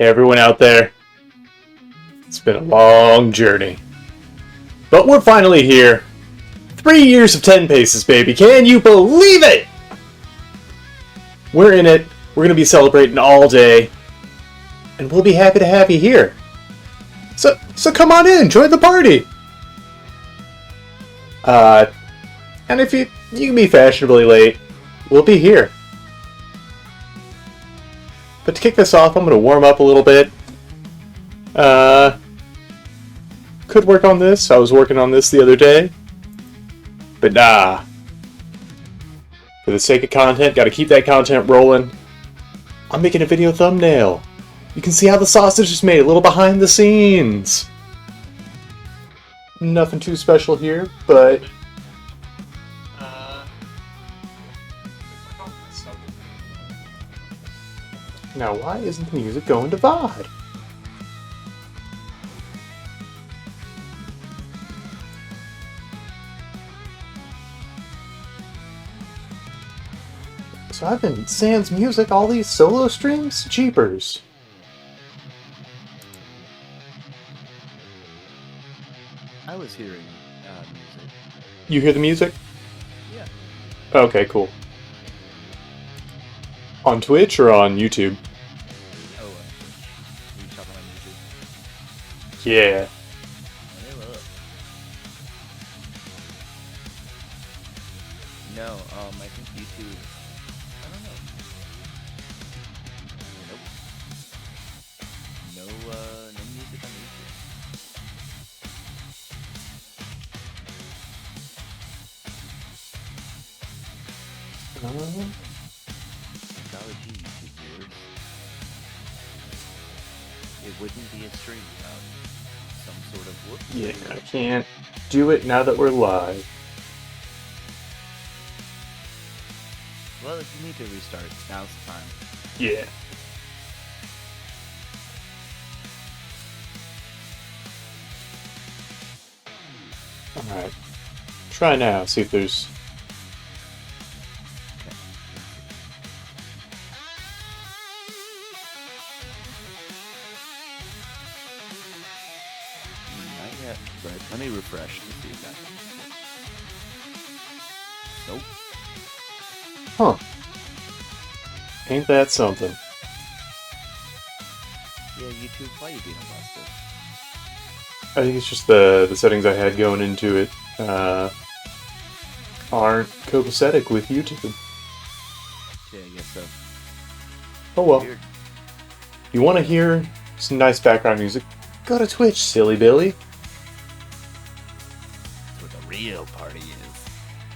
Everyone out there, it's been a long journey. But we're finally here. 3 years of 10 paces, baby. Can you believe it? We're in it. We're going to be celebrating all day. And we'll be happy to have you here. So come on in. Join the party. And if you can be fashionably late, we'll be here. But to kick this off, I'm going to warm up a little bit. Could work on this. I was working on this the other day. But nah. For the sake of content, gotta keep that content rolling. I'm making a video thumbnail. You can see how the sausage is made, a little behind the scenes. Nothing too special here, but... Now, why isn't the music going to VOD? So I've been sans music, all these solo streams? Jeepers. I was hearing music. You hear the music? Yeah. Okay, cool. On Twitch or on YouTube? Oh, you talking on YouTube? Yeah. No, I think YouTube. I don't know. Nope. No music on YouTube. Technology YouTube viewers. It wouldn't be a stream without some sort of whoop. Yeah, I can't do it now that we're live. Well, if you need to restart, now's the time. Yeah. Alright. Try now, see if there's... Not yet, but let me refresh and see if that. Nope. Huh. Ain't that something? Yeah, YouTube, why you being busted? I think it's just the settings I had going into it aren't copacetic with YouTube. Yeah, I guess so. Oh well. Weird. You want to hear some nice background music? Go to Twitch, silly Billy. That's where the real party is.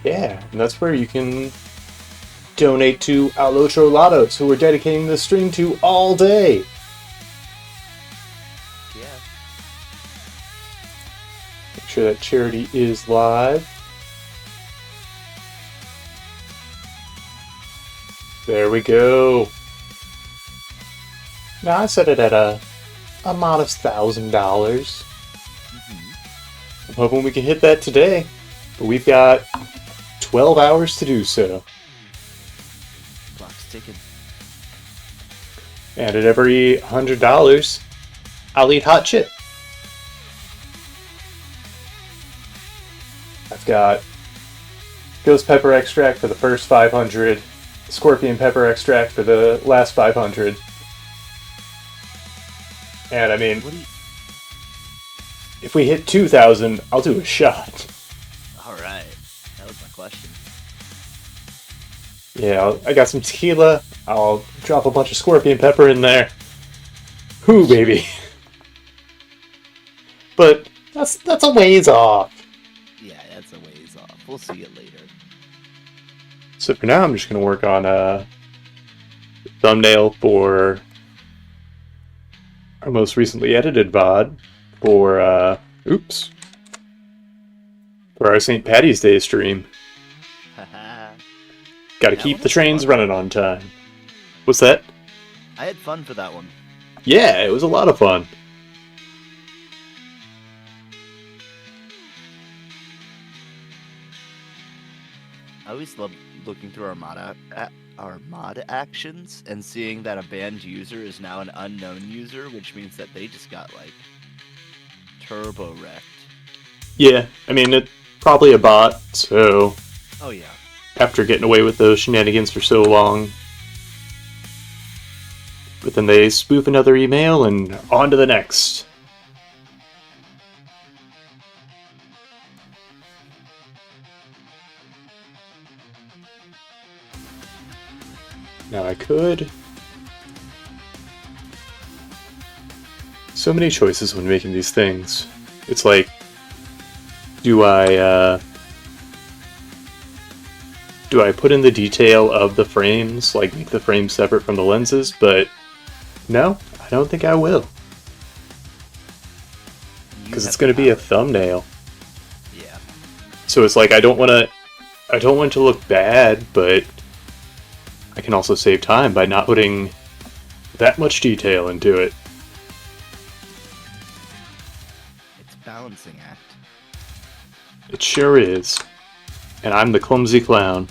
Yeah, and that's where you can donate to Alotro Latos, who we're dedicating this stream to all day. Yeah. Make sure that charity is live. There we go. Now I set it at a modest $1,000. Mm-hmm. I'm hoping we can hit that today, but we've got 12 hours to do so. Clock's ticking. And at every $100, I'll eat hot chip. I've got ghost pepper extract for the first 500, scorpion pepper extract for the last 500. And I mean, if we hit 2,000, I'll do a shot. Alright. That was my question. Yeah, I got some tequila. I'll drop a bunch of scorpion pepper in there. Whoo, baby. But that's a ways off. Yeah, that's a ways off. We'll see it later. So for now, I'm just going to work on a thumbnail for our most recently edited VOD for, for our St. Patty's Day stream. Haha. Gotta keep the trains running on time. What's that? I had fun for that one. Yeah, it was a lot of fun. I always love looking through our mod actions and seeing that a banned user is now an unknown user, which means that they just got like turbo wrecked. Yeah, I mean, it's probably a bot, so Oh yeah. after getting away with those shenanigans for so long. But then they spoof another email and on to the next. Now I could. So many choices when making these things. It's like, do I put in the detail of the frames, like make the frames separate from the lenses? But no, I don't think I will. Because it's going to be a thumbnail. Yeah. So it's like I don't want it to look bad, but I can also save time by not putting that much detail into it. It's a balancing act. It sure is. And I'm the clumsy clown.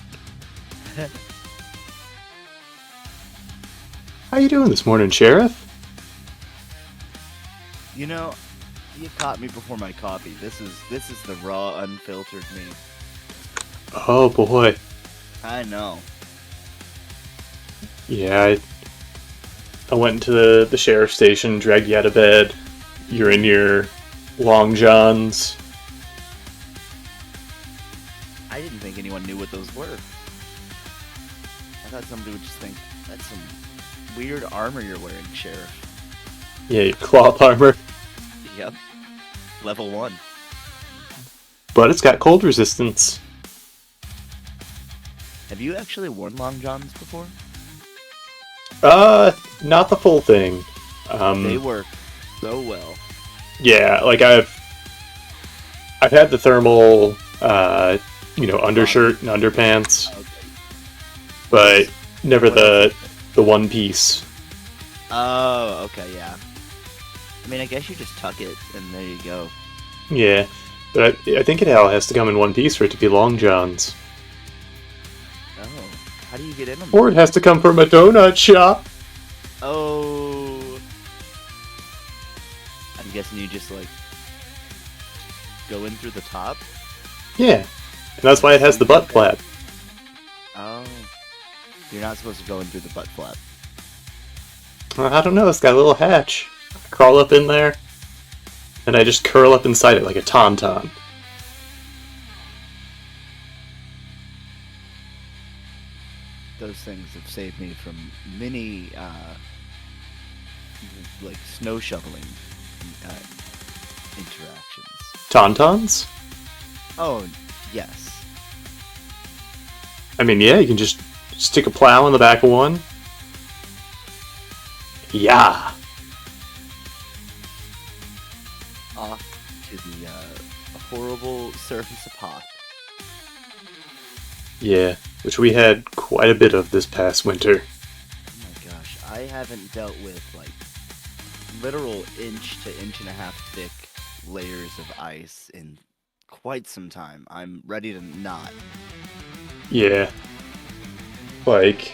How you doing this morning, Sheriff? You know, you caught me before my coffee. This is the raw, unfiltered me. Oh boy. I know. Yeah, I went into the sheriff's station, dragged you out of bed. You're in your long johns. I didn't think anyone knew what those were. I thought somebody would just think, that's some weird armor you're wearing, Sheriff. Yeah, your cloth armor. Yep. Level 1. But it's got cold resistance. Have you actually worn long johns before? Not the full thing. They work so well. Yeah, like I've had the thermal, undershirt and underpants, Okay. but never the one piece. Oh, okay, yeah. I mean, I guess you just tuck it, and there you go. Yeah, but I think it all has to come in one piece for it to be long johns. Oh, how do you get in them? Or it has to come from a donut shop. Oh. I'm guessing you just, like, go in through the top? Yeah, and that's why it has the butt flap. Oh. You're not supposed to go in through the butt flap. I don't know, it's got a little hatch. I crawl up in there, and I just curl up inside it like a tauntaun. Those things have saved me from many, like, snow shoveling interactions. Tauntauns? Oh, yes. I mean, yeah, you can just stick a plow in the back of one. Yeah. Off to the horrible surface of Hoth. Yeah, which we had quite a bit of this past winter. Oh my gosh, I haven't dealt with, like, literal inch to inch and a half thick layers of ice in quite some time. I'm ready to not. Yeah. Like,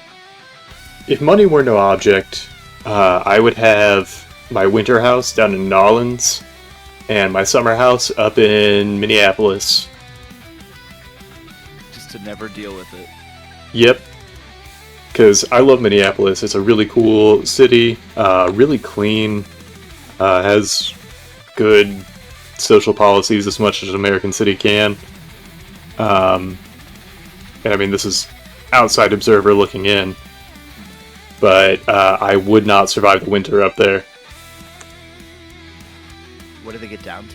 if money were no object, I would have my winter house down in Nolens and my summer house up in Minneapolis. Just to never deal with it. Yep. Because I love Minneapolis. It's a really cool city, really clean, has good social policies as much as an American city can. And I mean, this is outside observer looking in. But I would not survive the winter up there. What do they get down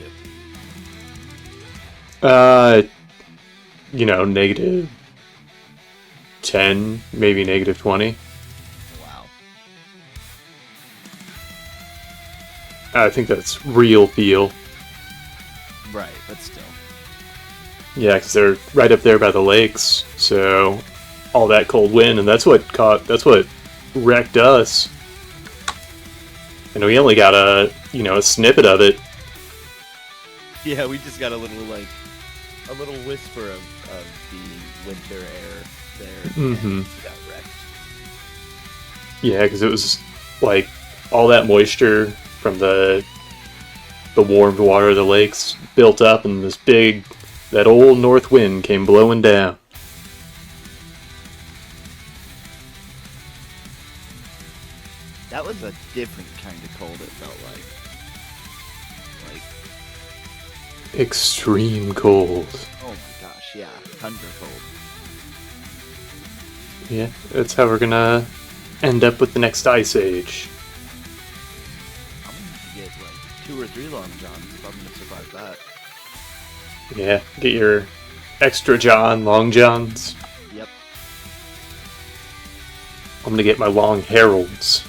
to? Negative 10, maybe negative 20. Wow. I think that's real feel. Right, but still. Yeah, because they're right up there by the lakes, so all that cold wind, and that's what wrecked us. And we only got a snippet of it. Yeah, we just got a little, like, a little whisper of the winter air there, Mm-hmm. and got wrecked. Yeah, because it was like all that moisture from the warmed water of the lakes built up, and that old north wind came blowing down. That was a different kind of cold, it felt like, Extreme cold. oh my gosh, yeah, tundra cold. Yeah, that's how we're gonna end up with the next ice age. I'm gonna have to get like 2 or 3 long johns if I'm gonna survive that. Yeah, get your extra John, long johns. Yep. I'm gonna get my long heralds.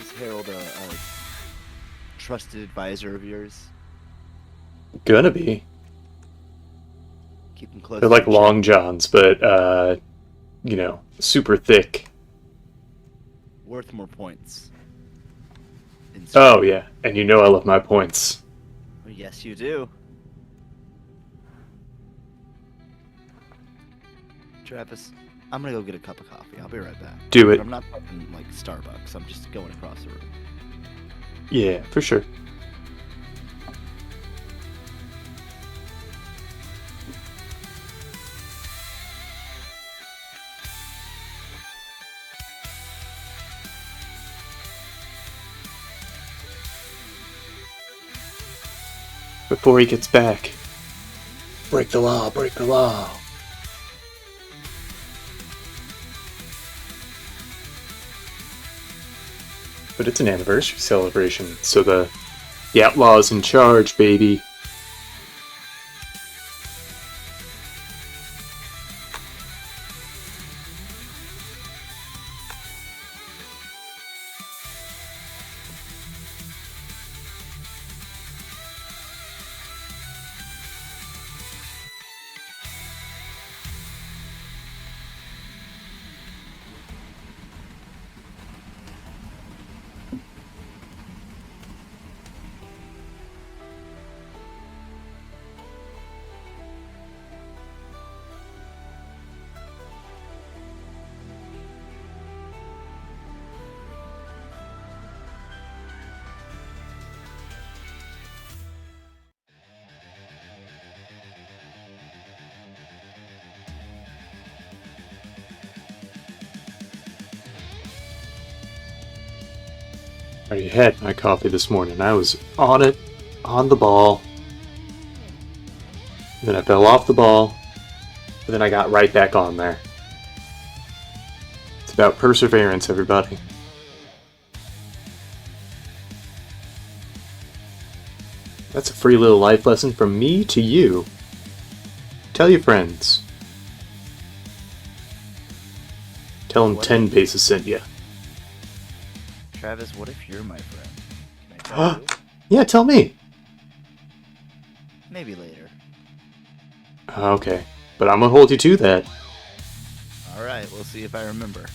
Is Harold a trusted advisor of yours? Gonna be. Keep him close. They're to like your long chest. johns, but super thick. Worth more points. Oh yeah, and you know I love my points. Yes, you do. Travis, I'm gonna go get a cup of coffee. I'll be right back. Do But it. I'm not fucking like Starbucks. I'm just going across the room. Yeah, for sure. Before he gets back. Break the law, break the law. But it's an anniversary celebration, so the outlaw's in charge, baby. I already had my coffee this morning. I was on it, on the ball. Then I fell off the ball. But then I got right back on there. It's about perseverance, everybody. That's a free little life lesson from me to you. Tell your friends. Tell them What? 10 Paces sent you. Travis, what if you're my friend? Can I tell you? Yeah, tell me. Maybe later. Okay, but I'm gonna hold you to that. Alright, we'll see if I remember.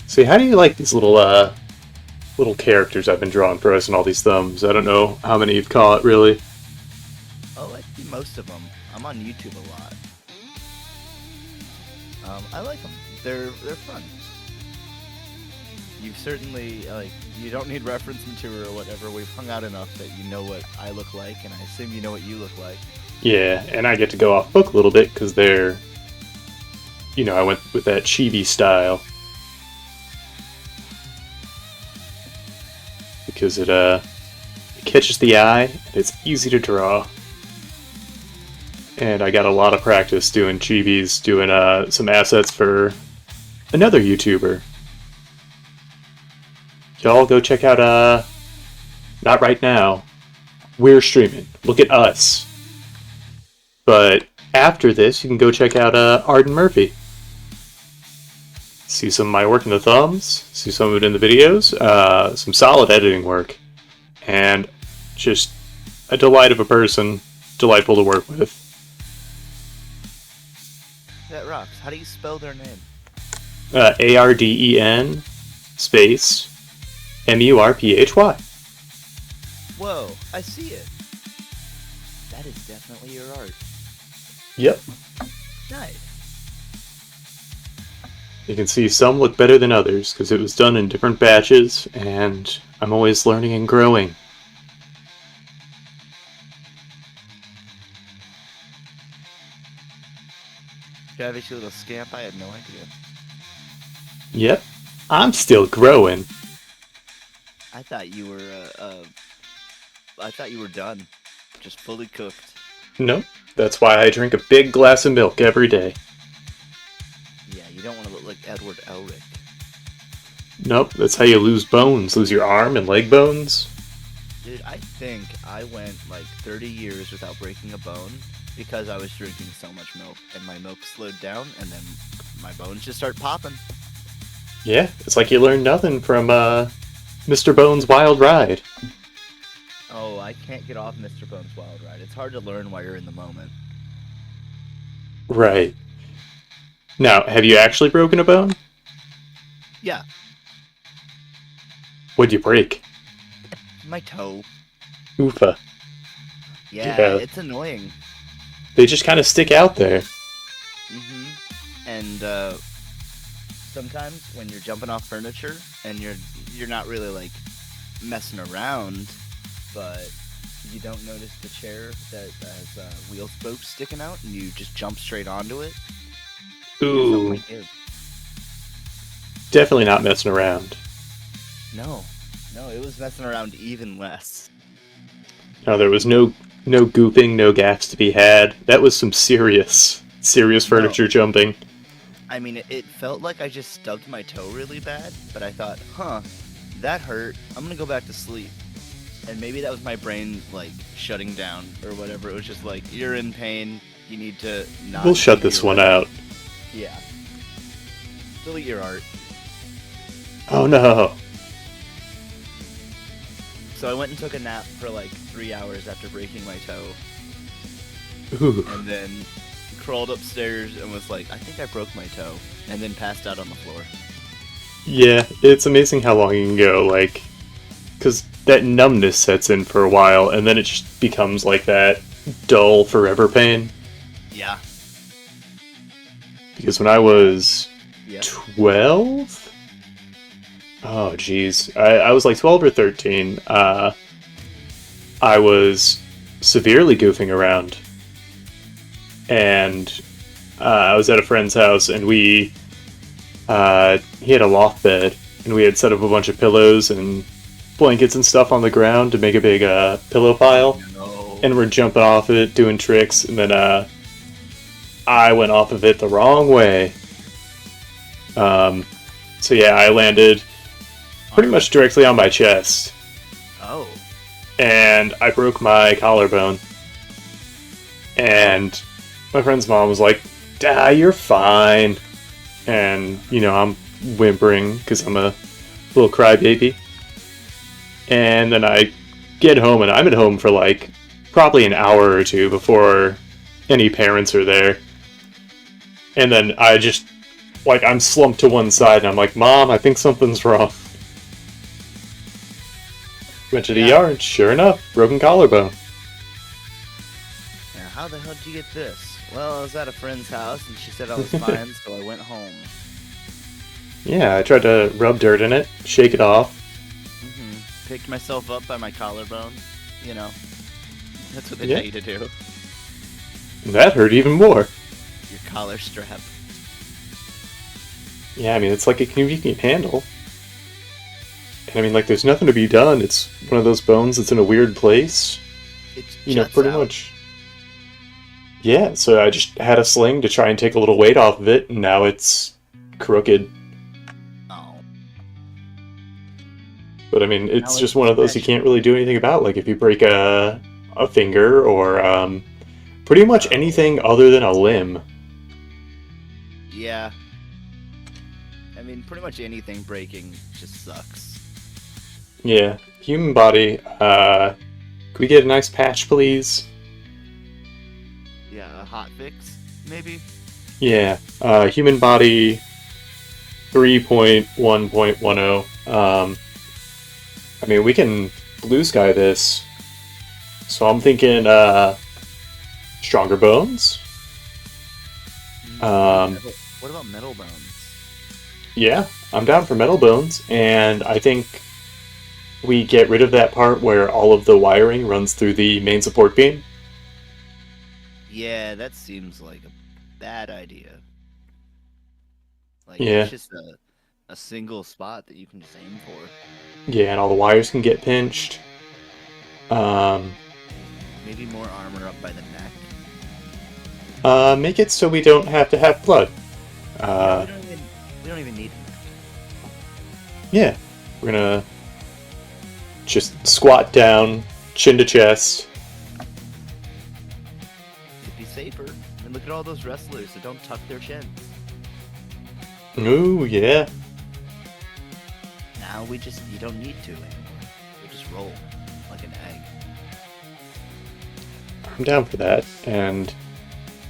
See, how do you like these little characters I've been drawing for us and all these thumbs? I don't know how many you've caught, really. Oh, I see most of them. I'm on YouTube a lot. I like them. They're fun. You've certainly, you don't need reference material or whatever. We've hung out enough that you know what I look like, and I assume you know what you look like. Yeah, and I get to go off book a little bit because they're, I went with that chibi style. Because it catches the eye, and it's easy to draw. And I got a lot of practice doing chibis, doing some assets for another YouTuber. Y'all go check out, not right now, we're streaming. Look at us. But after this, you can go check out Arden Murphy. See some of my work in the thumbs, see some of it in the videos, some solid editing work, and just a delight of a person, delightful to work with. That rocks. How do you spell their name? Arden space Murphy. Whoa, I see it. That is definitely your art. Yep. Nice. You can see some look better than others because it was done in different batches, and I'm always learning and growing. Travis, you little scamp, I had no idea. Yep. I'm still growing. I thought you were done. Just fully cooked. Nope. That's why I drink a big glass of milk every day. Yeah, you don't want to look like Edward Elric. Nope, that's how you lose bones. Lose your arm and leg bones. Dude, I think I went like 30 years without breaking a bone because I was drinking so much milk, and my milk slowed down, and then my bones just start popping. Yeah, it's like you learned nothing from Mr. Bones' Wild Ride. Oh, I can't get off Mr. Bones' Wild Ride. It's hard to learn while you're in the moment. Right. Now, have you actually broken a bone? Yeah, What'd you break? my toe. Oofa. Yeah, it's annoying. They just kind of stick out there. And sometimes when you're jumping off furniture and you're not really like messing around, but you don't notice the chair that has wheel spokes sticking out, and you just jump straight onto it. Ooh. Like it. Definitely not messing around. No, it was messing around even less. No, there was no goofing, no gaffes to be had. That was some serious furniture jumping. I mean, it felt like I just stubbed my toe really bad, but I thought, that hurt. I'm gonna go back to sleep. And maybe that was my brain, like, shutting down or whatever. It was just like, you're in pain, you need to not... We'll shut this one out. Yeah. Delete your art. Oh no. So I went and took a nap for like 3 hours after breaking my toe. Ooh. And then crawled upstairs and was like, I think I broke my toe. And then passed out on the floor. Yeah, it's amazing how long you can go, like... Because that numbness sets in for a while, and then it just becomes like that dull, forever pain. Yeah. Because when I was 12? Oh, jeez. I was like 12 or 13. I was severely goofing around. And I was at a friend's house, and he had a loft bed, and we had set up a bunch of pillows and blankets and stuff on the ground to make a big pillow pile. No. And we're jumping off of it, doing tricks, and then I went off of it the wrong way. So yeah, I landed pretty much directly on my chest. Oh. And I broke my collarbone. And my friend's mom was like, you're fine. And, I'm whimpering because I'm a little crybaby. And then I get home, and I'm at home for like probably an hour or two before any parents are there. And then I just, I'm slumped to one side, and I'm like, Mom, I think something's wrong. Went to the ER, and sure enough, broken collarbone. Now, how the hell did you get this? Well, I was at a friend's house, and she said I was fine, so I went home. Yeah, I tried to rub dirt in it, shake it off. Picked myself up by my collarbone. That's what they tell you to do. That hurt even more. Your collar strap. Yeah, I mean, it's like a convenient handle. And I mean, there's nothing to be done. It's one of those bones that's in a weird place. It pretty out. much. Yeah, so I just had a sling to try and take a little weight off of it, and now it's crooked. Oh. But I mean, it's just one of those you can't really do anything about. Like, if you break a finger or pretty much anything other than a limb. Yeah. I mean, pretty much anything breaking just sucks. Yeah. Human body, could we get a nice patch, please? Yeah, a hot fix, maybe? Yeah. Human body 3.1.10. I mean, we can blue sky this. So I'm thinking, stronger bones. What about metal bones? Yeah, I'm down for metal bones, and I think we get rid of that part where all of the wiring runs through the main support beam. Yeah, that seems like a bad idea. Like, Yeah, it's just a single spot that you can just aim for. yeah, and all the wires can get pinched. Um, Maybe more armor up by the neck. make it so we don't have to have blood. Yeah, we don't even need it. Yeah, we're gonna just squat down, chin to chest. It'd be safer. And look at all those wrestlers that don't tuck their chins. Ooh, yeah. Now you don't need to anymore. You just roll like an egg. I'm down for that. And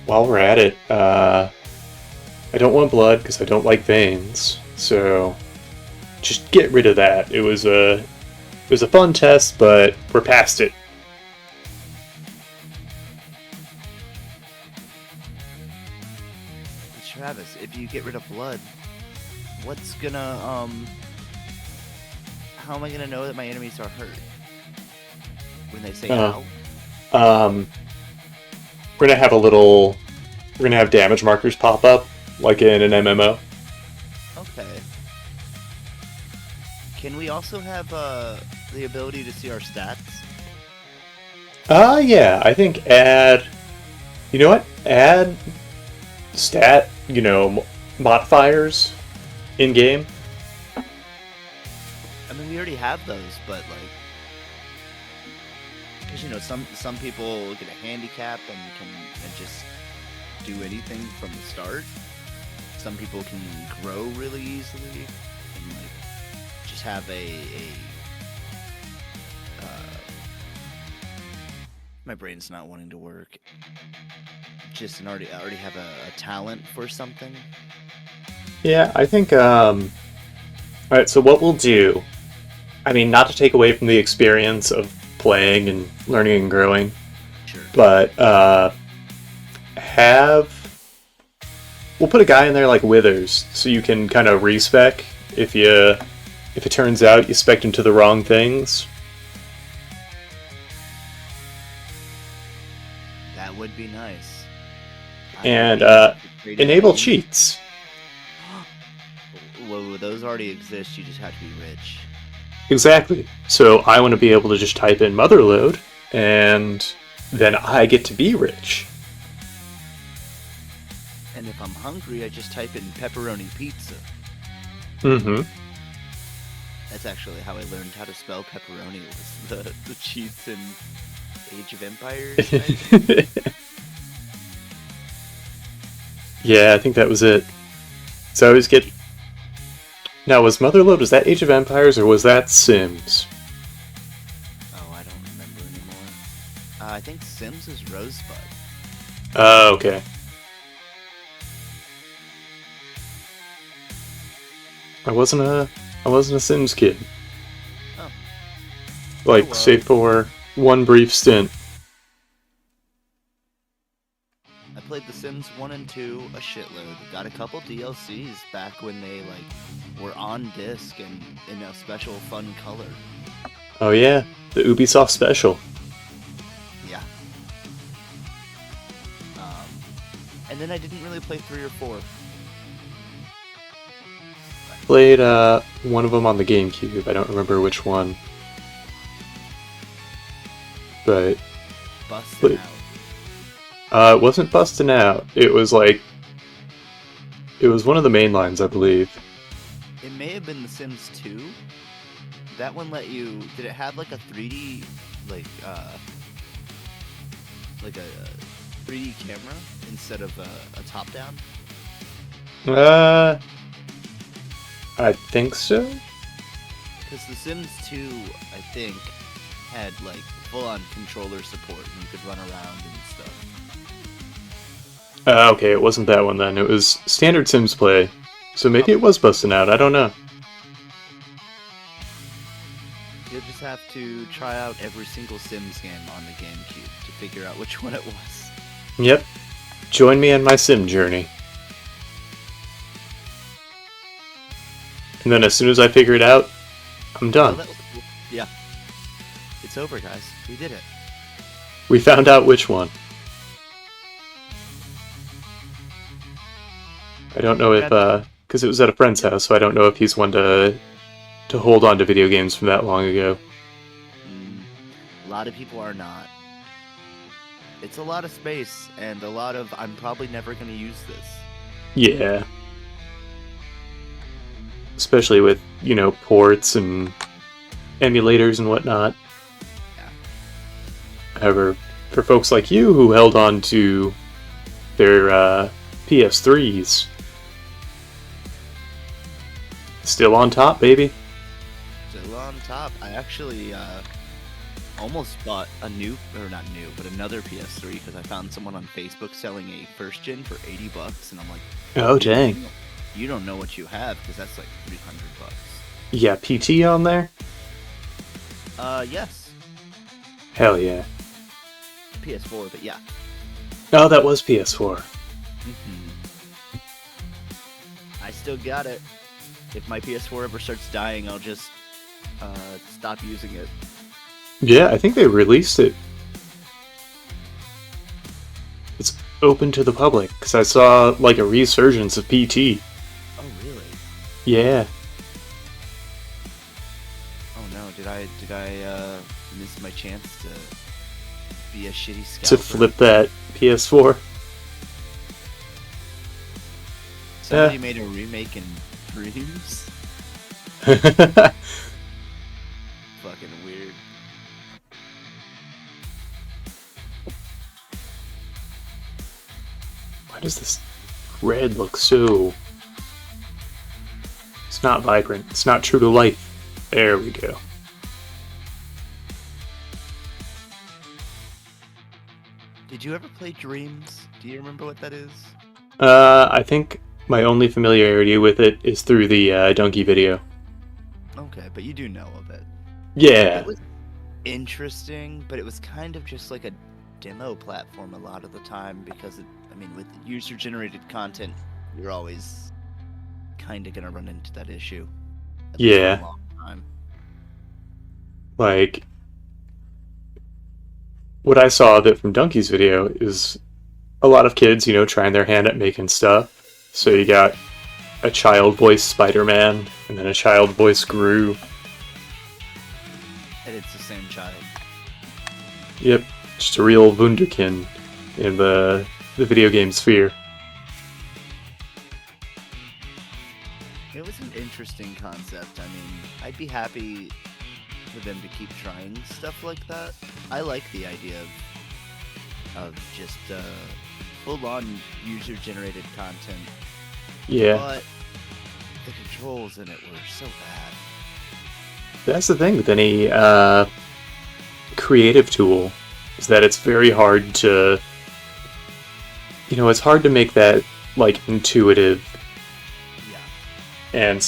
while we're at it, I don't want blood because I don't like veins. So just get rid of that. It was a fun test, but we're past it. Travis, if you get rid of blood, what's gonna how am I gonna know that my enemies are hurt? When they say how? We're gonna have damage markers pop up like in an MMO. Okay. Can we also have the ability to see our stats? Yeah, I think you know what? Add stat, modifiers in game. I mean, we already have those, but like, because some people get a handicap and can just do anything from the start. Some people can grow really easily and like just have my brain's not wanting to work. Just already have a talent for something. Yeah, I think. All right, so what we'll do, I mean, not to take away from the experience of playing and learning and growing, Sure. but we'll put a guy in there like Withers, so you can kind of respec if it turns out you spec'd into the wrong things. That would be nice. And enable cheats. Well, those already exist. You just have to be rich. Exactly. So I want to be able to just type in motherload, and then I get to be rich. And if I'm hungry, I just type in pepperoni pizza. Mm-hmm. That's actually how I learned how to spell pepperoni, was the cheats in Age of Empires. Right? Yeah, I think that was it. So I always get... Now, was Motherload, was that Age of Empires or was that Sims? Oh, I don't remember anymore. I think Sims is Rosebud. Oh, okay. I wasn't a Sims kid. Oh. Like, Oh, well. save for one brief stint. I played The Sims 1 and 2 a shitload. Got a couple DLCs back when they were on disc and in a special fun color. Oh yeah, the Ubisoft special. Yeah. And then I didn't really play 3 or 4. Played one of them on the GameCube. I don't remember which one. But Busted out. it wasn't busting out. It was one of the main lines, I believe. It may have been The Sims 2. That one let you... Did it have like a 3D... like a 3D camera instead of a top-down? I think so. Because The Sims 2, I think, had like full-on controller support and you could run around and stuff. Okay, it wasn't that one then. It was standard Sims play. So maybe it was busting out. I don't know. You'll just have to try out every single Sims game on the GameCube to figure out which one it was. Yep. Join me on my sim journey. And then as soon as I figure it out, I'm done. Oh, that was cool. Yeah. It's over, guys. We did it. We found out which one. I don't know if, because it was at a friend's house, so I don't know if he's one to hold on to video games from that long ago. A lot of people are not. It's a lot of space, and a lot of, I'm probably never going to use this. Yeah. Especially with, you know, ports and emulators and whatnot. Yeah. However, for folks like you who held on to their PS3s, still on top, baby. Still on top. I actually almost bought a new, or not new, but another PS3 because I found someone on Facebook selling a first gen for $80, and I'm like, Oh, dang. You don't know what you have because that's like $300. Yeah, PT on there? Yes. Hell yeah. PS4, but yeah. Oh, that was PS4. I still got it. If my PS4 ever starts dying, I'll just stop using it. Yeah, I think they released it. It's open to the public, because I saw, like, a resurgence of PT. Oh, really? Yeah. Oh no, did I miss my chance to be a shitty scalper? To flip that PS4. Somebody made a remake in Dreams? Fucking weird. Why does this red look so... It's not vibrant. It's not true to life. There we go. Did you ever play Dreams? Do you remember what that is? I think my only familiarity with it is through the Donkey video. Okay, but you do know of it. Yeah. It was interesting, but it was kind of just like a demo platform a lot of the time because, with user-generated content, you're always kind of going to run into that issue. At least Yeah. for a long time. Like, what I saw of it from Donkey's video is a lot of kids, you know, trying their hand at making stuff. So you got a child voice Spider-Man, and then a child voice Gru. And it's the same child. Yep, just a real wunderkind in the video game sphere. It was an interesting concept. I'd be happy for them to keep trying stuff like that. I like the idea of just full-on user-generated content. Yeah. But the controls in it were so bad. That's the thing with any creative tool, is that it's very hard to... You know, it's hard to make that, like, intuitive. Yeah. And,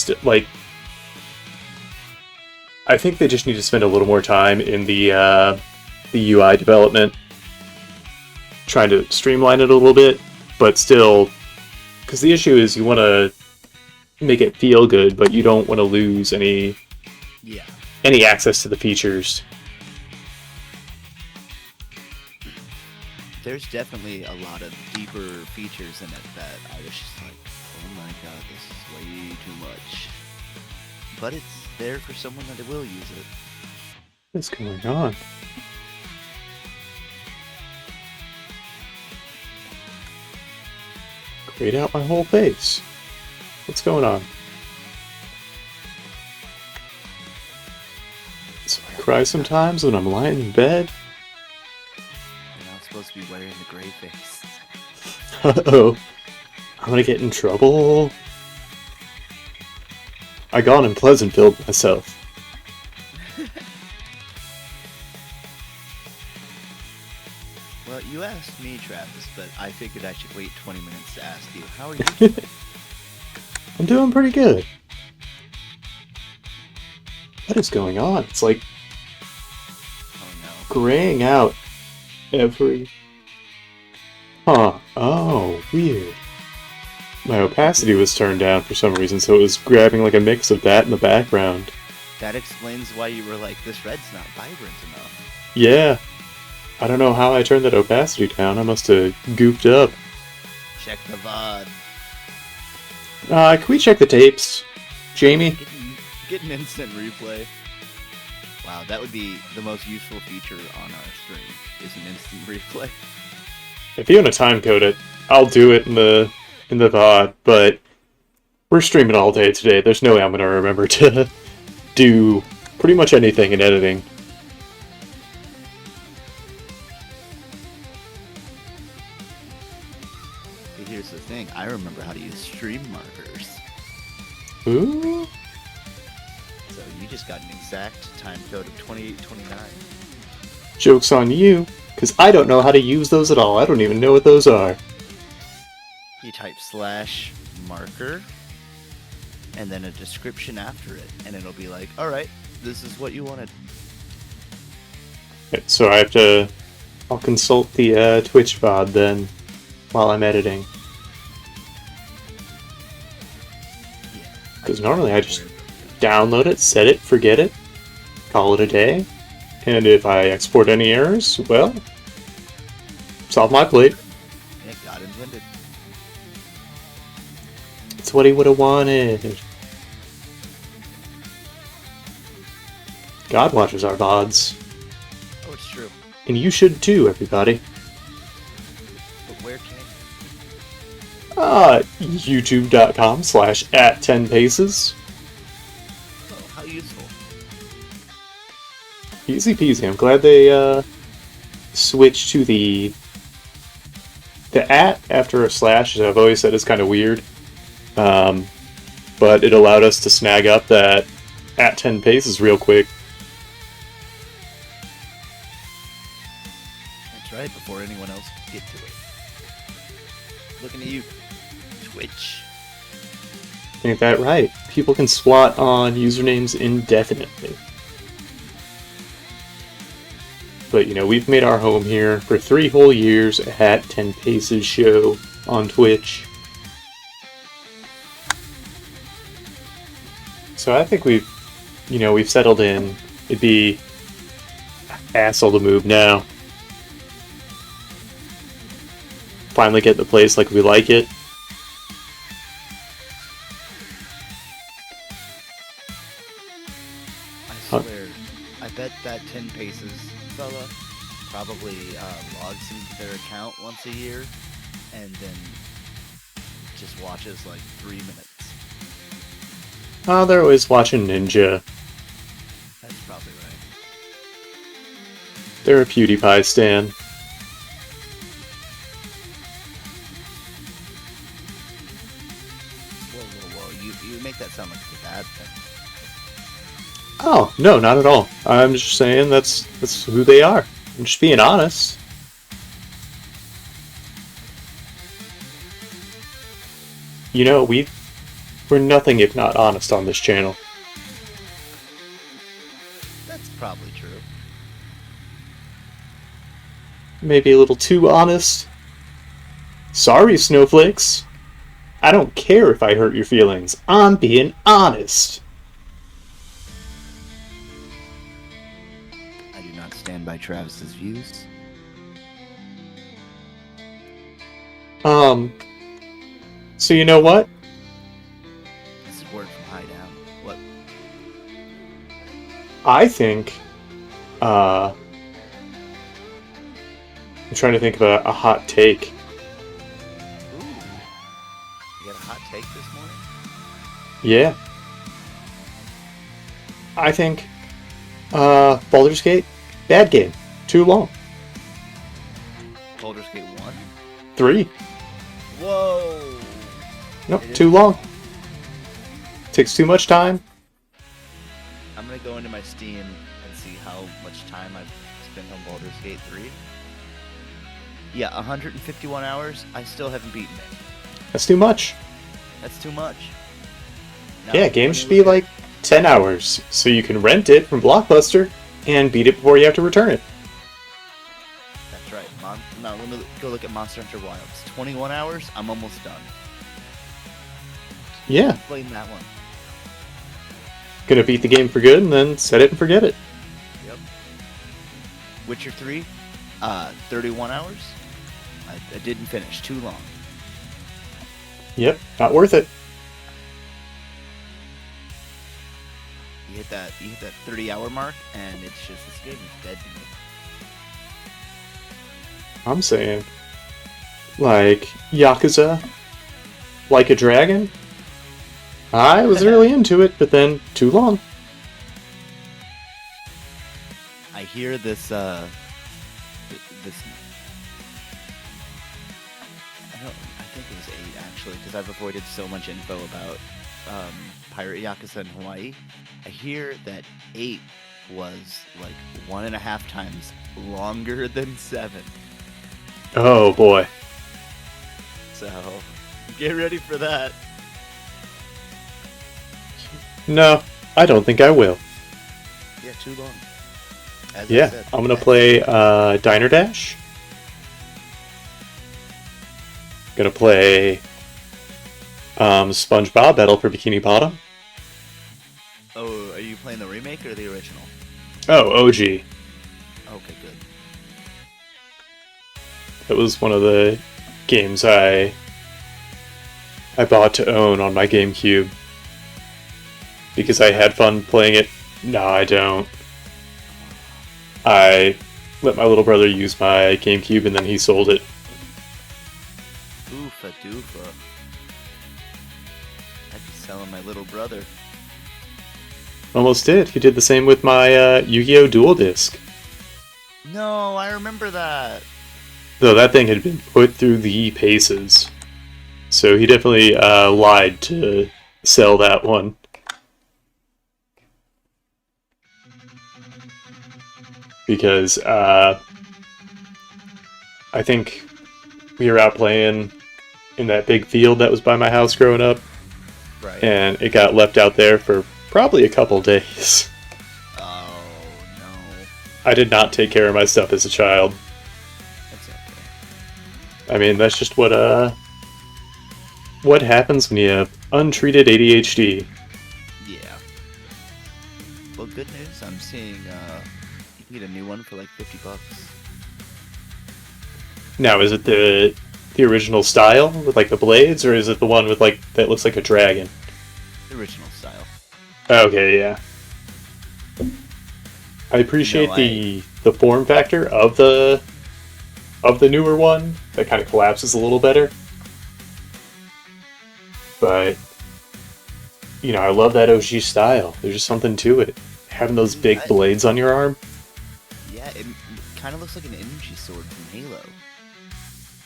I think they just need to spend a little more time in the UI development, trying to streamline it a little bit, but still, because the issue is you want to make it feel good, but you don't want to lose any access to the features. There's definitely a lot of deeper features in it that I was just like, oh my god, this is way too much. But it's there for someone that will use it. What's going on? Grayed out my whole face. What's going on? So I cry sometimes when I'm lying in bed. You're not supposed to be wearing the gray face. Uh-oh. I'm gonna get in trouble. I gone in Pleasantville myself. Well, you asked me, Travis, but I figured I should wait 20 minutes to ask you. How are you doing? I'm doing pretty good. What is going on? It's like graying out every... Huh. Oh, weird. My opacity was turned down for some reason, so it was grabbing like a mix of that in the background. That explains why you were like, this red's not vibrant enough. Yeah. I don't know how I turned that opacity down. I must have goofed up. Check the VOD. Can we check the tapes? Jamie? Get an instant replay. Wow, that would be the most useful feature on our stream, is an instant replay. If you want to time code it, I'll do it in the VOD, but we're streaming all day today. There's no way I'm going to remember to do pretty much anything in editing. But here's the thing, I remember how to use stream markers. Ooh. So you just got an exact time code of 2829. Joke's on you, because I don't know how to use those at all. I don't even know what those are. You type /marker, and then a description after it, and it'll be like, alright, this is what you wanted. So I'll consult the Twitch VOD then, while I'm editing. Because normally I just download it, set it, forget it, call it a day, and if I export any errors, well, it's off my plate. Yeah, God intended. It's what he would have wanted. God watches our VODs. Oh, it's true. And you should too, everybody. But where can YouTube.com/@10paces. Oh, how useful. Easy peasy. I'm glad they switched to the @ after a slash, as I've always said, is kind of weird. But it allowed us to snag up that @10paces real quick. That's right, before anyone else could get to it. Looking at you, Twitch. Ain't that right? People can swat on usernames indefinitely. But, you know, we've made our home here for 3 whole years at 10 Paces Show on Twitch. So I think we've settled in. It'd be asshole to move now. Finally get the place like we like it. I swear, I bet that 10 Paces fella probably logs into their account once a year and then just watches like 3 minutes. Oh, they're always watching Ninja. That's probably right. They're a PewDiePie stan. Whoa. You make that sound like it's a bad thing. Oh, no, not at all. I'm just saying that's who they are. I'm just being honest. You know, we're nothing if not honest on this channel. That's probably true. Maybe a little too honest. Sorry, snowflakes. I don't care if I hurt your feelings. I'm being honest. I do not stand by Travis's views. So you know what? This is word from High Down. What? I think, I'm trying to think of a hot take. Ooh. You got a hot take this morning? Yeah. I think, Baldur's Gate, bad game. Too long. Baldur's Gate 1? 3. Whoa! Nope, too long. Takes too much time. I'm gonna go into my Steam and see how much time I've spent on Baldur's Gate 3. Yeah, 151 hours. I still haven't beaten it. That's too much. That's too much. Now, Yeah, games should be like 10 hours, so you can rent it from Blockbuster. and beat it before you have to return it. That's right. Now let me go look at Monster Hunter Wilds. 21 hours. I'm almost done. Yeah. Playing that one. Gonna beat the game for good and then set it and forget it. Yep. Witcher 3, 31 hours. I didn't finish. Too long. Yep, not worth it. You hit that 30-hour mark, and it's just, this game is dead to me. I'm saying, like, Yakuza, Like a Dragon. I was really into it, but then too long. I hear this, this... I think it was 8, actually, because I've avoided so much info about Pirate Yakuza in Hawaii. I hear that 8 was, like, 1.5 times longer than 7. Oh, boy. So, get ready for that. No, I don't think I will. Yeah, too long. As I Yeah, said. I'm gonna play Diner Dash. Gonna play SpongeBob Battle for Bikini Bottom. Oh, are you playing the remake or the original? Oh, OG. Okay, good. That was one of the games I bought to own on my GameCube. Because I had fun playing it. No, I don't. I let my little brother use my GameCube and then he sold it. Oofa doofa. I'd be selling my little brother. Almost did. He did the same with my Yu-Gi-Oh! Dual Disc. No, I remember that. Though that thing had been put through the paces. So he definitely lied to sell that one. Because I think we were out playing in that big field that was by my house growing up. Right. And it got left out there for probably a couple days. Oh, no. I did not take care of my stuff as a child. That's okay. I mean, that's just what happens when you have untreated ADHD. Yeah. Well, good news. I'm seeing you can get a new one for like $50. Now, is it the original style with like the blades, or is it the one with like that looks like a dragon? The original style. Okay, yeah. I appreciate No, the form factor of the newer one that kind of collapses a little better. But you know, I love that OG style. There's just something to it. Having those big blades on your arm. Yeah, it kind of looks like an energy sword from Halo.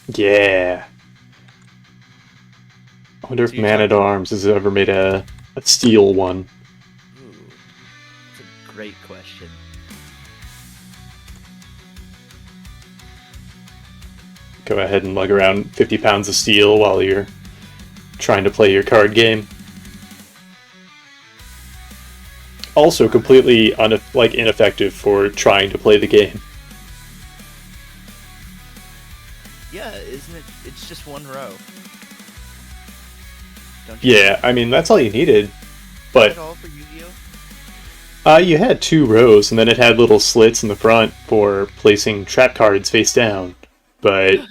Yeah. I wonder if Man at Arms has ever made a steel one. Ooh, that's a great question. Go ahead and lug around 50 pounds of steel while you're trying to play your card game. Also completely ineffective for trying to play the game. Yeah, isn't it? It's just one row. Don't you Yeah, I mean, that's all you needed. But Is that all for Yu-Gi-Oh? you had 2 rows, and then it had little slits in the front for placing trap cards face down. But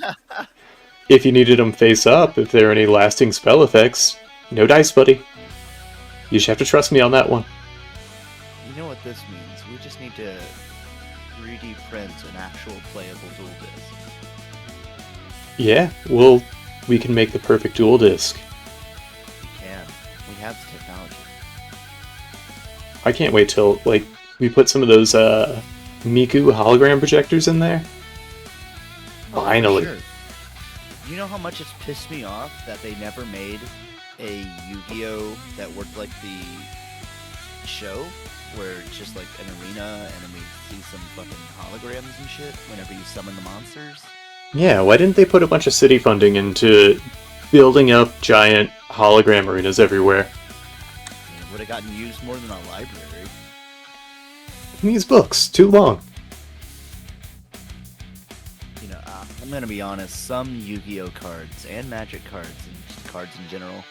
if you needed them face up, if there are any lasting spell effects, no dice, buddy. You just have to trust me on that one. You know what this means? We just need to 3D print an actual playable dual disc. Yeah, we can make the perfect dual disc. We can. We have the technology. I can't wait till, like, we put some of those Miku hologram projectors in there. Oh, Finally. sure. You know how much it's pissed me off that they never made a Yu-Gi-Oh! That worked like the show? Where it's just like an arena and then we see some fucking holograms and shit whenever you summon the monsters? Yeah, why didn't they put a bunch of city funding into building up giant hologram arenas everywhere? It would have gotten used more than a library. These books, too long. You know, I'm gonna be honest. Some Yu-Gi-Oh cards and Magic cards and just cards in general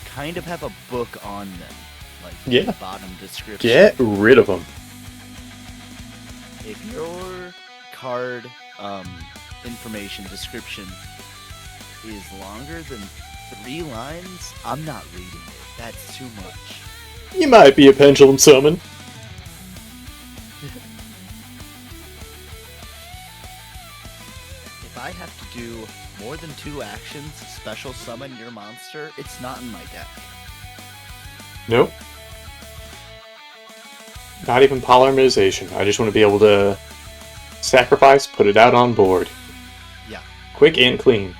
kind of have a book on them, like Yeah. the bottom description. Get rid of them. If your card information description is longer than 3 lines, I'm not reading it. That's too much. You might be a pendulum summon. If I have to do more than 2 actions, special summon your monster, it's not in my deck. Nope. Not even polymerization. I just want to be able to sacrifice, put it out on board. Yeah. Quick and clean.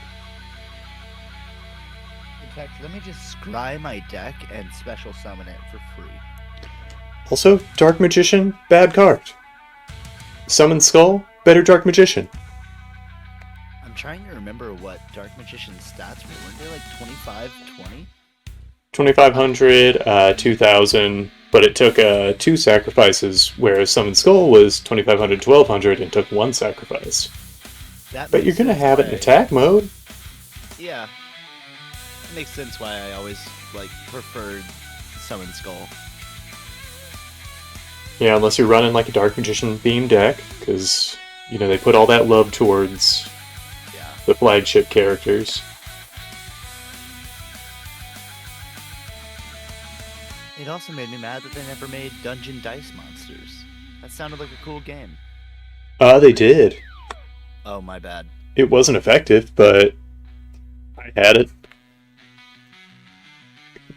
In fact, let me just scry my deck and special summon it for free. Also, Dark Magician, bad card. Summon Skull, better Dark Magician. I'm trying to remember what Dark Magician's stats were. Weren't they like 25, 20? 2500, 2000, but it took 2 sacrifices, whereas Summon Skull was 2500, 1200, and took 1 sacrifice. But you're gonna have it in attack mode. Yeah. It makes sense why I always preferred Summon Skull. Yeah, unless you're running like a Dark Magician theme deck, because, you know, they put all that love towards the flagship characters. It also made me mad that they never made Dungeon Dice Monsters. That sounded like a cool game. They did. Oh, my bad. It wasn't effective, but I had it.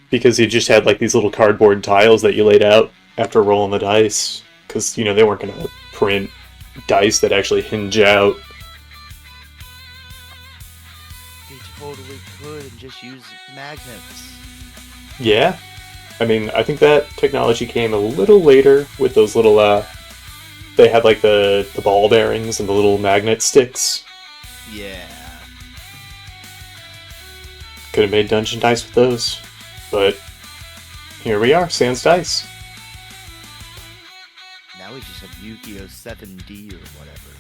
Because you just had like these little cardboard tiles that you laid out after rolling the dice. Because, you know, they weren't going to print dice that actually hinge out. They totally could and just use magnets. Yeah. I mean, I think that technology came a little later with those little, they had like the ball bearings and the little magnet sticks. Yeah. Could have made Dungeon Dice with those. But here we are, sans dice. Now we just have Yu-Gi-Oh! 7D or whatever.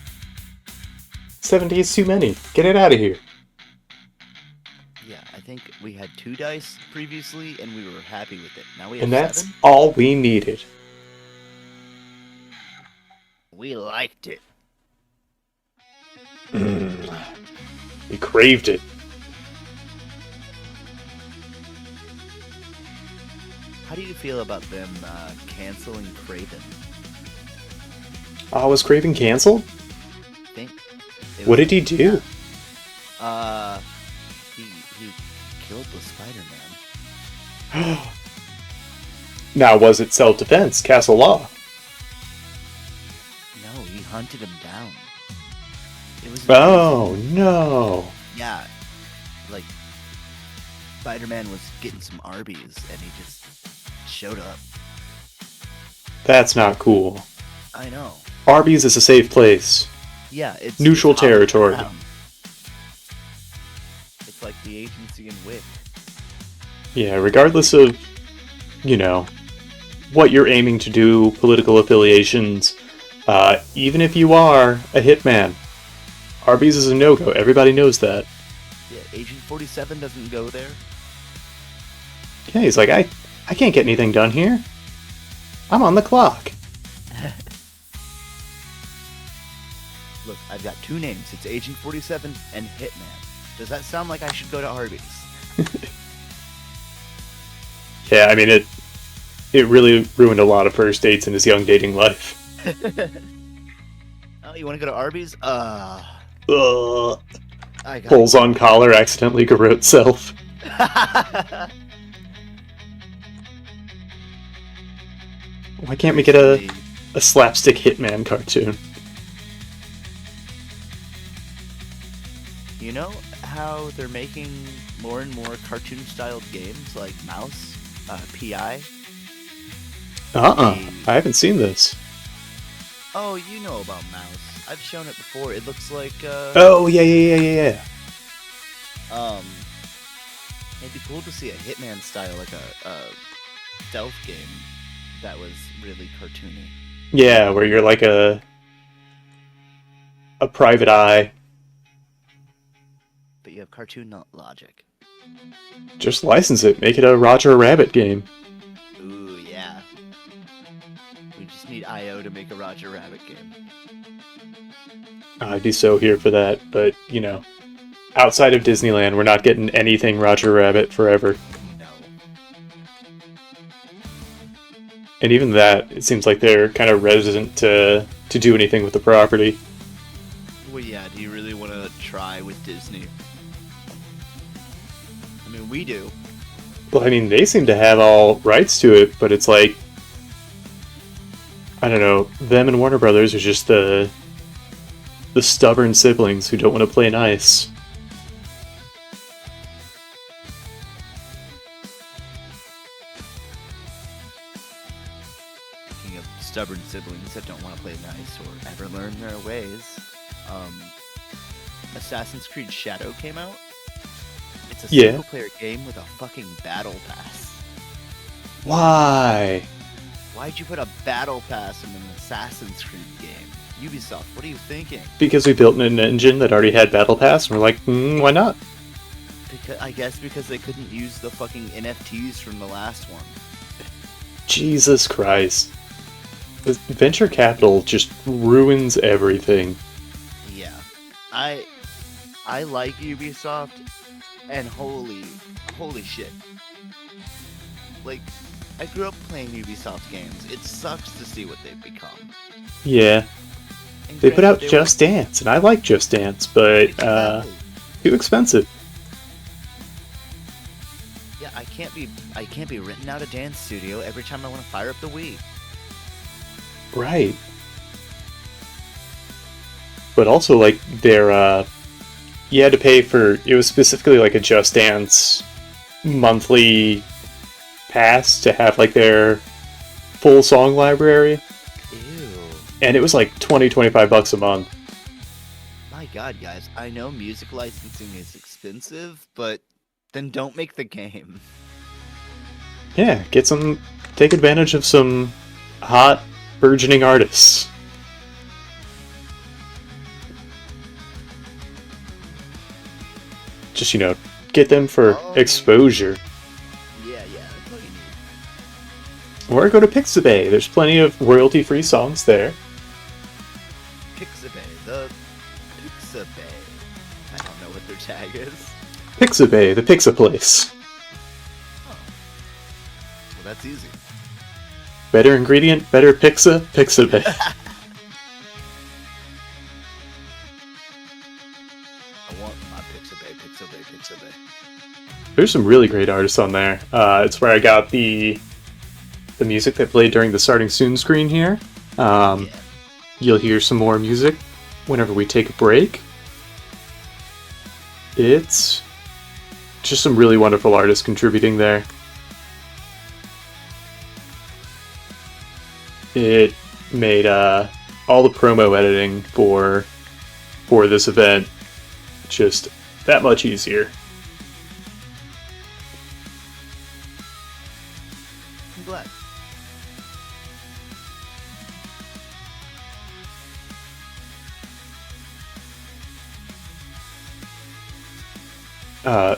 70 is too many. Get it out of here. Yeah, I think we had 2 dice previously, and we were happy with it. Now we have And that's 7? all we needed. We liked it. We craved it. How do you feel about them canceling Craven? Was Craven canceled? I think. What did he do? He killed the Spider-Man. Now, was it self-defense, Castle Law? No, he hunted him down. It was. Oh, no. Yeah, like Spider-Man was getting some Arby's, and he just showed up. That's not cool. I know. Arby's is a safe place. Yeah, it's neutral it's territory. It's like the agency in Wick. Yeah, regardless of, you know, what you're aiming to do, political affiliations, even if you are a hitman, Arby's is a no-go. Everybody knows that. Yeah, Agent 47 doesn't go there. Yeah, he's like, I can't get anything done here. I'm on the clock. Look, I've got 2 names. It's Agent 47 and Hitman. Does that sound like I should go to Arby's? Yeah, I mean, it really ruined a lot of first dates in his young dating life. Oh, you want to go to Arby's? Ugh. I got Pulls on collar, accidentally garrote self. Why can't we get a slapstick Hitman cartoon? You know how they're making more and more cartoon-styled games like Mouse, PI? I haven't seen this. Oh, you know about Mouse. I've shown it before. It looks like, Oh, yeah. It'd be cool to see a Hitman style, like a stealth game that was really cartoony. Yeah, where you're like a private eye. But you have cartoon logic. Just license it. Make it a Roger Rabbit game. Ooh, yeah. We just need IO to make a Roger Rabbit game. I'd be so here for that, but, you know, outside of Disneyland, we're not getting anything Roger Rabbit forever. No. And even that, it seems like they're kind of reticent to do anything with the property. Well, yeah, do you really want to try with Disney? I mean, we do. Well, I mean, they seem to have all rights to it, but it's like, I don't know, them and Warner Brothers are just the stubborn siblings who don't want to play nice. Speaking of stubborn siblings that don't want to play nice or ever learn their ways, Assassin's Creed Shadow came out. It's a Yeah. single-player game with a fucking battle pass. Why? Why'd you put a battle pass in an Assassin's Creed game? Ubisoft, what are you thinking? Because we built an engine that already had Battle Pass, and we're like, why not? I guess because they couldn't use the fucking NFTs from the last one. Jesus Christ. The venture capital just ruins everything. Yeah. I like Ubisoft, and holy shit. Like, I grew up playing Ubisoft games. It sucks to see what they've become. Yeah. And They put out granted, Just Dance, and I like Just Dance, but Exactly. too expensive. Yeah, I can't be renting out a dance studio every time I want to fire up the Wii. Right. But also, like, you had to pay for, it was specifically like a Just Dance monthly pass to have, like, their full song library. Ew. And it was like $25 a month. My god, guys, I know music licensing is expensive, but then don't make the game. Yeah, take advantage of some hot, burgeoning artists. Just, get them for exposure. Yeah, that's all you need. Or go to Pixabay. There's plenty of royalty-free songs there. Pixabay, the Pixabay. I don't know what their tag is. Pixabay, the Pixa place. Well, that's easy. Better ingredient, better Pixa, Pixabay. I want my Pixabay. There's some really great artists on there. It's where I got the music that played during the starting soon screen here. Yeah. You'll hear some more music whenever we take a break. It's just some really wonderful artists contributing there. It made all the promo editing for this event just that much easier. I'm glad.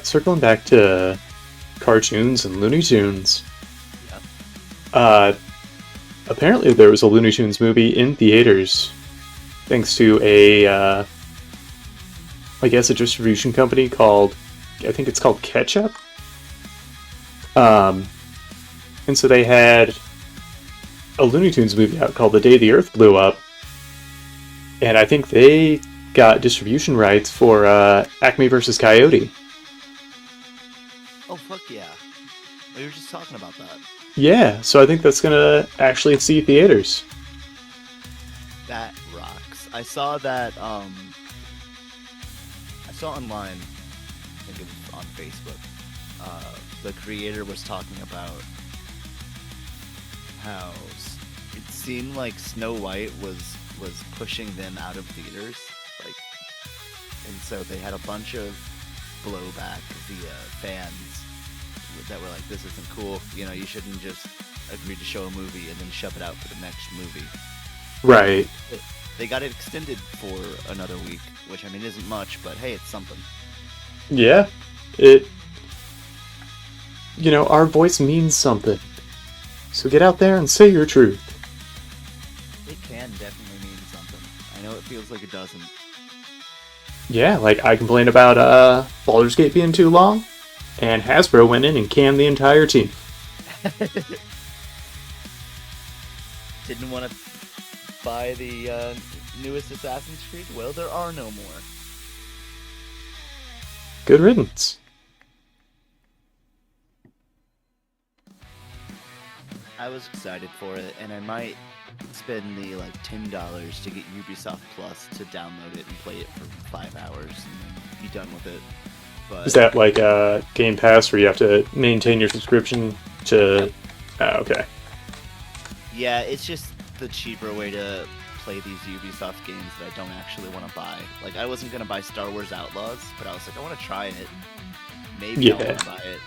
Circling back to cartoons and Looney Tunes. Yep. Apparently there was a Looney Tunes movie in theaters thanks to I guess a distribution company called, I think it's called Ketchup. And so they had a Looney Tunes movie out called The Day the Earth Blew Up. And I think they got distribution rights for Acme vs. Coyote. Oh, fuck yeah. We were just talking about that. Yeah, so I think that's gonna actually see theaters. That rocks. I saw that, I saw online, I think it was on Facebook, the creator was talking about how it seemed like Snow White was pushing them out of theaters, like, and so they had a bunch of blowback via fans that were like, this isn't cool, you shouldn't just agree to show a movie and then shove it out for the next movie. Right. They got it extended for another week, which I mean isn't much, but hey, it's something. Yeah. It. Our voice means something. So get out there and say your truth. It can definitely mean something. I know it feels like it doesn't. Yeah, like I complained about Baldur's Gate being too long, and Hasbro went in and canned the entire team. Didn't want to buy the newest Assassin's Creed? Well, there are no more. Good riddance. I was excited for it, and I might spend the $10 to get Ubisoft Plus to download it and play it for 5 hours and then be done with it. But Is that like a Game Pass where you have to maintain your subscription to... okay. yeah, it's just the cheaper way to play these Ubisoft games that I don't actually want to buy. Like, I wasn't going to buy Star Wars Outlaws, but I was like, I want to try it. Maybe I'll want to buy it.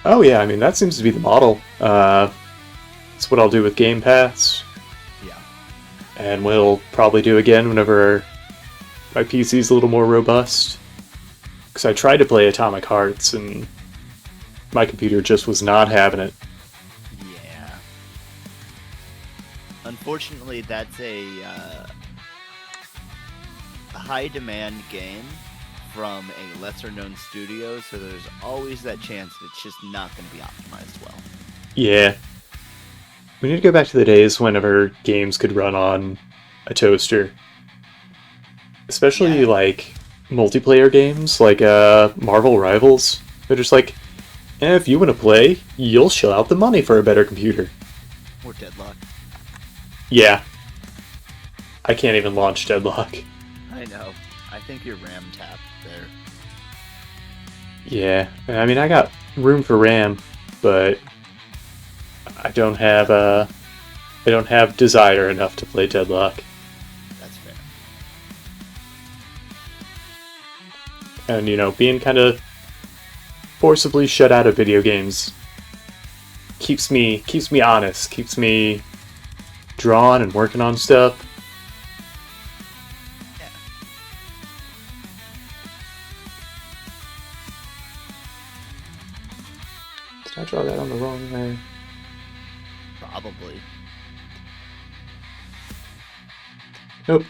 Oh yeah, I mean, that seems to be the model. That's what I'll do with Game Pass. Yeah. And we'll probably do again whenever my PC's a little more robust. Because I tried to play Atomic Hearts, and my computer just was not having it. Yeah. Unfortunately, that's a high-demand game from a lesser-known studio, so there's always that chance that it's just not going to be optimized well. Yeah. We need to go back to the days whenever games could run on a toaster. Especially, like, multiplayer games, like Marvel Rivals. They're just like, if you want to play, you'll shell out the money for a better computer. Or Deadlock. Yeah. I can't even launch Deadlock. I know. I think you're RAM tapped there. Yeah. I mean, I got room for RAM, but I don't have desire enough to play Deadlock. That's fair. And, being kind of forcibly shut out of video games keeps me honest, keeps me drawing and working on stuff. Yeah. Did I draw that on the wrong way? Probably. Nope.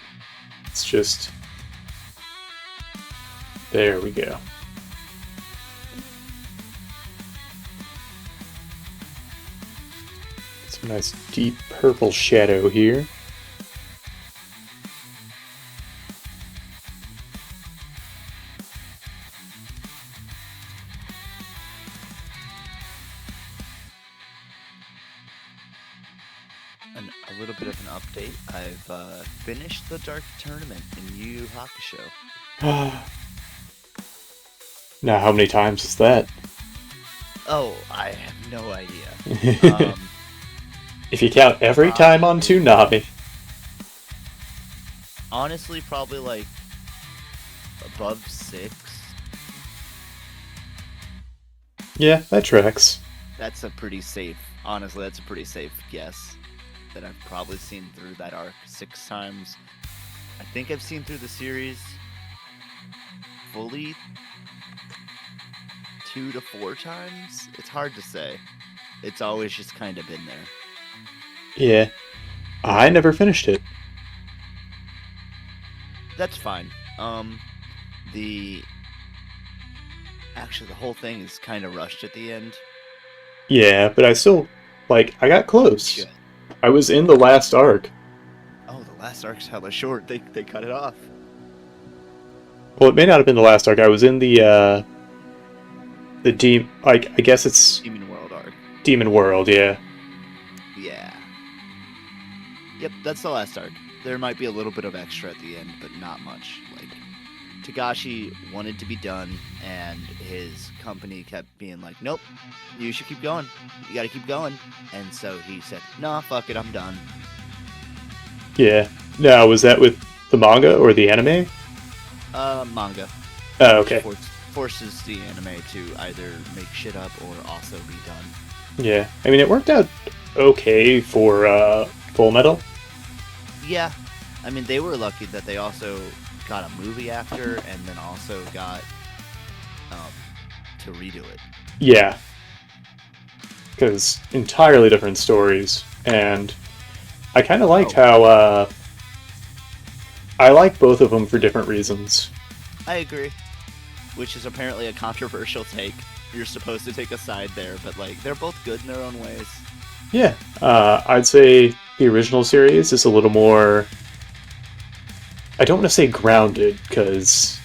It's just... There we go. Some nice deep purple shadow here. And a little bit of an update. I've finished the Dark Tournament in Yu Hakusho. Now, how many times is that? Oh, I have no idea. If you count every time on Toonami. Honestly, probably above 6. Yeah, that tracks. That's a pretty safe guess that I've probably seen through that arc 6 times. I think I've seen through the series fully 2 to 4 times. It's hard to say. It's always just kind of been there. Yeah. I never finished it. That's fine. Actually, the whole thing is kind of rushed at the end. Yeah, but I still, I got close. Good. I was in the last arc. Oh, the last arc's hella short. They cut it off. Well, it may not have been the last arc. I was in the I guess it's... Demon World arc. Demon World, yeah. Yeah. Yep, that's the last arc. There might be a little bit of extra at the end, but not much. Togashi wanted to be done, and his company kept being like, nope, you should keep going. You gotta keep going. And so he said, nah, fuck it, I'm done. Yeah. Now, was that with the manga or the anime? Manga. Oh, okay. Forces the anime to either make shit up or also be done. Yeah. I mean, it worked out okay for Full Metal? Yeah, I mean they were lucky that they also got a movie after, and then also got um, to redo it. Yeah. Because entirely different stories. And I kind of liked how, I like both of them for different reasons. I agree, which is apparently a controversial take. You're supposed to take a side there, but like they're both good in their own ways. Yeah. I'd say the original series is a little more. I don't want to say grounded, because.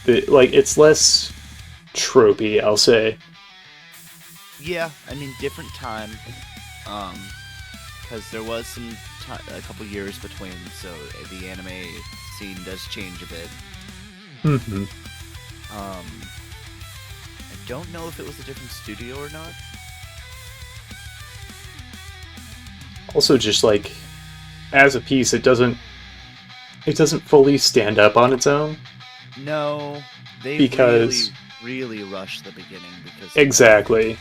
It's less tropey, I'll say. Yeah, I mean different time, because there was a couple years between, so the anime scene does change a bit. Mm-hmm. I don't know if it was a different studio or not. Also, just like as a piece, it doesn't fully stand up on its own. No, they Because really rushed the beginning because exactly.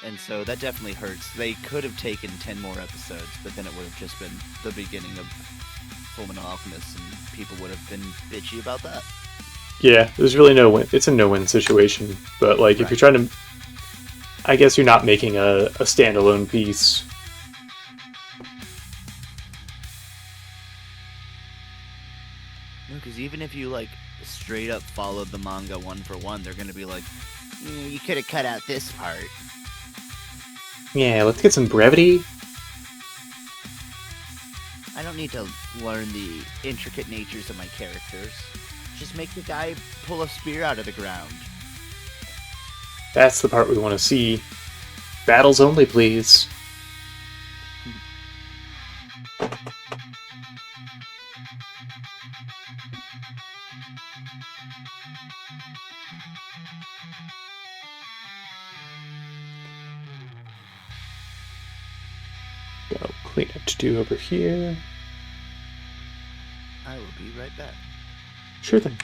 And so that definitely hurts. They could have taken 10 more episodes, but then it would have just been the beginning of Fullmetal Alchemist, and people would have been bitchy about that. Yeah, there's really no win. It's a no-win situation. But like, if you're trying to, I guess you're not making a standalone piece. No, because even if you like straight up followed the manga one for one, they're gonna be like, you could have cut out this part. Yeah, let's get some brevity. I don't need to learn the intricate natures of my characters. Just make the guy pull a spear out of the ground. That's the part we want to see. Battles only, please. Got a cleanup to do over here. I will be right back. Sure thing.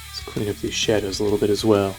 Let's clean up these shadows a little bit as well.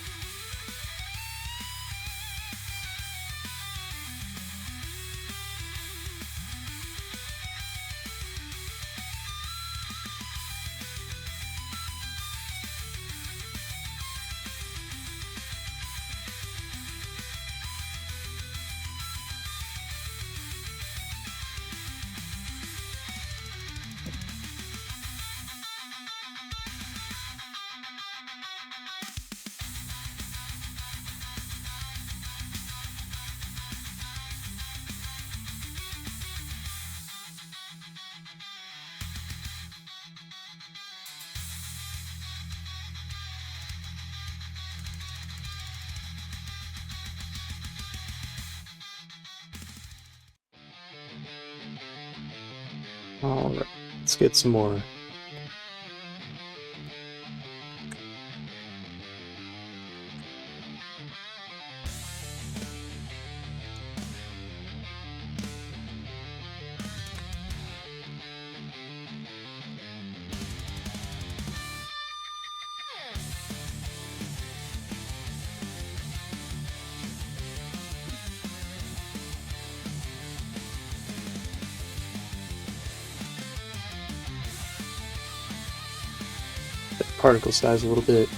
Alright, let's get some more. Particle size a little bit.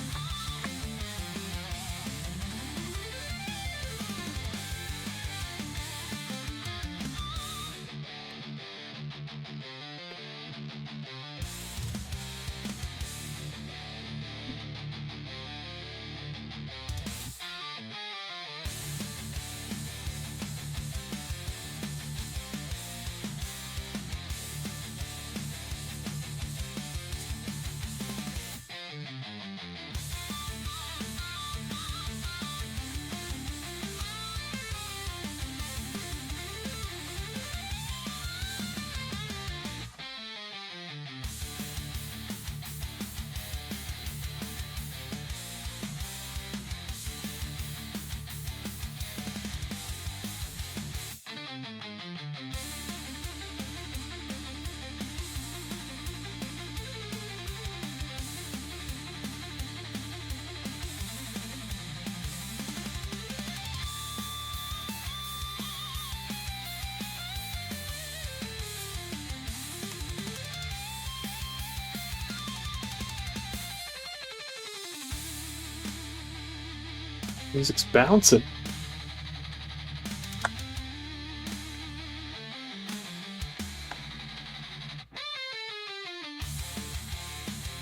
Music's bouncing.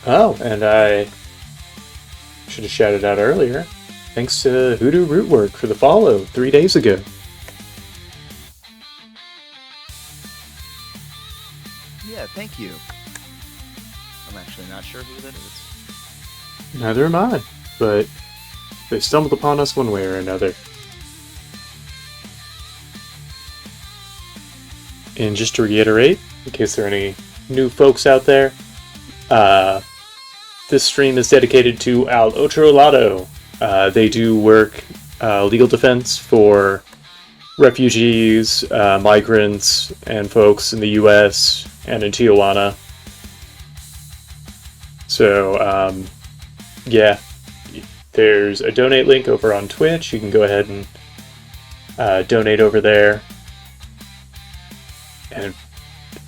Oh, and I should have shouted out earlier. Thanks to Hoodoo Rootwork for the follow 3 days ago. Yeah, thank you. I'm actually not sure who that is. Neither am I, but they stumbled upon us one way or another. And just to reiterate, in case there are any new folks out there, this stream is dedicated to Al Otro Lado. They do work legal defense for refugees, migrants, and folks in the US and in Tijuana. So, yeah, there's a donate link over on Twitch. You can go ahead and donate over there. And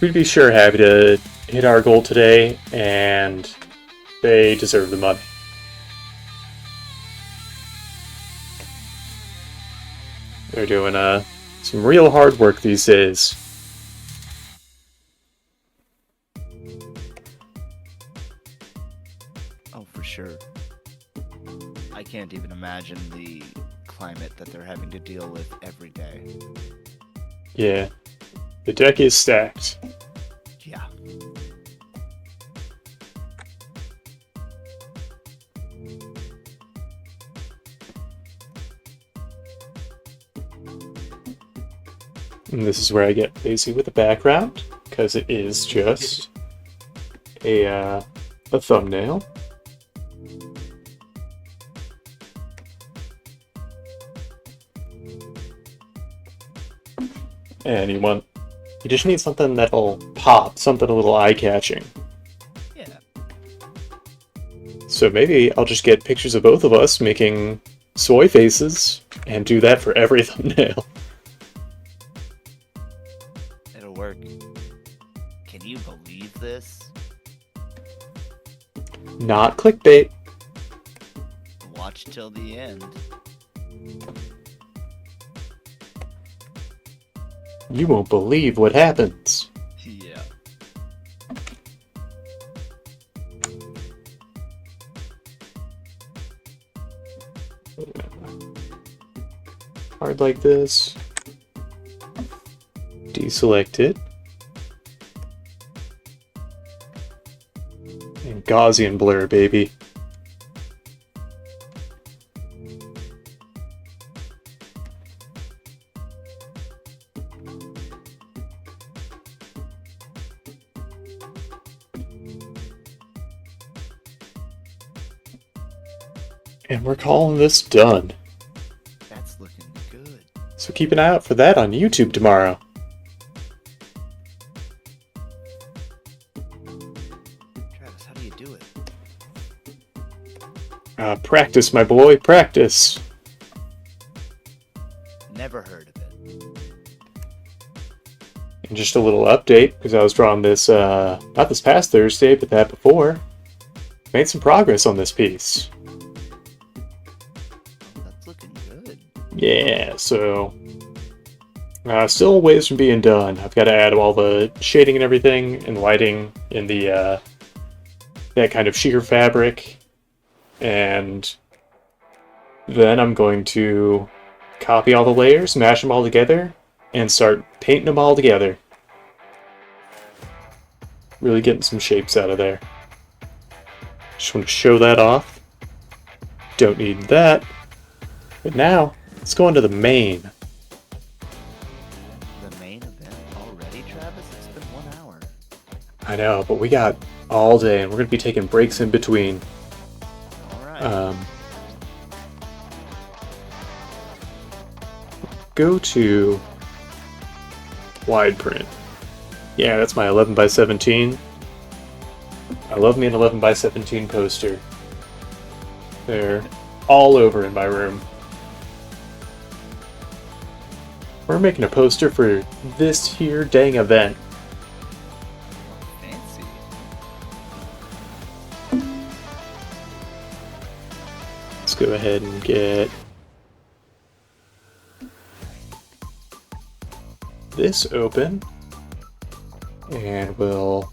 we'd be sure happy to hit our goal today, and they deserve the money. They're doing some real hard work these days. Oh, for sure. I can't even imagine the climate that they're having to deal with every day. Yeah. The deck is stacked. Yeah. And this is where I get lazy with the background, because it is just a thumbnail. And you just need something that'll pop, something a little eye-catching. Yeah. So maybe I'll just get pictures of both of us making soy faces, and do that for every thumbnail. It'll work. Can you believe this? Not clickbait. Watch till the end. You won't believe what happens. Yeah. Hard like this. Deselect it. And Gaussian blur, baby. And we're calling this done. That's looking good. So keep an eye out for that on YouTube tomorrow. Travis, how do you do it? Practice, my boy, practice. Never heard of it. And just a little update, because I was drawing this, not this past Thursday, but that before. Made some progress on this piece. Oh, that's looking good. Yeah, so still ways from being done. I've got to add all the shading and everything and lighting in the that kind of sheer fabric, and then I'm going to copy all the layers, mash them all together, and start painting them all together. Really getting some shapes out of there. Just want to show that off. Don't need that. But now, let's go into the main. The main event already, Travis? It's been 1 hour. I know, but we got all day, and we're going to be taking breaks in between. Alright. Go to wide print. Yeah, that's my 11 by 17. I love me an 11 by 17 poster. They're all over in my room. We're making a poster for this here dang event. Fancy. Let's go ahead and get this open. And we'll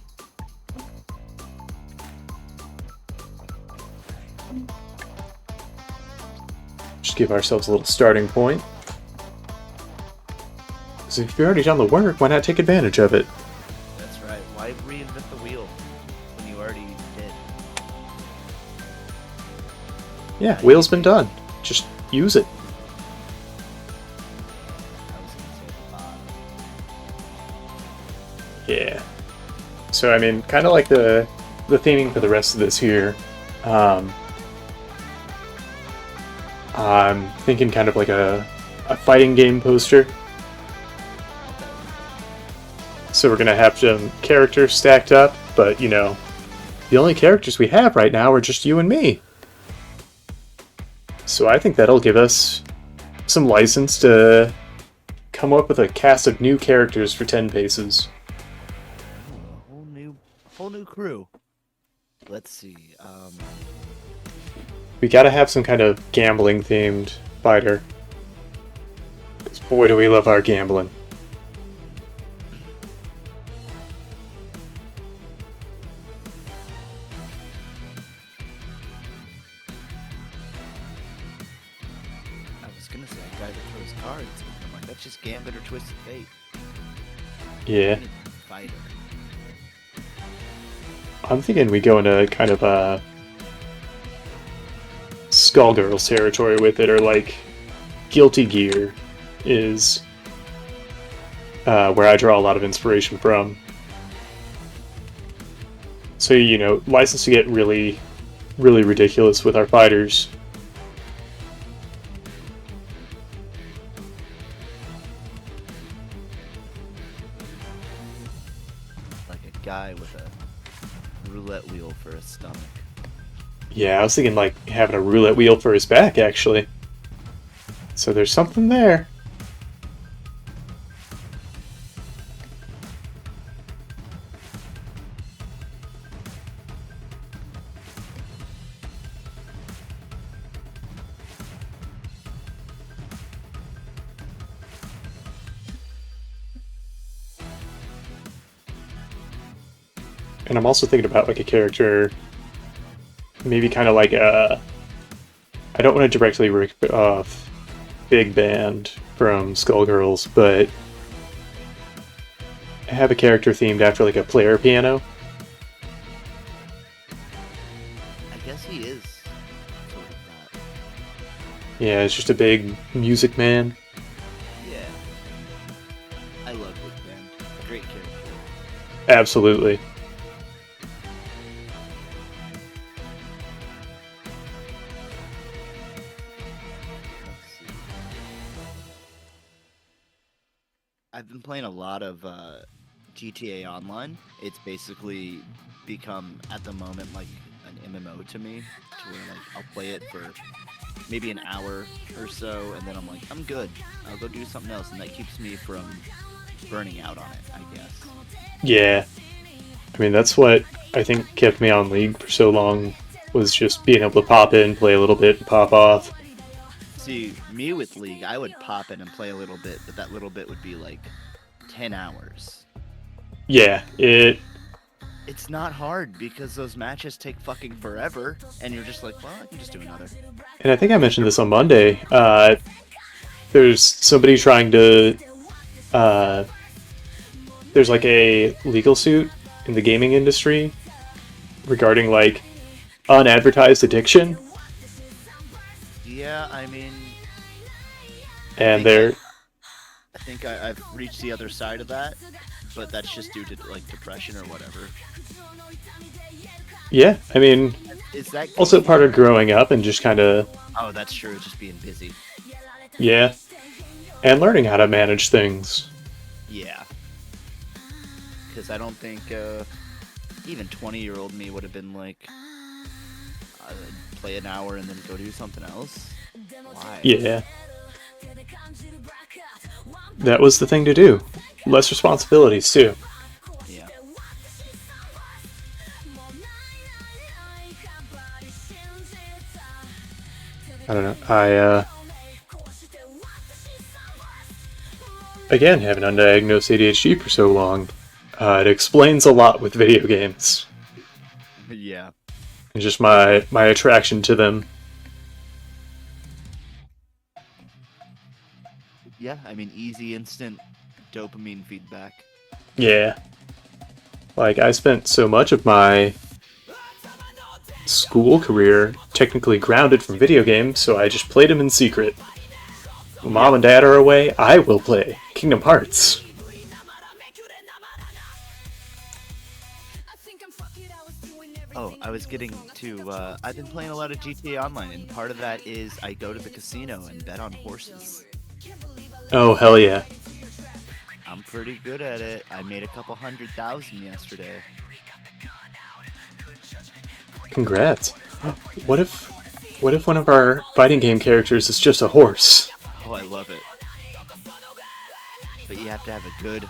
just give ourselves a little starting point. Because if you've already done the work, why not take advantage of it? That's right. Why reinvent the wheel when you already did? Yeah, wheel's been done. Just use it. I was gonna say the bottom. Yeah. So, I mean, kind of like the theming for the rest of this here. I'm thinking kind of like a fighting game poster. So we're going to have some characters stacked up, but, you know, the only characters we have right now are just you and me. So I think that'll give us some license to come up with a cast of new characters for 10 paces. Whole new crew. Let's see. We gotta have some kind of gambling themed fighter. 'Cause boy do we love our gambling. I was gonna say a guy that throws cards. I'm like, that's just Gambit or Twisted Fate. Yeah. Fighter. I'm thinking we go into kind of a Skullgirls territory with it, or like Guilty Gear is where I draw a lot of inspiration from. So, you know, license to get really, really ridiculous with our fighters. Like a guy with a roulette wheel for a stomach. Yeah, I was thinking like having a roulette wheel for his back, actually. So there's something there. And I'm also thinking about like a character, maybe kind of like a. I don't want to directly rip off Big Band from Skullgirls, but have a character themed after like a player piano. I guess he is sort of that. Yeah, it's just a big music man. Yeah. I love Big Band. A great character. Absolutely. Let's see. I've been playing a lot of GTA Online. It's basically become, at the moment, like an MMO to me, to where like I'll play it for maybe an hour or so, and then I'm like, I'm good. I'll go do something else, and that keeps me from burning out on it, I guess. Yeah. I mean, that's what I think kept me on League for so long, was just being able to pop in, play a little bit, and pop off. See, me with League, I would pop in and play a little bit, but that little bit would be like 10 hours. Yeah, It's not hard because those matches take fucking forever, and you're just like, well, I can just do another. and I think I mentioned this on Monday. There's somebody trying to. There's like a legal suit in the gaming industry regarding like unadvertised addiction, Yeah, I mean, and I think I've reached the other side of that, but that's just due to like depression or whatever. yeah, I mean, Is that also part of growing up and just kind of, Oh, that's true. Just being busy. yeah, and learning how to manage things. Yeah. Because I don't think even 20-year-old me would have been like, play an hour and then go do something else. Why? Yeah, that was the thing to do. Less responsibilities too. Yeah. I don't know. again, having undiagnosed ADHD for so long, it explains a lot with video games. Yeah. And just my attraction to them. Yeah, I mean, easy, instant dopamine feedback. Yeah. Like, I spent so much of my school career technically grounded from video games, so I just played them in secret. When Mom and Dad are away, I will play Kingdom Hearts. Oh, I was getting to, I've been playing a lot of GTA Online, and part of that is I go to the casino and bet on horses. Oh, hell yeah. I'm pretty good at it. I made a couple 100,000 yesterday. Congrats. What if one of our fighting game characters is just a horse? Oh, I love it. But you have to have a good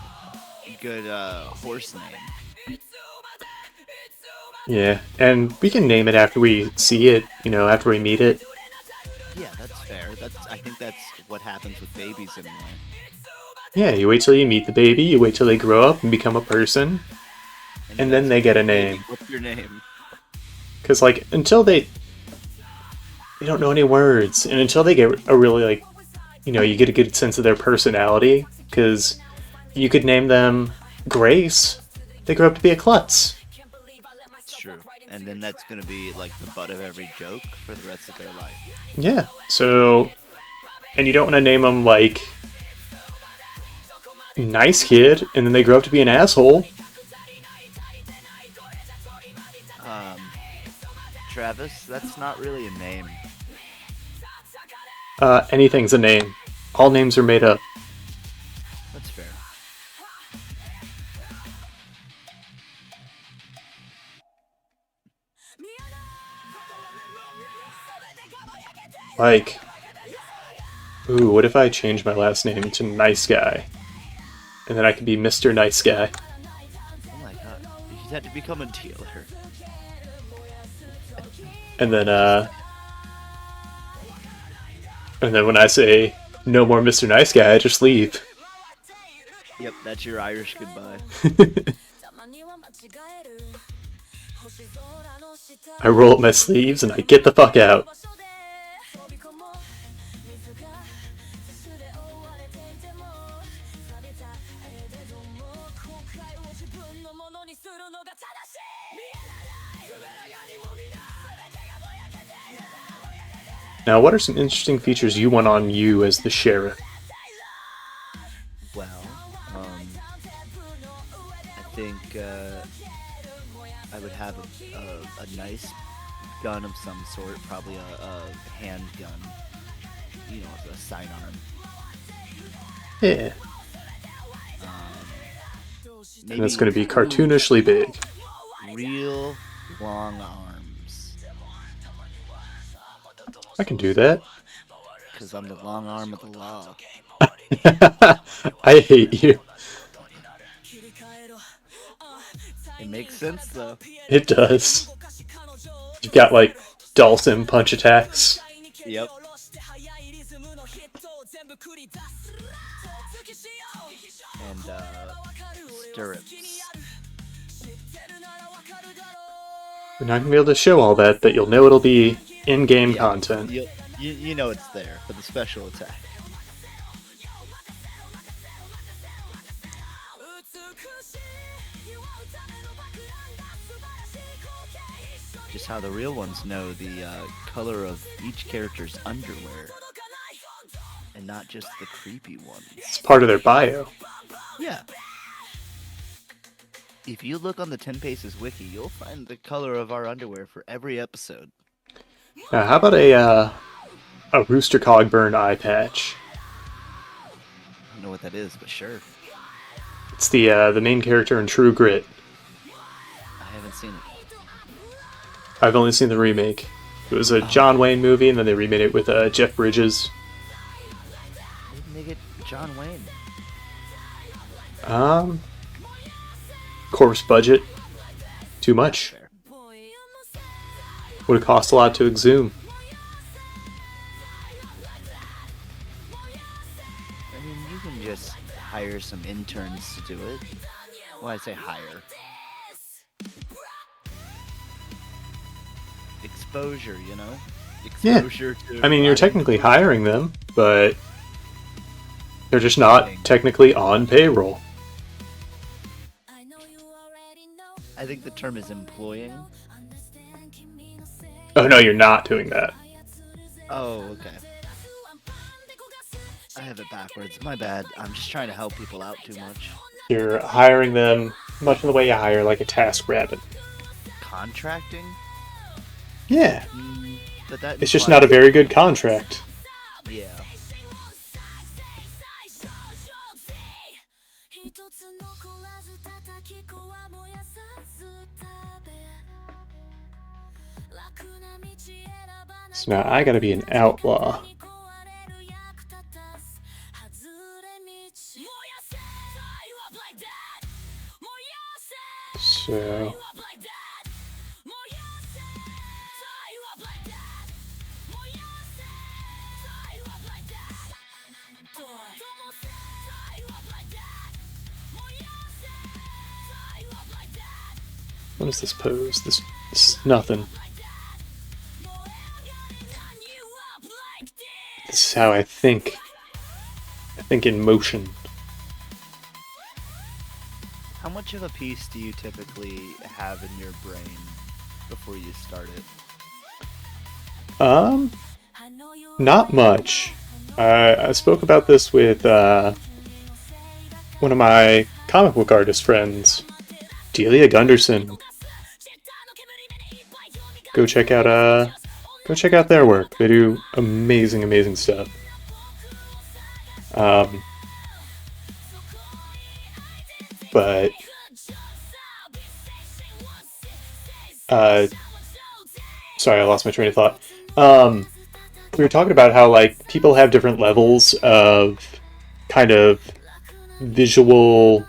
horse name. Yeah, and we can name it after we see it, after we meet it. Yeah, that's fair. I think that's what happens with babies anyway. Yeah, you wait till you meet the baby, you wait till they grow up and become a person, and then they get a name. What's your name? Because, until they don't know any words, and until they get a really, you get a good sense of their personality, because you could name them Grace, they grow up to be a klutz. It's true. And then that's going to be, the butt of every joke for the rest of their life. Yeah, so, and you don't want to name them, nice kid, and then they grow up to be an asshole. Travis, that's not really a name. Anything's a name. All names are made up. That's fair. Ooh, what if I change my last name to Nice Guy? And then I could be Mr. Nice Guy. Oh my god. You had to become a dealer. And then when I say no more Mr. Nice Guy, I just leave. Yep, that's your Irish goodbye. I roll up my sleeves and I get the fuck out. Now, what are some interesting features you want on you as the sheriff? Well, I think I would have a nice gun of some sort, probably a handgun, a sidearm. Yeah. And it's going to be cartoonishly big. Real long arms. I can do that. Because I'm the long arm of the law. I hate you. It makes sense, though. It does. You've got, Dalton punch attacks. Yep. And, stirrups. We're not going to be able to show all that, but you'll know it'll be in-game content. You know it's there for the special attack. Just how the real ones know the color of each character's underwear. And not just the creepy ones. It's part of their bio. Yeah. If you look on the 10 Paces wiki, you'll find the color of our underwear for every episode. Now, how about a Rooster Cogburn eye patch? I don't know what that is, but sure. It's the main character in True Grit. I haven't seen it. I've only seen the remake. It was a John Wayne movie, and then they remade it with Jeff Bridges. Why didn't they get John Wayne? Corpse budget. Too much. Fair. Would have cost a lot to exhume. I mean, you can just hire some interns to do it. Well, I say hire. Exposure, you know? Yeah. Exposure to I mean, you're writing. technically hiring them, but they're just not technically on payroll. I think the term is employing. Oh no, you're not doing that. Oh, okay. I have it backwards. My bad. I'm just trying to help people out too much. You're hiring them much in the way you hire like a task rabbit. Contracting? Yeah. But that It's just not a very good contract. Yeah. So now I gotta be an outlaw. So... what is this pose? This is nothing. This is how I think. I think in motion. How much of a piece do you typically have in your brain before you start it? Not much. I spoke about this with one of my comic book artist friends, Delia Gunderson. Go check out their work. They do amazing stuff. But sorry, I lost my train of thought. We were talking about how like people have different levels of kind of visual.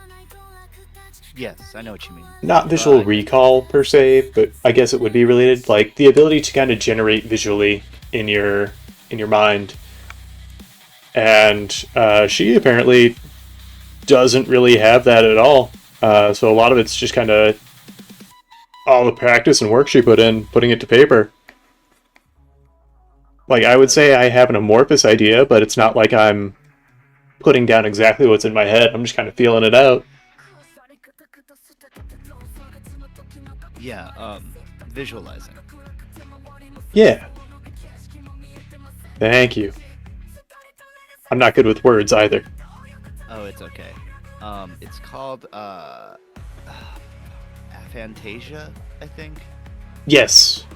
Yes, I know what you mean. Not visual recall per se, but I guess it would be related. Like the ability to kind of generate visually in your mind. And she apparently doesn't really have that at all. So a lot of it's just kind of all the practice and work she put in, putting it to paper. Like, I would say I have an amorphous idea, but it's not like I'm putting down exactly what's in my head. I'm just kind of feeling it out. Yeah, visualizing. Yeah. Thank you. I'm not good with words either. Oh, it's okay. It's called, aphantasia, I think. Yes.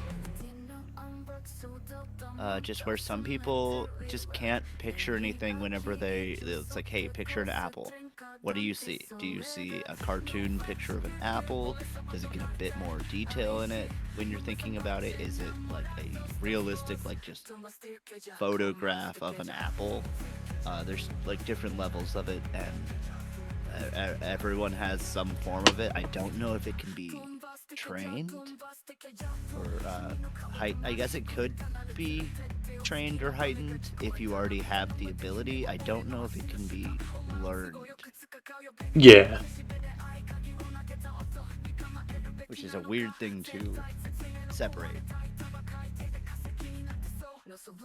Just where some people just can't picture anything whenever it's like, hey, picture an apple. What do you see? Do you see a cartoon picture of an apple? Does it get a bit more detail in it when you're thinking about it? Is it like a realistic, like just photograph of an apple? There's like different levels of it, and everyone has some form of it. I don't know if it can be trained or I guess it could be trained or heightened if you already have the ability. I don't know if it can be learned. Yeah. Which is a weird thing to separate.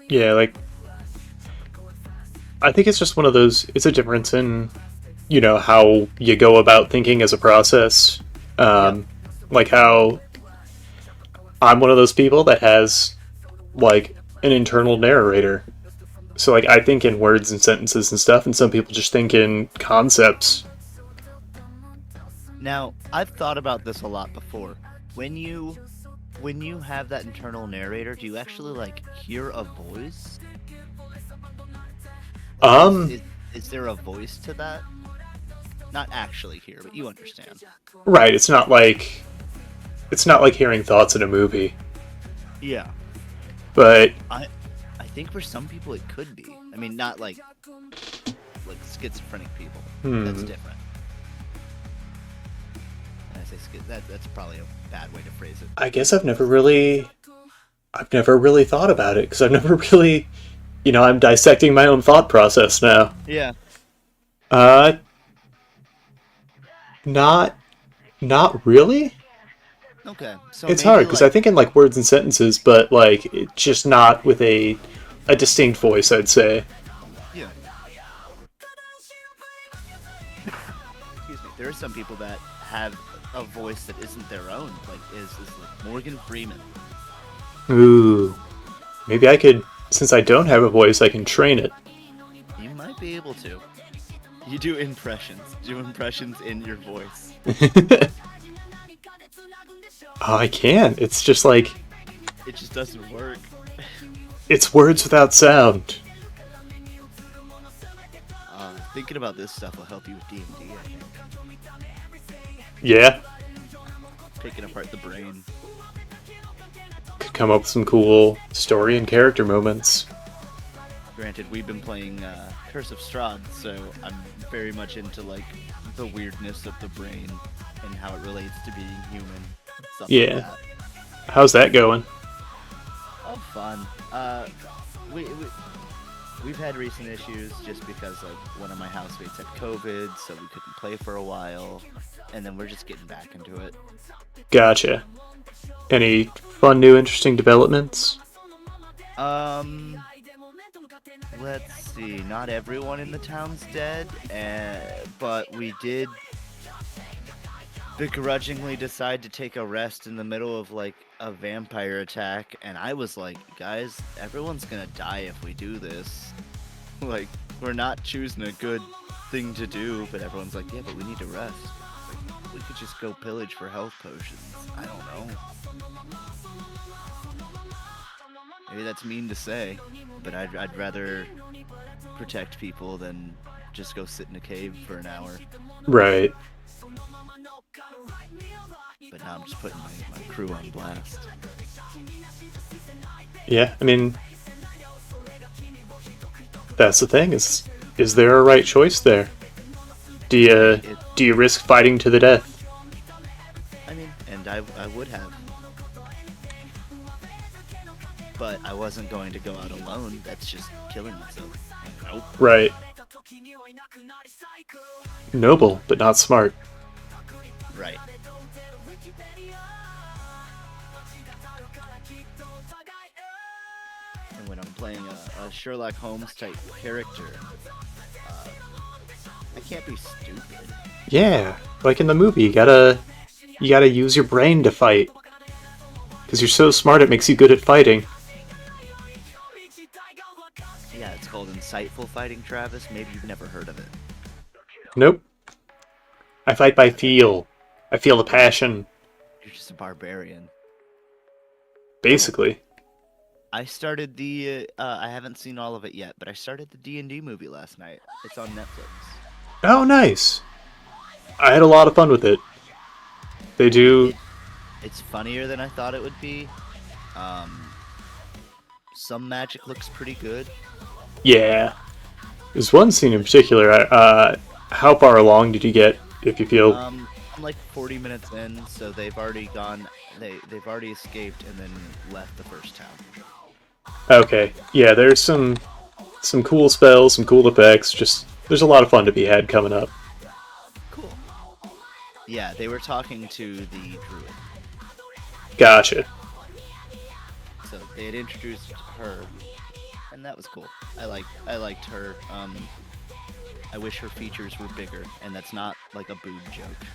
Yeah, like, I think it's just one of those, it's a difference in, you know, how you go about thinking as a process. Like how I'm one of those people that has, like, an internal narrator. So, like, I think in words and sentences and stuff, and some people just think in concepts. Now, I've thought about this a lot before. When you have that internal narrator, do you actually, like, hear a voice? Is there a voice to that? Not actually hear, but you understand. Right, it's not like hearing thoughts in a movie. Yeah. But I think for some people it could be. I mean, not like schizophrenic people. That's different. And I say that's probably a bad way to phrase it. I guess I've never really thought about it because I've never really, I'm dissecting my own thought process now. Yeah. Uh, not not really. Okay, so It's hard maybe because I like think in like words and sentences, but like it's just not with a distinct voice. I'd say. yeah. Excuse me. There are some people that have a voice that isn't their own. Like is like Morgan Freeman. Ooh, maybe I could. Since I don't have a voice, I can train it. You might be able to. You do impressions. Do impressions in your voice. Oh, I can. It's just like It just doesn't work. it's words without sound. Thinking about this stuff will help you with D&D, I think. Yeah, Picking apart the brain. could come up with some cool story and character moments. Granted, we've been playing Curse of Strahd, so I'm very much into like the weirdness of the brain and how it relates to being human. Stuff like Yeah. that. How's that going? Oh, fun. We, we we've had recent issues just because like one of my housemates had COVID, so we couldn't play for a while, and then we're just getting back into it. Gotcha. Any fun, new, interesting developments? Um, let's see. Not everyone in the town's dead, but we did begrudgingly decide to take a rest in the middle of like a vampire attack, and I was like, guys, everyone's gonna die if we do this. Like, we're not choosing a good thing to do, but everyone's like, yeah, but we need to rest. Like, we could just go pillage for health potions. I don't know. Maybe that's mean to say, but I'd rather protect people than just go sit in a cave for an hour. Right. But now I'm just putting my crew on blast. Yeah, I mean, that's the thing. Is there a right choice there? Do you It, do you risk fighting to the death? I mean, and I would have. But I wasn't going to go out alone. That's just killing myself. Nope. Right. Noble, but not smart. Right. And when I'm playing a Sherlock Holmes type character, I can't be stupid. Yeah, like in the movie, you gotta use your brain to fight. Because you're so smart, it makes you good at fighting. Yeah, it's called insightful fighting, Travis. Maybe you've never heard of it. Nope. I fight by feel. I feel the passion, You're just a barbarian. basically. I started the. I haven't seen all of it yet, but I started the D&D movie last night. It's on Netflix. Oh, nice. I had a lot of fun with it. They do. It's funnier than I thought it would be. Some magic looks pretty good. Yeah. There's one scene in particular. How far along did you get, if you feel? I'm like 40 minutes in, so they've already gone. They've already escaped and then left the first town. Okay. Yeah, there's some cool spells, some cool effects. Just there's a lot of fun to be had coming up. Cool. Yeah, they were talking to the druid. Gotcha. So they had introduced her, and that was cool. I liked her. I wish her features were bigger, and that's not like a boob joke.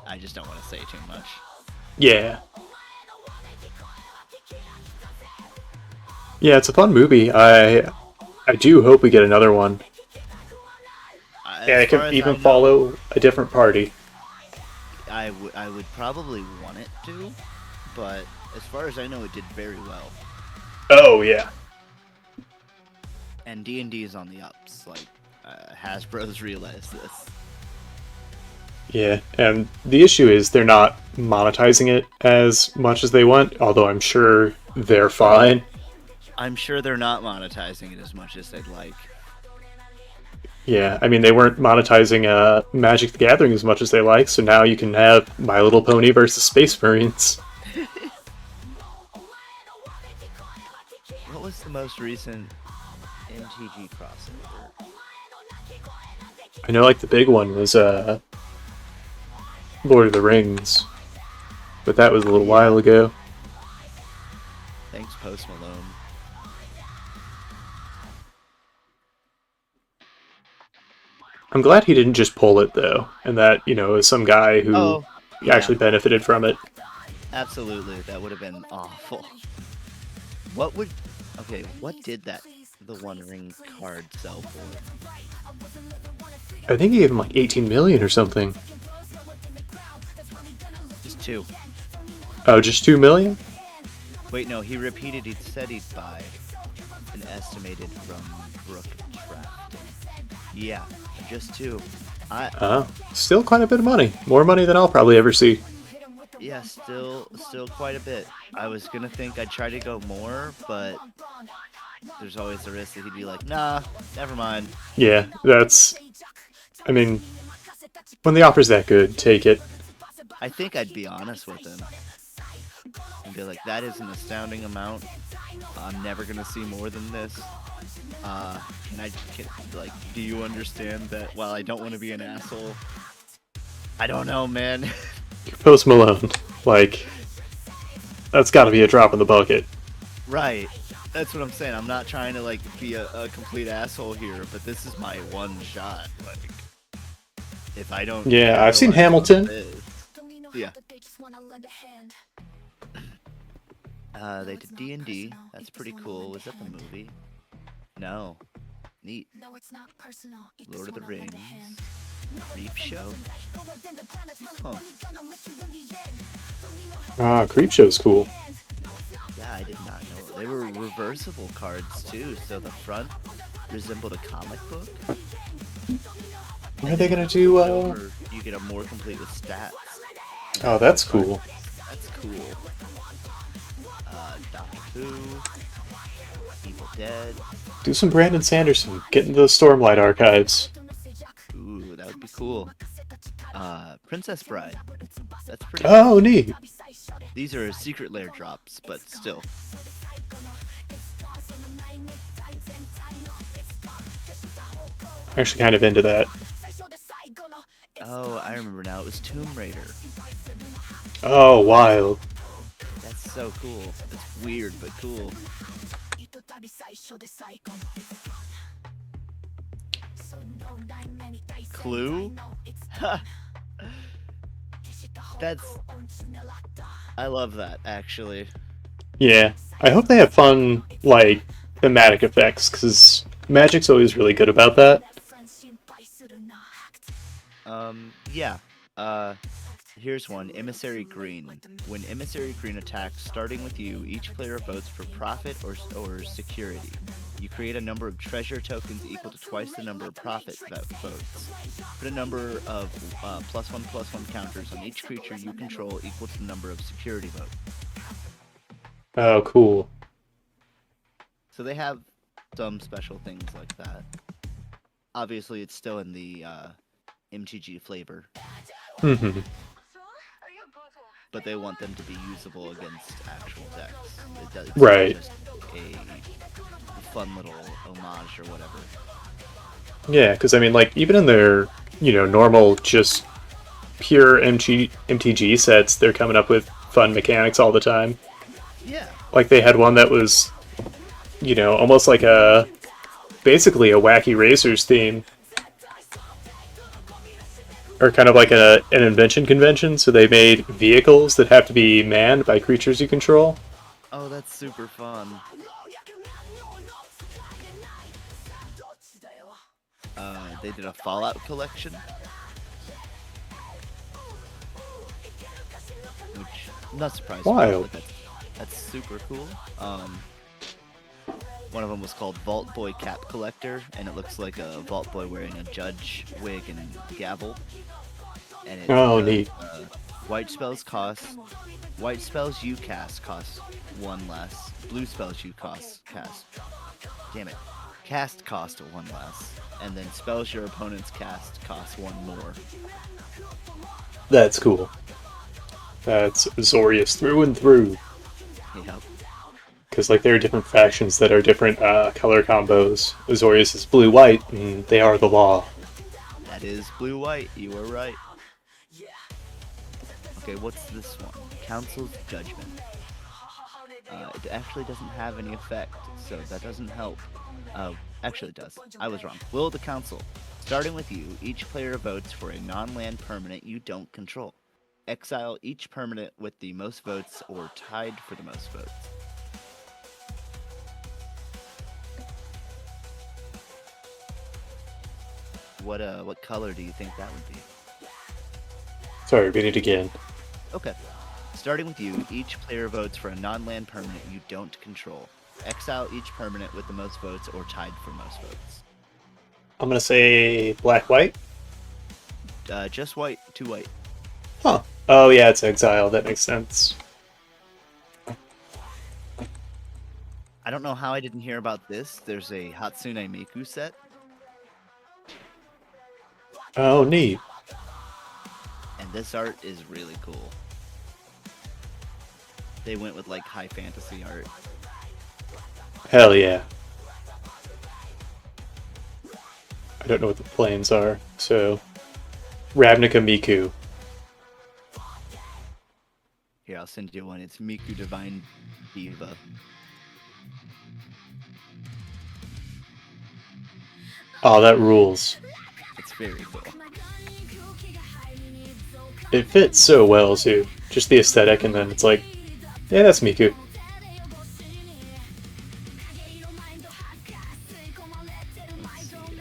I just don't want to say too much. Yeah. Yeah, it's a fun movie. I do hope we get another one. And As it far can as even I know, follow a different party. I would probably want it to, but as far as I know, it did very well. Oh, yeah. And D&D is on the ups. Like Hasbro's realized this. Yeah, and the issue is they're not monetizing it as much as they want, although I'm sure they're fine. I'm sure they're not monetizing it as much as they'd like. Yeah, I mean, they weren't monetizing Magic the Gathering as much as they like, so now you can have My Little Pony versus Space Marines. What was the most recent MTG crossover? I know, like, the big one was Lord of the Rings, but that was a little while ago. Thanks, Post Malone. I'm glad he didn't just pull it, though, and that, you know, is some guy who Oh, yeah, actually benefited from it. absolutely. That would have been awful. Okay, what did the One Ring card sell for? I think he gave him like 18 million or something. Just 2. Oh, just 2 million? Wait, no, he said he'd buy an estimated from Brook Draft. Yeah, just 2. Still quite a bit of money. More money than I'll probably ever see. Yeah, still quite a bit. I was gonna think I'd try to go more, but there's always the risk that he'd be like, nah, never mind. Yeah, I mean, when the offer's that good, take it. I think I'd be honest with him. And be like, that is an astounding amount. I'm never gonna see more than this. And I can, like, do you understand that while I don't want to be an asshole, I don't know, man. Post Malone. Like, that's gotta be a drop in the bucket. Right. That's what I'm saying. I'm not trying to, like, be a complete asshole here, but this is my one shot. Like, if I don't... Yeah, I've seen Hamilton. Yeah. They did D&D. That's pretty cool. Was that the movie? No. Neat. Lord of the Rings. Creep Show? Huh. Creepshow's cool. Yeah, I did not know. They were reversible cards, too, so the front resembled a comic book. What are they gonna do? You get a more complete with stats. Oh, that's cool. That's cool. Doctor Who. Evil Dead. Do some Brandon Sanderson. Get into the Stormlight archives. Ooh, that would be cool. Princess Bride. That's pretty cool. Neat. These are secret lair drops, but still. I'm actually kind of into that. Oh, I remember now. It was Tomb Raider. Oh, wild. That's so cool. It's weird, but cool. Clue? I love that, actually. Yeah. I hope they have fun, like, thematic effects, because Magic's always really good about that. Yeah. Here's one. Emissary Green. When Emissary Green attacks, starting with you, each player votes for profit or security. You create a number of treasure tokens equal to twice the number of profit votes. Put a number of +1/+1 counters on each creature you control equal to the number of security votes. Oh, cool. So they have some special things like that. Obviously, it's still in the MTG flavor. Mm-hmm. But they want them to be usable against actual decks. It's right. Just a fun little homage or whatever. Yeah, because I mean, like, even in their, normal, just pure MTG sets, they're coming up with fun mechanics all the time. Yeah. Like, they had one that was, almost like basically a Wacky Racers theme. Or kind of like an invention convention, so they made vehicles that have to be manned by creatures you control. Oh, that's super fun. They did a Fallout collection. Which, I'm not surprised. Wild. That's super cool. One of them was called Vault Boy Cap Collector, and it looks like a Vault Boy wearing a judge wig and gavel. And it's, neat. White spells you cast cost 1 less. Blue spells you cast. Damn it. Cast cost 1 less. And then spells your opponents cast cost 1 more. That's cool. That's Azorius through and through. Yep. because like there are different factions that are different color combos. Azorius is blue-white, and they are the law. That is blue-white. You were right. Okay, what's this one? Council's Judgment. It actually doesn't have any effect, so that doesn't help. Actually it does. I was wrong. Will of the Council. Starting with you, each player votes for a non-land permanent you don't control. Exile each permanent with the most votes or tied for the most votes. What color do you think that would be? Sorry, repeat it again. Okay. Starting with you, each player votes for a non-land permanent you don't control. Exile each permanent with the most votes or tied for most votes. I'm gonna say black-white. Just white, 2 white. Huh. Oh yeah, it's exile. That makes sense. I don't know how I didn't hear about this. There's a Hatsune Miku set. Oh, neat. And this art is really cool. They went with like high fantasy art. Hell yeah. I don't know what the planes are, so... Ravnica Miku. Here, I'll send you one. It's Miku Divine Diva. Oh, that rules. It's very cool. It fits so well, too. Just the aesthetic, and then it's like, yeah, that's Miku. Let's see.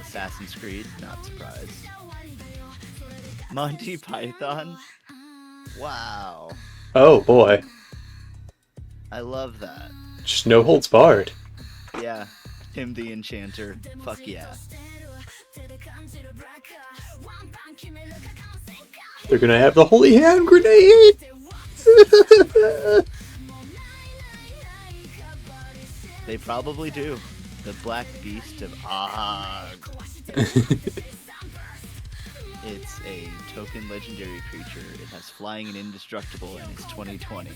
Assassin's Creed, not surprised. Monty Python. Wow. Oh, boy. I love that. Just no holds barred. Yeah. Tim the Enchanter. Fuck yeah. They're gonna have the Holy Hand Grenade! They probably do. The Black Beast of Og. It's a token legendary creature. It has flying and indestructible, and it's 2020.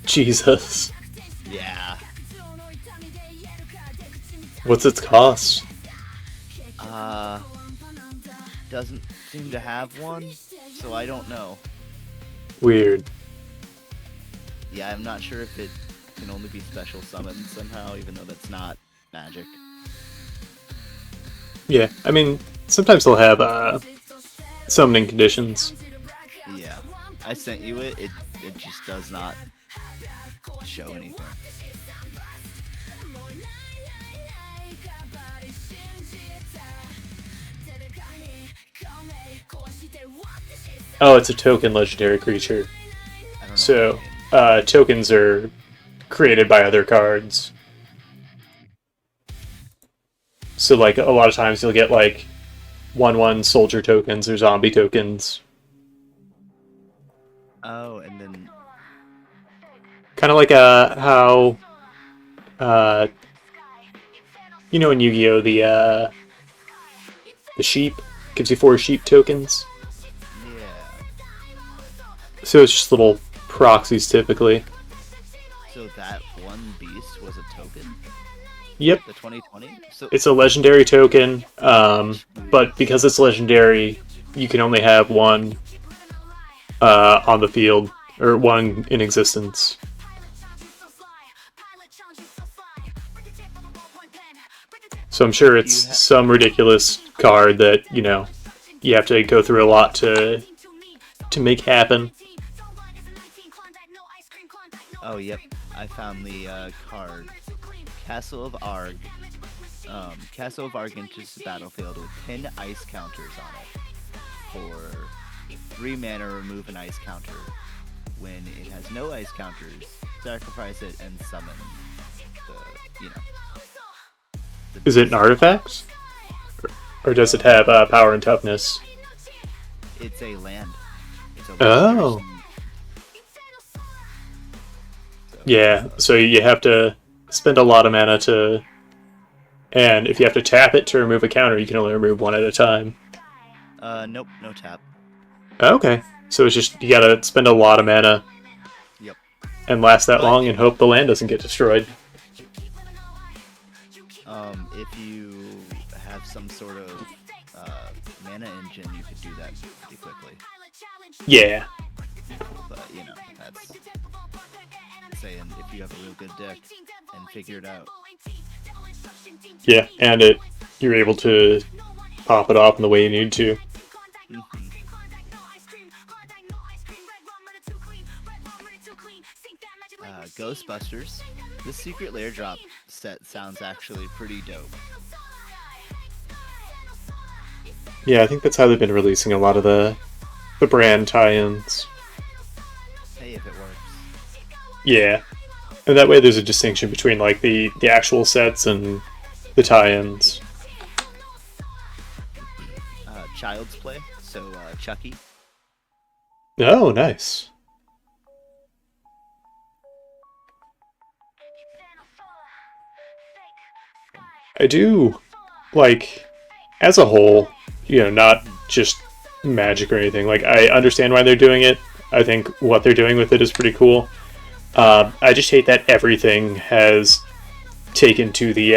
Jesus. Yeah. What's its cost? Doesn't seem to have one, so I don't know. Weird. Yeah, I'm not sure if it can only be special summoned somehow, even though that's not magic. Yeah, I mean, sometimes they'll have summoning conditions. Yeah. I sent you it. It just does not show anything. Oh, it's a token legendary creature. I don't know. So, tokens are created by other cards. So, like, a lot of times you'll get, like, 1/1 soldier tokens or zombie tokens. Oh, and then... Kind of like how... you know in Yu-Gi-Oh! The sheep gives you 4 sheep tokens? Yeah. So it's just little proxies, typically. So that one beast was a token? Yep. The 2020? So It's a legendary token, but because it's legendary, you can only have one on the field, or one in existence. So I'm sure it's some ridiculous card that, you know, you have to go through a lot to make happen. Oh, yep. I found the card. Castle of Arg. Castle of Arg enters the battlefield with 10 ice counters on it. For 3 mana, remove an ice counter. When it has no ice counters, sacrifice it and summon the, you know. Is it an artifact? Or does it have power and toughness? It's a land. It's a Oh. land. Yeah, so you have to spend a lot of mana to... And if you have to tap it to remove a counter, you can only remove one at a time. Nope, no tap. Okay, so it's just, you gotta spend a lot of mana. Yep. and last that But- long and hope the land doesn't get destroyed. If you have some sort of mana engine, you could do that pretty quickly. Yeah. But you know, that's saying if you have a real good deck and figure it out. Yeah, and you're able to pop it off in the way you need to. Ghostbusters. This secret lair drop set sounds actually pretty dope. Yeah, I think that's how they've been releasing a lot of the brand tie-ins. Hey, if it works. Yeah. And that way there's a distinction between like the actual sets and the tie-ins. Child's Play, so Chucky. Oh, nice. I do, like, as a whole, you know, not just Magic or anything. Like, I understand why they're doing it. I think what they're doing with it is pretty cool. I just hate that everything has taken to the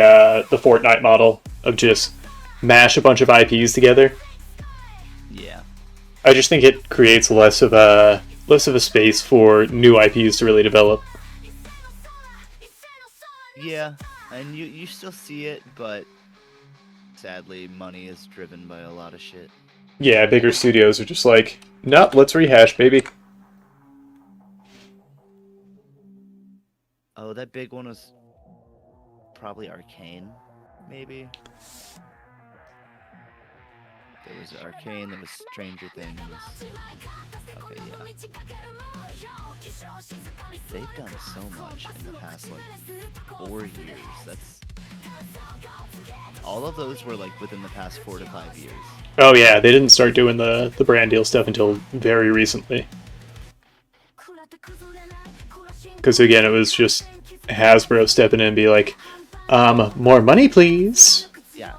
Fortnite model of just mash a bunch of IPs together. Yeah. I just think it creates less of a space for new IPs to really develop. Yeah, and you still see it, but sadly, money is driven by a lot of shit. Yeah, bigger studios are just like, nope, let's rehash, baby. Oh, that big one was probably Arcane, maybe. There was Arcane, there was Stranger Things. Okay, yeah. They've done so much in the past, like, 4 years. That's... All of those were, like, within the past 4 to 5 years. Oh yeah, they didn't start doing the brand deal stuff until very recently. Because again, it was just Hasbro stepping in and be like, more money, please. Yeah.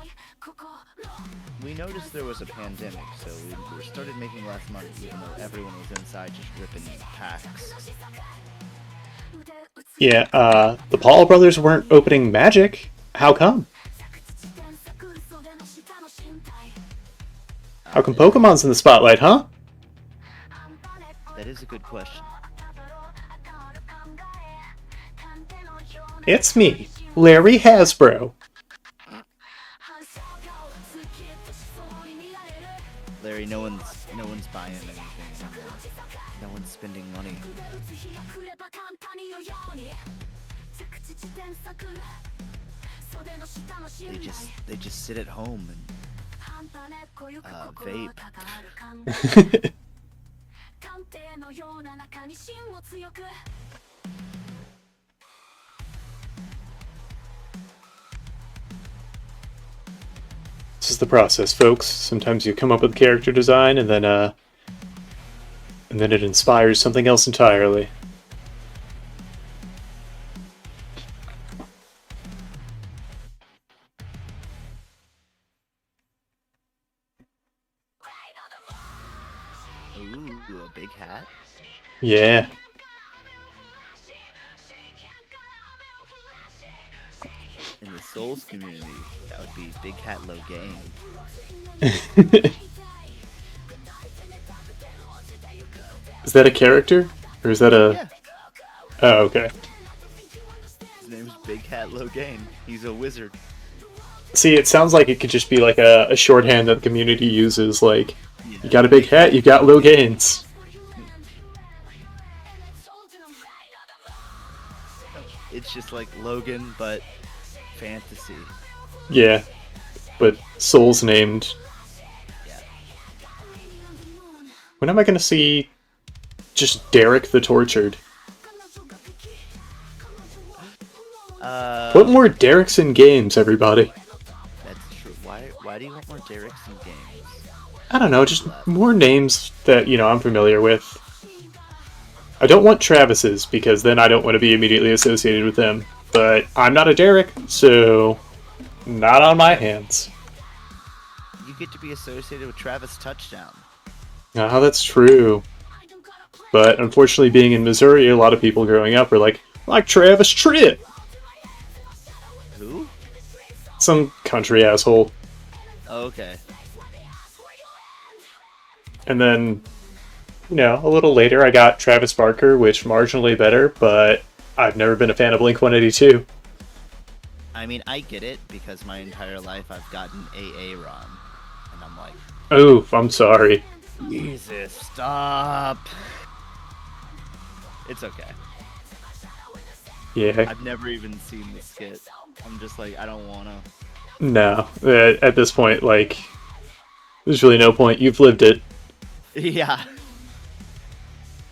We noticed there was a pandemic, so we started making less money, even though everyone was inside just ripping packs. Yeah, the Paul brothers weren't opening Magic. How come? How come Pokemon's in the spotlight, huh? That is a good question. It's me, Larry Hasbro. Larry, no one's buying anything anymore. No one's spending money. They just sit at home and vape. This is the process, folks. Sometimes you come up with character design and then it inspires something else entirely. Ooh, a big hat? Yeah. In the Souls community, that would be Big Hat Logain. Is that a character? Or is that a... Yeah, Oh, okay. his name's Big Hat Logain. He's a wizard. See, it sounds like it could just be like a shorthand that the community uses, like, Yeah. you got a big hat, you got low gains. It's just like Logan, but fantasy. Yeah. But Soul's named. Yeah. When am I gonna see just Derek the Tortured? Put more Dereks in games, everybody. That's true. Why do you want more Dereks in games? I don't know, just more names that, you know, I'm familiar with. I don't want Travis's, because then I don't want to be immediately associated with them. But I'm not a Derek, so not on my hands. You get to be associated with Travis Touchdown. Ah, that's true. But unfortunately, being in Missouri, a lot of people growing up were like Travis Tritt, Who? some country asshole. Oh, okay. And then, a little later I got Travis Barker, which marginally better, but I've never been a fan of Blink-182. I mean, I get it because my entire life I've gotten AA wrong, and I'm like, Oh, I'm sorry. Jesus, stop. It's okay. Yeah, I've never even seen the skit. I'm just like, I don't wanna. no. At this point, there's really no point. You've lived it. Yeah.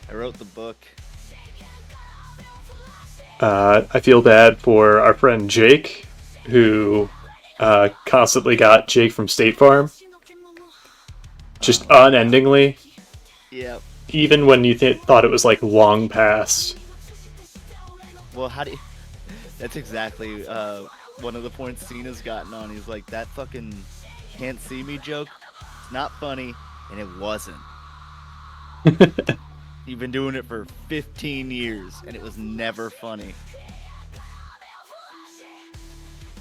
I wrote the book. I feel bad for our friend Jake, who constantly got Jake from State Farm. Just unendingly. Yep. Even when you thought it was long past. Well, how do you... That's exactly one of the points Cena's gotten on. He's like, that fucking can't see me joke, it's not funny, and it wasn't. You've been doing it for 15 years, and it was never funny.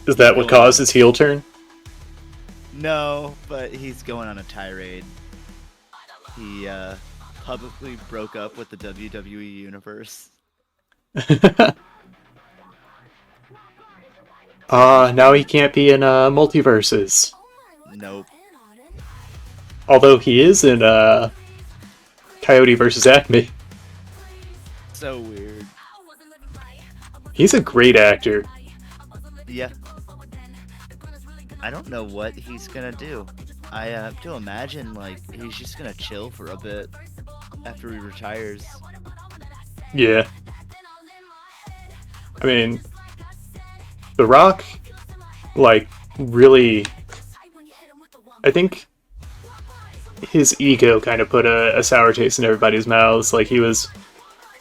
Is that what caused his heel turn? No, but he's going on a tirade. He publicly broke up with the WWE Universe. Now he can't be in multiverses. Nope. Although he is in Coyote versus Acme. So weird. He's a great actor. Yeah. I don't know what he's gonna do. I have to imagine, he's just gonna chill for a bit after he retires. Yeah. I mean, The Rock, really... I think his ego kind of put a sour taste in everybody's mouths. He was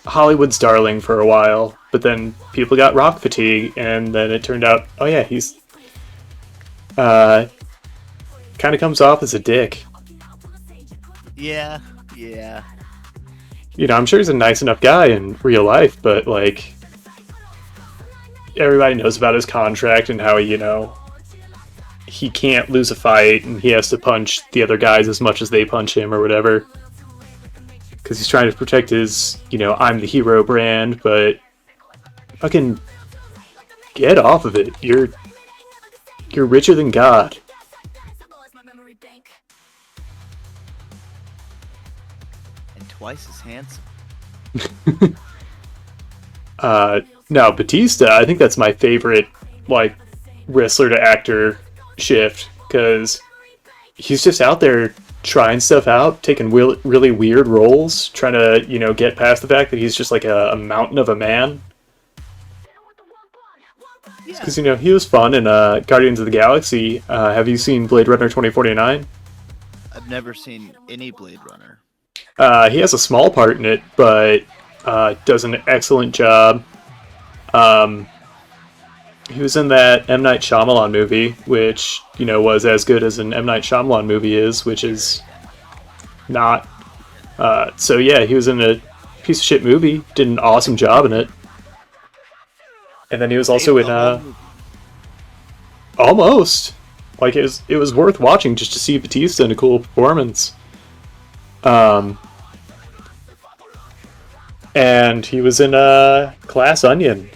Hollywood's darling for a while, but then people got Rock fatigue, and then it turned out, oh yeah, he's kind of comes off as a dick. Yeah. I'm sure he's a nice enough guy in real life, but everybody knows about his contract and how he can't lose a fight and he has to punch the other guys as much as they punch him or whatever. Because he's trying to protect his, I'm the hero brand, but fucking get off of it. You're richer than God. And twice as handsome. Now Batista, I think that's my favorite, wrestler to actor shift, because he's just out there trying stuff out, taking really weird roles, trying to, get past the fact that he's just a mountain of a man. Because, he was fun in Guardians of the Galaxy. Have you seen Blade Runner 2049? I've never seen any Blade Runner. He has a small part in it, but does an excellent job. He was in that M. Night Shyamalan movie, which, was as good as an M. Night Shyamalan movie is, which is not. So yeah, he was in a piece of shit movie, did an awesome job in it. And then he was also in, almost. It was worth watching just to see Batista in a cool performance. And he was in Glass Onion,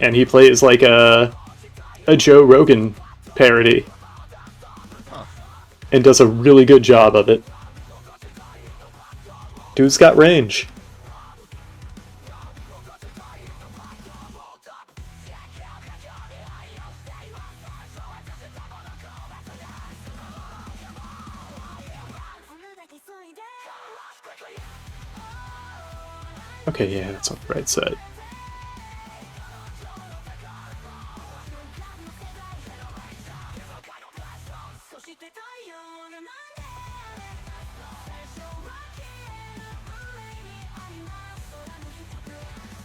and he plays a Joe Rogan parody, and does a really good job of it. Dude's got range. Okay, yeah, that's on the right side.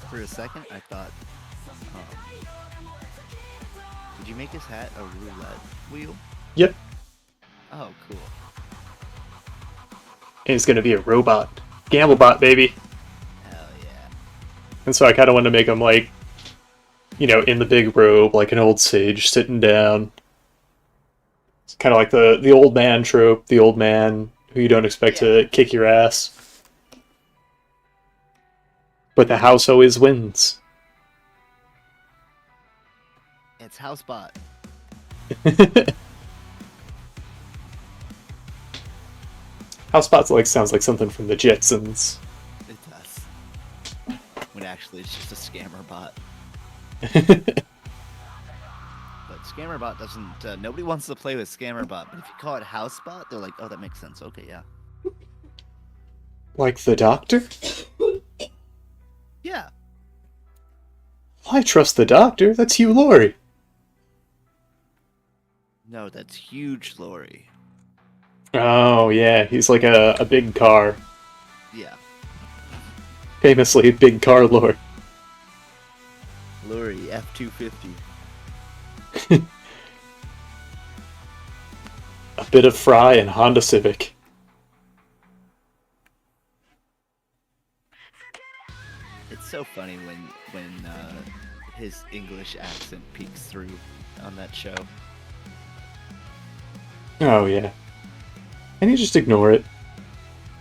For a second, I thought, did you make his hat a roulette wheel? Yep. Oh, cool. And he's gonna be a robot. Gamblebot, baby. And so I kind of wanted to make him like, in the big robe, like an old sage sitting down. It's kind of like the old man trope, the old man who you don't expect to kick your ass. But the house always wins. It's Housebot. Housebot like sounds like something from the Jetsons. It does. When actually it's just a scammer bot. But Scammerbot doesn't. Nobody wants to play with Scammerbot, but if you call it Housebot, they're like, "Oh, that makes sense." Okay, yeah. Like the doctor? Yeah. I trust the doctor. That's Hugh Laurie. No, that's huge, Lori. Oh yeah, he's like a big car. Yeah. Famously, big car lord. Lori F-250. A bit of Fry and Honda Civic. It's so funny when his English accent peeks through on that show. Oh yeah. And you just ignore it.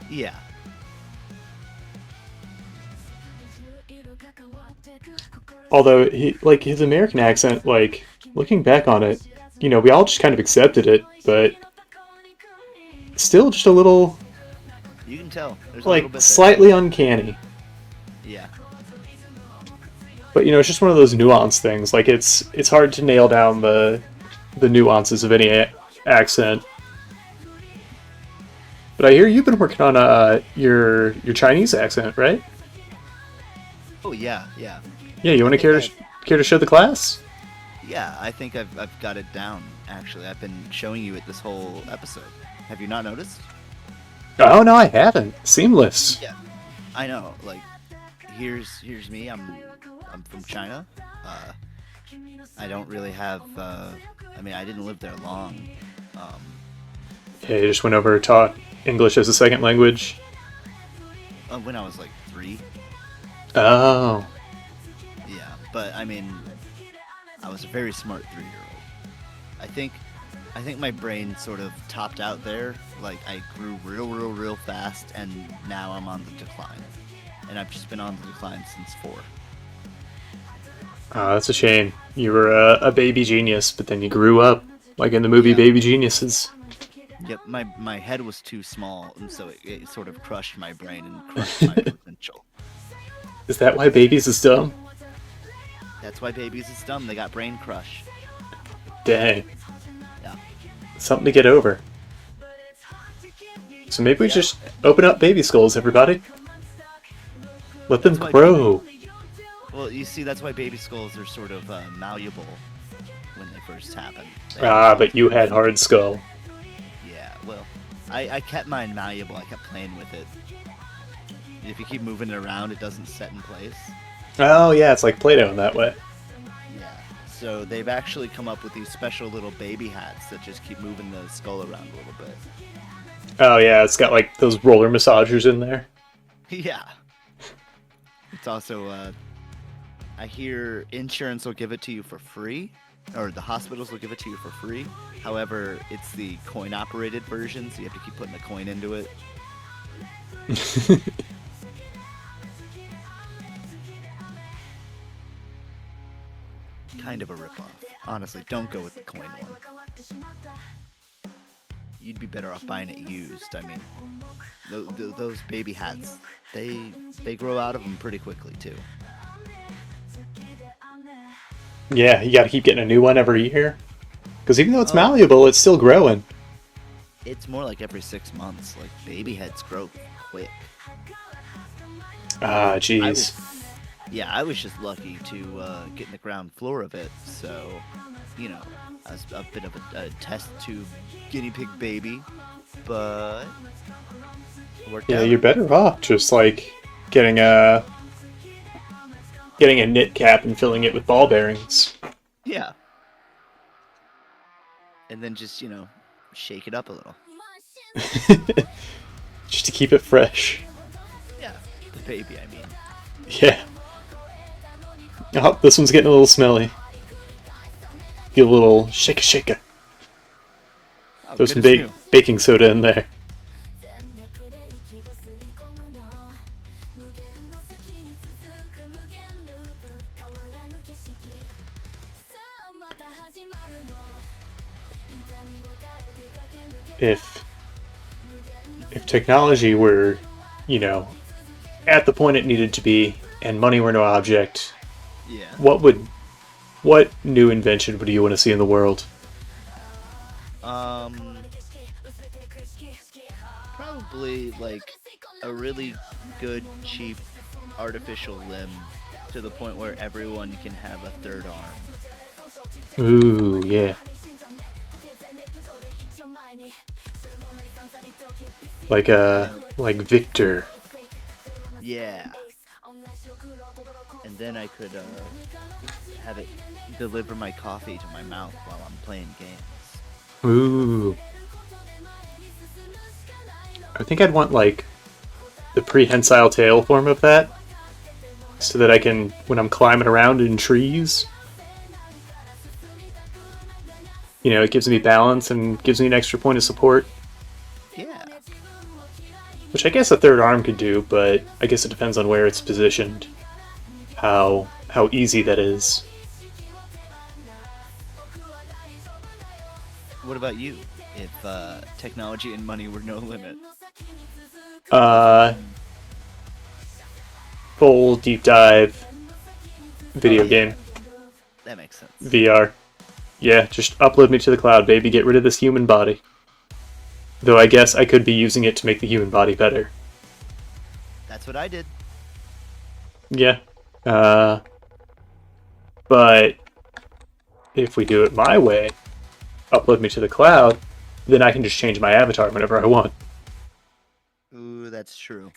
Yeah. Although his American accent, looking back on it, we all just kind of accepted it, but still just a little, You can tell. There's a little bit slightly uncanny. Yeah. But it's just one of those nuance things. Like it's hard to nail down the nuances of any accent. But I hear you've been working on your Chinese accent, right? Oh yeah, yeah. Yeah, you want to care to show the class? Yeah, I think I've got it down. Actually, I've been showing you it this whole episode. Have you not noticed? Oh no, I haven't. Seamless. Yeah, I know. Like, here's me. I'm from China. I don't really have. I mean, I didn't live there long. Yeah, you just went over and taught English as a second language. When I was like 3. Oh. Yeah, but I mean, I was a very smart 3-year-old. I think my brain sort of topped out there. Like, I grew real fast, and now I'm on the decline. And I've just been on the decline since 4. Oh, that's a shame. You were a baby genius, but then you grew up, like in the movie Baby Geniuses. Yep, my head was too small, and so it sort of crushed my brain and crushed my potential. Is that why babies is dumb? That's why babies is dumb. They got brain crush. Dang. Yeah. Something to get over. So maybe we just open up baby skulls, everybody. Let them grow. Well, you see, that's why baby skulls are sort of malleable when they first happen. But you had hard skull. Yeah, well, I kept mine malleable. I kept playing with it. If you keep moving it around, it doesn't set in place. Oh yeah, it's like Play-Doh in that way. Yeah. So they've actually come up with these special little baby hats that just keep moving the skull around a little bit. Oh yeah, it's got like those roller massagers in there. Yeah. It's also, I hear insurance will give it to you for free, or the hospitals will give it to you for free. However, it's the coin-operated version, so you have to keep putting a coin into it. Kind of a ripoff. Honestly, don't go with the coin one. You'd be better off buying it used. I mean, those baby hats, they grow out of them pretty quickly too. Yeah, you gotta keep getting a new one every year. Because even though it's malleable, it's still growing. It's more like every 6 months. Like, baby heads grow quick. Ah, jeez. I was just lucky to get in the ground floor of it, so, you know, I was a bit of a test tube guinea pig baby, but it worked out. You're better off just, like, getting a knit cap and filling it with ball bearings. Yeah. And then just, shake it up a little. Just to keep it fresh. Yeah, the baby, I mean. Yeah. Oh, this one's getting a little smelly. Get a little shake. Oh, Throw good some as new. baking soda in there. If technology were, you know, at the point it needed to be, and money were no object, Yeah. what new invention would you want to see in the world? Probably like a really good, cheap, artificial limb to the point where everyone can have a third arm. Ooh, yeah. Like Victor. Yeah. And then I could have it deliver my coffee to my mouth while I'm playing games. Ooh. I think I'd want like the prehensile tail form of that, so that I can, when I'm climbing around in trees, you know, it gives me balance and gives me an extra point of support. Yeah. Which I guess a third arm could do, but I guess it depends on where it's positioned. How easy that is. What about you? If technology and money were no limit. Full deep dive video game. That makes sense. VR. Yeah, just upload me to the cloud, baby. Get rid of this human body. Though I guess I could be using it to make the human body better. That's what I did. Yeah. But if we do it my way, upload me to the cloud, then I can just change my avatar whenever I want. Ooh, that's true.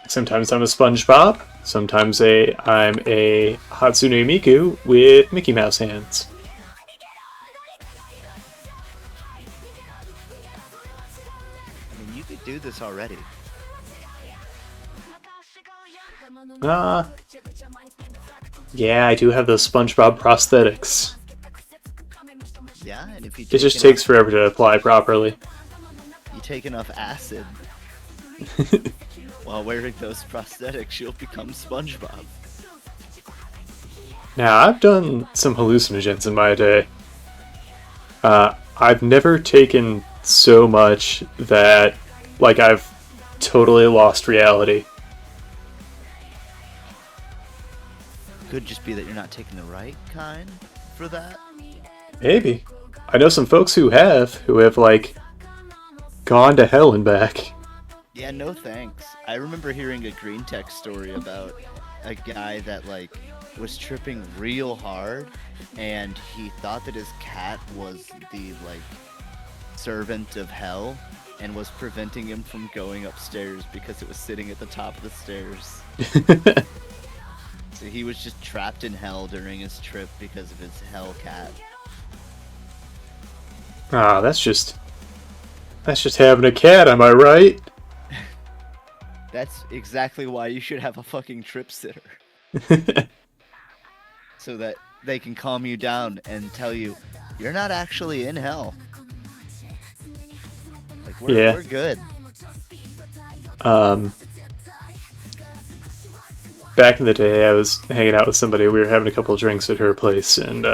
Sometimes I'm a SpongeBob, sometimes I'm a Hatsune Miku with Mickey Mouse hands. I mean, you could do this already. Yeah, I do have those SpongeBob prosthetics. Yeah, and if you It just takes forever to apply properly. You take enough acid while wearing those prosthetics, you'll become SpongeBob. Now, I've done some hallucinogens in my day. I've never taken so much that, like, I've totally lost reality. Could just be that you're not taking the right kind for that. Maybe. I know some folks who have, like, gone to hell and back. Yeah, no thanks. I remember hearing a Green Tech story about a guy that, like, was tripping real hard, and he thought that his cat was the, like, servant of hell, and was preventing him from going upstairs because it was sitting at the top of the stairs. So he was just trapped in hell during his trip because of his hell cat. Ah, that's just having a cat, am I right? That's exactly why you should have a fucking trip sitter. So that they can calm you down and tell you, you're not actually in hell. Like, we're good. Back in the day, I was hanging out with somebody. We were having a couple of drinks at her place, and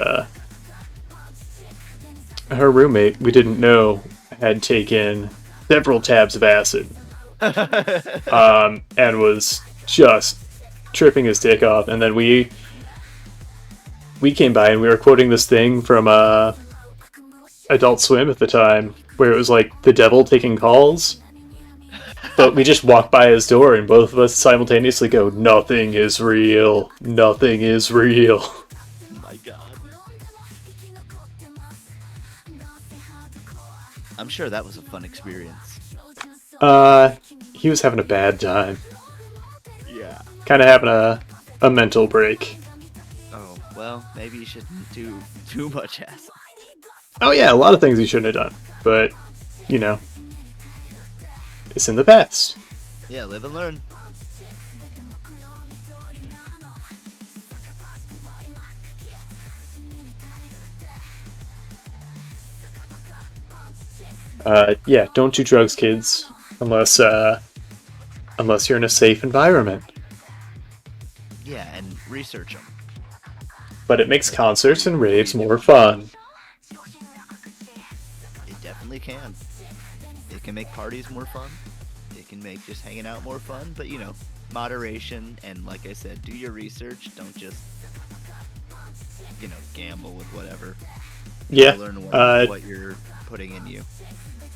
her roommate, we didn't know, had taken several tabs of acid, and was just tripping his dick off. And then we came by and we were quoting this thing from Adult Swim at the time, where it was like the devil taking calls. But we just walk by his door and both of us simultaneously go, "Nothing is real. Nothing is real." Oh my god. I'm sure that was a fun experience. He was having a bad time. Yeah. Kind of having a mental break. Oh, well, maybe you shouldn't do too much acid. Oh yeah, a lot of things he shouldn't have done. But, you know, it's in the past. Yeah, live and learn. Yeah, don't do drugs, kids, unless unless you're in a safe environment. Yeah, and research them. But it makes concerts and raves more fun. It definitely can. It can make parties more fun. It can make just hanging out more fun. But you know, moderation and like I said, do your research. Don't just gamble with whatever. Yeah. Learn what you're putting in you.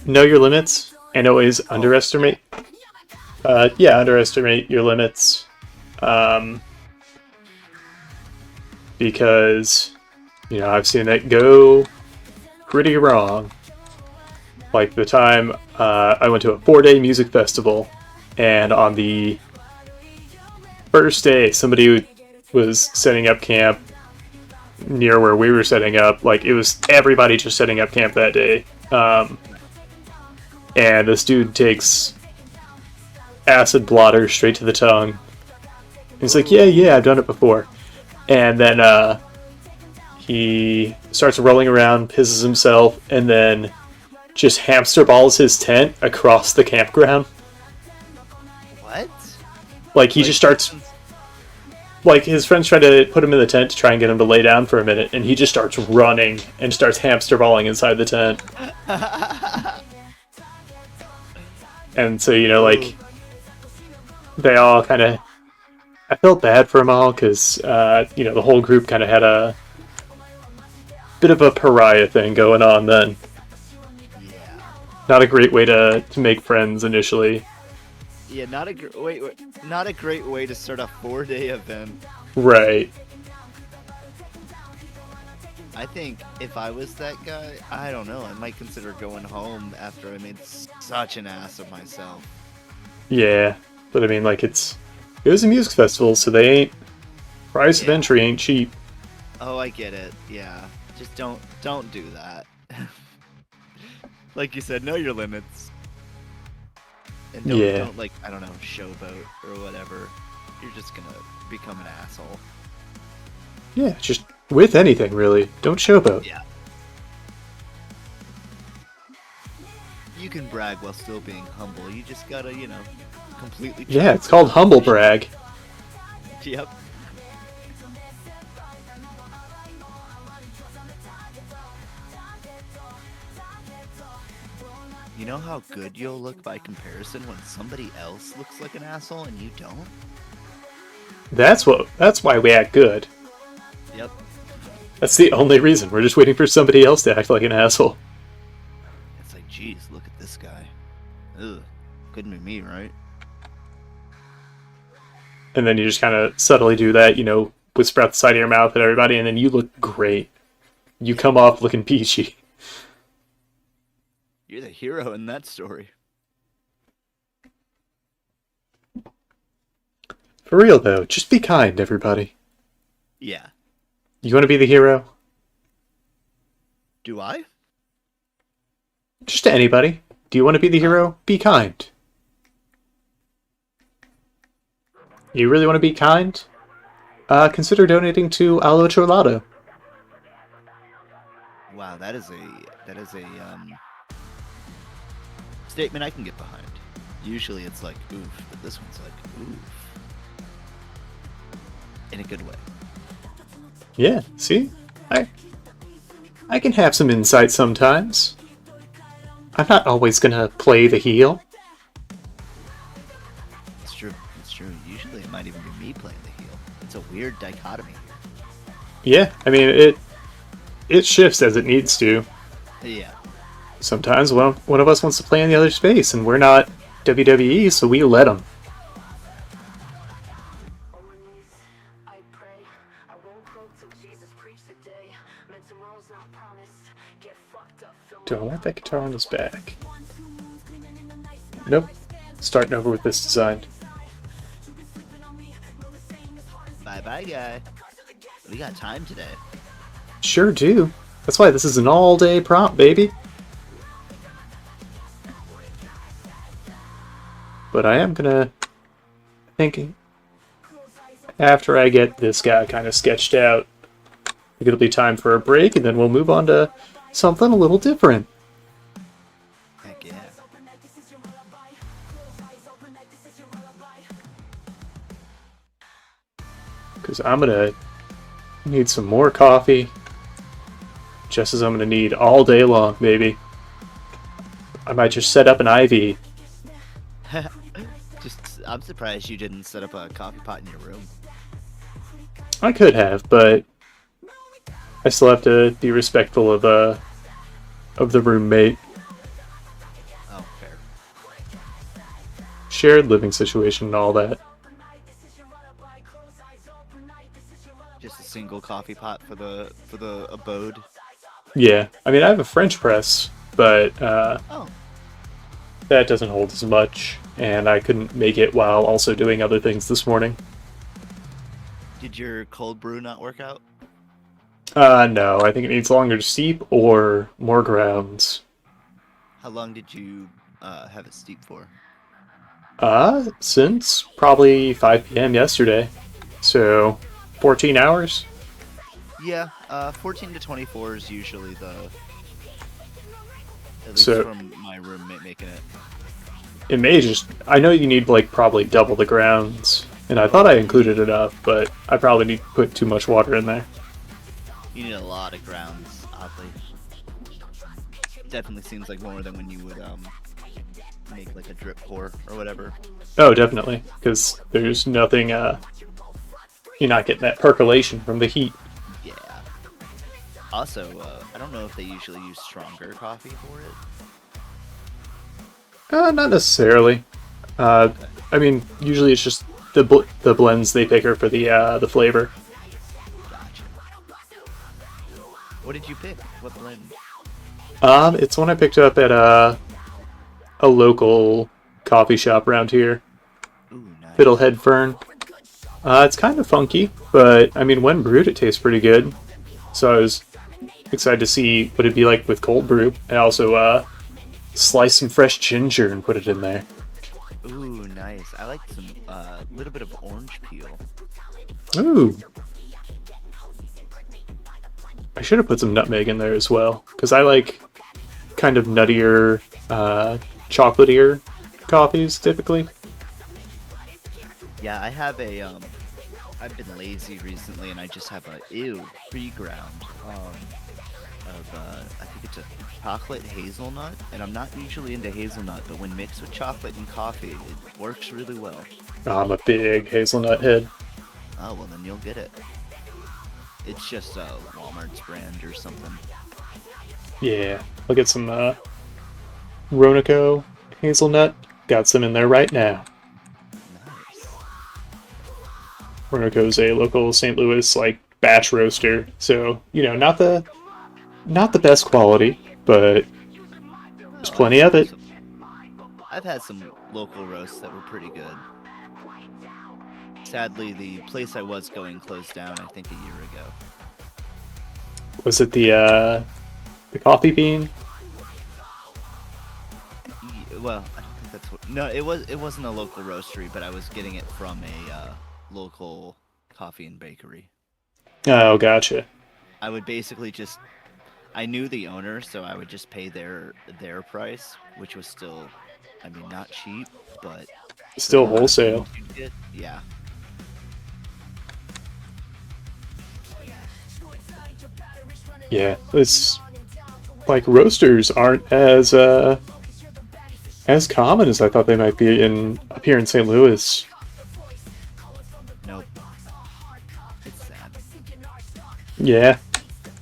Know your limits and always underestimate. Underestimate your limits. Because I've seen that go pretty wrong. Like the time I went to a 4-day music festival, and on the first day, somebody was setting up camp near where we were setting up. Like, it was everybody just setting up camp that day. And this dude takes acid blotter straight to the tongue. He's like, yeah, I've done it before. And then he starts rolling around, pisses himself, and then just hamster balls his tent across the campground. What? Like, he just starts... Like, his friends try to put him in the tent to try and get him to lay down for a minute, and he just starts running and starts hamster balling inside the tent. And so, they all kind of... I felt bad for them all, because, the whole group kind of had a bit of a pariah thing going on then. Yeah. Not a great way to make friends initially. Yeah, not a great way to start a 4-day event. Right. I think if I was that guy, I don't know, I might consider going home after I made such an ass of myself. Yeah, but I mean, like, it was a music festival, so they ain't... Price of entry ain't cheap. Oh, I get it. Yeah, just don't do that. Like you said, know your limits. And don't like, I don't know, showboat or whatever. You're just gonna become an asshole. Yeah, just with anything, really. Don't showboat. Yeah. You can brag while still being humble. You just gotta, completely... Yeah, it's called humble brag. Yep. You know how good you'll look by comparison when somebody else looks like an asshole and you don't? That's why we act good. Yep. That's the only reason. We're just waiting for somebody else to act like an asshole. It's like, geez, look at this guy. Ugh. Couldn't be me, right? And then you just kind of subtly do that, whisper out the side of your mouth at everybody, and then you look great. You come off looking peachy. You're the hero in that story. For real, though, just be kind, everybody. Yeah. You want to be the hero? Do I? Just to anybody. Do you want to be the hero? Be kind. You really want to be kind? Consider donating to Alo Cholado. Wow, that is a statement I can get behind. Usually it's like oof, but this one's like oof. In a good way. Yeah, see? I can have some insight sometimes. I'm not always gonna play the heel. It's true. Usually it might even be me playing the heel. It's a weird dichotomy here. Yeah, I mean, it shifts as it needs to. Yeah. Sometimes one of us wants to play in the other space, and we're not WWE, so we let them. Do I want that guitar on his back? Nope. Starting over with this design. Bye, guy. We got time today. Sure do. That's why this is an all-day prompt, baby. But I am gonna... I think... After I get this guy kind of sketched out, I think it'll be time for a break, and then we'll move on to something a little different. because I'm gonna need some more coffee, just as I'm gonna need all day long, maybe. I might just set up an IV. I'm surprised you didn't set up a coffee pot in your room. I could have, but I still have to be respectful of the roommate. Oh, fair. Shared living situation and all that. Just a single coffee pot for the abode. Yeah, I mean I have a French press, but Oh, that doesn't hold as much, and I couldn't make it while also doing other things this morning. did your cold brew not work out? No, I think it needs longer to steep or more grounds. How long did you have it steep for? Since probably 5 p.m. yesterday. So, 14 hours? Yeah, 14 to 24 is usually at least So- from my roommate making it. It may just... I know you need, like, probably double the grounds. And I thought I included enough, but I probably need to put too much water in there. You need a lot of grounds, oddly. Definitely seems like more than when you would make like a drip pour or whatever. Oh, definitely. Because there's nothing... You're not getting that percolation from the heat. Yeah. Also, I don't know if they usually use stronger coffee for it. Not necessarily. I mean, usually it's just the blends they pick are for the flavor. Gotcha. What did you pick? What blend? It's one I picked up at a local coffee shop around here, Ooh, nice. Fiddlehead Fern. It's kind of funky, but I mean, when brewed, it tastes pretty good. So I was excited to see what it'd be like with cold brew. I also sliced some fresh ginger and put it in there. Ooh, nice. I like some little bit of orange peel. Ooh. I should have put some nutmeg in there as well, because I like kind of nuttier, chocolatier coffees typically. Yeah, I have a I've been lazy recently, and I just have a pre-ground of I think it's a chocolate hazelnut, and I'm not usually into hazelnut, but when mixed with chocolate and coffee, it works really well. I'm a big hazelnut head. Oh well, then you'll get it. It's just a Walmart's brand or something. Yeah, I'll get some Ronoco hazelnut. Got some in there right now. Nice. Ronoco's a local St. Louis like batch roaster, so you know, not the best quality, but there's plenty of it. I've had some local roasts that were pretty good. Sadly, the place I was going closed down, I think, a year ago. Was it the coffee bean? Well, I don't think that's what. No, it wasn't a local roastery, but I was getting it from a local coffee and bakery. Oh, gotcha. I would basically just. I knew the owner, so I would just pay their price, which was still, I mean, not cheap, but Still wholesale. Yeah. Yeah, it's like roasters aren't as common as I thought they might be up here in St. Louis. Nope. It's sad. Yeah,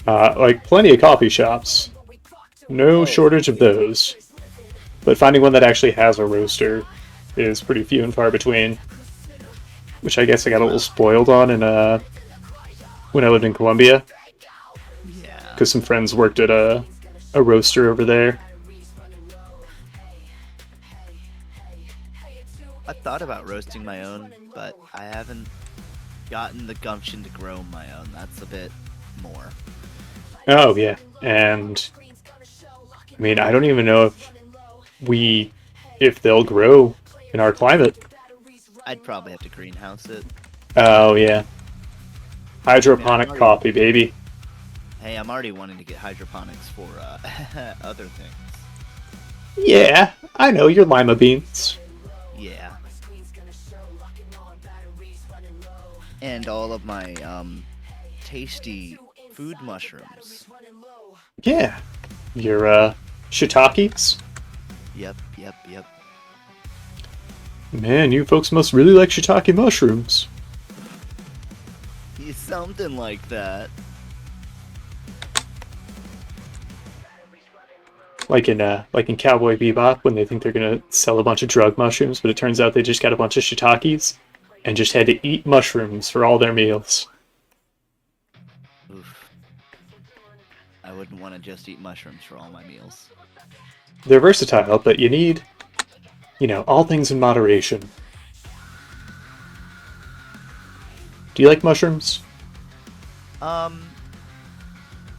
like plenty of coffee shops, no shortage of those. But finding one that actually has a roaster is pretty few and far between. Which I guess I got a little spoiled on in when I lived in Columbia, Yeah. because some friends worked at a roaster over there. I thought about roasting my own, but I haven't gotten the gumption to grow my own. That's a bit more. Oh yeah, and I mean I don't even know if they'll grow in our climate. I'd probably have to greenhouse it. Oh yeah, hydroponic already- coffee, baby. Hey, I'm already wanting to get hydroponics for other things. Yeah, I know your lima beans. Yeah. And all of my tasty food mushrooms. Yeah. Your shiitakes? Yep, yep, yep. Man, you folks must really like shiitake mushrooms. Something like that. Like in Cowboy Bebop, when they think they're gonna sell a bunch of drug mushrooms, but it turns out they just got a bunch of shiitakes and just had to eat mushrooms for all their meals. Oof. I wouldn't want to just eat mushrooms for all my meals. They're versatile, but you need, all things in moderation. Do you like mushrooms?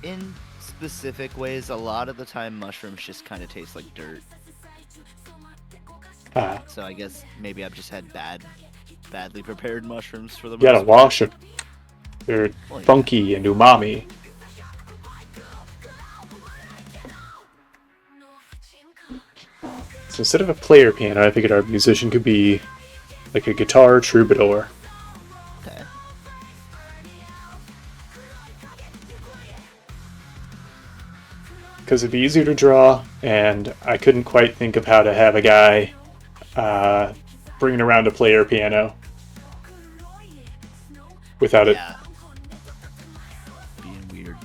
In specific ways, a lot of the time mushrooms just kind of taste like dirt. Ah, So I guess maybe I've just had badly prepared mushrooms for the you gotta most part. wash them. They're Well, yeah. funky and umami. So instead of a player piano, I figured our musician could be like a guitar troubadour. Okay. Because it'd be easier to draw, and I couldn't quite think of how to have a guy bringing around a player piano without it. Yeah. Being weird.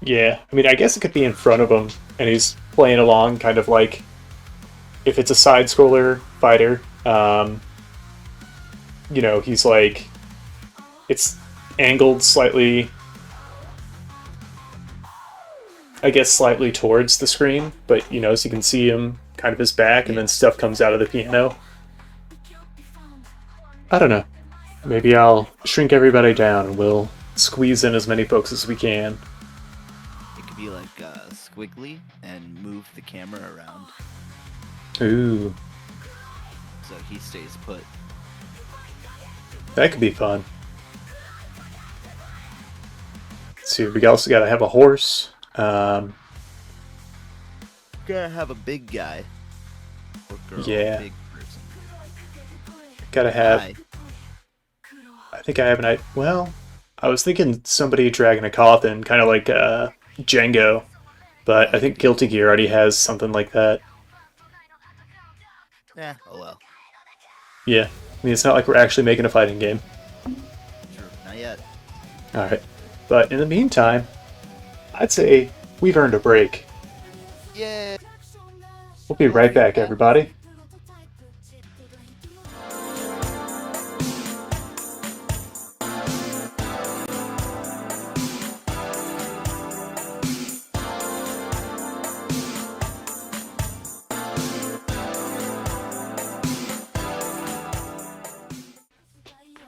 Yeah, I mean, I guess it could be in front of him, and he's playing along, kind of like if it's a side-scroller fighter. He's like, it's angled slightly, I guess, slightly towards the screen, but so you can see him kind of his back, and then stuff comes out of the piano. I don't know. Maybe I'll shrink everybody down, and we'll squeeze in as many folks as we can. It could be like squiggly and move the camera around Ooh, so he stays put. that could be fun. Let's see, we also got to have a horse. Gotta have a big guy or girl. Yeah. Big person. Gotta have. Guy. I think I have an idea. Well, I was thinking somebody dragging a coffin, kind of like Django, but I think Guilty Gear already has something like that. Oh well. Yeah, I mean, it's not like we're actually making a fighting game. Sure, not yet. Alright, but in the meantime, I'd say we've earned a break. Yeah. We'll be right back, everybody.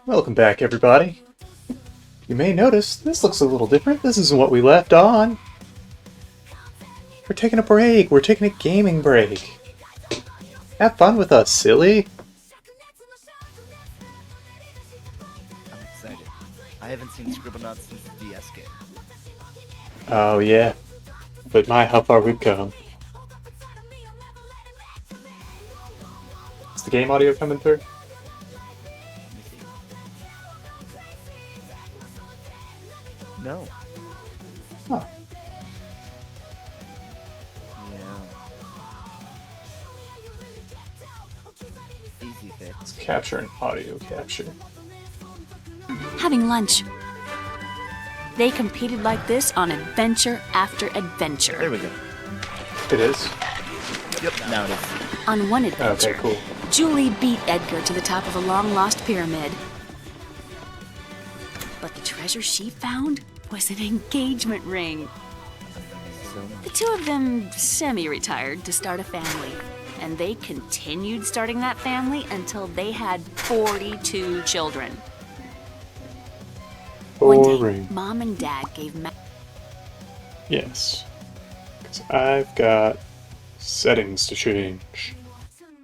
Welcome back, everybody. You may notice this looks a little different. This isn't what we left on. We're taking a break. We're taking a gaming break. Have fun with us, silly. I'm excited. I haven't seen Scribblenauts since the DS game. Oh, yeah. But my, how far we've come. Is the game audio coming through? Let me see. No. Huh. Yeah. Easy fix. Let's capture an audio capture. Having lunch. They competed like this on adventure after adventure. There we go. It is? Yep. Now it is. On one adventure, Okay, cool. Julie beat Edgar to the top of a long-lost pyramid. But the treasure she found was an engagement ring. The two of them semi-retired to start a family, and they continued starting that family until they had 42 children. One day, Boring. Mom and Dad gave Yes. Because I've got settings to change.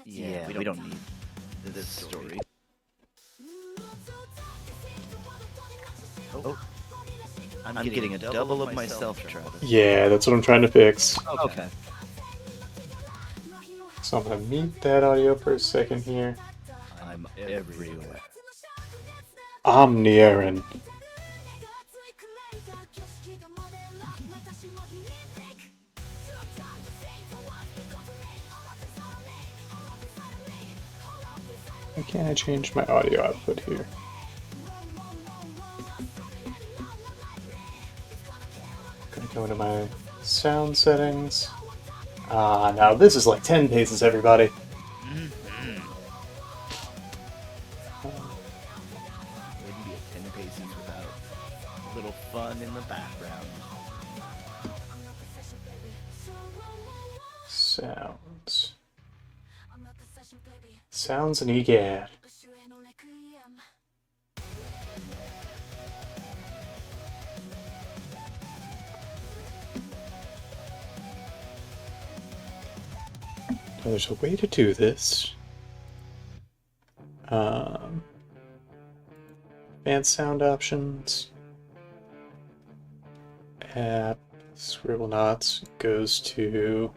Yeah, we don't need this story. Oh. I'm getting a double of myself, Travis. Yeah, that's what I'm trying to fix. Okay. So I'm going to mute that audio for a second here. I'm everywhere. Omni-Aaron. Why can't I change my audio output here? Gonna go into my sound settings. Now this is like 10 paces, everybody. Wouldn't be at 10 paces without a little fun in the background. Sounds. Sounds and egad. Now, there's a way to do this. Advanced sound options. App Scribblenauts goes to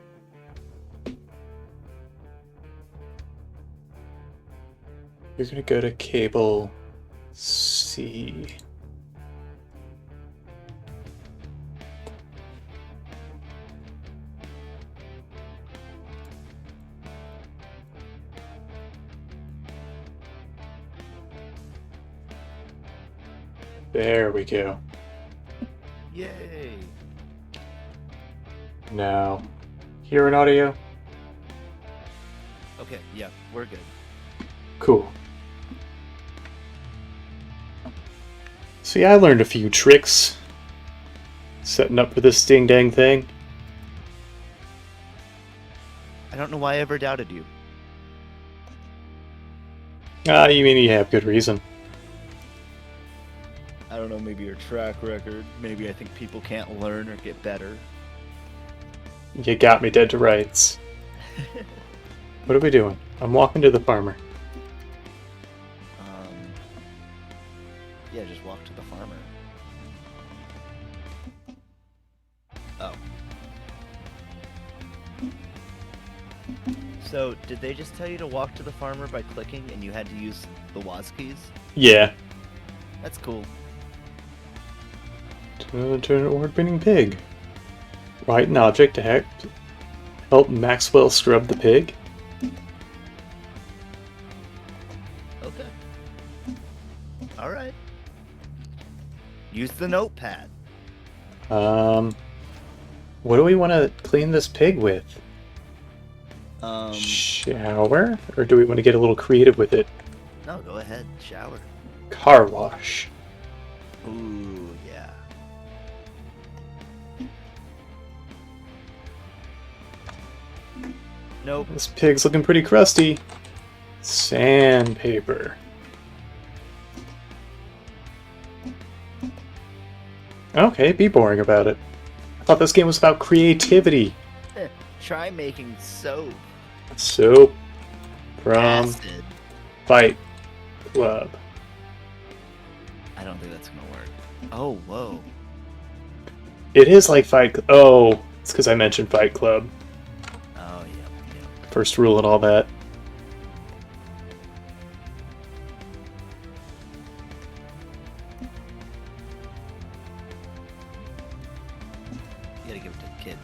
you're gonna go to cable C. There we go. Yay! Now, hear an audio? Okay, yeah, we're good. Cool. See, I learned a few tricks setting up for this ding-dang thing. I don't know why I ever doubted you. You mean you have good reason. I don't know, maybe your track record. Maybe I think people can't learn or get better. You got me dead to rights. What are we doing? I'm walking to the farmer. Yeah, just walk to the farmer. Oh. So, did they just tell you to walk to the farmer by clicking and you had to use the WAS keys? Yeah. That's cool. Turn an award-winning pig. Write an object to help Maxwell scrub the pig. Okay. Alright. Use the notepad. What do we want to clean this pig with? Shower? Or do we want to get a little creative with it? No, go ahead. Shower. Car wash. Ooh, yeah. Nope. This pig's looking pretty crusty. Sandpaper. Okay, be boring about it. I thought this game was about creativity. Try making soap. Soap from Acid. Fight Club. I don't think that's gonna work. Oh, whoa. It is like Fight Club. Oh, it's because I mentioned Fight Club. Oh, yeah. First rule and all that. You gotta give it to the kid.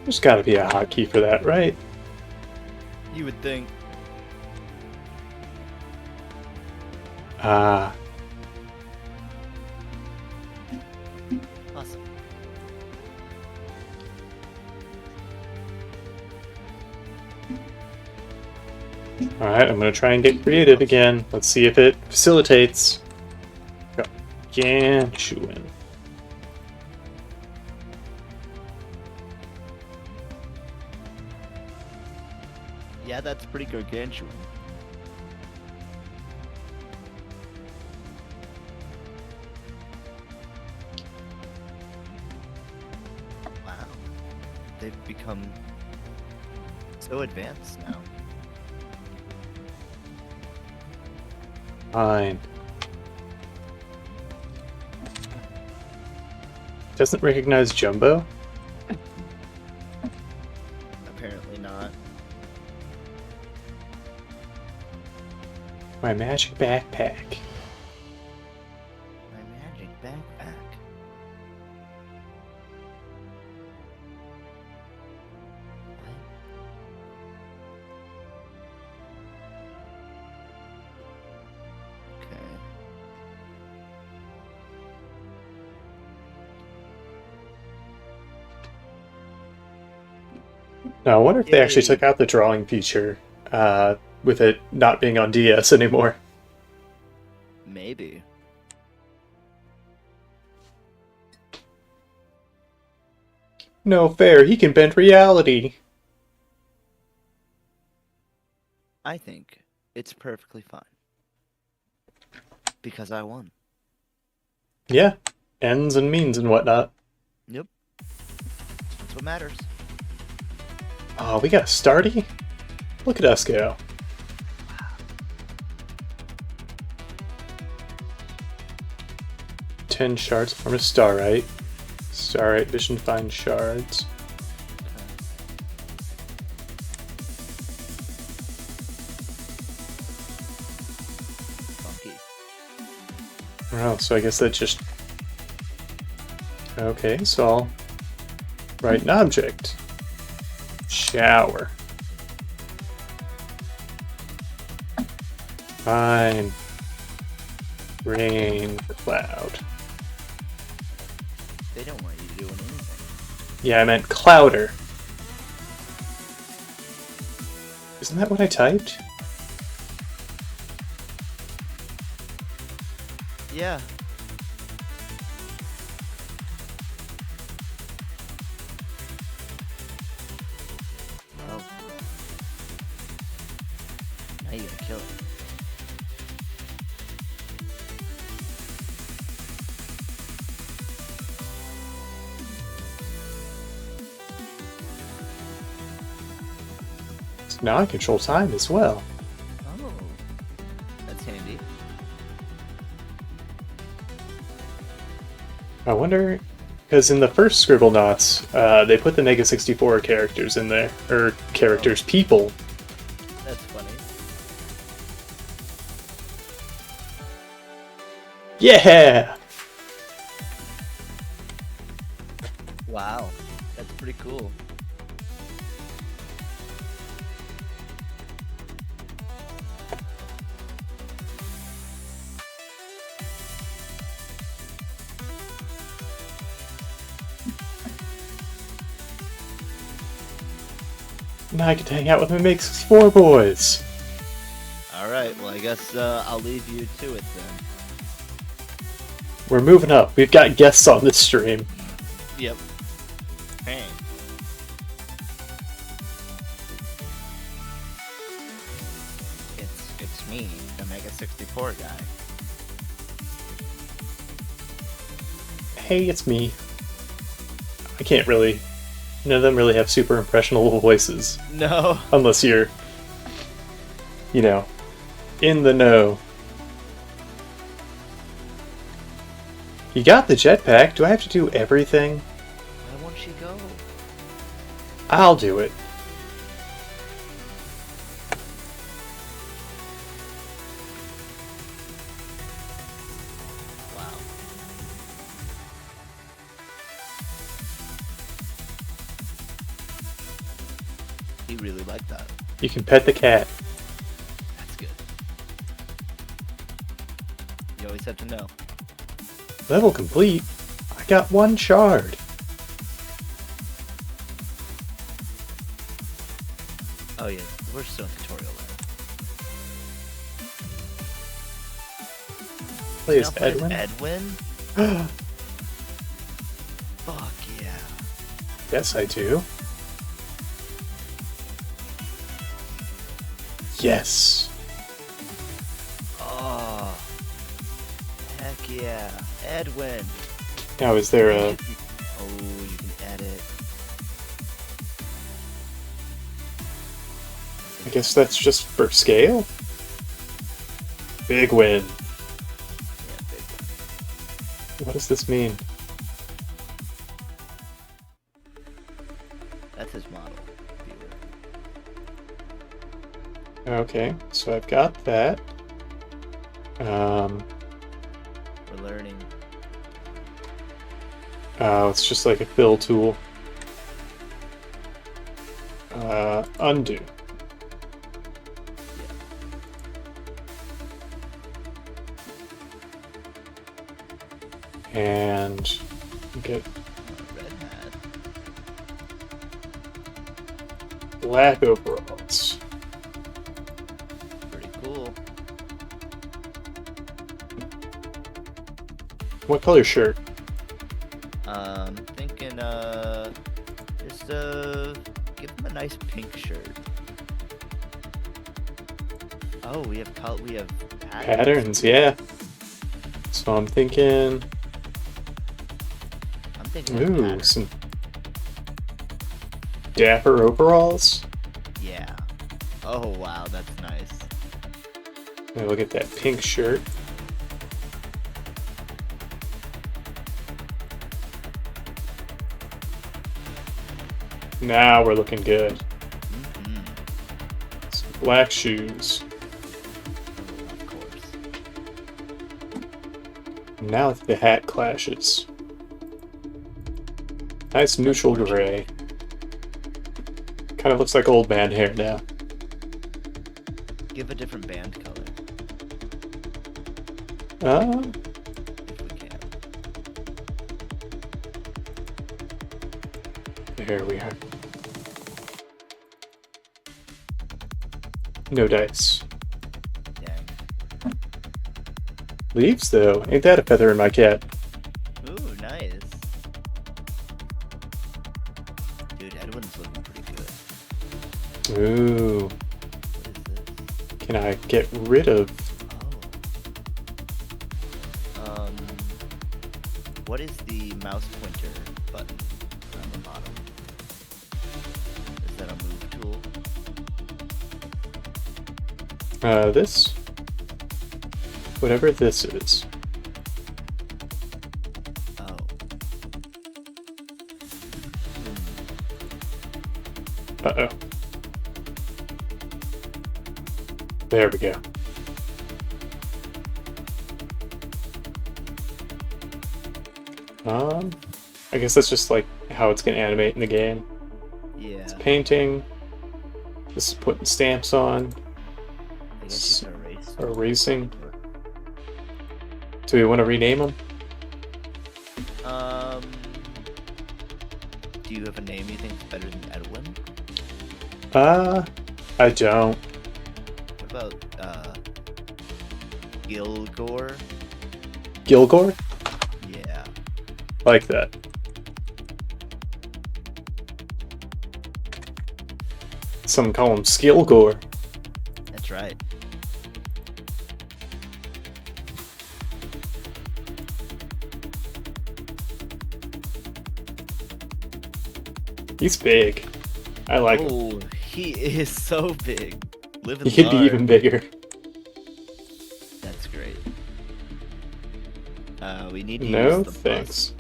There's gotta be a hotkey for that, right? You would think. Ah. Awesome. Alright, I'm gonna try and get creative again. Let's see if it facilitates. Gargantuan. Yeah, that's pretty gargantuan. Wow. They've become so advanced now. Fine. Doesn't recognize Jumbo? Apparently not. My magic backpack. My magic backpack. What? Okay. Now, I wonder if they actually Yay. took out the drawing feature with it not being on DS anymore. Maybe. No fair, he can bend reality. I think it's perfectly fine. Because I won. Yeah, ends and means and whatnot. Yep. That's what matters. Oh, we got a starty? Look at us go. 10 shards form a starite. Starite vision find shards. Funky. Oh, so I guess that just... Okay, so I'll write an object. Shower. Fine. Rain cloud. They don't want you doing anything. Yeah, I meant clouder. Isn't that what I typed? Yeah. Well. Now you gotta kill it. So now I control time as well. Oh. That's handy. I wonder, because in the first Scribblenauts, they put the Mega 64 characters in there, or characters, people. That's funny. Yeah! Wow. That's pretty cool. Now I get to hang out with my Mega 64 boys. Alright, well I guess I'll leave you to it then. We're moving up. We've got guests on this stream. Yep. Hey. It's me, the Mega 64 guy. Hey, it's me. I can't really... None of them really have super impressionable voices. No. Unless you're... You know, in the know. You got the jetpack. Do I have to do everything? Why won't she go? I'll do it. Wow. He really liked that. You can pet the cat. That's good. You always have to know. Level complete. I got 1 shard. Oh yeah, we're still in tutorial land. Play as Now play as Edwin? Edwin? Fuck yeah. Yes, I do. Yes. Oh. Heck yeah. Edwin. Now, is there a... Oh, you can edit. I guess that's just for scale? Big win. Yeah, big one. What does this mean? Okay, so I've got that. We're learning. It's just like a fill tool. Undo. And get Red hat. black overalls. Pretty cool. What color shirt? Thinking, just, give him a nice pink shirt. Oh, we have Patterns, yeah. So I'm thinking, I'm thinking ooh, patterns. some dapper overalls. Yeah. Oh, wow, that's nice. Let me look at that pink shirt. Now we're looking good. Mm-hmm. Some black shoes. Of course. Now the hat clashes. Nice neutral gray. Kind of looks like old man hair now. Give a different band color, Uh, if we can. There we are. No dice. Dang. Leaves, though. Ain't that a feather in my cap? Ooh, nice. Dude, Edwin's looking pretty good. Ooh. What is this? Can I get rid of... Oh. What is the mouse pointer button on the bottom? Is that a move tool? This? Whatever this is. Oh. Uh-oh. There we go. I guess that's just like how it's gonna animate in the game. Yeah. It's painting. This is putting stamps on. I guess you can erase. Erasing. Do we want to rename them? Do you have a name you think is better than Edwin? I don't. What about, Gilgore? Gilgore? Yeah. Like that. Some call him Skillgore. That's right. He's big. I like him. Oh, he is so big. Living He could be large. even bigger. That's great. We need to No use the thanks.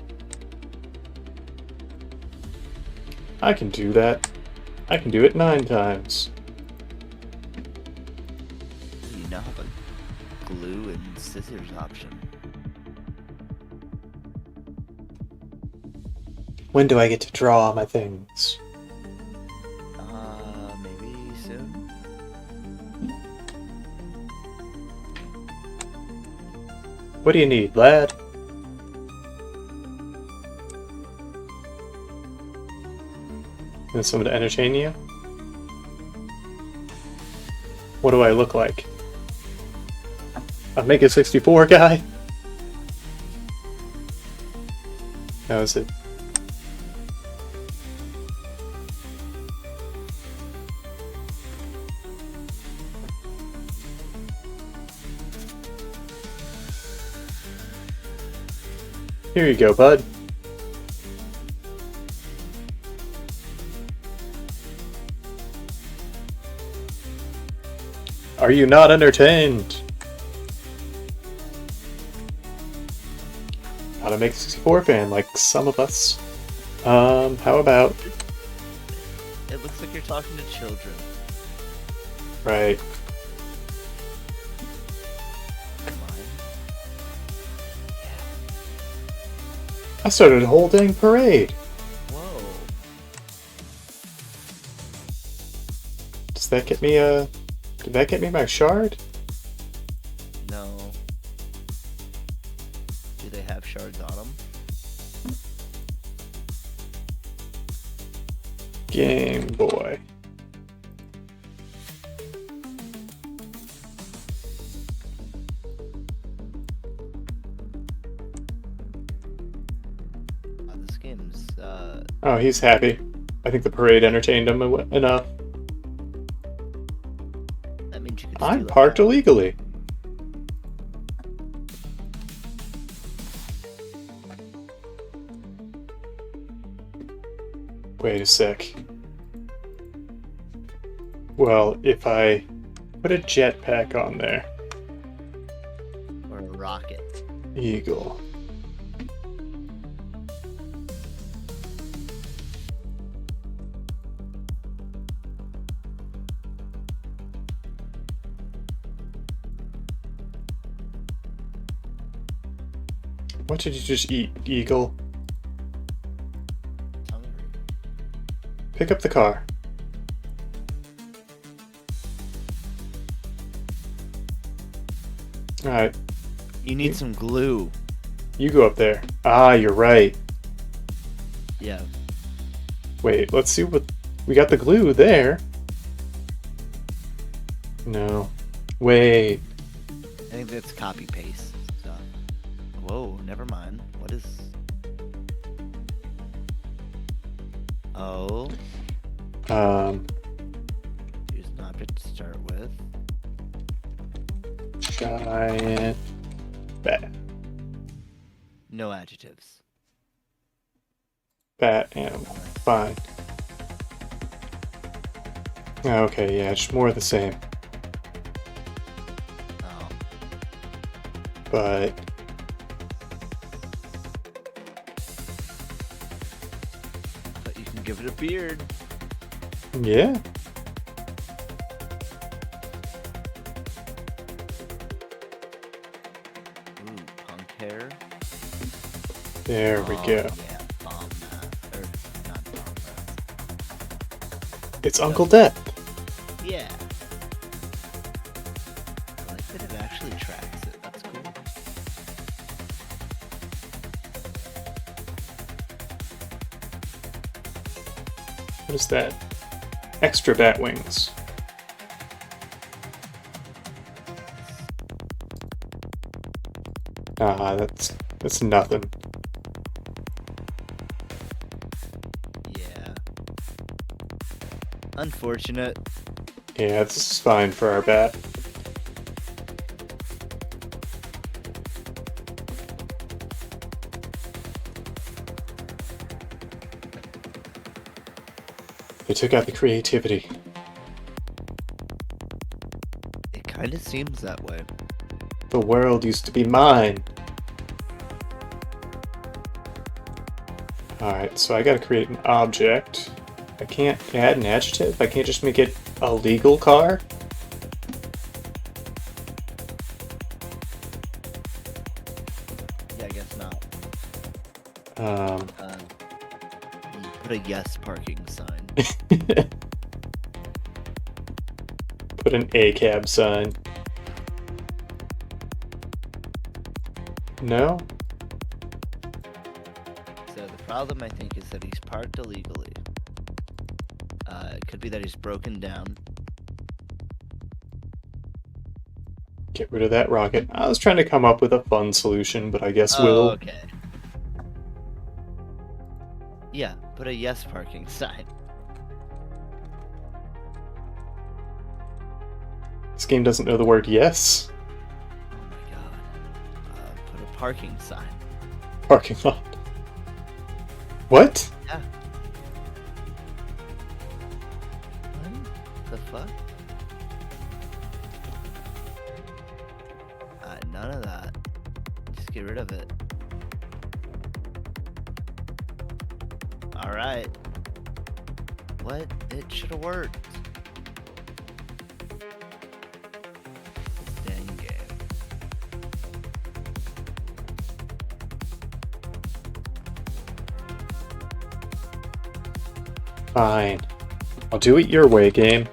I can do that. I can do it 9 times. bus. You now have a glue and scissors option. When do I get to draw my things? Maybe soon? What do you need, lad? And someone to entertain you? What do I look like? A Mega 64 guy? How is it? Here you go, bud. Are you not entertained? Not a Mega 64 fan like some of us. How about... It looks like you're talking to children. Right. Come on. I started a whole dang parade. Whoa. Does that get me Did that get me my shard? No. Do they have shards on them? Game Boy. This game's, Oh, he's happy. I think the parade entertained him enough. that means you could I'm steal a parked bat. illegally. Wait a sec. Well, if I put a jetpack on there, Or a rocket. Eagle. What did you just eat, Eagle? Hungry. Pick up the car. Alright, You need some glue. you go up there. Ah, you're right. Yeah. Wait, let's see what... We got the glue there. No. Wait. I think that's copy paste stuff. Whoa, never mind. What is... Oh, here's an object to start with. Giant bat. No adjectives. Bat animal. Fine. Okay, yeah, just more of the same. Oh, But... but you can give it a beard. yeah. Ooh, punk hair. There we Oh, go. Yeah, bomb that. Or not bomb that. It's Uncle Death. Yeah. I like that it actually tracks it. That's cool. What is that? Extra bat wings. Ah, that's nothing. Yeah. Unfortunate. Yeah, this is fine for our bat. They took out the creativity. It kind of seems that way. The world used to be mine. Alright, so I gotta create an object. I can't add an adjective? I can't just make it a legal car? Yeah, I guess not. Um, You put a yes parking sign. put an A cab sign. No? So the problem, I think, is that he's parked illegally. It could be that he's broken down. Get rid of that rocket. I was trying to come up with a fun solution, but I guess Oh, we'll... okay. Yeah, put a yes parking sign. This game doesn't know the word yes. Oh my god. Put a parking sign. Parking lot. What? Yeah. What the fuck? None of that. Just get rid of it. Alright. What? It should have worked. Fine. I'll do it your way, game.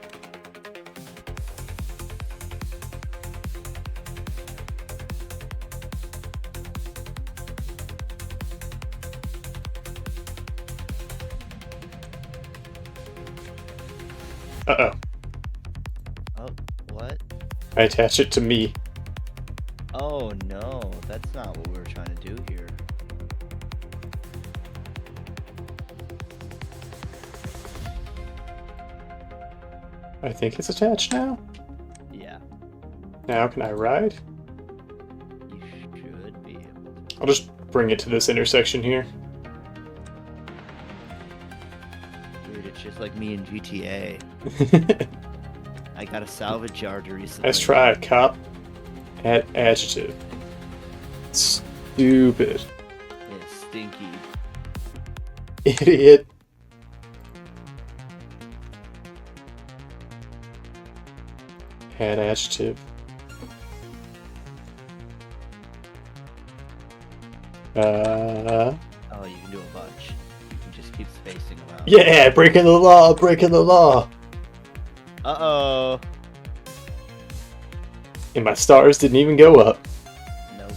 Uh-oh. Oh, what? I attach it to me. Oh no, that's not what we were trying to do here. I think it's attached now. Yeah, Now can I ride? you should be able to. I'll just bring it to this intersection here. Dude, it's just like me in GTA. I got a salvage yard recently. Let's try a cop. Add adjective. Stupid. It's stinky. Idiot. Add adjective. Oh, you can do a bunch. You can just keep spacing them out. Yeah, breaking the law, breaking the law. Uh-oh. And my stars didn't even go up. Nope.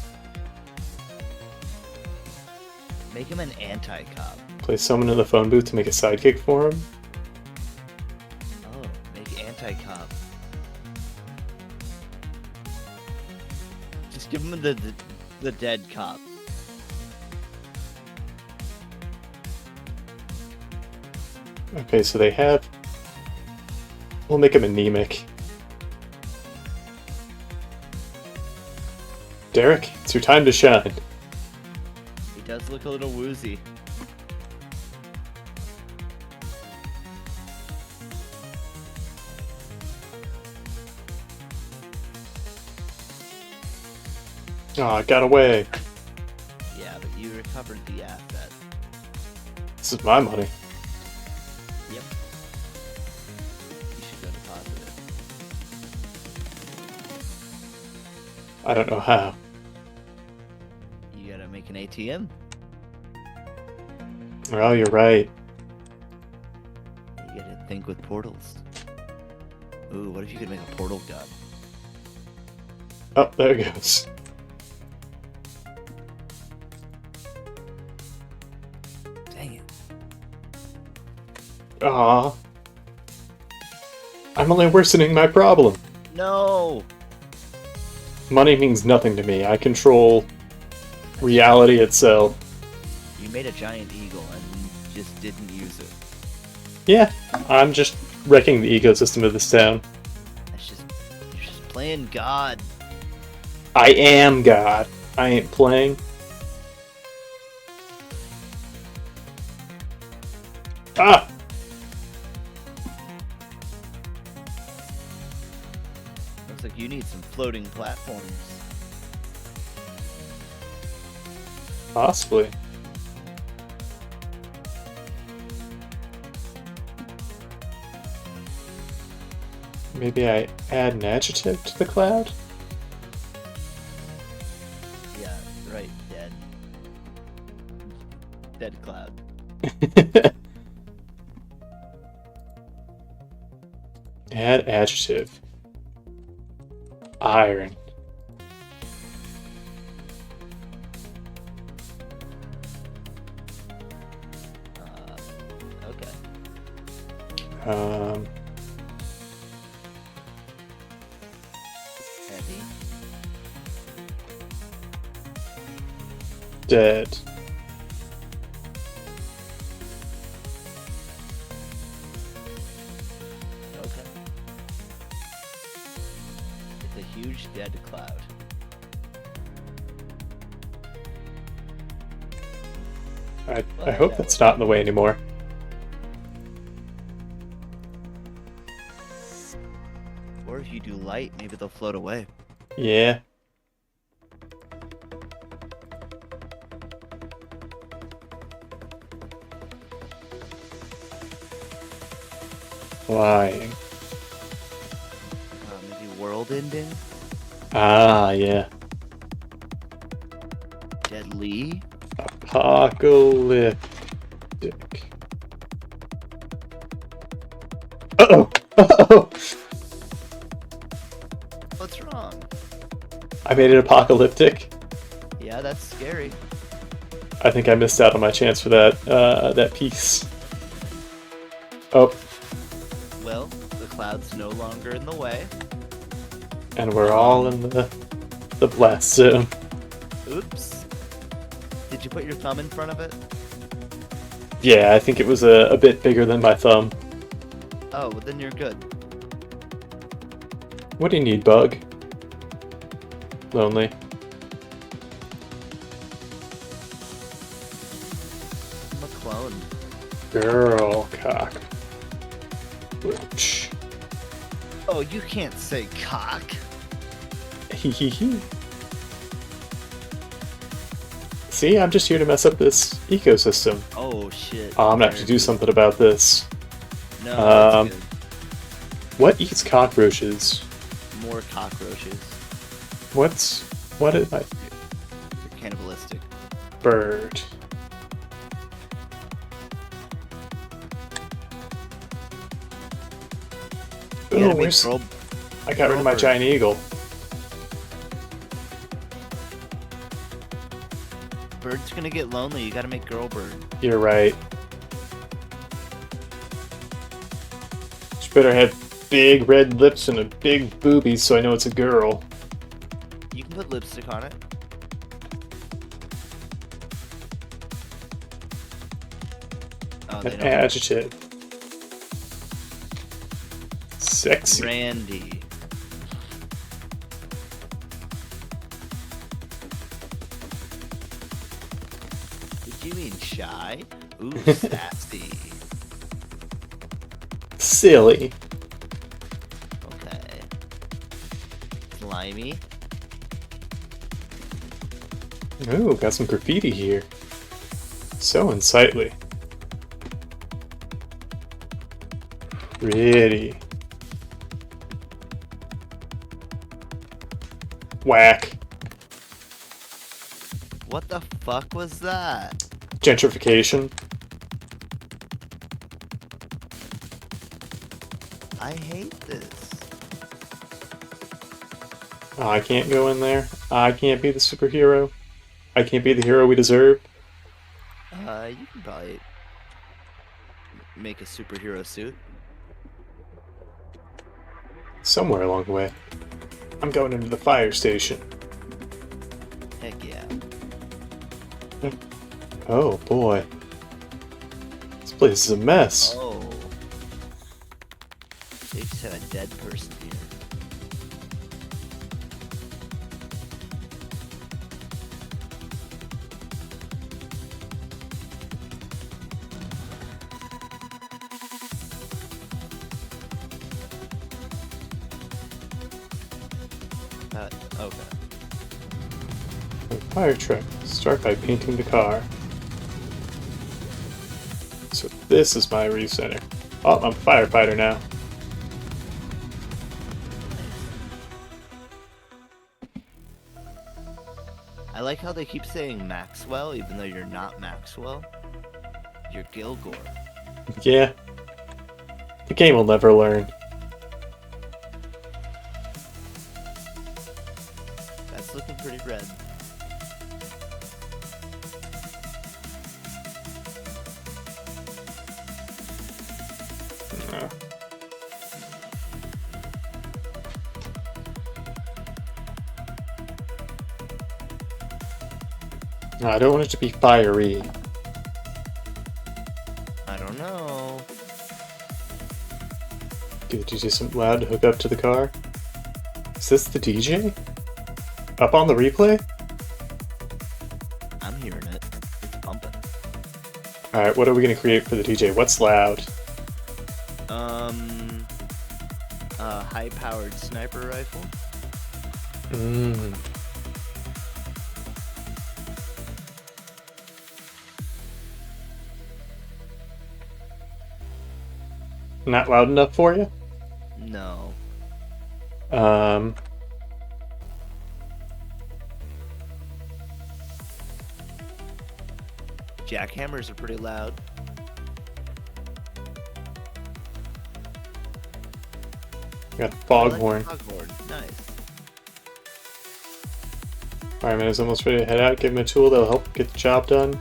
Make him an anti-cop. Place someone in the phone booth to make a sidekick for him. Oh, make anti-cop. Just give him the dead cop. Okay, so they have... We'll make him anemic. Derek, it's your time to shine. He does look a little woozy. Aw, got away. Yeah, but you recovered the asset. This is my money. Yep. You should go deposit it. I don't know how. You gotta make an ATM. Oh, you're right. You gotta think with portals. Ooh, what if you could make a portal gun? Oh, there it goes. Dang it. Aw. I'm only worsening my problem. No! Money means nothing to me. I control reality itself. You made a giant eagle and you just didn't use it. Yeah, I'm just wrecking the ecosystem of this town. You're just playing God. I am God. I ain't playing. Ah! Looks like you need some floating platforms. Possibly. Maybe I add an adjective to the cloud? Yeah, right, dead. Dead cloud. Add adjective. Iron. Okay. Heavy. Dead. Okay. It's a huge dead cloud. I hope that's not in the way anymore. Or if you do light, maybe they'll float away. Yeah. Flying. Maybe world ending? Ah, yeah. Deadly? Apocalyptic. Uh-oh! Uh-oh! What's wrong? I made it apocalyptic. Yeah, that's scary. I think I missed out on my chance for that piece. Oh, Well, the cloud's no longer in the way. and we're all in the blast zone. Oops. Did you put your thumb in front of it? Yeah, I think it was a bit bigger than my thumb. Oh, well, then you're good. What do you need, Bug? Lonely. I'm a clone. Girl cock. Whoosh. Oh, you can't say cock. Hee hee hee. See, I'm just here to mess up this ecosystem. Oh, shit. Oh, I'm gonna have to do something about this. No, that's good. What eats cockroaches? More cockroaches. What is my You're cannibalistic. bird? You Oh, gotta make where's... girl- I got rid of my bird. giant eagle. Bird's gonna get lonely. You gotta make girl bird. You're right. She better have big red lips and a big boobies so I know it's a girl. You can put lipstick on it. Oh, they An don't. adjective. Sexy. Randy. Did you mean shy? Ooh, sassy. Silly. Okay. Slimy. Ooh, got some graffiti here. So unsightly. Pretty. Whack. What the fuck was that? Gentrification. I hate this. Oh, I can't go in there. I can't be the superhero. I can't be the hero we deserve. You can probably make a superhero suit. Somewhere along the way. I'm going into the fire station. Heck yeah. Oh boy. This place is a mess. Oh. They just have a dead person here. Okay. A fire truck. Start by painting the car. So this is my recenter. Oh, I'm a firefighter now. I like how they keep saying Maxwell, even though you're not Maxwell. You're Gilgore. Yeah. The game will never learn. That's looking pretty red. No, I don't want it to be fiery. I don't know. Did you do something loud to hook up to the car? Is this the DJ? Up on the replay? I'm hearing it. It's bumping. Alright, what are we going to create for the DJ? What's loud? A high-powered sniper rifle. Mmm. Not loud enough for you? No. Jackhammers are pretty loud. Got the I like foghorn. Foghorn. Nice. Fireman is almost ready to head out. Give him a tool that'll help get the job done.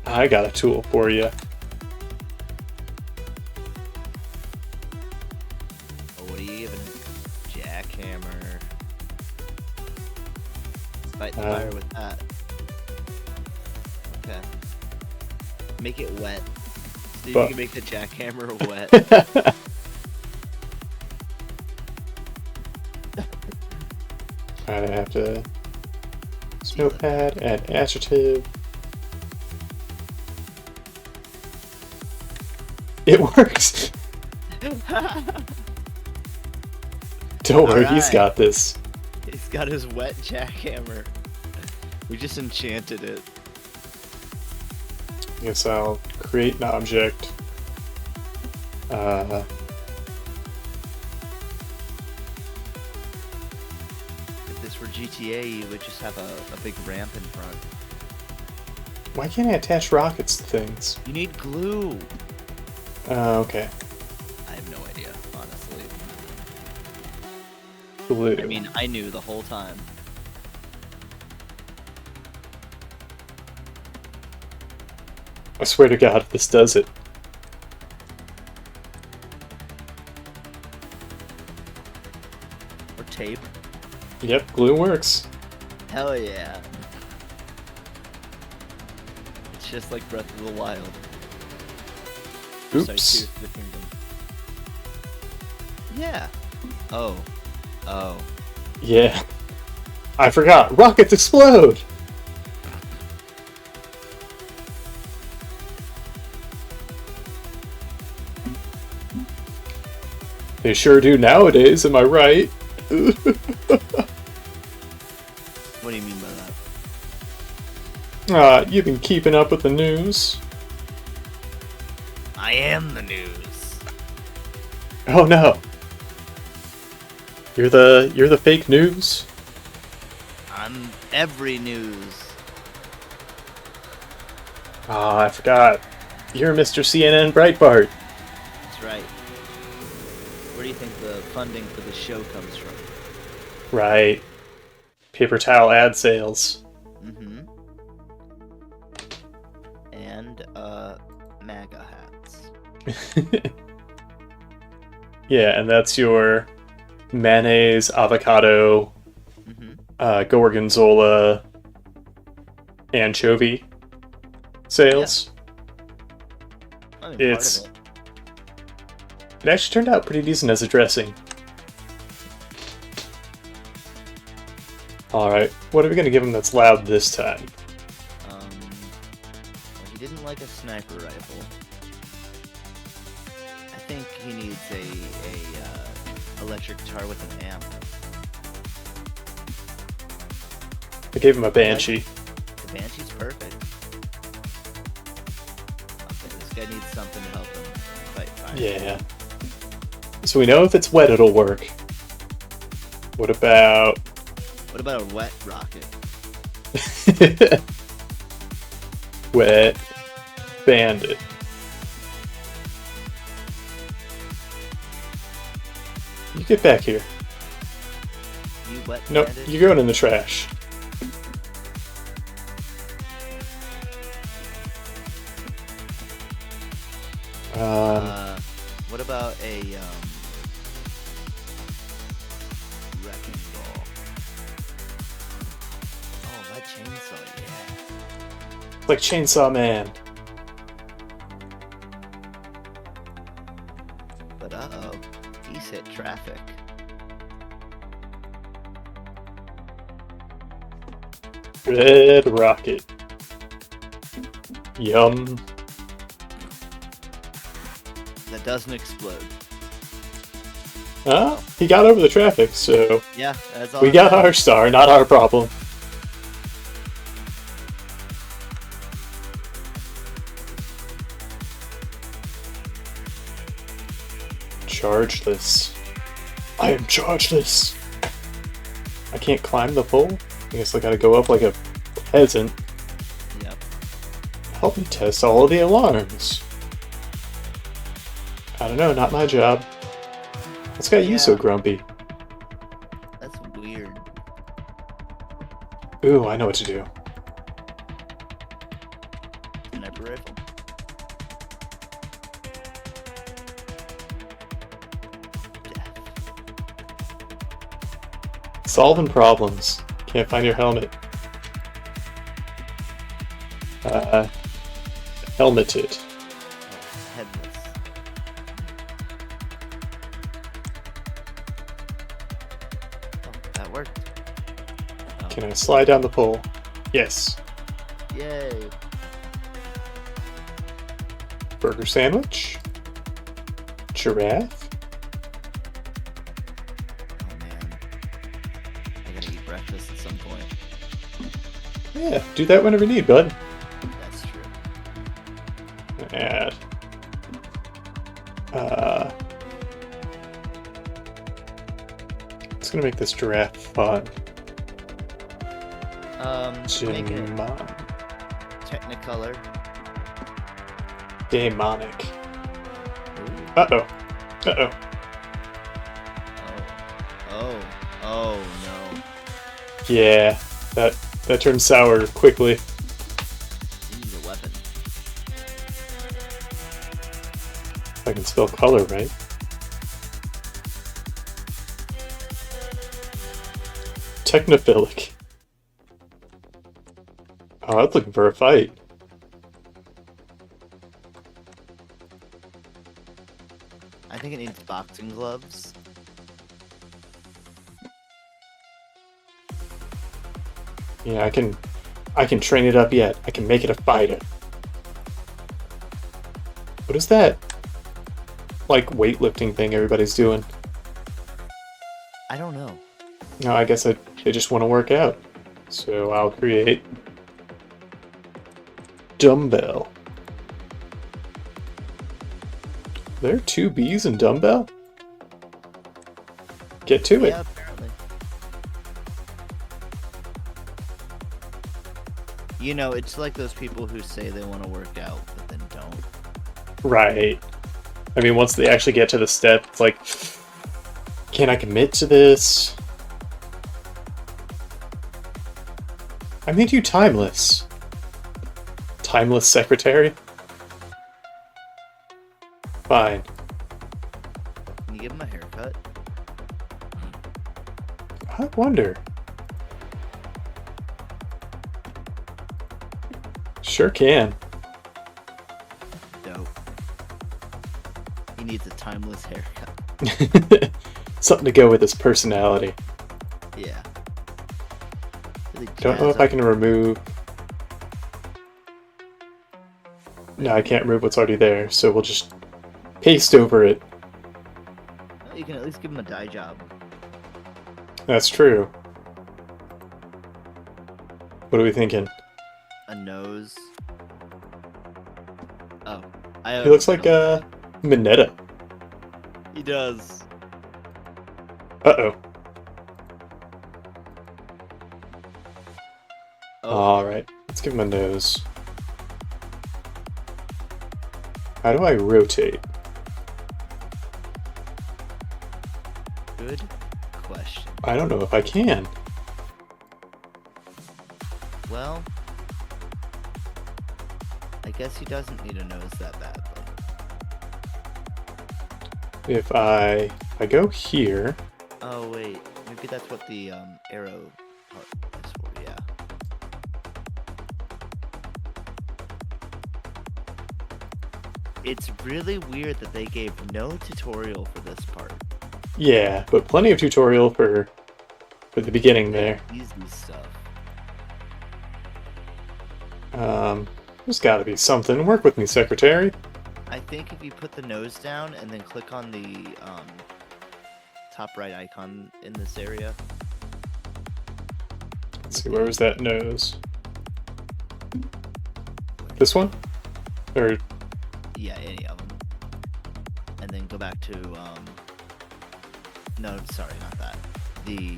I got a tool for you. Oh, what are you giving him? Jackhammer. Fight the fire with that. Okay. Make it wet. See if you can make the jackhammer wet. Alright, I have to... Notepad, add adjective. It works! Don't worry, he's got this. He's got his wet jackhammer. We just enchanted it. I guess I'll create an object. If this were GTA, you would just have a big ramp in front. Why can't I attach rockets to things? You need glue. Okay. I have no idea, honestly. Glue. I mean, I knew the whole time. I swear to God, this does it. Or tape. Yep, glue works. Hell yeah. It's just like Breath of the Wild. Oops. Sorry, Tears of the Kingdom. Yeah. Oh. Oh. Yeah. I forgot. Rockets explode! They sure do nowadays, am I right? What do you mean by that? You've been keeping up with the news. I am the news. Oh no. You're the fake news? I'm every news. I forgot. You're Mr. CNN Breitbart. That's right. Where do you think the funding for the show comes from? Right. Paper towel ad sales. Mm-hmm. And, MAGA hats. Yeah, and that's your mayonnaise, avocado, gorgonzola, anchovy sales. I mean, It's... part of It actually turned out pretty decent as a dressing. Alright, what are we gonna give him that's loud this time? Well, he didn't like a sniper rifle. I think he needs a electric guitar with an amp. I gave him a banshee. The Banshee's perfect. Okay, this guy needs something to help him fight fire. Yeah. So we know if it's wet it'll work. What about... What about a wet rocket? Wet bandit. You get back here. You wet Nope, bandit? you're going in the trash. What about a wrecking ball? Oh, that chainsaw, yeah. Like Chainsaw Man. But uh-oh, he's hit traffic. Red rocket. Yum. That doesn't explode. He got over the traffic, so Yeah, that's all. we got our star, not our problem. Chargeless. I am chargeless. I can't climb the pole? I guess I gotta go up like a peasant. Yep. Help me test all of the alarms. I don't know, not my job. What's got you so Yeah. grumpy? That's weird. Ooh, I know what to do. Sniper rifle. Solving problems. Can't find your helmet. Helmeted. Headless. Oh, that worked. Oh, Can I slide down the pole? Yes. yay. Burger sandwich. Giraffe. Oh man. I gotta eat breakfast at some point. Yeah, do that whenever you need, bud. That's true. Add. It's gonna make this giraffe fun. Make it Demon. Technicolor. Demonic. Ooh. Uh-oh. Uh-oh. Oh. Oh no. Yeah, that turned sour quickly. You need a weapon. I can spell color, right? Technophilic. Oh, that's looking for a fight. I think it needs boxing gloves. Yeah, I can train it up yet. I can make it a fighter. What is that? Like weightlifting thing everybody's doing? I don't know. No, I guess they just want to work out. So I'll create dumbbell. There are 2 B's in dumbbell? Get to it. Yeah, apparently. You know, it's like those people who say they want to work out, but then don't. Right. I mean, once they actually get to the step, it's like, can I commit to this? I made you timeless. Timeless secretary? Fine. Can you give him a haircut? I wonder. Sure can. Dope. He needs a timeless haircut. Something to go with his personality. Yeah. Really Don't know jazz if I up- can remove... No, I can't remove what's already there, so we'll just paste over it. You can at least give him a dye job. That's true. What are we thinking? A nose. Oh. He looks like Mineta. He does. Uh-oh. Oh. Alright, let's give him a nose. How do I rotate? Good question. I don't know if I can. Well, I guess he doesn't need a nose that badly. If I go here... Oh wait, maybe that's what the arrow part is for. Yeah. It's really weird that they gave no tutorial for this part. Yeah, but plenty of tutorial for the beginning there. Easy stuff. There's gotta be something. Work with me, secretary. I think if you put the nose down and then click on the top right icon in this area. Let's see, where was that nose? This one? Or... Yeah, any of them. And then go back to, no, sorry, not that. The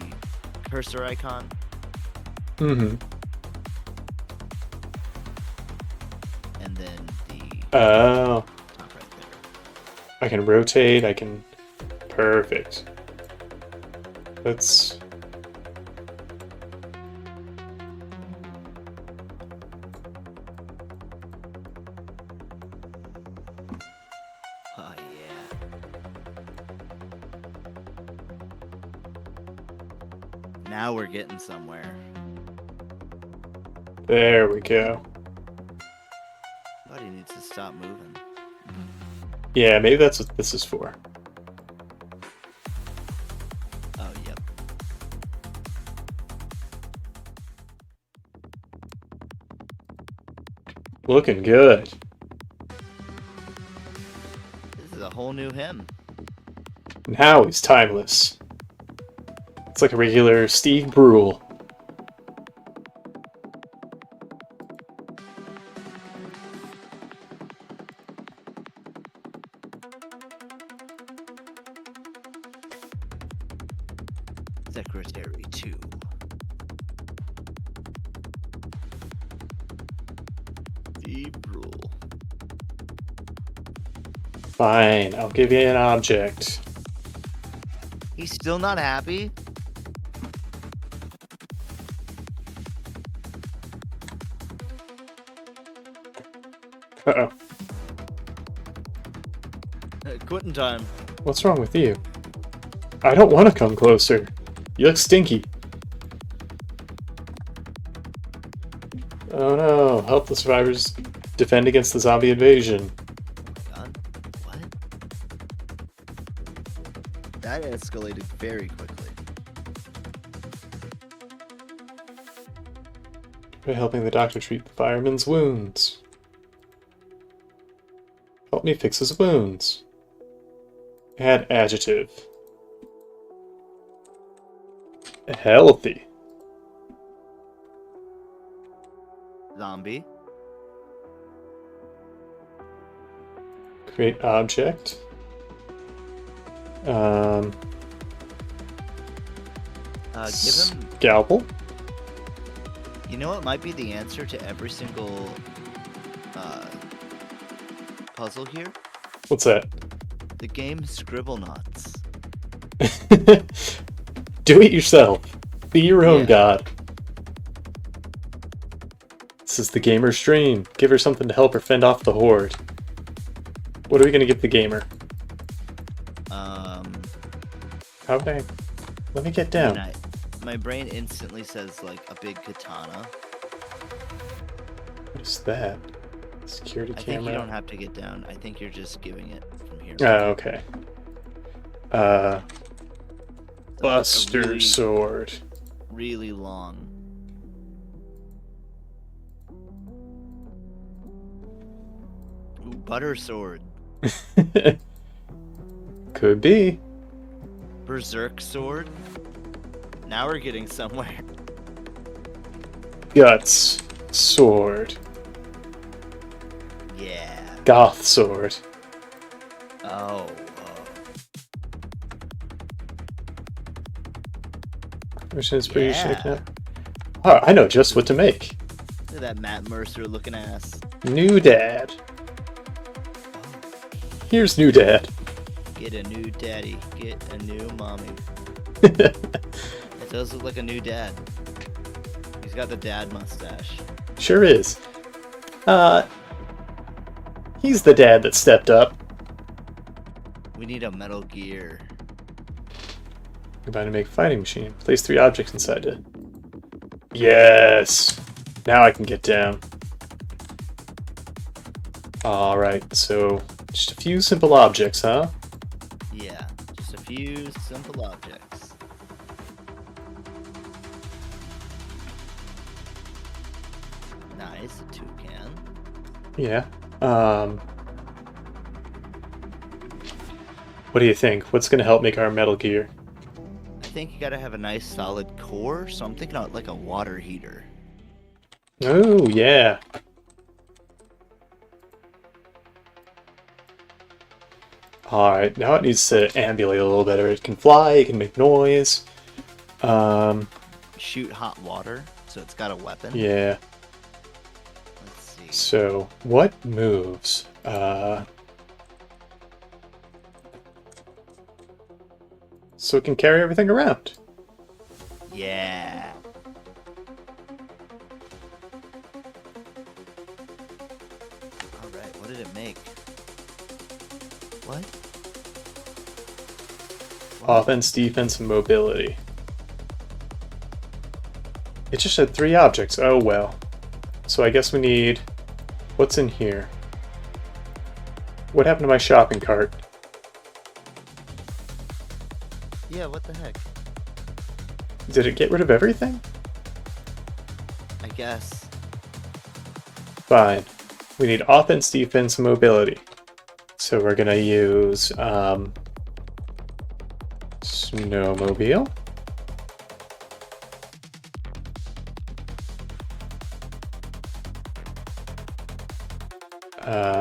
cursor icon. Mm-hmm. And then the Oh. top right there. I can rotate, I can Perfect. Let's... Oh, yeah. Now we're getting somewhere. There we go. Buddy needs to stop moving. Yeah, maybe that's what this is for. Oh, yep. Looking good. This is a whole new him. Now he's timeless. It's like a regular Steve Brule. Secretary 2. Steve Brule. Fine, I'll give you an object. He's still not happy? Uh-oh. Quitting time. What's wrong with you? I don't want to come closer. You look stinky. Oh no, help the survivors defend against the zombie invasion. God, what? That escalated very quickly. By helping the doctor treat the fireman's wounds. Help me fix his wounds. Add adjective. Healthy. Zombie. Create object. Give him. Scalpel. You know what might be the answer to every single puzzle here? What's that? The game Scribblenauts. Do it yourself. Be your own Yeah. god. This is the gamer stream. Give her something to help her fend off the horde. What are we gonna give the gamer? How can I... Let me get down. My brain instantly says like a big katana. What's that? Security I camera? think you don't have to get down. I think you're just giving it from here. Oh, okay. So, Buster like, a sword. really long. Ooh, butter sword. Could be. Berserk sword. Now we're getting somewhere. Guts sword. Yeah. Goth sword. Oh. Is pretty Yeah. shaken up. Oh, I know just what to make. Look at that Matt Mercer looking ass. New dad. Here's new dad. Get a new daddy. Get a new mommy. It does look like a new dad. He's got the dad mustache. Sure is. He's the dad that stepped up. We need a Metal Gear. Combine to make a fighting machine. Place 3 objects inside it. Yes! Now I can get down. Alright, so just a few simple objects, huh? Yeah, just a few simple objects. Nice, a toucan. Yeah. What do you think? What's gonna help make our Metal Gear? I think you gotta have a nice solid core, so I'm thinking of like a water heater. Oh, yeah. Alright, now it needs to ambulate a little better. It can fly, it can make noise. Shoot hot water, so it's got a weapon. Yeah. Let's see. So, what moves? so it can carry everything around. Yeah. Alright, what did it make? What? Offense, defense, and mobility. It just had 3 objects. Oh well. So I guess we need... What's in here? What happened to my shopping cart? Yeah, what the heck? Did it get rid of everything? I guess. Fine. We need offense, defense, mobility. So we're gonna use snowmobile.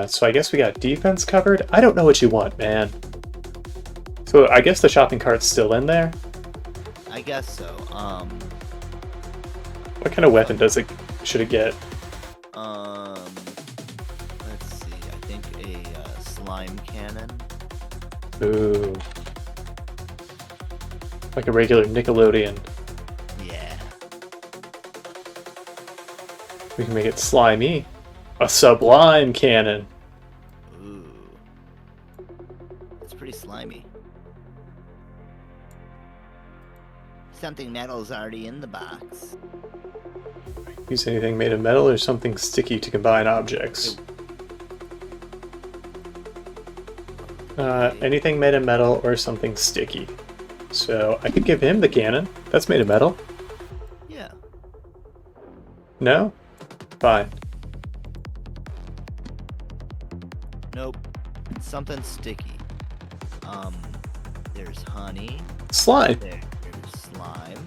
So I guess we got defense covered. I don't know what you want, man. So I guess the shopping cart's still in there. I guess so. What kind of weapon should it get? Let's see. I think a slime cannon. Ooh. Like a regular Nickelodeon. Yeah. We can make it slimy. A sublime cannon. Ooh. It's pretty slimy. Something metal's already in the box. Use anything made of metal or something sticky to combine objects. Anything made of metal or something sticky. So I could give him the cannon. That's made of metal. Yeah. No? Fine. Nope. Something sticky. There's honey. Slime. There's slime.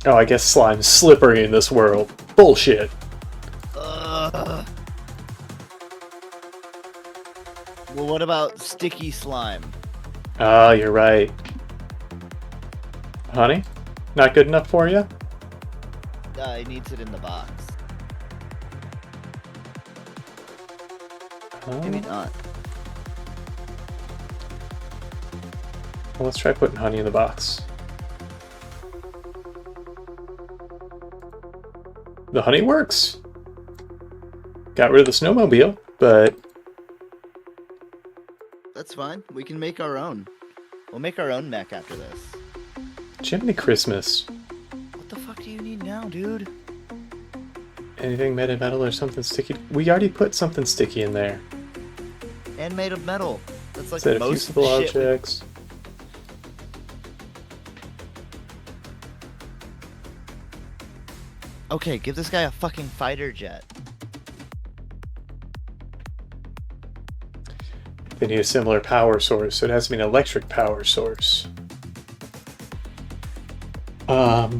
Oh, I guess slime's slippery in this world. Bullshit. Ugh. Well, what about sticky slime? Ah, you're right. Honey? Not good enough for you? It needs it in the box. Maybe not. Well, let's try putting honey in the box. The honey works. Got rid of the snowmobile, but That's fine. We can make our own. We'll make our own mech after this. Jiminy Christmas. What the fuck do you need now, dude? Anything made of metal or something sticky? We already put something sticky in there. And made of metal. That's like Set of most fusible shit we- objects. Okay, give this guy a fucking fighter jet. They need a similar power source, so it has to be an electric power source. My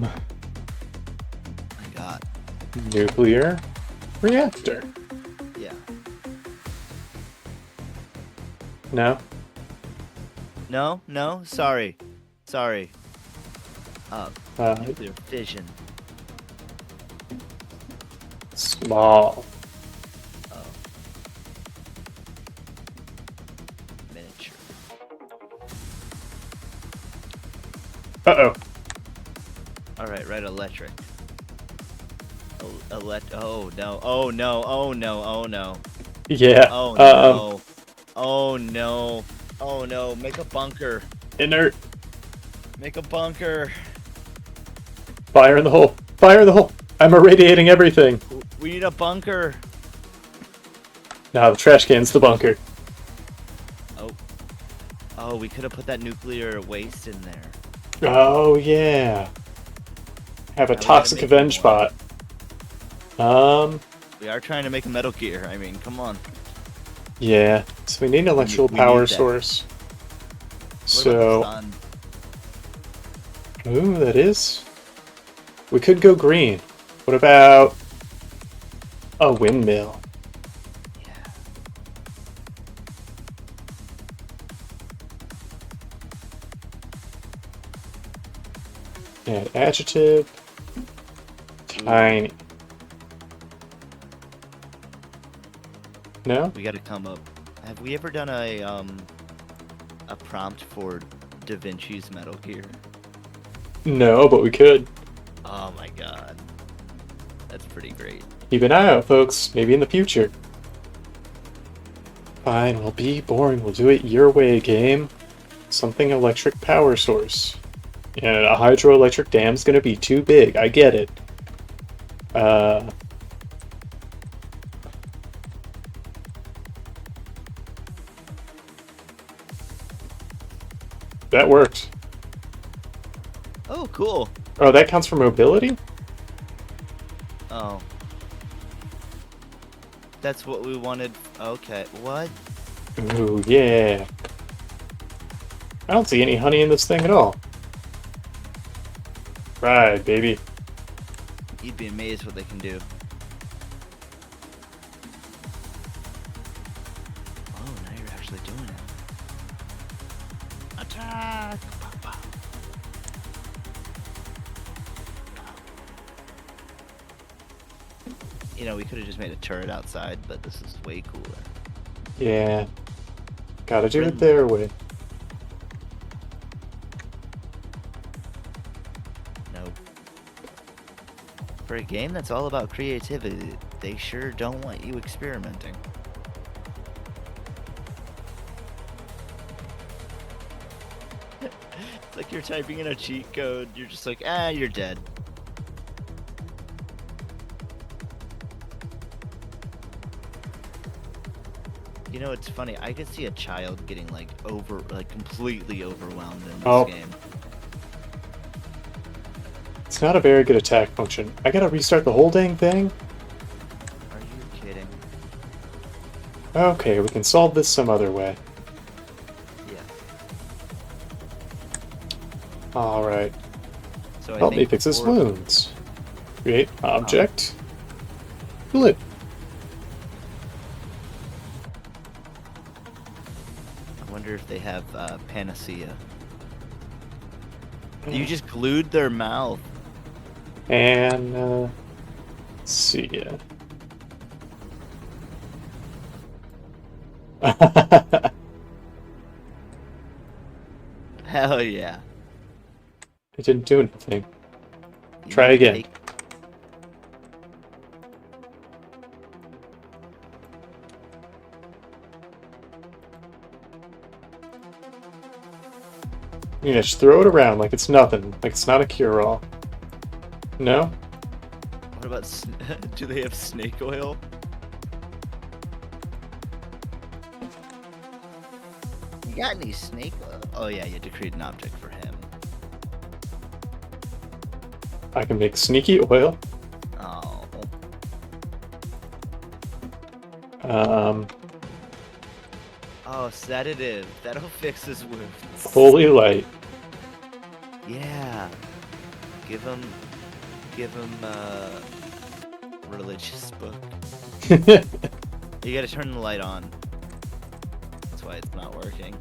god. Nuclear reactor. Yeah. No? No, no, sorry. Sorry. Nuclear fission. Small. Oh. Miniature. Uh-oh. Alright, right, electric. Oh no, oh no, oh no, oh no. Yeah. Oh no. Oh no. Oh no, make a bunker. Inert. Make a bunker. Fire in the hole. Fire in the hole. I'm irradiating everything. We need a bunker. Nah, the trash can's the bunker. Oh. Oh, we could have put that nuclear waste in there. Oh, yeah. Have a Now we gotta toxic make avenge more. bot. We are trying to make a Metal Gear. I mean, come on. Yeah. So we need an electrical we power need that. source. What So, about the sun? ooh, that is. We could go green. What about a windmill? Yeah. And adjective. Tiny. No? We gotta come up. Have we ever done a prompt for Da Vinci's Metal Gear? No, but we could. Oh my god. That's pretty great. Keep an eye out, folks. Maybe in the future. Fine, we'll be boring. We'll do it your way, game. Something electric power source. And a hydroelectric dam's gonna be too big. I get it. That worked. Oh, cool. Oh, that counts for mobility? Oh. That's what we wanted. Okay, what? Ooh, yeah. I don't see any honey in this thing at all. Right, baby. You'd be amazed what they can do. Oh, now you're actually doing it. Attack! Pow, pow. You know, we could have just made a turret outside, but this is way cooler. Yeah. Gotta do it their way. Nope. For a game that's all about creativity, they sure don't want you experimenting. It's like you're typing in a cheat code, you're just like, you're dead. You know, it's funny, I could see a child getting completely overwhelmed in this game. It's not a very good attack function. I gotta restart the whole dang thing? Are you kidding? Okay, we can solve this some other way. Yeah. Alright. So Help me fix his wounds. Create object. Glue. I wonder if they have panacea. You just glued their mouth. And, let's see ya. Hell yeah. It didn't do anything. Try again. You know, just throw it around like it's nothing. Like it's not a cure-all. No? What about, do they have snake oil? You got any snake oil? Oh yeah, you had to create an object for him. I can make sneaky oil. Oh. Oh, sedative. That'll fix his wounds. Holy light. Yeah. Give him a religious book. You gotta turn the light on. That's why it's not working.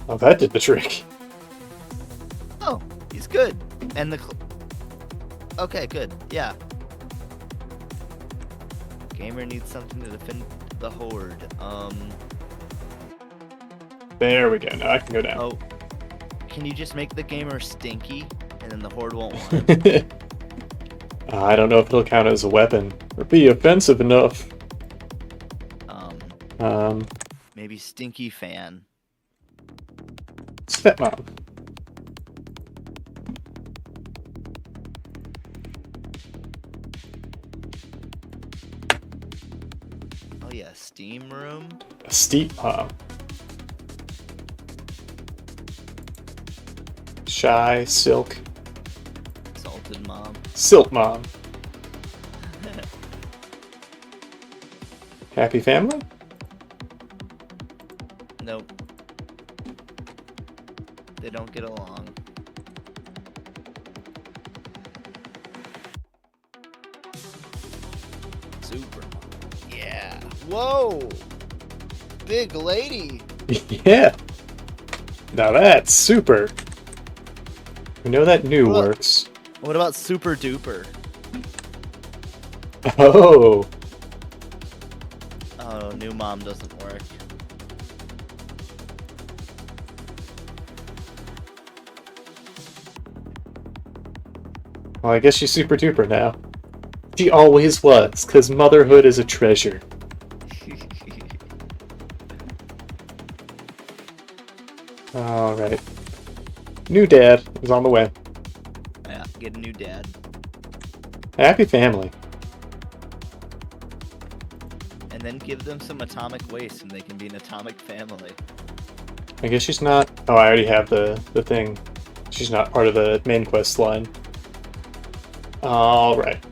Oh, that did the trick. Oh, he's good. And the... Okay, good. Yeah. Gamer needs something to defend the horde. There we go. Now I can go down. Oh. Can you just make the gamer stinky, and then the horde won't want him? I don't know if it'll count as a weapon or be offensive enough. Maybe stinky fan. Stepmom. Oh yeah, steam room. A steep mom. Shy, silk. Salted mom. Silk mom. Happy family? Nope. They don't get along. Super. Yeah. Whoa! Big lady! Yeah. Now that's super. We know that new Look. works. What about Super Duper? Oh, Oh, new mom doesn't work. well, I guess she's super duper now. She always was, because motherhood is a treasure. Alright. New dad is on the way. Yeah, get a new dad. Happy family. And then give them some atomic waste and they can be an atomic family. I guess she's not... Oh, I already have the thing. She's not part of the main quest line. Alright.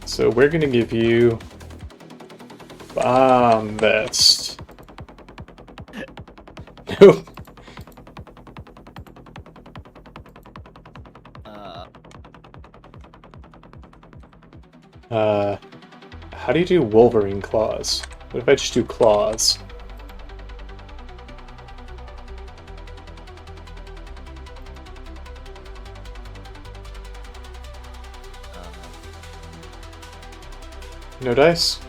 So we're gonna give you... Bomb Vest. Nope. How do you do Wolverine Claws? What if I just do Claws? No dice?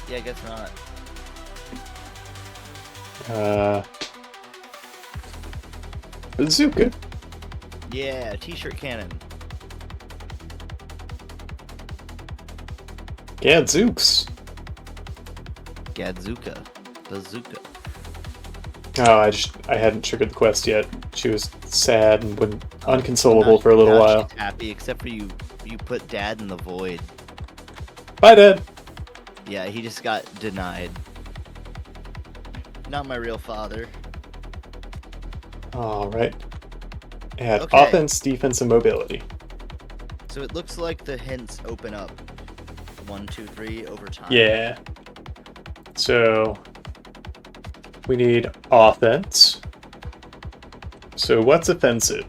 Yeah, I guess not. Bazooka. Yeah, t-shirt cannon. Gadzooks. Gadzuka. Bazooka. Oh, I hadn't triggered the quest yet. She was sad and unconsolable for a little Now while. she's happy, except for you put Dad in the void. Bye, Dad. Yeah, he just got denied. Not my real father. Alright. Add Okay. offense, defense, and mobility. So it looks like the hints open up 1, 2, 3 over time. Yeah. So we need offense. So what's offensive?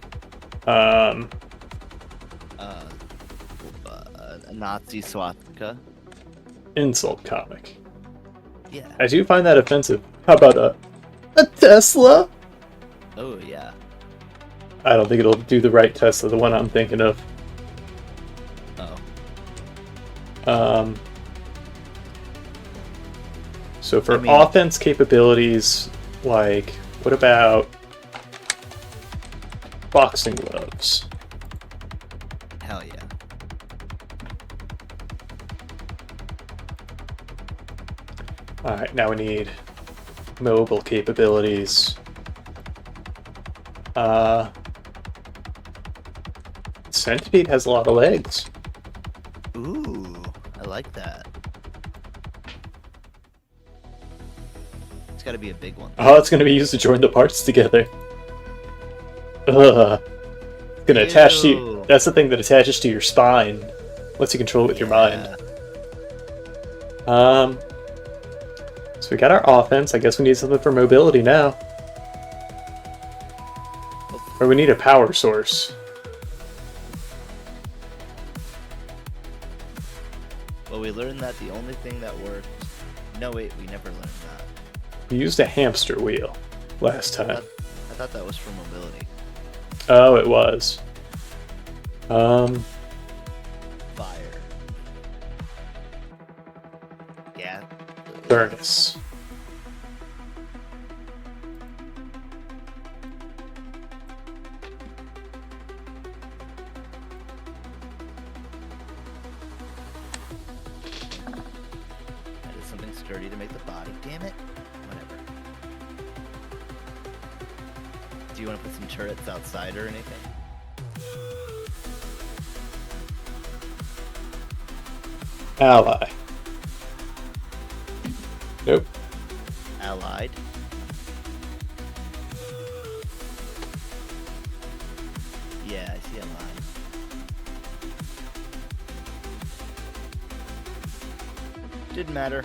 Nazi swastika. Insult comic. Yeah. I do find that offensive. How about a Tesla? Oh yeah. I don't think it'll do the right Tesla, the one I'm thinking of. Oh. So for I mean- offense capabilities, like, what about boxing gloves? Hell yeah. Alright, now we need mobile capabilities. Centipede has a lot of legs. Ooh, I like that. It's got to be a big one. Oh, it's going to be used to join the parts together. Ugh. It's going to attach to you. Ew. That's the thing that attaches to your spine. Lets you control it with your mind. So we got our offense. I guess we need something for mobility now. Or we need a power source. Well, we learned that the only thing that worked. No, wait, we never learned that. We used a hamster wheel last time. I thought that was for mobility. Oh, it was. Fire. Yeah. Furnace. I did something sturdy to make the body. Damn it. Whatever. Do you want to put some turrets outside or anything? Ally. Nope. Allied. Yeah, I see allied. Didn't matter.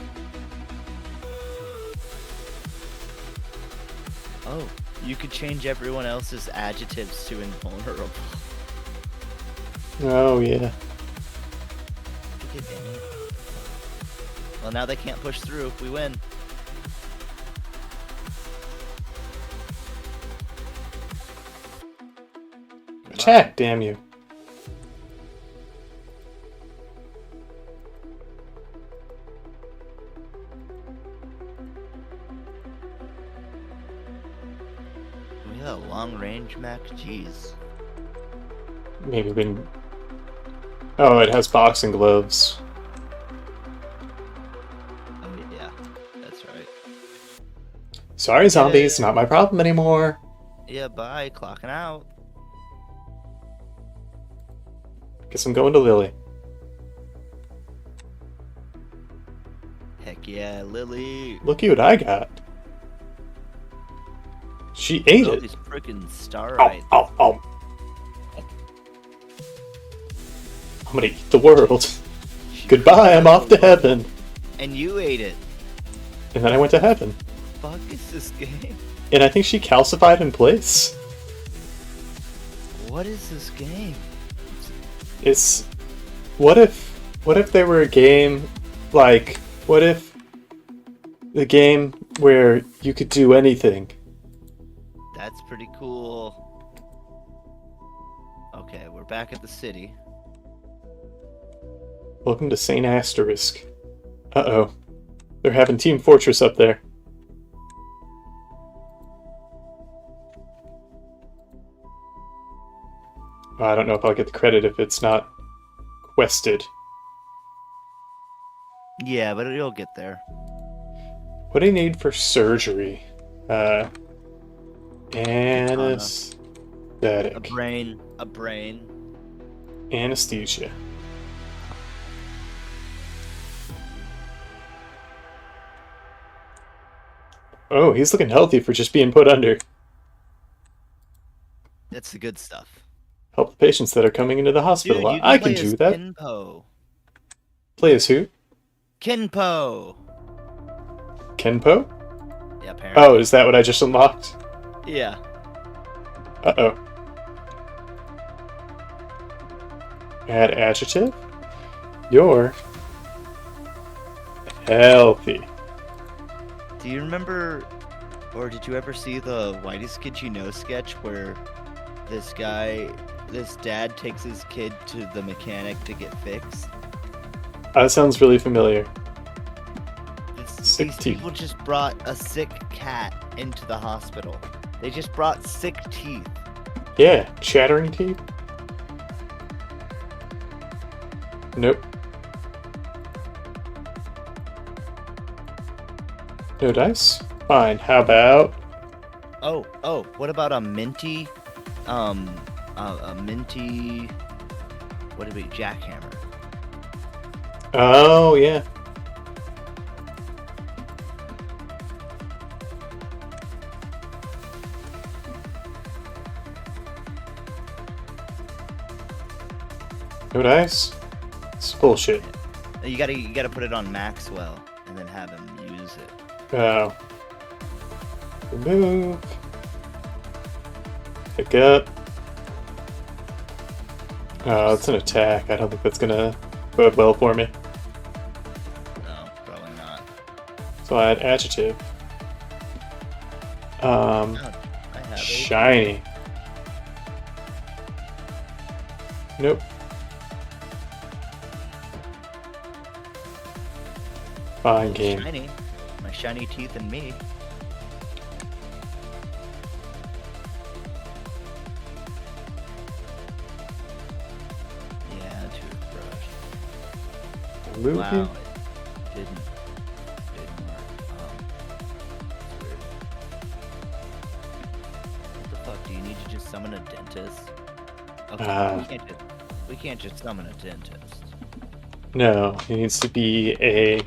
Oh, you could change everyone else's adjectives to invulnerable. Oh, yeah. Damn it. Well, now they can't push through if we win. Attack, damn you. We got a long range mech? Jeez. Maybe been... Oh, it has boxing gloves. Oh, yeah. That's right. Sorry, zombies, not my problem anymore. Yeah, bye. Clocking out. Guess I'm going to Lily. Heck yeah, Lily. Looky what I got. She ate All it. these freaking Oh, starlight. oh, oh. I'm gonna eat the world. Goodbye, I'm off to heaven. And you ate it. And then I went to heaven. Fuck is this game? And I think she calcified in place. What is this game? It's... What if there were a game, like, what if the game where you could do anything? That's pretty cool. Okay, we're back at the city. Welcome to St. Asterisk. Uh-oh. They're having Team Fortress up there. I don't know if I'll get the credit if it's not quested. Yeah, but you'll get there. What do you need for surgery? Anesthetic. A brain. Anesthesia. Oh, he's looking healthy for just being put under. That's the good stuff. Help the patients that are coming into the hospital. Dude, you I play can do as that. Kinpo. Play as who? Kinpo. Kenpo? Yeah, apparently. Oh, is that what I just unlocked? Yeah. Uh-oh. Add adjective? You're healthy. Do you remember, or did you ever see the Whitest Kid You Know sketch where this dad takes his kid to the mechanic to get fixed? That sounds really familiar. Sick These teeth. people just brought a sick cat into the hospital. They just brought sick teeth. Yeah, chattering teeth? Nope. No dice? Fine, how about... Oh, what about a minty, what did we, jackhammer? Oh, yeah. No dice? It's bullshit. You gotta put it on Maxwell and then have him use it. Oh. Remove. Pick up. Oh, it's an attack. I don't think that's gonna bode well for me. No, probably not. So I add adjective. Oh, I have it. Shiny. Nope. Fine game. Shiny. My shiny teeth and me. Yeah, toothbrush. Remove Wow, you. it didn't work. That's weird. What the fuck? Do you need to just summon a dentist? Okay, we can't just summon a dentist. No, he needs to be a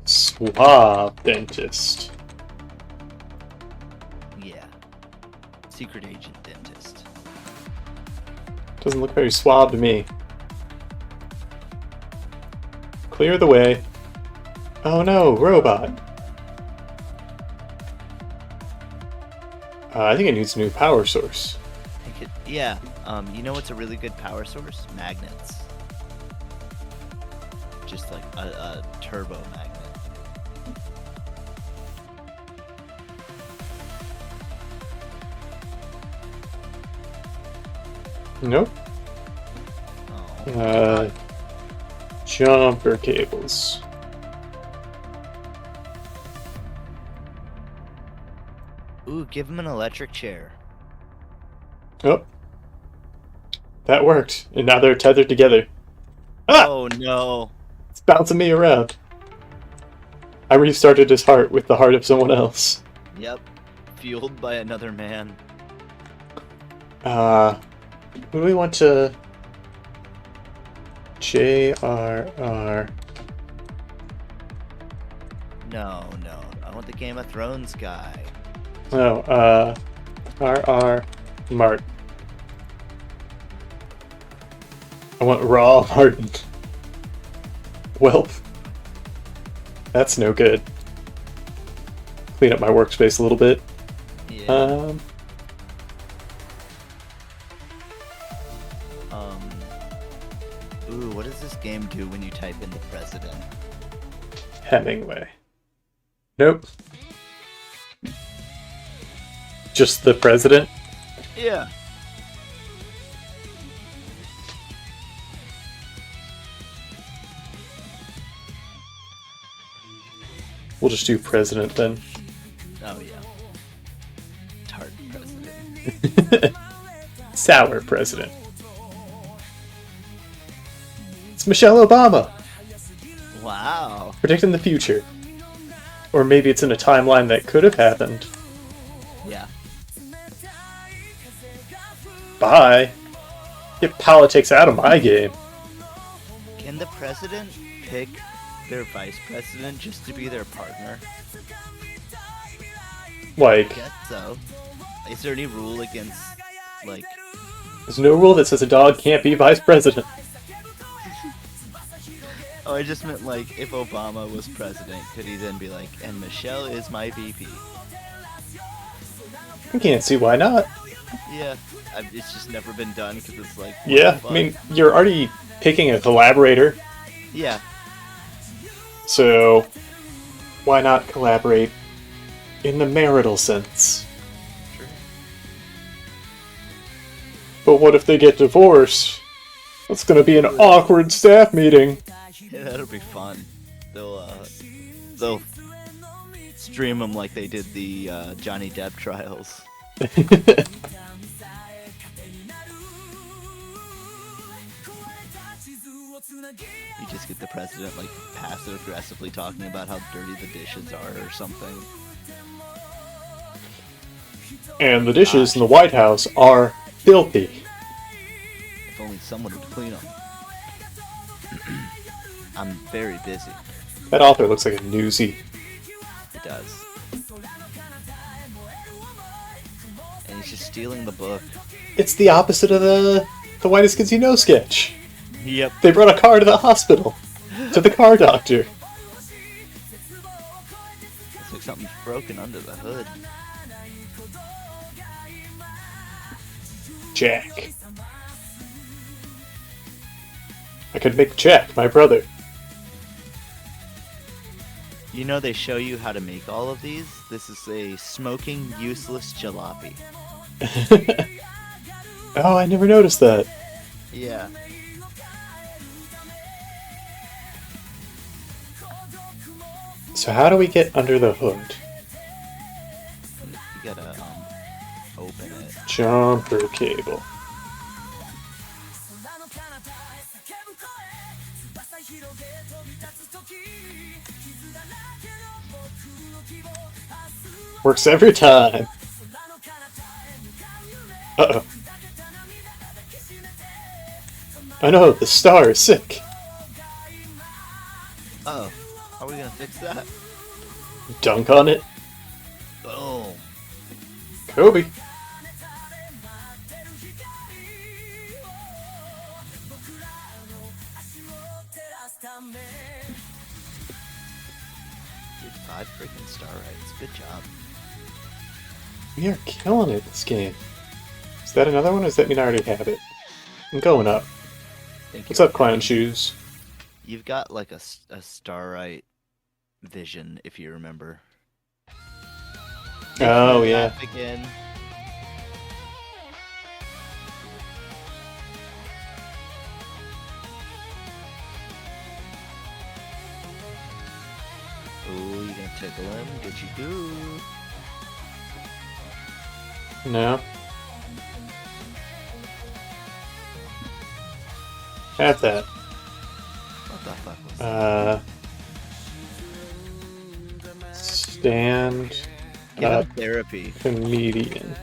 suave dentist. Yeah. Secret agent dentist. Doesn't look very suave to me. Clear the way. Oh no, robot. I think it needs a new power source. Yeah. You know what's a really good power source? Magnets. Just like a turbo magnet. Nope. Oh. Jumper cables. Ooh, give him an electric chair. Oh. That worked. And now they're tethered together. Ah! Oh no. It's bouncing me around. I restarted his heart with the heart of someone else. Yep. Fueled by another man. Who do we want to... JRR. No. I want the Game of Thrones guy. No, RR Martin. I want Raw Martin. Welp. That's no good. Clean up my workspace a little bit. Yeah. Ooh, what does this game do when you type in the president? Hemingway. Nope. Just the president? Yeah. We'll just do president then. Oh yeah. Tart president. Sour president. It's Michelle Obama! Wow. Predicting the future. Or maybe it's in a timeline that could have happened. Yeah. Bye! Get politics out of my game. Can the president pick their vice president just to be their partner? Like, I guess so. Is there any rule against, like... there's no rule that says a dog can't be vice president. Oh, I just meant, like, if Obama was president, could he then be like, and Michelle is my VP? I can't see why not. Yeah. It's just never been done, because it's like... what Yeah, the fuck? I mean, you're already picking a collaborator, Yeah. so why not collaborate in the marital sense? True. But what if they get divorced? That's gonna be an awkward staff meeting. Yeah, that'll be fun. They'll stream them like they did the Johnny Depp trials. You just get the president like passive aggressively talking about how dirty the dishes are or something. And the dishes in the White House are filthy. If only someone would clean them. I'm very busy. That author looks like a newsie. It does. And he's just stealing the book. It's the opposite of the Whitest Kids You Know sketch. Yep. They brought a car to the hospital. To the car doctor. Looks like something's broken under the hood. Jack. I could make Jack my brother. You know they show you how to make all of these? This is a smoking, useless jalopy. Oh, I never noticed that. Yeah. So how do we get under the hood? You gotta, open it. Jumper cable. Works every time. Uh-oh. I know, the star is sick. Oh, how are we gonna fix that? Dunk on it. Boom. Kobe. Dude, 5 freaking star rights. Good job. We are killing it this game. Is that another one, or does that mean I already have it? I'm going up. Thank What's you. up, Clown Shoes? You've got like a starlight vision, if you remember. Oh, yeah. Again. Tickle him, get you good. No. Have that. What the fuck was that? Stand Give up him therapy. comedian.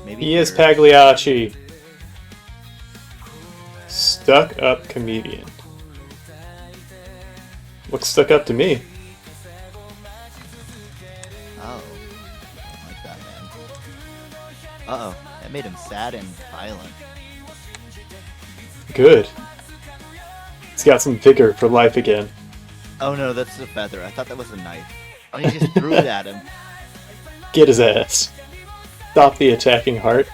Maybe He is therapy. Pagliacci. Stuck up comedian. Looks stuck up to me. Oh. I don't like that, man. Uh-oh. That made him sad and violent. Good. He's got some vigor for life again. Oh no, that's a feather. I thought that was a knife. Oh, you just threw it at him. Get his ass. Stop the attacking heart.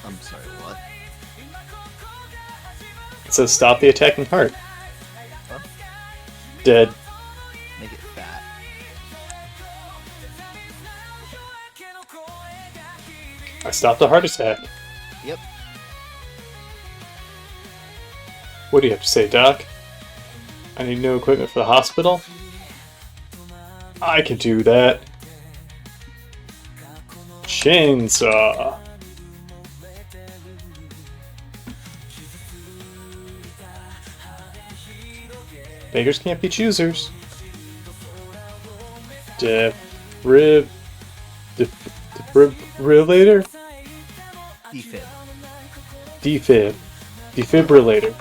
I'm sorry, what? It says stop the attacking heart. What? Dead. Make it fat. I stopped a heart attack. Yep. What do you have to say, Doc? I need new equipment for the hospital? I can do that. Chainsaw. Beggars can't be choosers. Defibrillator? Defib. Defibrillator.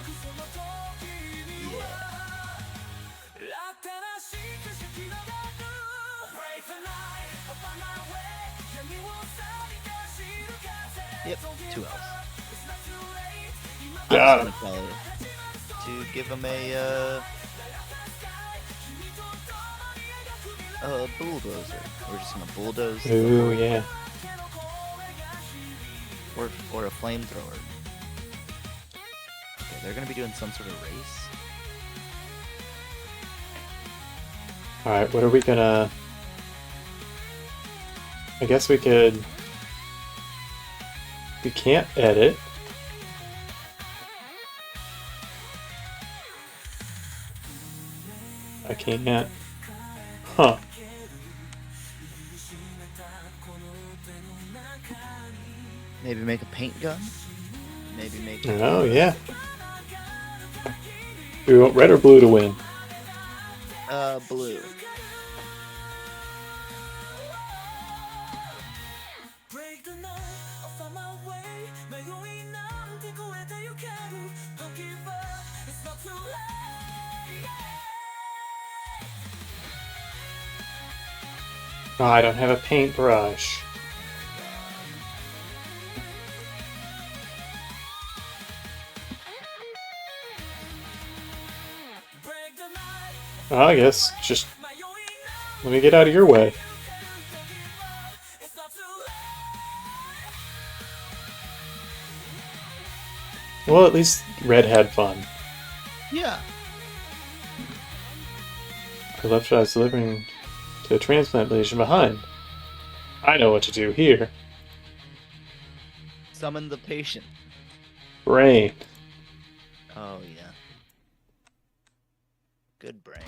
Yep, 2 L's. Got I'm him. just gonna tell you to give him a bulldozer. We're just gonna bulldoze the Ooh, board. yeah. Or a flamethrower. Okay, they're gonna be doing some sort of race. Alright, what are we gonna... I guess we could... We can't edit. I can't. Huh. Maybe make a paint gun. Maybe make Oh, yeah. We want red or blue to win. blue. Oh, I don't have a paintbrush. Oh, I guess just let me get out of your way. Well, at least Red had fun. Yeah. I left what I was delivering to a transplant patient behind. I know what to do here. Summon the patient. Brain. Oh yeah. Good brain.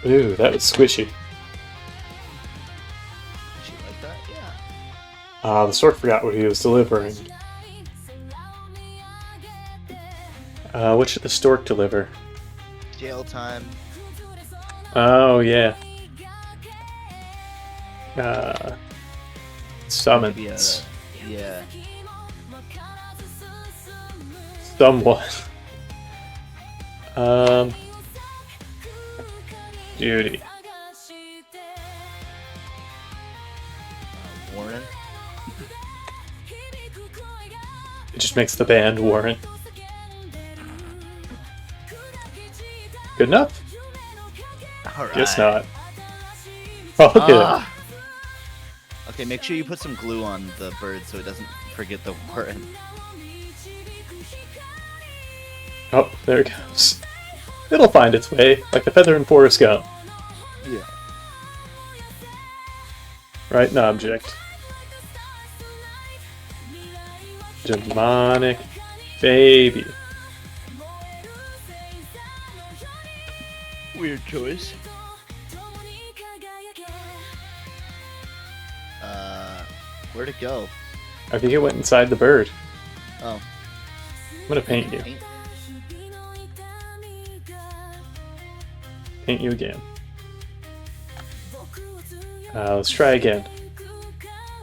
Ooh, that was squishy. Did you like that? Yeah. Ah, the stork forgot what he was delivering. What should the stork deliver? Jail time. Oh, yeah. Maybe Summons. yeah. Someone. Duty. Warren. It just makes the band Warren. Good enough? Alright. Guess not. Oh, okay. Okay, make sure you put some glue on the bird so it doesn't forget the Warren. Oh, there it goes. It'll find its way, like the feather in Forrest Gump. Yeah. Right, an object. Demonic baby. Weird choice. Where'd it go? I think it went inside the bird. Oh. I'm gonna paint you. Paint you again. Let's try again.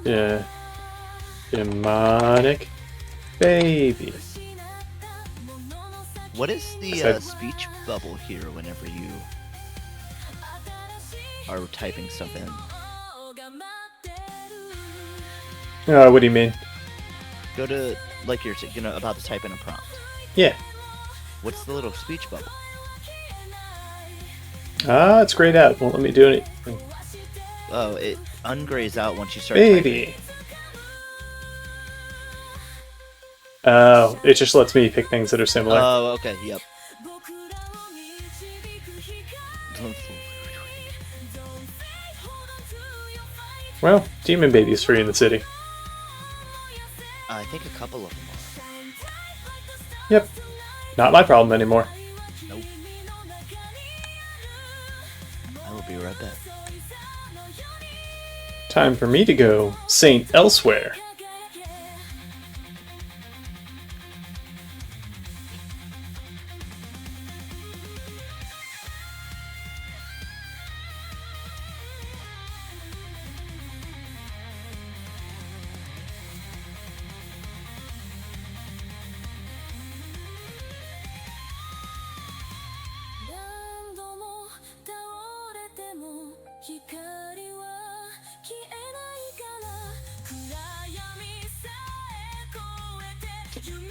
Yeah. Demonic baby. What is the speech bubble here whenever you are typing stuff in? What do you mean? Go to, like you're about to type in a prompt. Yeah. What's the little speech bubble? It's grayed out. Won't let me do anything. Oh, it ungrays out once you start Baby. typing. Oh, it just lets me pick things that are similar. Oh, okay, yep. Well, demon baby's free in the city. I think a couple of them are. Yep. Not my problem anymore. Nope. I will be right back. Time for me to go Saint elsewhere.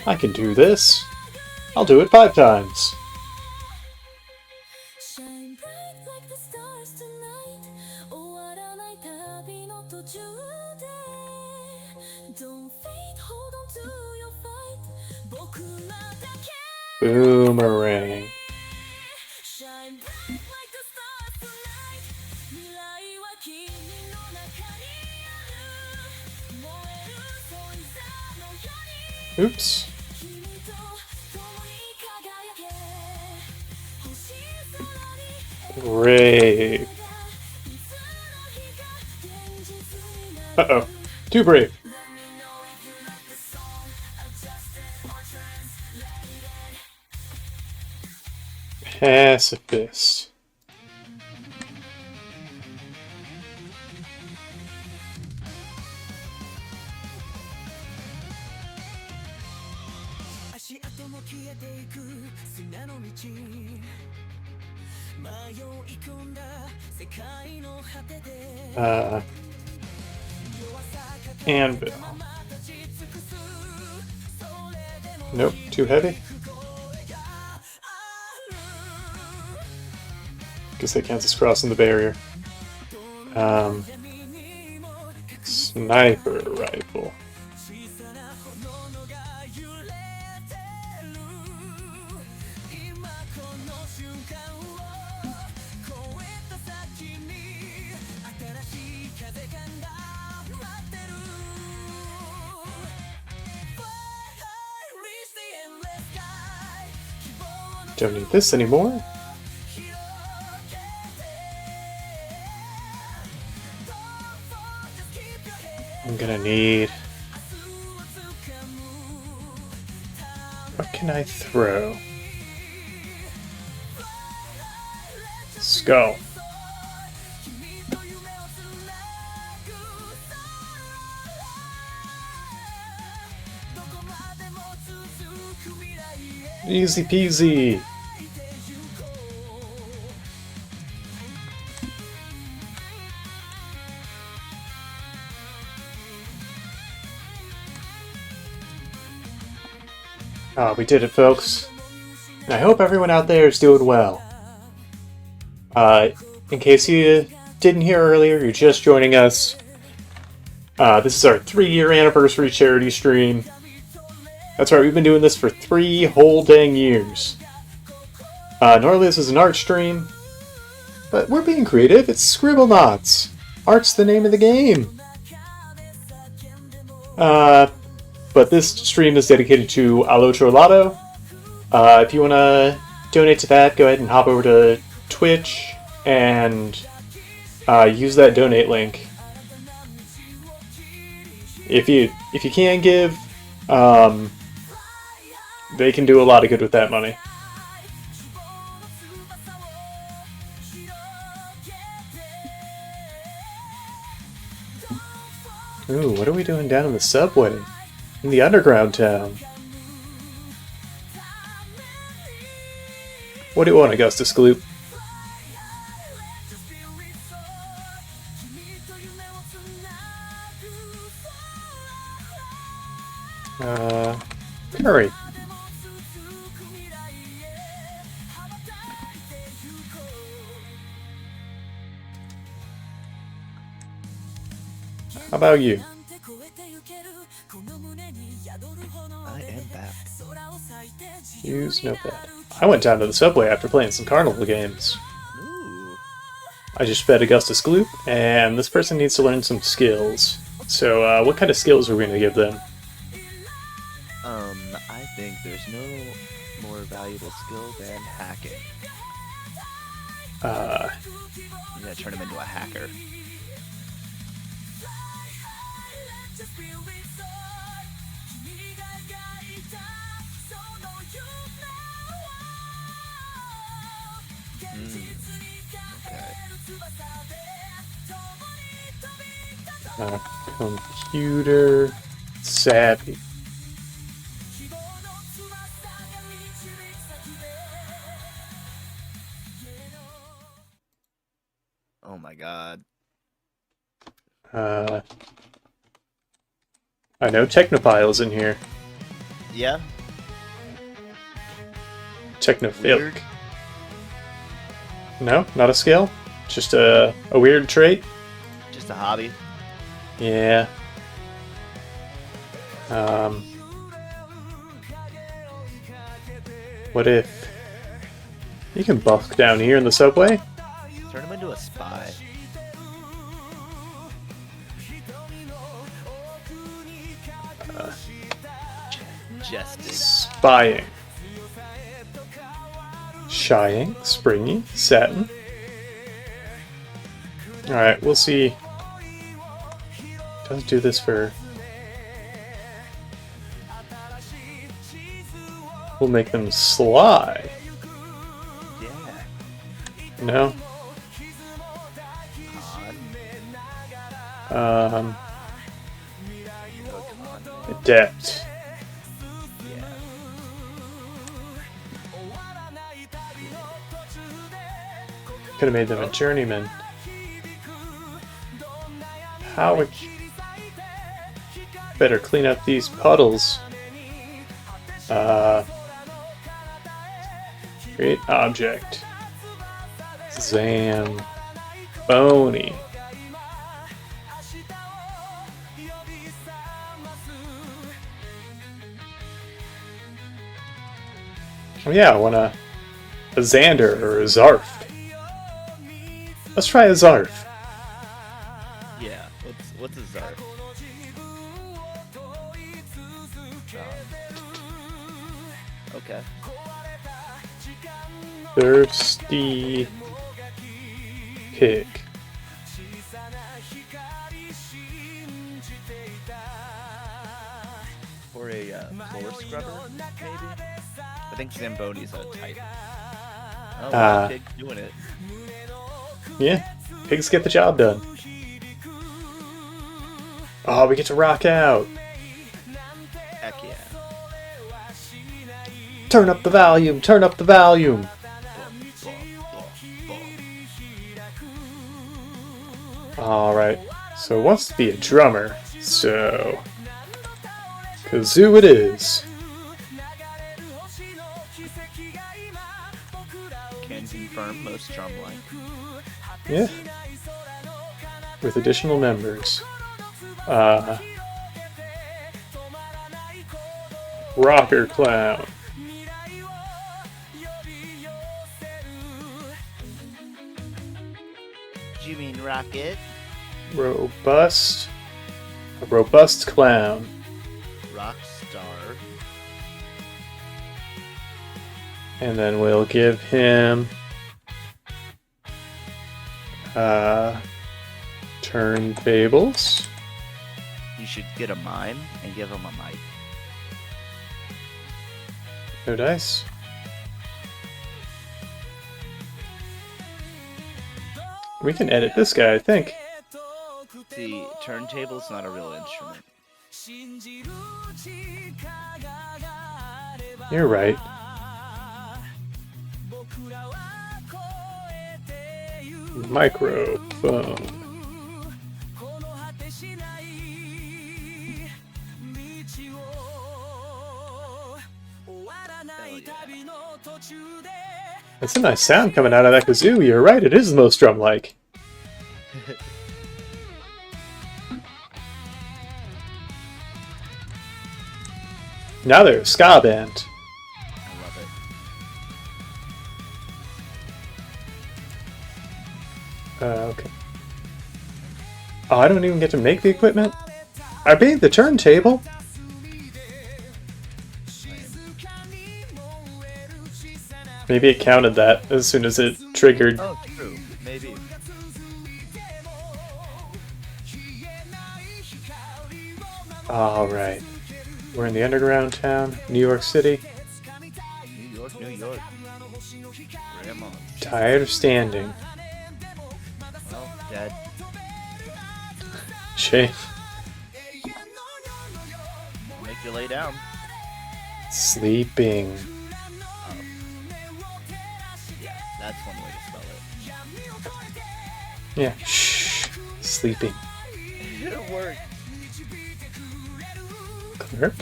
I can do this. I'll do it 5 times. Boomerang. Oops. Brave. Uh-oh. Too brave. Pacifist. Anvil. Nope, too heavy. Guess that counts as crossing the barrier. Sniper rifle. Don't need this anymore. I'm gonna need... What can I throw? Skull. Easy peasy. We did it, folks. And I hope everyone out there is doing well. In case you didn't hear earlier, you're just joining us. This is our 3-year anniversary charity stream. That's right, we've been doing this for 3 whole dang years. Normally this is an art stream, but we're being creative. It's Scribble Knots. Art's the name of the game. But this stream is dedicated to Allo Trollato. If you want to donate to that, go ahead and hop over to Twitch and use that donate link. If you can give, they can do a lot of good with that money. Ooh, what are we doing down in the subway? In the underground town? What do you want, Augustus Gloop? Curry. How about you? I am back. Use notepad. I went down to the subway after playing some carnival games. Ooh. I just fed Augustus Gloop, and this person needs to learn some skills. So, what kind of skills are we going to give them? I think there's no more valuable skill than hacking. You gotta turn him into a hacker. Okay. Computer savvy. Oh my god. I know Technophile's in here. Yeah? Technophilic. Weird. No, not a skill. Just a weird trait. Just a hobby. Yeah. What if you can busk down here in the subway? Turn him into a spy. Jesting. Spying. Shying, springy, satin. Alright, we'll see. Let's do this for... We'll make them sly. Yeah. No? Con. Adept. Yeah. Could have made them a journeyman. How would... Better clean up these puddles. Create object. Zamboni. Oh yeah, I want a Xander or a Zarf. Let's try a Zarf. Yeah. What's a Zarf? Okay. Thirsty pig. Or a floor scrubber, maybe? I think Zamboni's a type. Oh, pig doing it. Yeah, pigs get the job done. Oh, we get to rock out. Heck yeah. Turn up the volume, turn up the volume. Alright, so wants to be a drummer, so... Kazoo it is. Can confirm most drum-like. Yeah. With additional members. Rocker Clown. Do you mean Rocket? Robust. A robust clown. Rockstar. And then we'll give him... Turntables. You should get a mime and give him a mic. No dice. We can edit this guy, I think. The turntable's not a real instrument. You're right. Microphone. That's a nice sound coming out of that kazoo. You're right, it is the most drum-like. Now they're a ska band. I love it. Okay. Oh, I don't even get to make the equipment? I made the turntable! Maybe it counted that as soon as it triggered. Oh, true. Maybe. Alright. We're in the underground town, New York City. New York, New York. Grandma. Tired of standing. Well, Dad. Shame. Make you lay down. Sleeping. Yeah, that's one way to spell it. Yeah, shh. Sleeping. It worked. Clerk?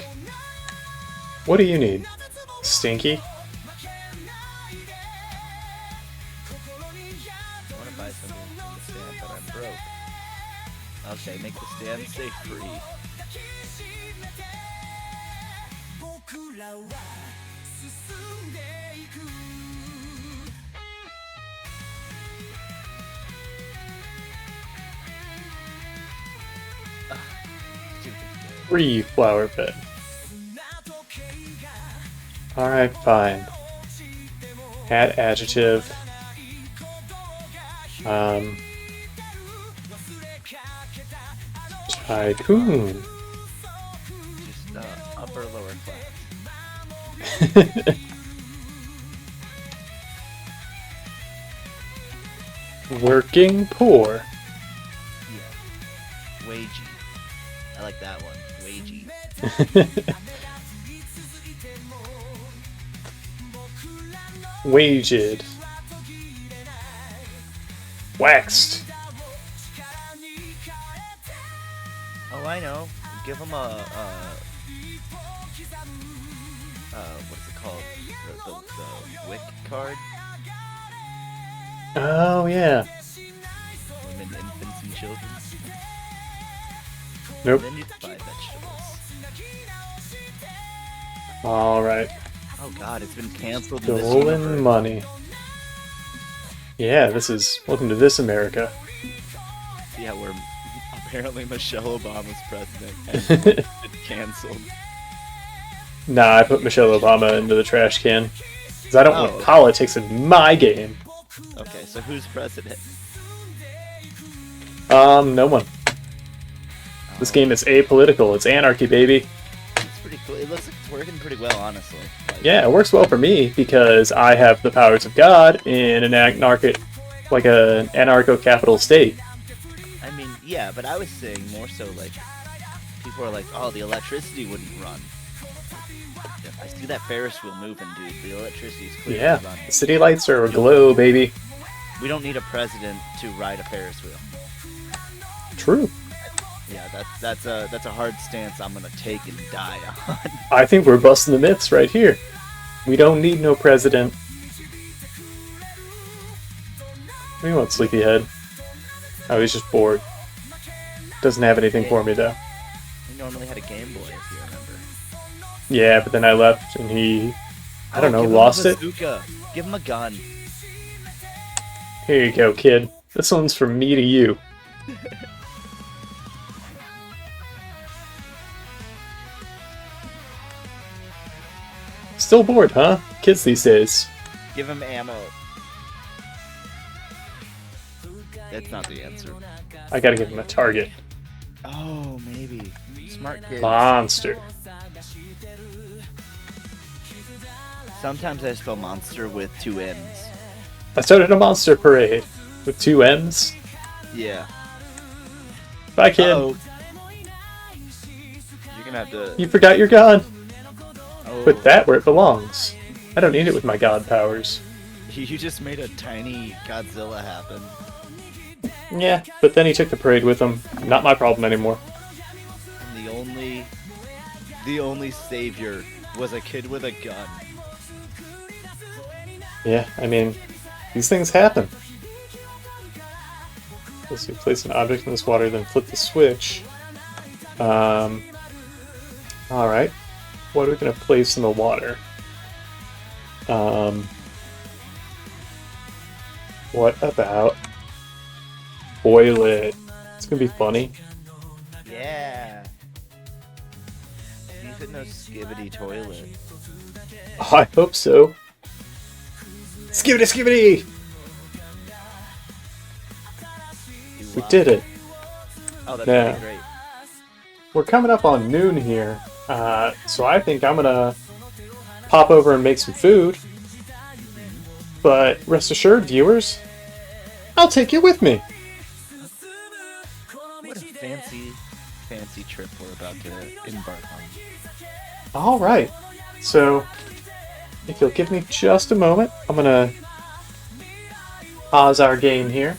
What do you need? Stinky? I want to buy something from the stand, but I'm broke. Okay, make the stand stay free. Free flower bed. Alright, fine. Add adjective. Tycoon. Just upper lower class. Working poor. Yeah. Wagey. I like that one. Wagey. Waged. Waxed. Oh, I know. Give him a what's it called? The wick card. Oh, yeah. Women, infants, and children. Nope. Then you buy vegetables. Alright. Oh god, it's been canceled in this Stolen universe. money. Yeah, this is... Welcome to this America. Yeah, where apparently Michelle Obama's president and it's canceled. Nah, I put Michelle Obama into the trash can. Because I don't want politics in my game. Okay, so who's president? No one. This game is apolitical. It's anarchy, baby. It's pretty cool. It looks like it's working pretty well, honestly. Like, Yeah, it works well for me because I have the powers of God in an anarcho-capital state. I mean, yeah, but I was saying more so like people are like, oh, the electricity wouldn't run. I see that Ferris wheel moving, dude. The electricity's clearly Yeah, running. the city lights are aglow, baby. We don't need a president to ride a Ferris wheel. True. Yeah, that's a hard stance I'm gonna take and die on. I think we're busting the myths right here. We don't need no president. What do you want, Sleepyhead? Oh, he's just bored. Doesn't have anything for me, though. We normally had a Game Boy, if you remember. Yeah, but then I left and he... I don't know, give him a lost it? bazooka. Give him a gun. Here you go, kid. This one's from me to you. Still bored, huh? Kids these days. Give him ammo. That's not the answer. I gotta give him a target. Oh, maybe. Smart kids. Monster. Sometimes I spell monster with 2 M's. I started a monster parade with 2 M's. Yeah. Bye, kid. Uh-oh. You're gonna have to... You forgot your gun. Oh. Put that where it belongs. I don't need it with my god powers. You just made a tiny Godzilla happen. Yeah, but then he took the parade with him. Not my problem anymore. And the only savior was a kid with a gun. Yeah, I mean, these things happen. Let's see, place an object in this water, then flip the switch. Alright. What are we going to place in the water? What about boil it? It's going to be funny. Yeah. You fit no skibbity toilet. I hope so. Skibbity skibbity! We did it. Oh, that's Yeah. pretty great. We're coming up on noon here, so I think I'm gonna pop over and make some food. But rest assured, viewers, I'll take you with me. What a fancy trip we're about to embark on. All right. So, if you'll give me just a moment, I'm gonna pause our game here.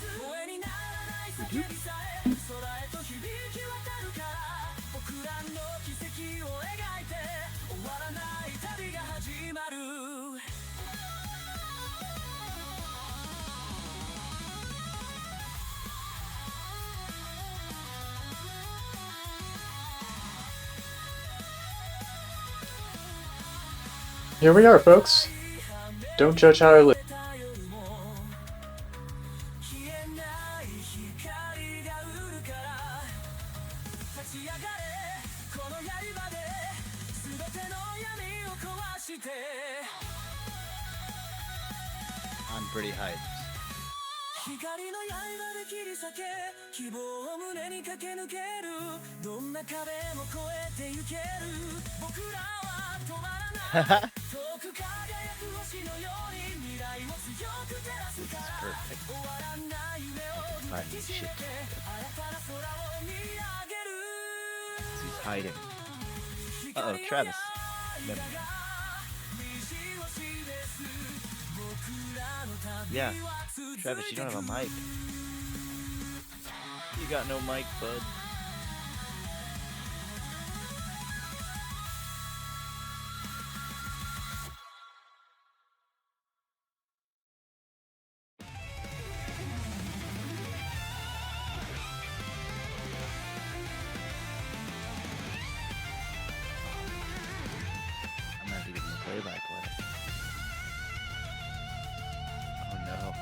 Here we are, folks. Don't judge how I live. I'm pretty hyped. 光の刃で切り裂け希望を胸に駆け抜けるどんな壁も越えてゆける僕らは止まらない遠く輝く星のように未来を強く照らすから終わらない夢を抱きしめて新たな空を見上げる He's hiding. Uh-oh, Travis. Never mind. Yeah, Travis, you don't have a mic. You got no mic, bud. I'm gonna have to give him a play-by-play. Oh no.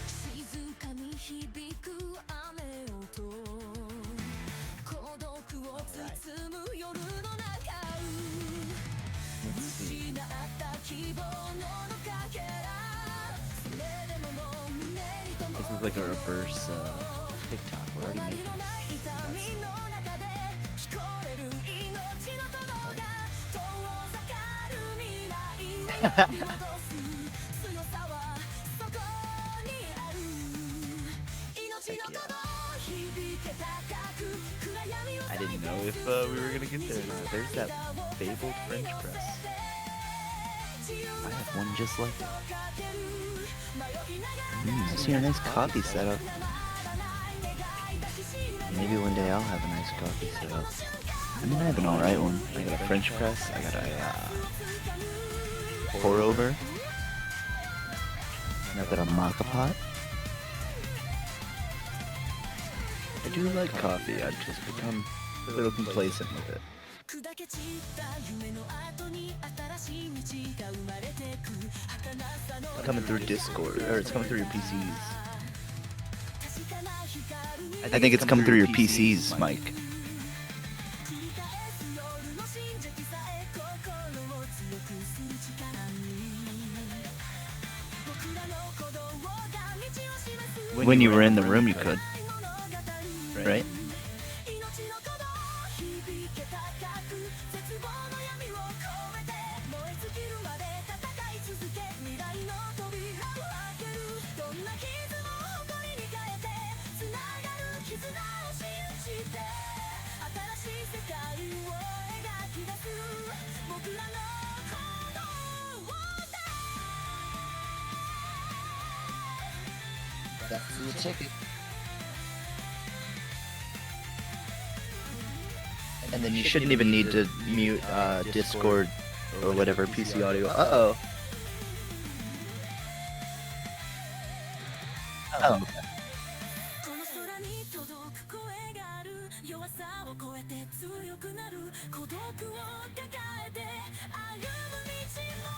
静かに響く雨音孤独を包む夜の中 Let's see. 失った希望のかけらそれでももう胸に灯 This is like a reverse TikTok. We're already making 痛みの中で聞こえる命の鼓動が遠ざかる未来を呼び戻す強さはそこにある命の鼓動響け高く暗闇を I didn't know if we were gonna get there. There's that fabled French press. I have one just like it. I see a nice coffee setup. Maybe one day I'll have a nice coffee setup. I mean, I have an alright one. I got a French press. I got a pour over. And I've got a maca pot. I do like coffee. I've just become a little complacent with it. 砕け散った夢の後に新しい道が生まれてく儚さの It's coming through Discord, or it's coming through your PCs. I think it's coming through your PCs, Mike. 繰り返す夜の真実さえ心を強くする力に僕らの鼓動が道を示す When you were in the room, you could, right? 命の鼓動 That's the ticket. And then you shouldn't even need to mute Discord or whatever PC audio. Uh-oh. Oh. この空に届く声がある弱さを超えて強くなる孤独を抱えて歩む道も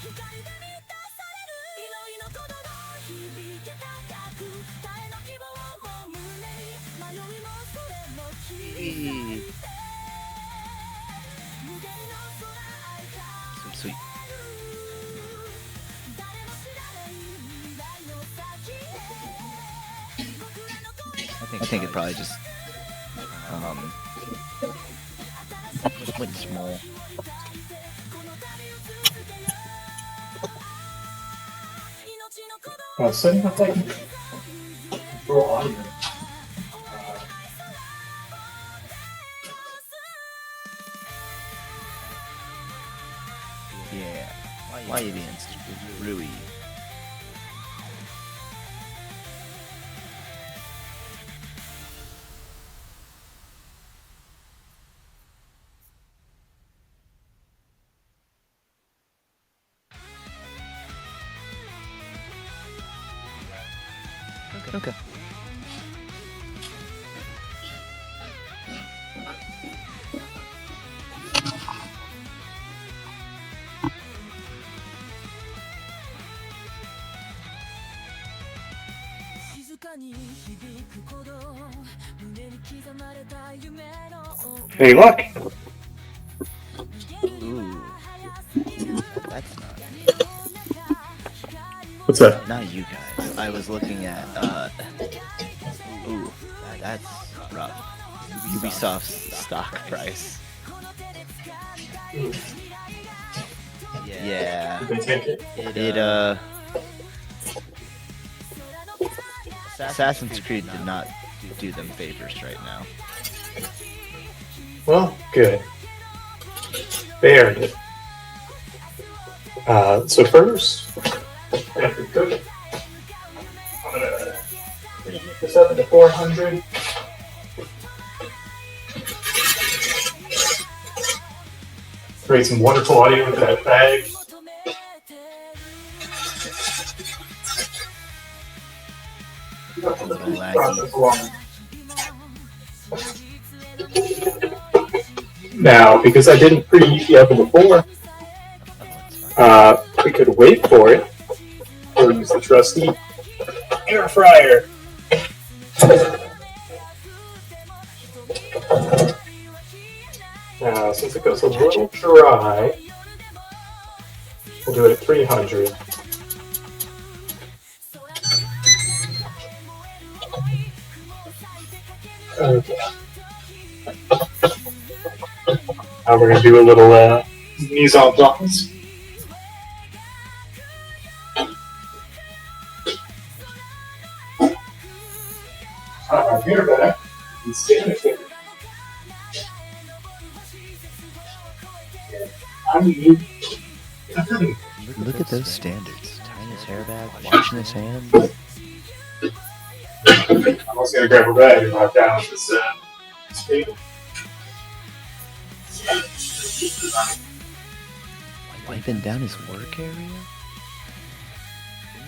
光で満たされる祈りの鼓動響け高く誰の希望も胸に迷いもそれも消えて無限の空愛が Sweet. I think it probably just went small. Setting up like raw audio. Yeah. Why against Rui? Okay. Any luck? Ooh. That's not. What's that? Not you guys. I was looking at, ooh, that's rough. Ubisoft's stock price. Yeah. Did they take it? Assassin's Creed did not do them favors right now. Well, good. They earned it. So first, after cooking, I'm gonna heat this up to 400. Create some wonderful audio with that bag. Now, because I didn't preheat the oven before, we could wait for it, or use the trusty air fryer. Now, since it goes a little dry, we'll do it at 300. Okay. Now we're going to do a little mise en place. I'm here back. Look at those standards. Tying his hair back, washing his hands. I'm also going to grab a rag and wipe down this table. Wiping down his work area?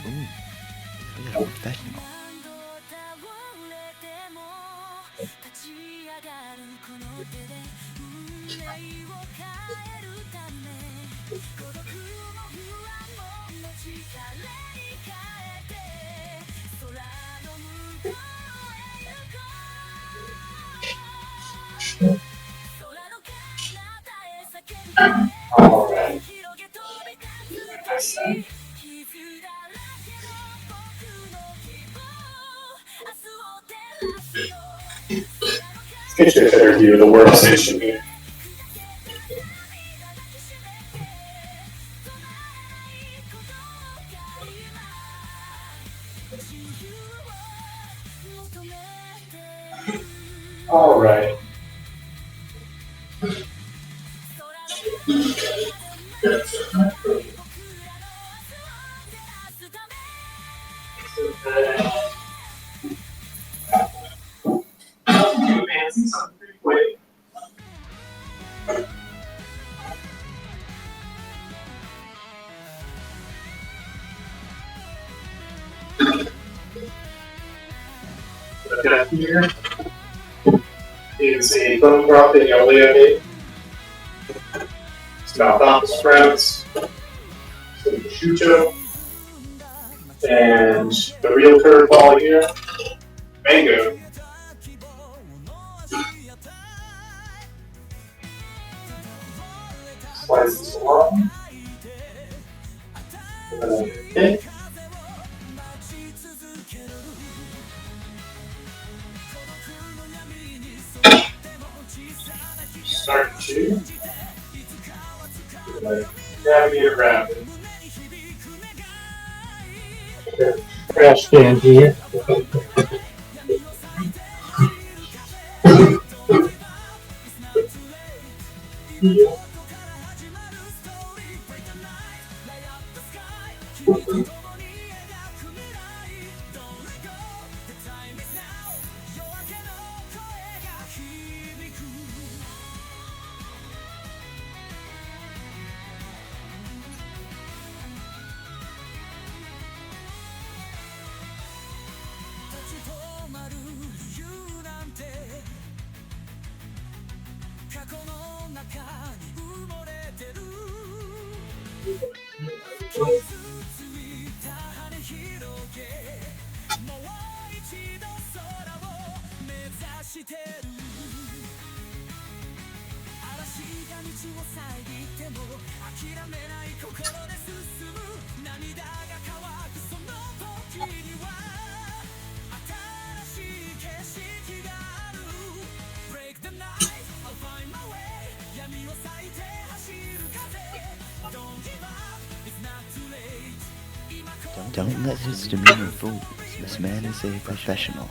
Ooh, look at a professional. Alright. Let's get a better view of the workstation here. Alright. here is a bone broth that Yolia made. It's got Brussels sprouts, some prosciutto, and the real curveball here, mango. Slice this along. Okay. Start to navigate around it. Trash can here. Don't let his demeanor fool you. This man is a professional.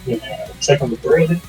Yeah, check on the bread.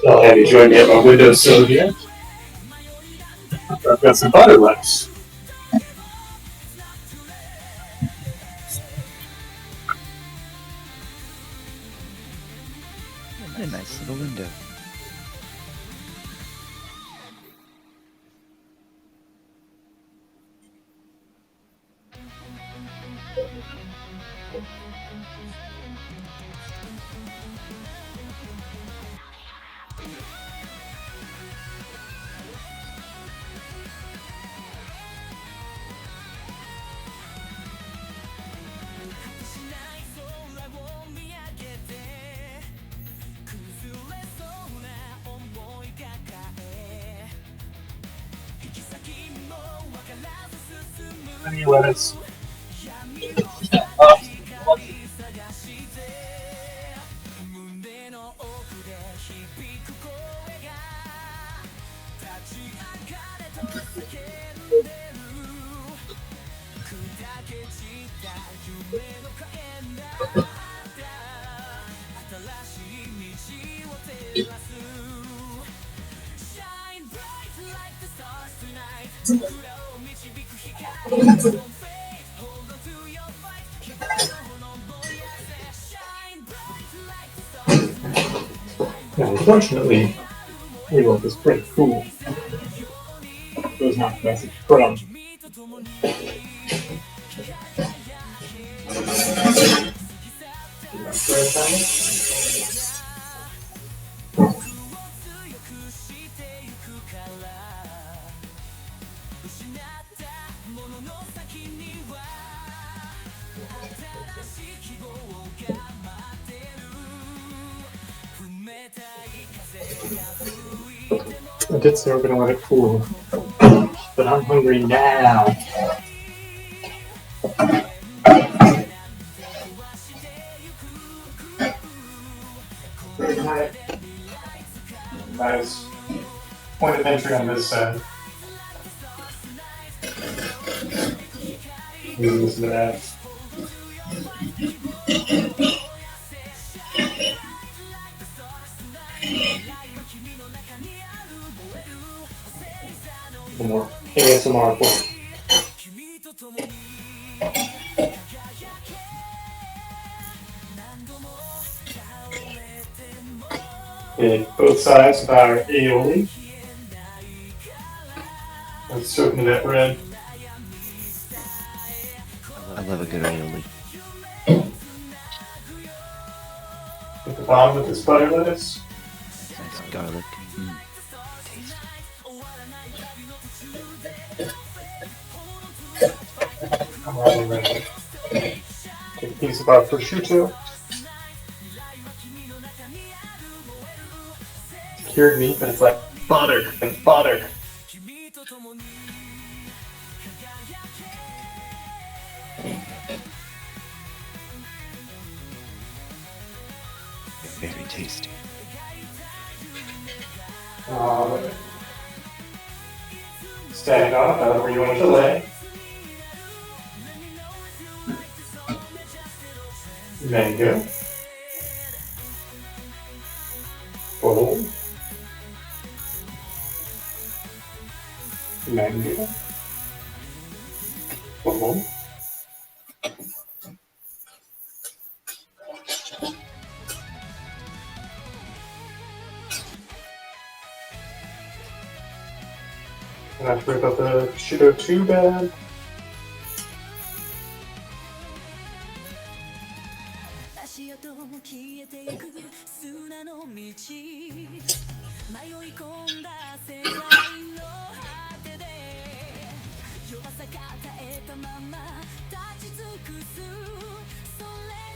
I'll have you join me at my windowsill here. I've got some butter left. A nice little window. Any lettuce. Yeah, unfortunately, Reload is pretty cool. Does not message from. I did say we're gonna let it cool, but I'm hungry now. Nice point of entry on this side. Listen to that. One more ASMR for hit both sides with our aioli. Let's soak into that bread. I love a good aioli. At the bottom with this butter lettuce. Nice garlic. Tasty. I'm already ready. Take a piece of our prosciutto. It's cured meat, but it's like butter and butter. Very tasty. Stand off, however you want it to lay. Mango. Bowl. Mango. Bowl. And I have to rip up the prosciutto too bad.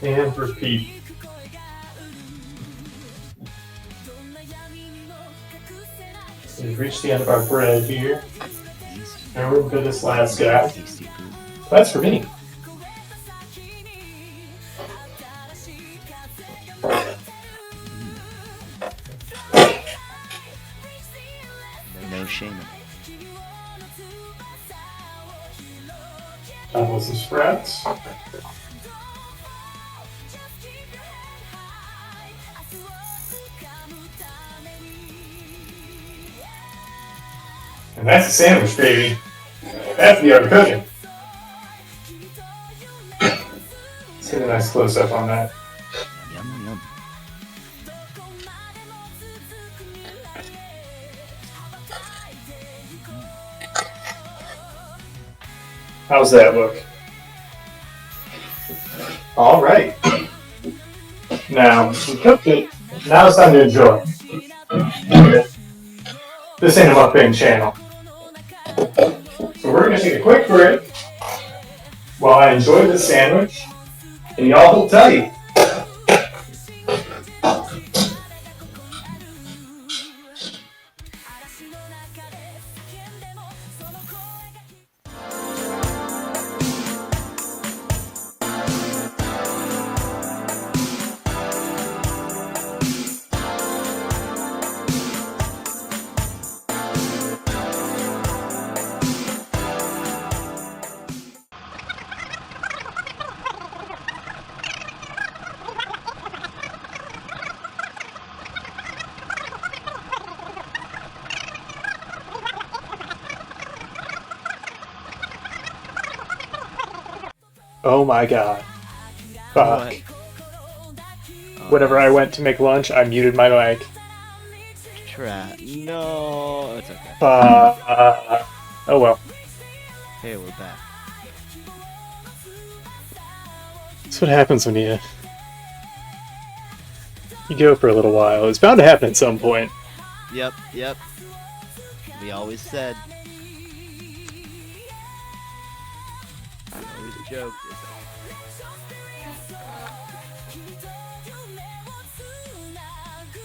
And repeat. We've reached the end of our bread here. Now we're into this last guy. Tasty food. That's for me. No shame in it. That was the spreads. And that's a sandwich, baby. That's the art of cooking. Let's get a nice close-up on that. Yum, yum. How's that look? All right. Now, we cooked it. Now it's time to enjoy. This ain't a mukbang channel. So we're going to take a quick break while I enjoy this sandwich, and y'all hold tight. Oh my god. Fuck. Whenever I went to make lunch, I muted my mic. No, it's okay. Oh well. Hey, we're back. That's what happens when you go for a little while. It's bound to happen at some point. Yep. We always said. Always a joke.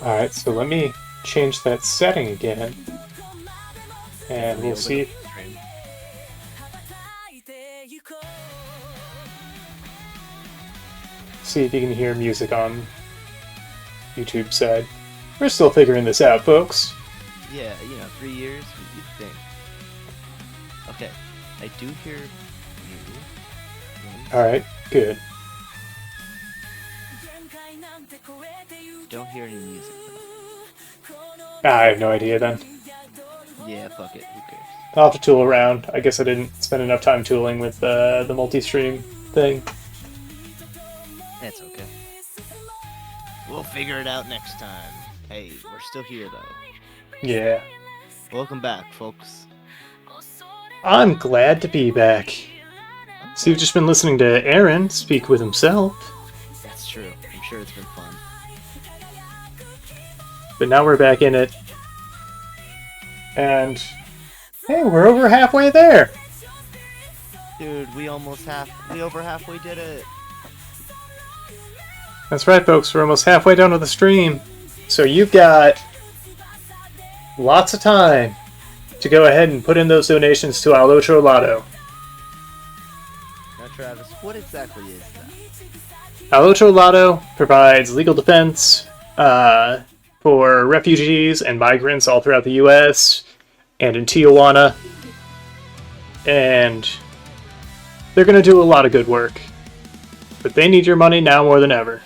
Alright, so let me change that setting again. And we'll see. See if you can hear music on YouTube side. We're still figuring this out, folks. Yeah, 3 years, you'd think. Okay, I do hear you. Alright, good. Don't hear any music, I have no idea then. though. Yeah, fuck it, who cares? I'll have to tool around. I guess I didn't spend enough time tooling with the multi-stream thing. That's okay. We'll figure it out next time. Hey, we're still here, though. Yeah. Welcome back, folks. I'm glad to be back. So you've just been listening to Aaron speak with himself. That's true. I'm sure it's been fun. But now we're back in it. And hey, we're over halfway there. Dude, we over halfway did it. That's right, folks. We're almost halfway done with the stream. So you've got lots of time to go ahead and put in those donations to Al Ocho Lotto. Now, Travis, what exactly is that? Al Ocho Lotto provides legal defense for refugees and migrants all throughout the U.S. and in Tijuana. And they're going to do a lot of good work. But they need your money now more than ever.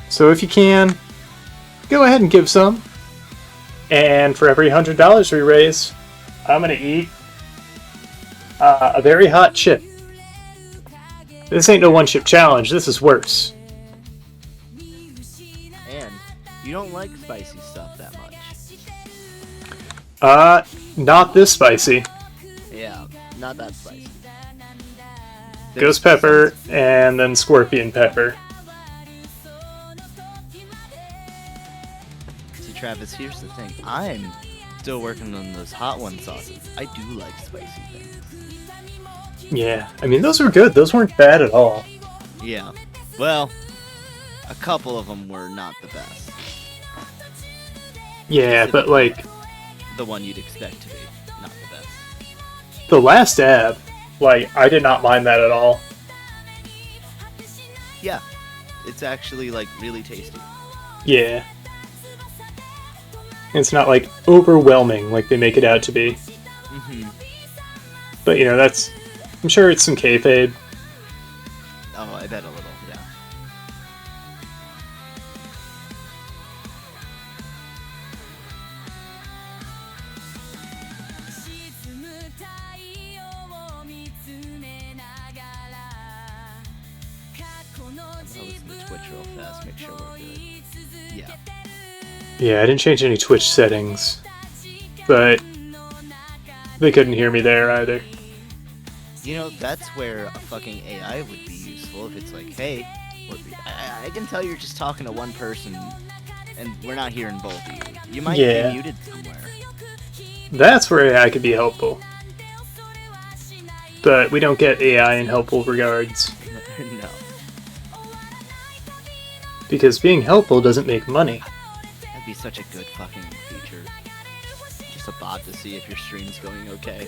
So if you can, go ahead and give some. And for every $100 we raise, I'm going to eat a very hot chip. This ain't no one-chip challenge. This is worse. And you don't like spicy stuff that much. Not this spicy. Yeah, not that spicy. Ghost pepper and then scorpion pepper. See, Travis, here's the thing. I'm still working on those hot one sauces. I do like spicy things. Yeah, I mean, those were good. Those weren't bad at all. Yeah. Well, a couple of them were not the best. Yeah, but like, The one you'd expect to be not the best. the last dab, like, I did not mind that at all. Yeah. It's actually, like, really tasty. Yeah. It's not, like, overwhelming like they make it out to be. Mm-hmm. But, that's... I'm sure it's some kayfabe. Oh, I bet a little, yeah. I'm gonna listen to Twitch real fast, make sure we're good. Yeah. Yeah, I didn't change any Twitch settings. But they couldn't hear me there either. That's where a fucking AI would be useful if it's like, hey, I can tell you're just talking to one person and we're not hearing both of you. You might be muted somewhere. That's where AI could be helpful. But we don't get AI in helpful regards. No. Because being helpful doesn't make money. That'd be such a good fucking feature. Just a bot to see if your stream's going okay.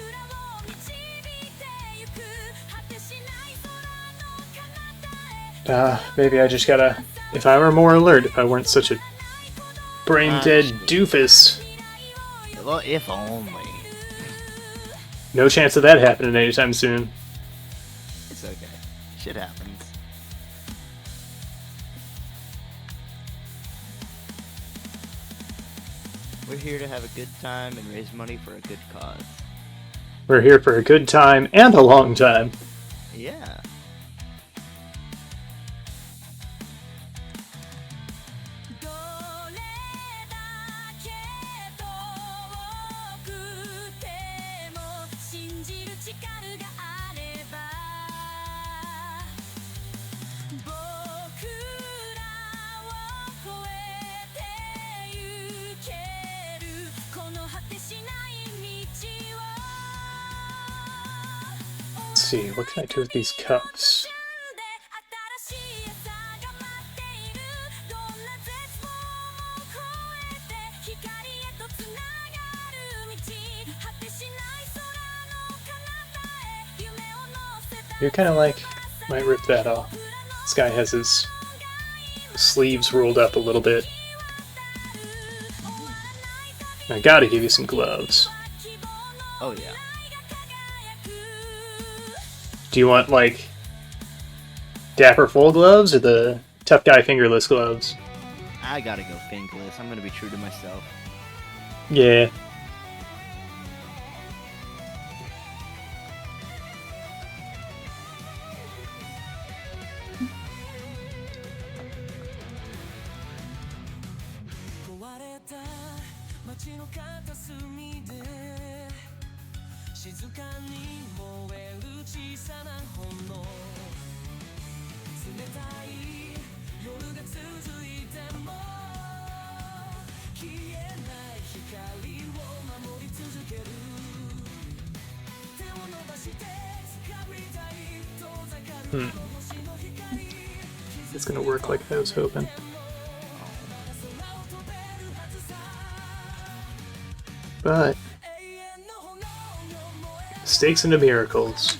Maybe I just gotta... If I were more alert, if I weren't such a brain-dead doofus. Well, if only. No chance of that happening anytime soon. It's okay. Shit happens. We're here to have a good time and raise money for a good cause. We're here for a good time and a long time. Yeah. Let's see, what can I do with these cups? You're kind of like, might rip that off. This guy has his sleeves rolled up a little bit. I gotta give you some gloves. Oh yeah. Do you want, like, dapper full gloves or the tough guy fingerless gloves? I gotta go fingerless. I'm gonna be true to myself. Yeah. It's gonna work like I was hoping. But mistakes into miracles.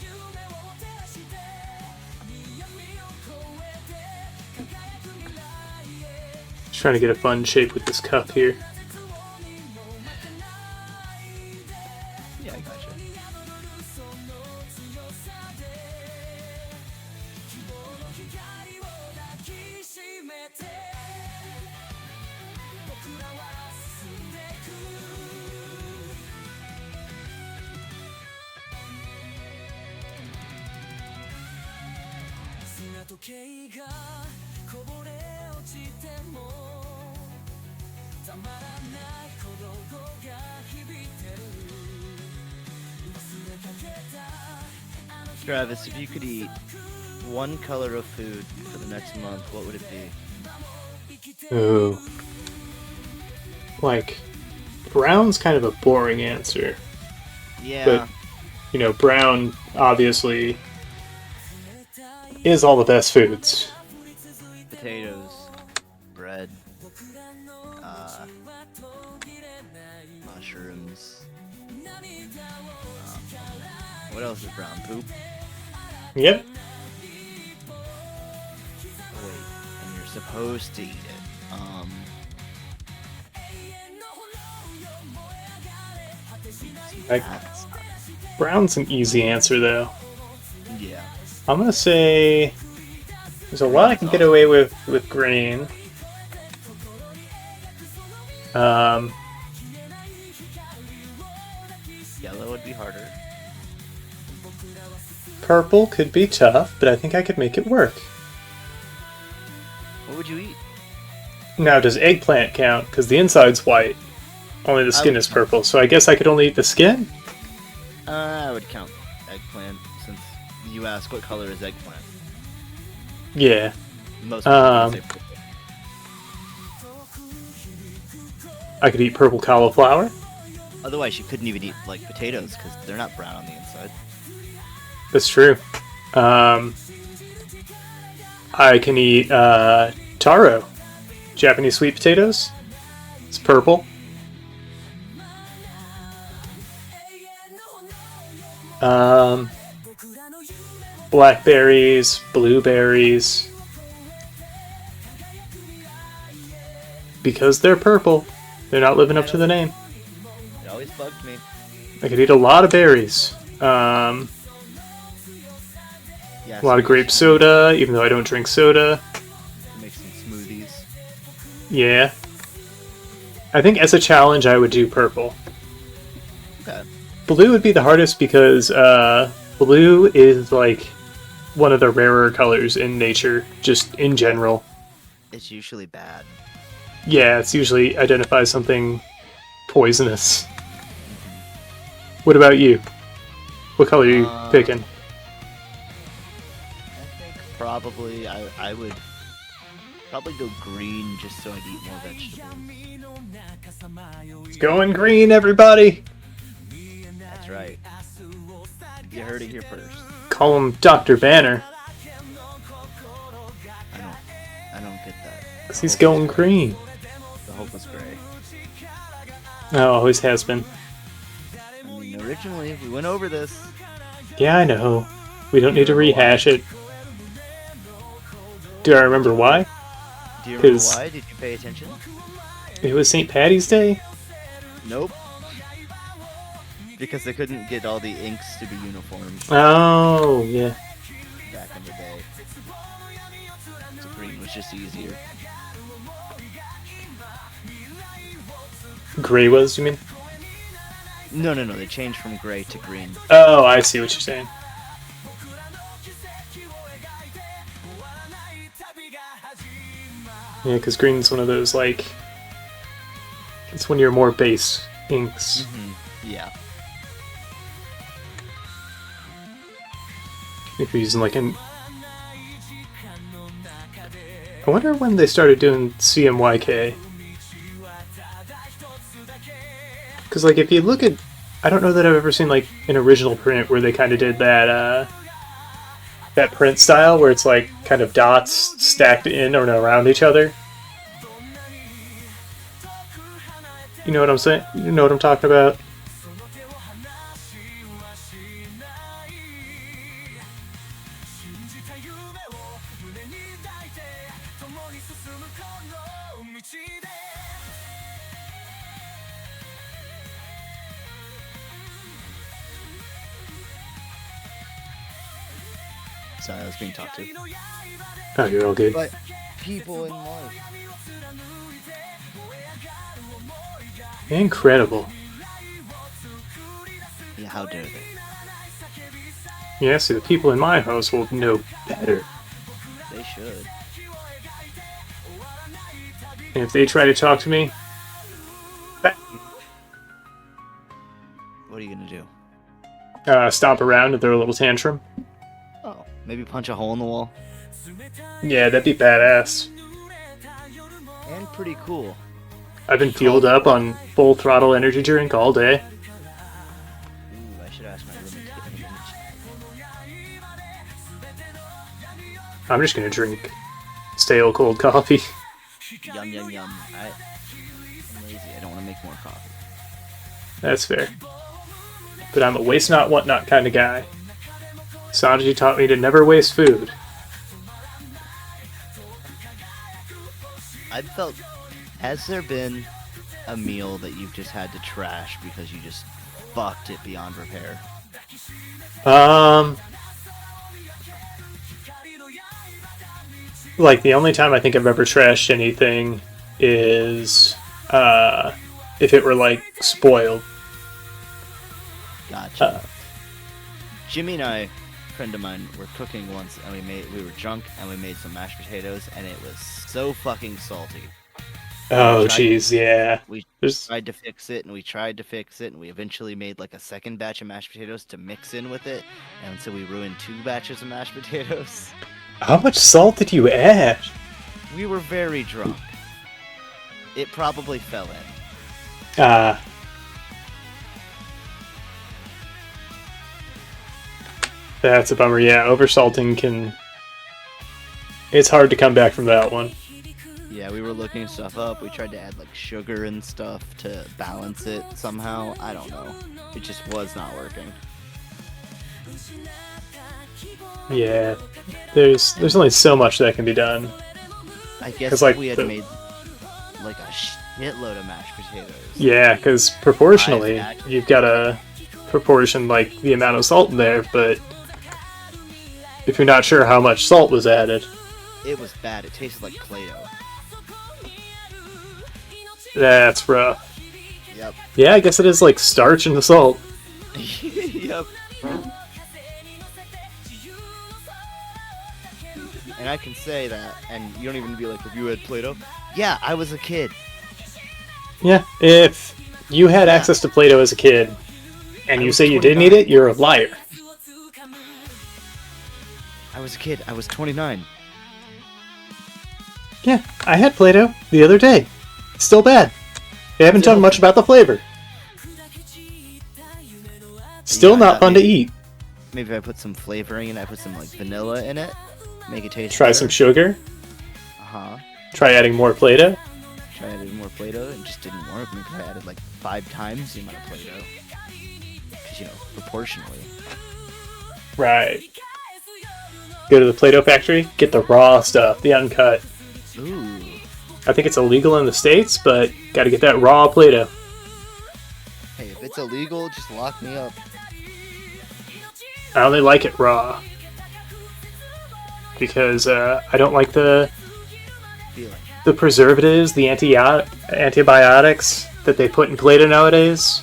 Just trying to get a fun shape with this cup here. Yeah, I gotcha. Travis, if you could eat one color of food for the next month, what would it be? Ooh. Like, brown's kind of a boring answer. Yeah. But, you know, brown obviously is all the best foods. Potatoes, bread, mushrooms. What else is brown? Poop? Yep. Oh, wait, and you're supposed to eat it. Like, brown's an easy answer, though. Yeah. I'm gonna say there's a lot I can get away with green. Yellow would be harder. Purple could be tough, but I think I could make it work. What would you eat? Now, does eggplant count? Because the inside's white. Only the skin is purple, so I guess I could only eat the skin? I would count eggplant, since you asked what color is eggplant. Yeah. Most people would say purple. I could eat purple cauliflower. Otherwise, you couldn't even eat, like, potatoes, because they're not brown on the inside. That's true. I can eat taro. Japanese sweet potatoes. It's purple. Blackberries, blueberries. Because they're purple, they're not living up to the name. It always bugged me. I could eat a lot of berries. Yeah, A lot of grape soda, even though I don't drink soda. Make some smoothies. Yeah. I think as a challenge, I would do purple. Okay. Blue would be the hardest because blue is like one of the rarer colors in nature, just in general. It's usually bad. Yeah, it's usually identifies something poisonous. What about you? What color are you picking? I think probably I would probably go green just so I'd eat more vegetables. Going green, everybody! That's right. You heard it here first. Call him Dr. Banner. I don't get that. 'Cause he's going green. The hope was gray. Oh, always has been. I mean, originally we went over this. Yeah, I know. We don't need to rehash it. Do I remember why? Do you remember 'Cause- why? Did you pay attention? It was St. Patty's Day? Nope. Because they couldn't get all the inks to be uniform Oh, yeah. back in the day. So green was just easier. Gray was, you mean? No, they changed from gray to green. Oh, I see what you're saying. Yeah, because green's one of those, like... It's one of your more base inks. Yeah. If you're using, like, an... I wonder when they started doing CMYK. Because, like, if you look at... I don't know that I've ever seen, like, an original print where they kind of did that, that print style where it's, like, kind of dots stacked in or around each other. You know what I'm saying? You know what I'm talking about? Sorry, I was being talked to. Oh, you're all good. But people in life. Incredible. Yeah, how dare they? Yeah, see, the people in my household know better. They should. And if they try to talk to me, What are you gonna do? stomp around and throw a little tantrum. Oh, maybe punch a hole in the wall. Yeah, that'd be badass. And pretty cool. I've been fueled up on full throttle energy drink all day. Ooh, I should ask my roommate to get me an I'm just gonna drink stale cold coffee. Yum, yum, yum. I'm lazy. I don't want to make more coffee. That's fair. But I'm a waste not, want not kind of guy. Sanji taught me to never waste food. I've felt... Has there been a meal that you've just had to trash because you just fucked it beyond repair? Like, the only time I think I've ever trashed anything is, if it were, like, spoiled. Gotcha. Jimmy and I, a friend of mine, were cooking once, and we were drunk, and we made some mashed potatoes, and it was so fucking salty. Oh, tried- jeez, yeah. We There's, tried to fix it, and we tried to fix it, and we eventually made like a second batch of mashed potatoes to mix in with it, and so we ruined 2 batches of mashed potatoes. how much salt did you add? We were very drunk. It probably fell in. That's a bummer. Yeah, oversalting can... It's hard to come back from that one. Yeah, we were looking stuff up. We tried to add like sugar and stuff to balance it somehow. I don't know. It just was not working. Yeah, there's only so much that can be done. I guess 'Cause, like, if we had the- made like a shitload of mashed potatoes. Yeah, because proportionally, Five batches. you've got to proportion like the amount of salt in there, but if you're not sure how much salt was added, It was bad. It tasted like Play-Doh. that's rough. Yep. Yeah, I guess it is like starch and the salt. Yep. And I can say that, and you don't even be like, have you had Play-Doh? Yeah, I was a kid. Yeah, if you had access to Play-Doh as a kid, and I you was say you didn't eat 29. it, you're a liar. I was a kid. I was 29. Yeah, I had Play-Doh the other day. Still bad. They haven't done much about the flavor. Still Yeah, not fun to eat. Maybe if I put some flavoring and I put some like vanilla in it, make it taste Try better. some sugar. Uh-huh. Try adding more Play-Doh. Try adding more Play-Doh and it just didn't work. Maybe I added like 5 times the amount of Play-Doh. Because, you know, proportionally. Right. Go to the Play-Doh factory, get the raw stuff, the uncut. Ooh. I think it's illegal in the States, but gotta get that raw Play-Doh. Hey, if it's illegal, just lock me up. I only like it raw. Because I don't like the preservatives, the antibiotics that they put in Play-Doh nowadays.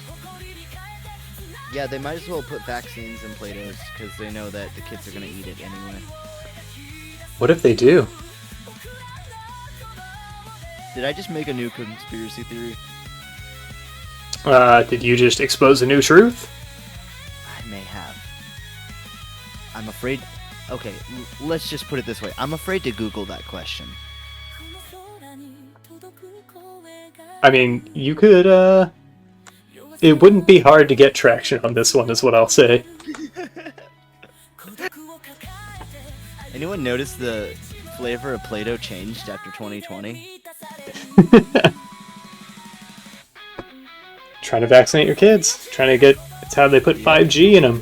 Yeah, they might as well put vaccines in Play-Dohs because they know that the kids are going to eat it anyway. What if they do? Did I just make a new conspiracy theory? Did you just expose a new truth? I may have. I'm afraid... Okay, let's just put it this way. I'm afraid to Google that question. I mean, you could, it wouldn't be hard to get traction on this one, is what I'll say. Anyone notice the flavor of Play-Doh changed after 2020? Trying to vaccinate your kids. Trying to get... It's how they put 5G in them.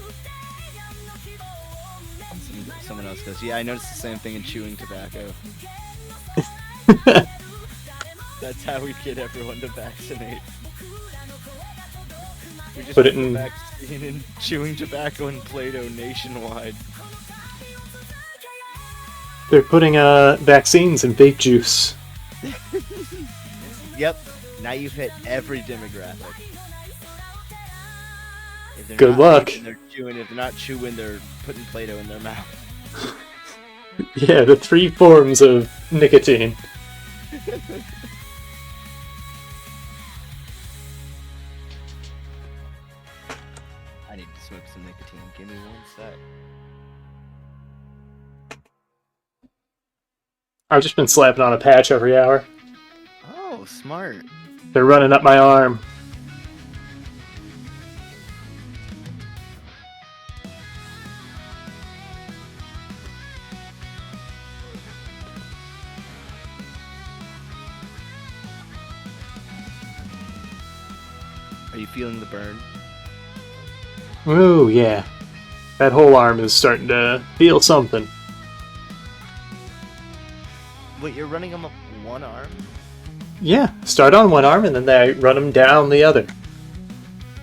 Someone else goes, yeah, I noticed the same thing in chewing tobacco. That's how we get everyone to vaccinate. We just Put it in... vaccine in chewing tobacco and Play-Doh nationwide. They're putting vaccines in vape juice. Yep. Now you've hit every demographic. If they're Good not luck. vaping, they're chewing. If they're not chewing, they're putting Play-Doh in their mouth. Yeah, the 3 forms of nicotine. I need to smoke some nicotine. Give me one sec. I've just been slapping on a patch every hour. Oh, smart. They're running up my arm. Are you feeling the burn? Ooh, yeah. That whole arm is starting to feel something. Wait, you're running them up one arm? Yeah, start on one arm and then they run them down the other.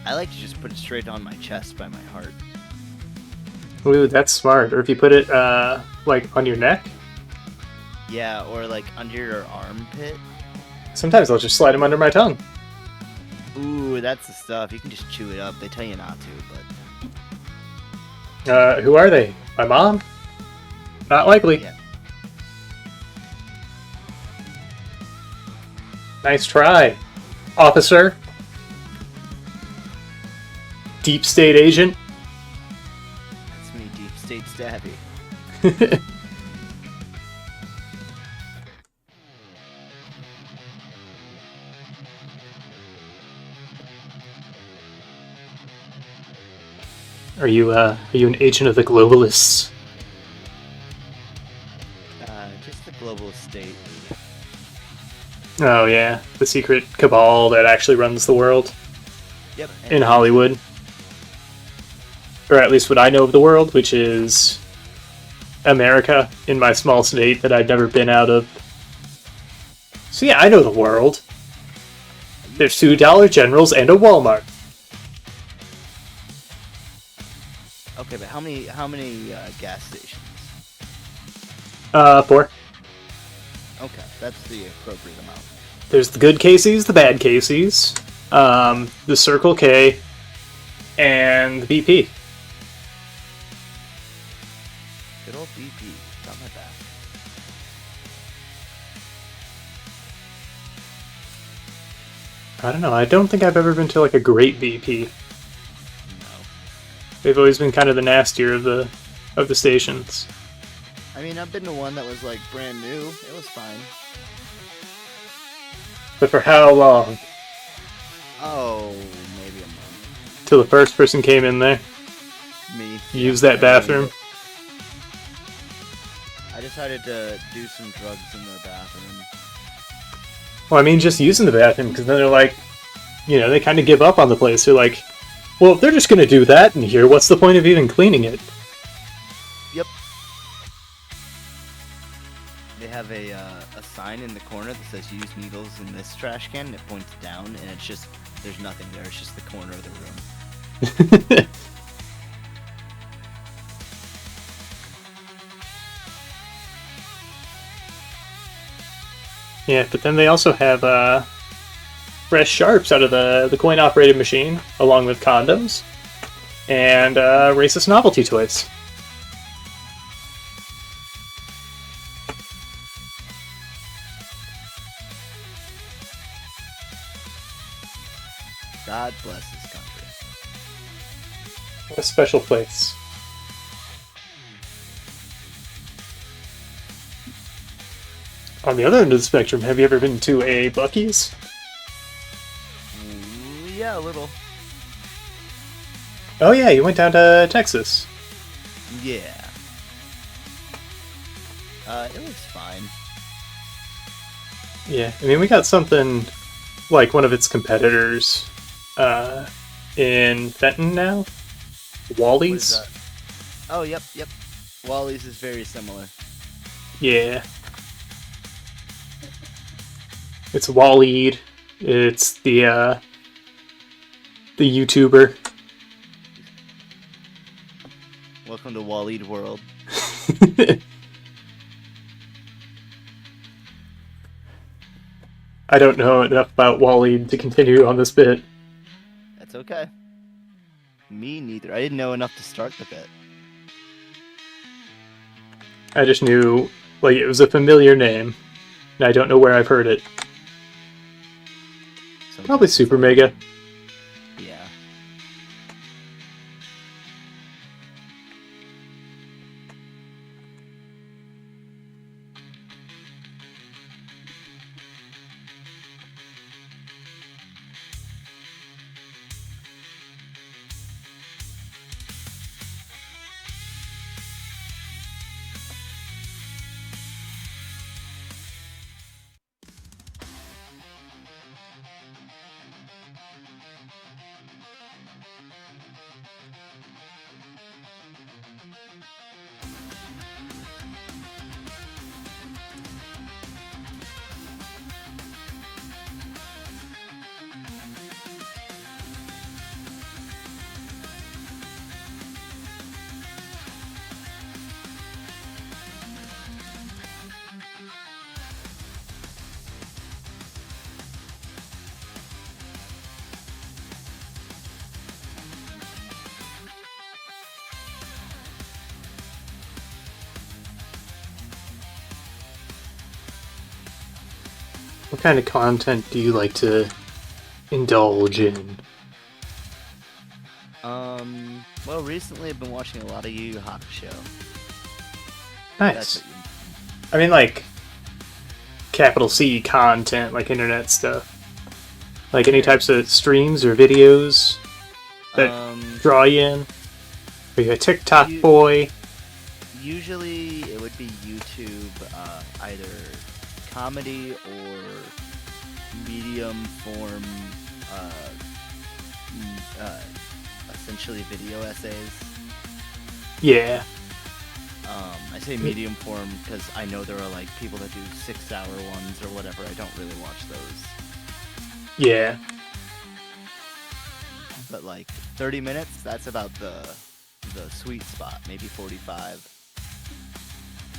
I like to just put it straight on my chest by my heart. Ooh, that's smart. Or if you put it, like, on your neck. Yeah, or like under your armpit. Sometimes I'll just slide them under my tongue. Ooh, that's the stuff. You can just chew it up. They tell you not to, but... Who are they? My mom? Not likely. Yeah. Nice try, officer. Deep state agent. That's me, Deep State Stabby. Are you an agent of the globalists? Just the global state. Oh yeah, the secret cabal that actually runs the world Yep. in Hollywood. Or at least what I know of the world, which is America in my small state that I've never been out of. So yeah, I know the world. There's $2 Dollar Generals and a Walmart. Okay, but how many gas stations? 4. Okay, that's the appropriate amount. There's the good Casey's, the bad Casey's, the Circle K, and the BP. Good old BP. Got my back. I don't know, I don't think I've ever been to like a great BP. No. They've always been kind of the nastier of the stations. I mean, I've been to one that was like brand new. It was fine. But for how long? Oh, maybe a month. Till the first person came in there, Me. used that bathroom. I decided to do some drugs in the bathroom. Well, I mean, just using the bathroom, because then they're like, you know, they kind of give up on the place. They're like, well, if they're just going to do that in here, what's the point of even cleaning it? Yep. They have a sign in the corner that says use needles in this trash can, and it points down, and it's just, there's nothing there, it's just the corner of the room. Yeah, but then they also have fresh sharps out of the coin-operated machine, along with condoms, and racist novelty toys. God bless this country. What a special place. On the other end of the spectrum, have you ever been to a Buc-ee's? Yeah, a little. Oh yeah, you went down to Texas. Yeah. It was fine. Yeah, I mean, we got something like one of its competitors in Fenton now. What Wally's? is that? Oh, yep. Wally's is very similar. Yeah. It's Waleed. It's the YouTuber. Welcome to Waleed World. I don't know enough about Waleed to continue on this bit. That's okay. Me neither. I didn't know enough to start the bit. I just knew, like, it was a familiar name, and I don't know where I've heard it. Probably Super Mega. Yeah. What kind of content do you like to indulge in? Well, recently I've been watching a lot of Yu Yu Hakusho. Nice. That's what I mean, like, capital C content, like internet stuff. Like any types of streams or videos that draw you in? Are you a TikTok boy? Usually it would be YouTube, either comedy or medium form, essentially video essays. Yeah. I say medium form because I know there are like people that do 6-hour ones or whatever. I don't really watch those. Yeah. But like 30 minutes, that's about the sweet spot. Maybe 45.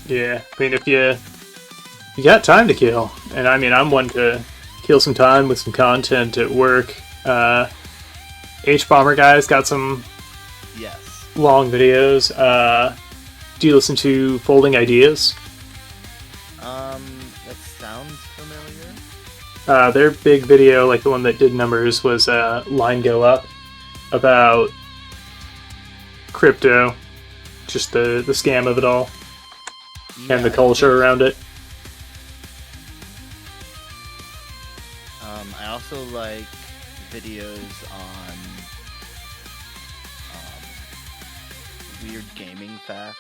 Yeah. I mean, if you got time to kill, and I mean, I'm one to kill some time with some content at work. H-Bomber Guy's got some Yes. long videos. Do you listen to Folding Ideas? That sounds familiar. Their big video, like the one that did numbers, was Line Go Up, about crypto, just the scam of it all, and the culture around it. I also like videos on weird gaming facts,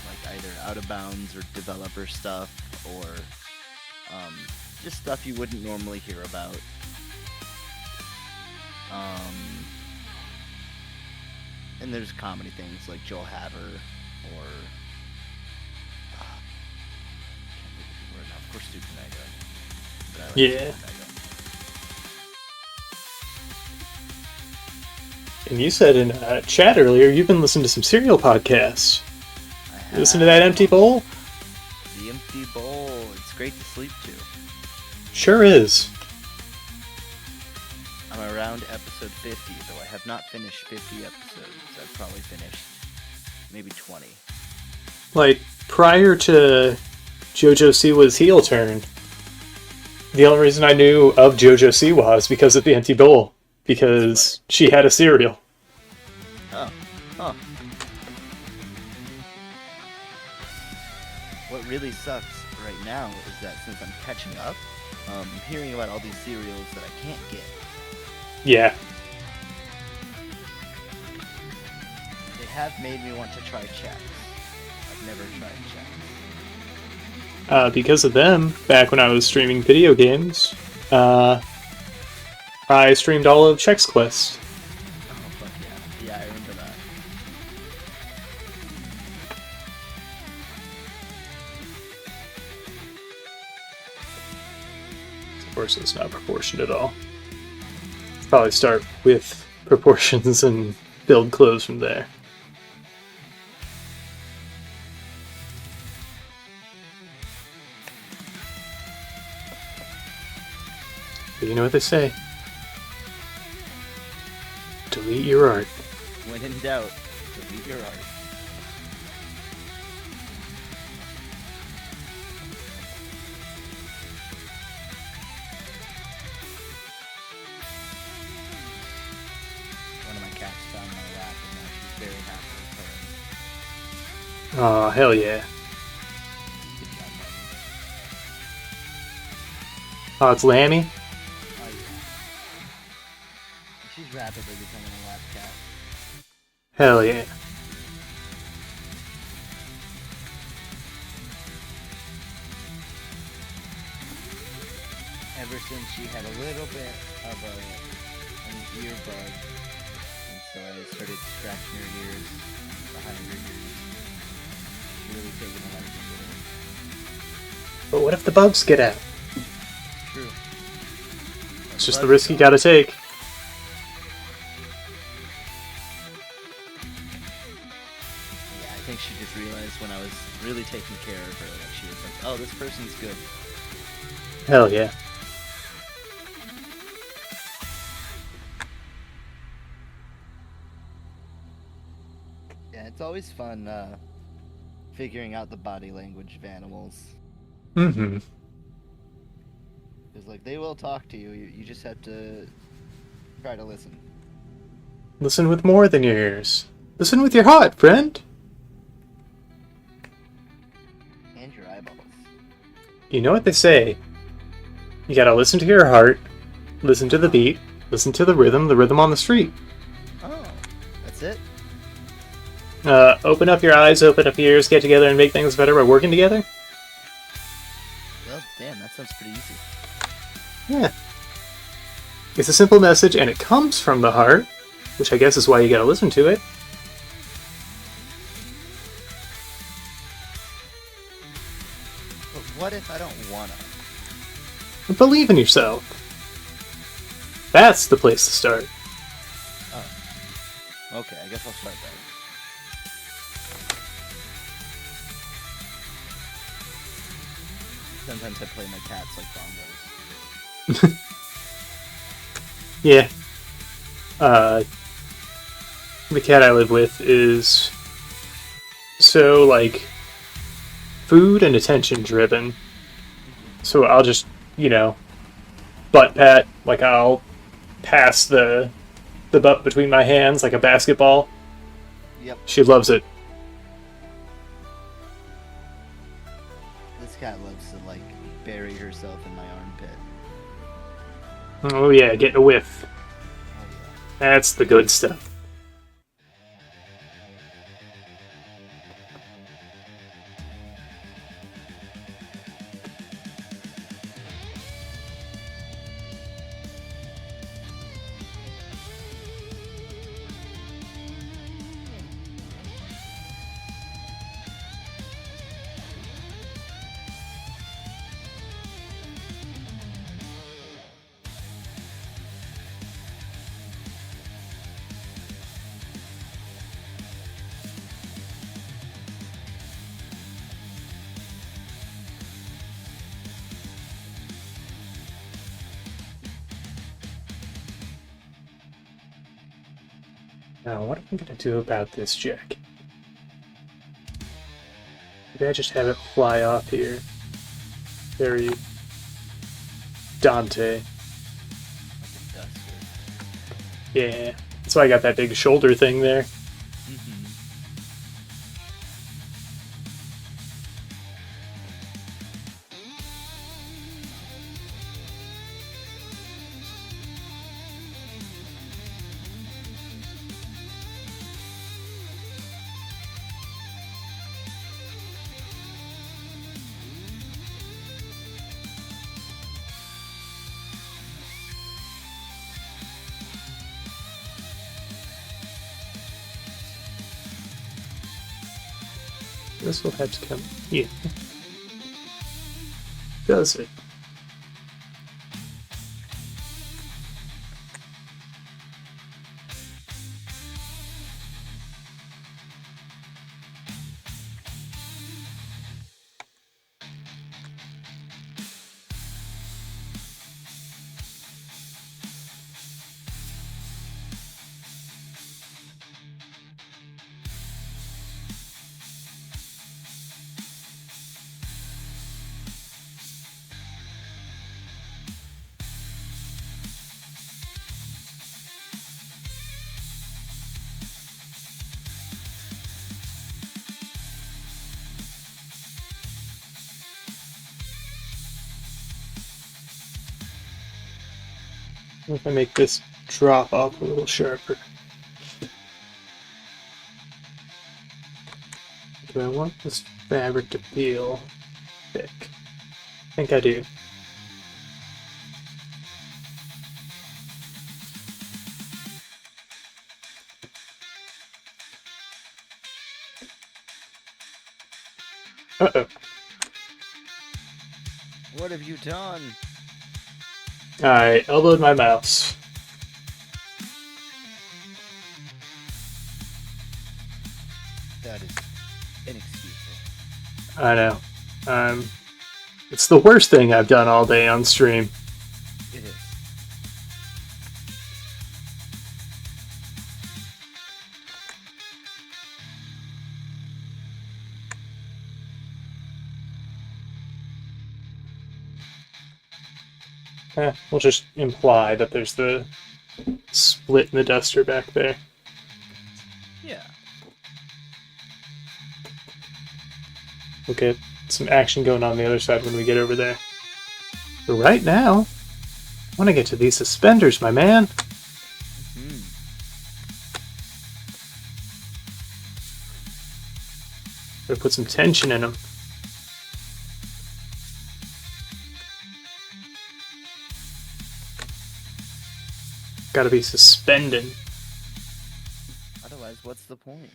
like either out of bounds or developer stuff, or just stuff you wouldn't normally hear about. And there's comedy things like Joel Haver or can't think of the word Or Stupinego. But I like Yeah. Stupinego. And you said in chat earlier you've been listening to some serial podcasts. I You listen to that Empty Bowl? The Empty Bowl. It's great to sleep to. Sure is. I'm around episode 50, though I have not finished 50 episodes. I've probably finished maybe 20. Like, prior to JoJo Siwa's heel turn, the only reason I knew of JoJo Siwa is because of the Empty Bowl. Because she had a cereal. Oh. Huh. What really sucks right now is that since I'm catching up, I'm hearing about all these cereals that I can't get. Yeah. They have made me want to try Chex. I've never tried Chex. Because of them, back when I was streaming video games, I streamed all of Chex Quest. Oh, fuck yeah. Yeah, I remember that. Of course, it's not proportioned at all. Probably start with proportions and build clothes from there. But you know what they say? Delete your art. When in doubt, delete your art. One of my cats found my lap and now she's very happy with her. Oh, hell yeah. Good job, Lemmy. Oh, it's Lammy? Oh yeah. She's rapidly becoming a lap cat. Hell yeah. Ever since she had a little bit of an ear bug, and so I started scratching her ears, behind her ears. She's really taking a liking to it. But what if the bugs get out? True. It's just the risk you gotta take. Yeah, I think she just realized when I was really taking care of her that she was like, oh, this person's good. Hell yeah. Yeah, it's always fun figuring out the body language of animals. Mm-hmm. Because, like, they will talk to you. You just have to try to listen. Listen with more than your ears. Listen with your heart, friend. And your eyeballs. You know what they say. You gotta listen to your heart, listen to the beat, listen to the rhythm on the street. Oh, that's it? Open up your eyes, open up your ears, get together and make things better by working together? Well, damn, that sounds pretty easy. Yeah. It's a simple message and it comes from the heart, which I guess is why you gotta listen to it. But what if I don't wanna? Believe in yourself. That's the place to start. Oh. Okay, I guess I'll start there. Sometimes I play my cats like bongos. Yeah. The cat I live with is so, like, food and attention driven. So I'll just, butt pat, like I'll pass the butt between my hands like a basketball. Yep. She loves it. This cat loves to, like, bury herself in my armpit. Oh yeah, getting a whiff. Oh, yeah. That's the good stuff. Now, what am I going to do about this jack? Maybe I just have it fly off here. Very Dante. Duster. Yeah, that's why I got that big shoulder thing there. Mm-hmm. This will have to come here. Does it? What if I make this drop off a little sharper? Do I want this fabric to feel thick? I think I do. Uh-oh. What have you done? I elbowed my mouse. That is inexcusable. I know. It's the worst thing I've done all day on stream. It is. We'll just imply that there's the split in the duster back there. Yeah. We'll get some action going on the other side when we get over there. But right now, I want to get to these suspenders, my man. Hmm. Gotta put some tension in them. Gotta be suspending. Otherwise, what's the point?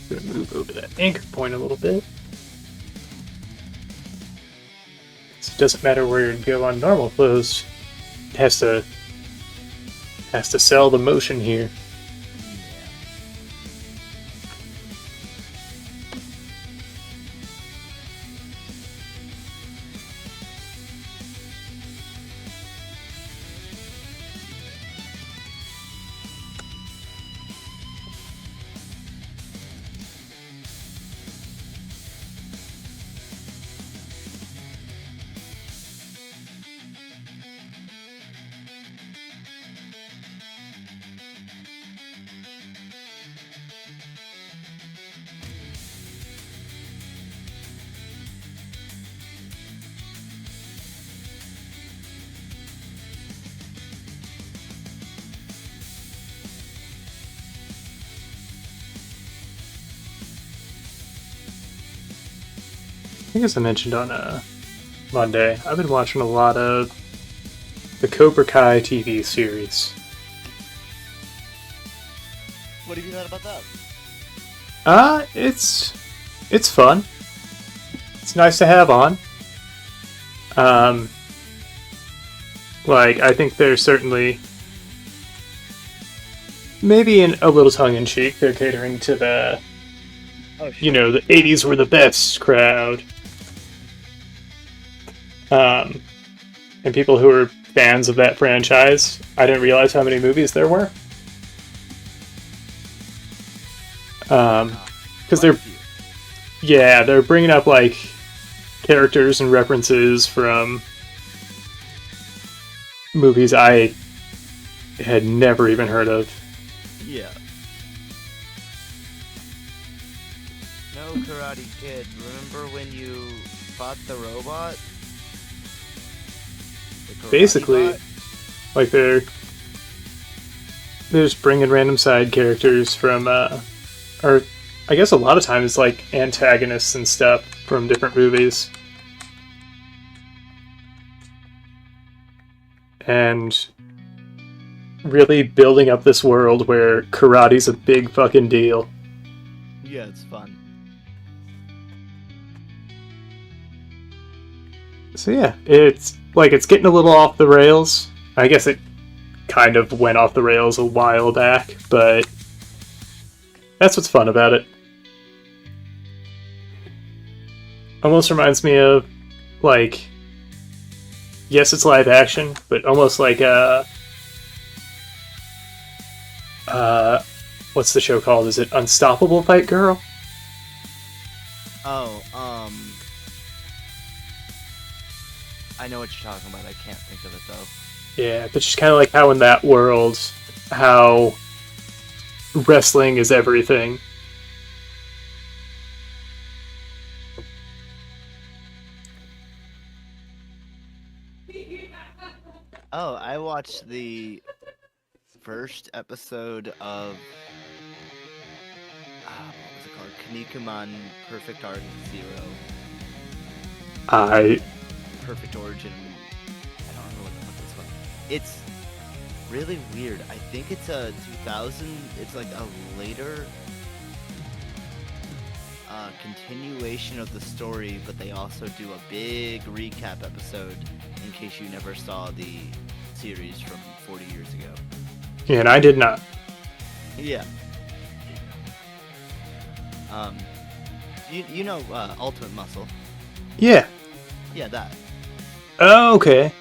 Gonna move over that anchor point a little bit. So it doesn't matter where you go on normal clothes. It has to sell the motion here. I think as I mentioned on Monday, I've been watching a lot of the Cobra Kai TV series. What have you thought about that? It's fun. It's nice to have on. Like, I think there's certainly maybe in a little tongue-in-cheek, they're catering to the, Oh, sure. you know, the 80s were the best crowd. And people who are fans of that franchise, I didn't realize how many movies there were. Because they're bringing up, like, characters and references from movies I had never even heard of. Yeah. No, Karate Kid. Remember when you fought the robot? The karate Basically, bot? like they're just bringing random side characters from, or I guess a lot of times like antagonists and stuff from different movies. And really building up this world where karate's a big fucking deal. Yeah, it's fun. So yeah, it's getting a little off the rails. I guess it kind of went off the rails a while back, but that's what's fun about it. Almost reminds me of, like, yes, it's live action, but almost like what's the show called? Is it Unstoppable Fight Girl? Oh, I know what you're talking about. I can't think of it though. Yeah, but just kind of like how in that world, how wrestling is everything. Oh, I watched the first episode of what was it called? Kinnikuman Perfect Art Zero. Perfect Origin. I don't remember what the fuck it's called. It's really weird. I think it's a 2000. It's like a later continuation of the story, but they also do a big recap episode in case you never saw the series from 40 years ago. Yeah, and I did not. Yeah. You know Ultimate Muscle. Yeah. Yeah, that. Oh, okay.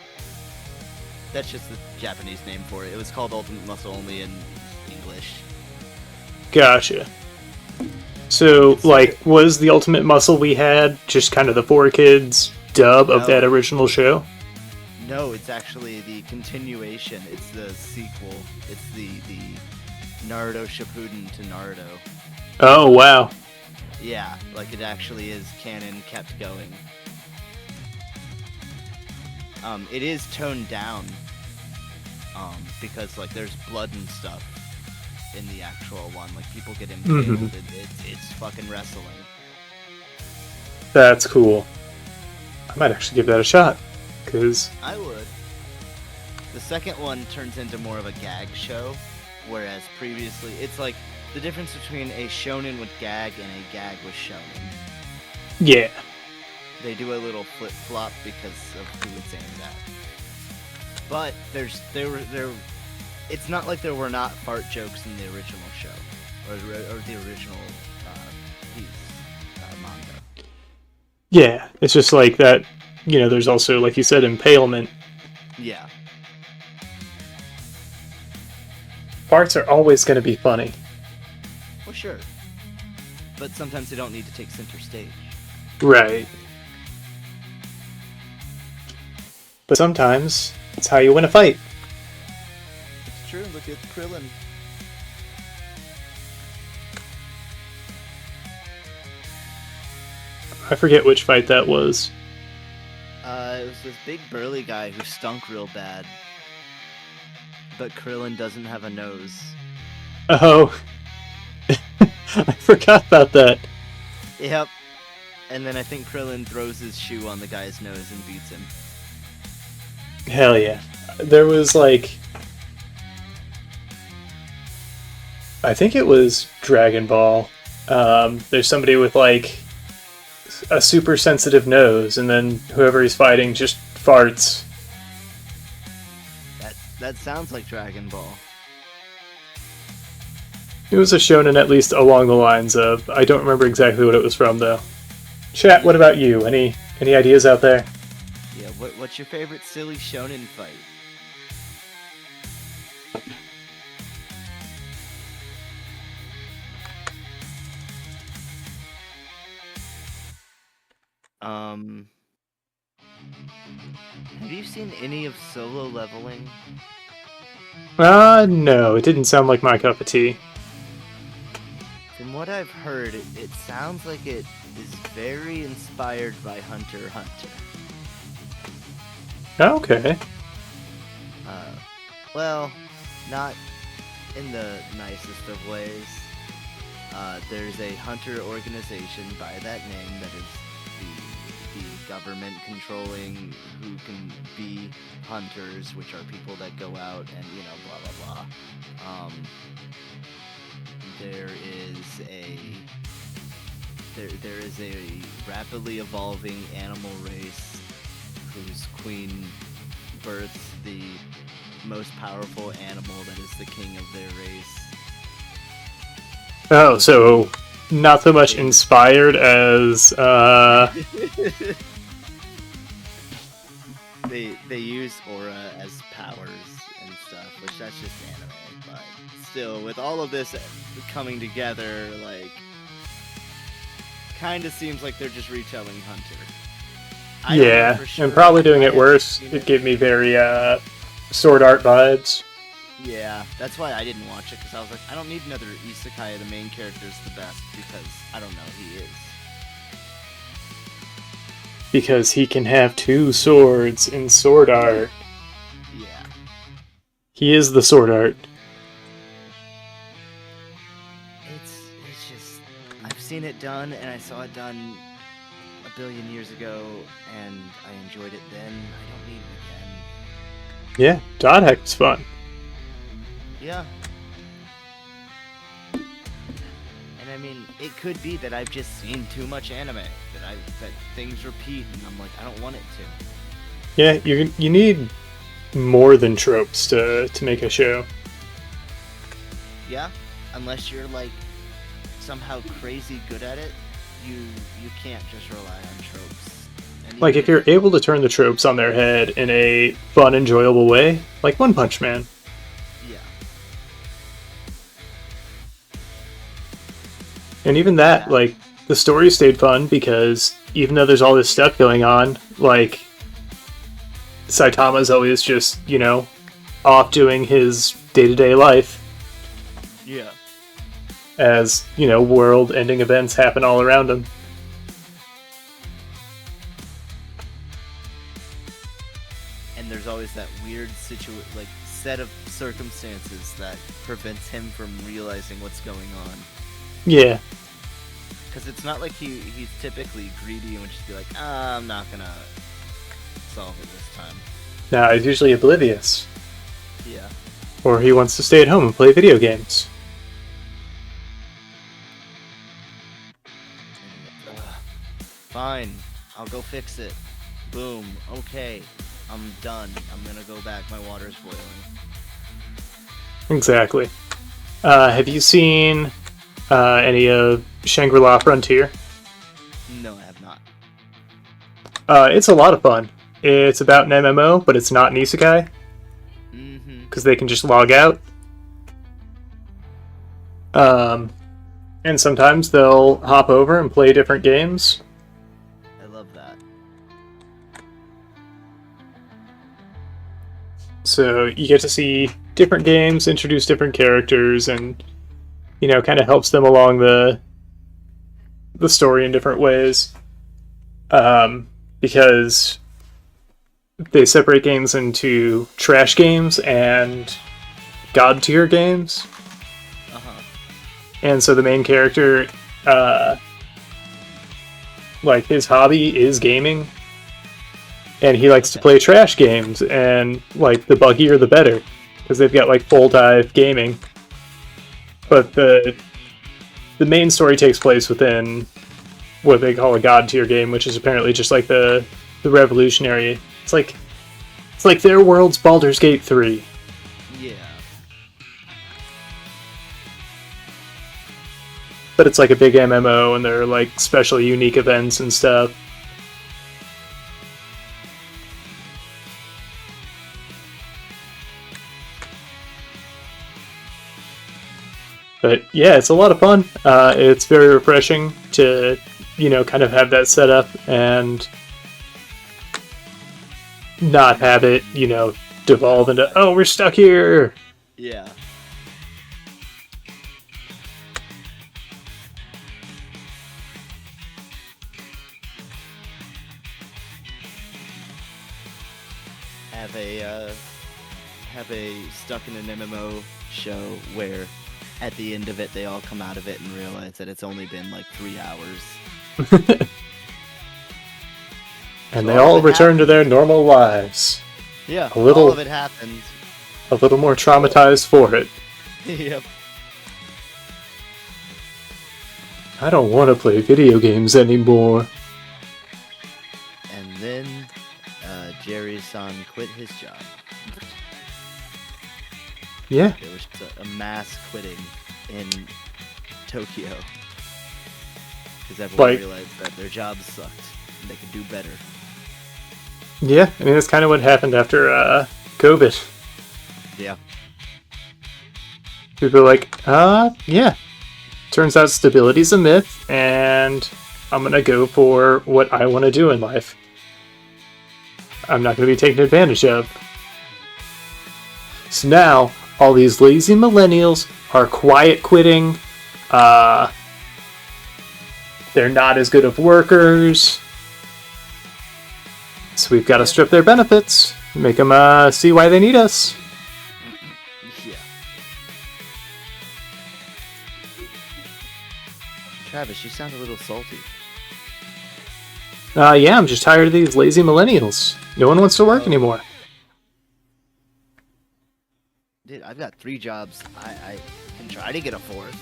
That's just the Japanese name for it. It was called Ultimate Muscle only in English. Gotcha. So, like, was the Ultimate Muscle we had just kind of the 4Kids dub of that original show? No, it's actually the continuation. It's the sequel. It's the Naruto Shippuden to Naruto. Oh, wow. Yeah, like it actually is canon, kept going. It is toned down, because like there's blood and stuff in the actual one. Like people get impaled. Mm-hmm. It's fucking wrestling. That's cool. I might actually give that a shot, because I would. The second one turns into more of a gag show, whereas previously it's like the difference between a shonen with gag and a gag with shonen. yeah. They do a little flip flop because of who it's aimed at. But it's not like there were not fart jokes in the original show or the original manga. Yeah, it's just like that, you know, there's also, like you said, impalement. Yeah. Parts are always going to be funny. Well, sure. But sometimes they don't need to take center stage. Right. But sometimes it's how you win a fight. It's true. Look at Krillin. I forget which fight that was. It was this big burly guy who stunk real bad. But Krillin doesn't have a nose. Oh. I forgot about that. Yep. And then I think Krillin throws his shoe on the guy's nose and beats him. Hell yeah. There was like... I think it was Dragon Ball. There's somebody with like a super sensitive nose, and then whoever he's fighting just farts. That sounds like Dragon Ball. It was a shonen at least along the lines of. I don't remember exactly what it was from though. Chat, what about you? Any ideas out there? Yeah, what's your favorite silly shonen fight? Have you seen any of Solo Leveling? No, it didn't sound like my cup of tea. From what I've heard, it sounds like it is very inspired by Hunter x Hunter. Okay. Well, not in the nicest of ways. There's a hunter organization by that name that is the government controlling who can be hunters, which are people that go out and, blah, blah, blah. There is a rapidly evolving animal race whose queen births the most powerful animal that is the king of their race. Oh, so not so much inspired as They use aura as powers and stuff, which that's just anime, but still, with all of this coming together, like, kind of seems like they're just retelling Hunter. I don't know for sure. And probably doing it worse. It gave me very Sword Art vibes. Yeah, that's why I didn't watch it, because I was like, I don't need another isekai. The main character is the best, because I don't know, he is. Because he can have two swords in Sword Art. Yeah. He is the Sword Art. It's just, I've seen it done, and I saw it done a billion years ago, and I enjoyed it then. I don't need it again. Yeah, Dot Heck is fun. Yeah. And I mean, it could be that I've just seen too much anime, that things repeat, and I'm like, I don't want it to. Yeah, you need more than tropes to make a show. Yeah, unless you're like somehow crazy good at it, you can't just rely on tropes. And Like if you're able to turn the tropes on their head in a fun, enjoyable way, like One Punch Man. Yeah. And even that, like, the story stayed fun because even though there's all this stuff going on, like, Saitama's always just, off doing his day-to-day life Yeah. as, world-ending events happen all around him. And there's always that weird set of circumstances that prevents him from realizing what's going on. Yeah. Because it's not like he's typically greedy and would just be like, I'm not gonna solve it this time. Now, he's usually oblivious. Yeah. Or he wants to stay at home and play video games. Fine, I'll go fix it. Boom, okay, I'm done. I'm gonna go back, my water's boiling. Exactly. Have you seen any of Shangri-La Frontier? No, I have not. It's a lot of fun. It's about an MMO, but it's not an isekai. Mm-hmm. Because they can just log out. And sometimes they'll hop over and play different games. I love that. So you get to see different games, introduce different characters, and kind of helps them along the story in different ways. Because they separate games into trash games and god tier games. Uh-huh. And so the main character, like, his hobby is gaming. And he likes to play trash games, and, like, the buggier the better. Because they've got, like, full dive gaming. But the main story takes place within what they call a god tier game, which is apparently just like the revolutionary. It's like their world's Baldur's Gate 3. Yeah. but it's like a big MMO, and there are like special unique events and stuff. But yeah, it's a lot of fun. It's very refreshing to, kind of have that set up and not have it, devolve into, oh, we're stuck here. Yeah. Have a stuck in an MMO show where at the end of it they all come out of it and realize that it's only been like 3 hours. And they all return to their normal lives. Yeah, all of it happened. A little more traumatized for it. Yep. I don't want to play video games anymore. And then Jerry-san quit his job. Yeah. There was a mass quitting in Tokyo. Because everyone realized that their jobs sucked and they could do better. Yeah, I mean, that's kind of what happened after COVID. Yeah. People are like, yeah. Turns out stability's a myth, and I'm going to go for what I want to do in life. I'm not going to be taken advantage of. So now, all these lazy millennials are quiet quitting. They're not as good of workers. So we've got to strip their benefits, make them see why they need us. Yeah. Travis, you sound a little salty. Yeah, I'm just tired of these lazy millennials. No one wants to work anymore. Dude, I've got 3 jobs. I can try to get a 4th.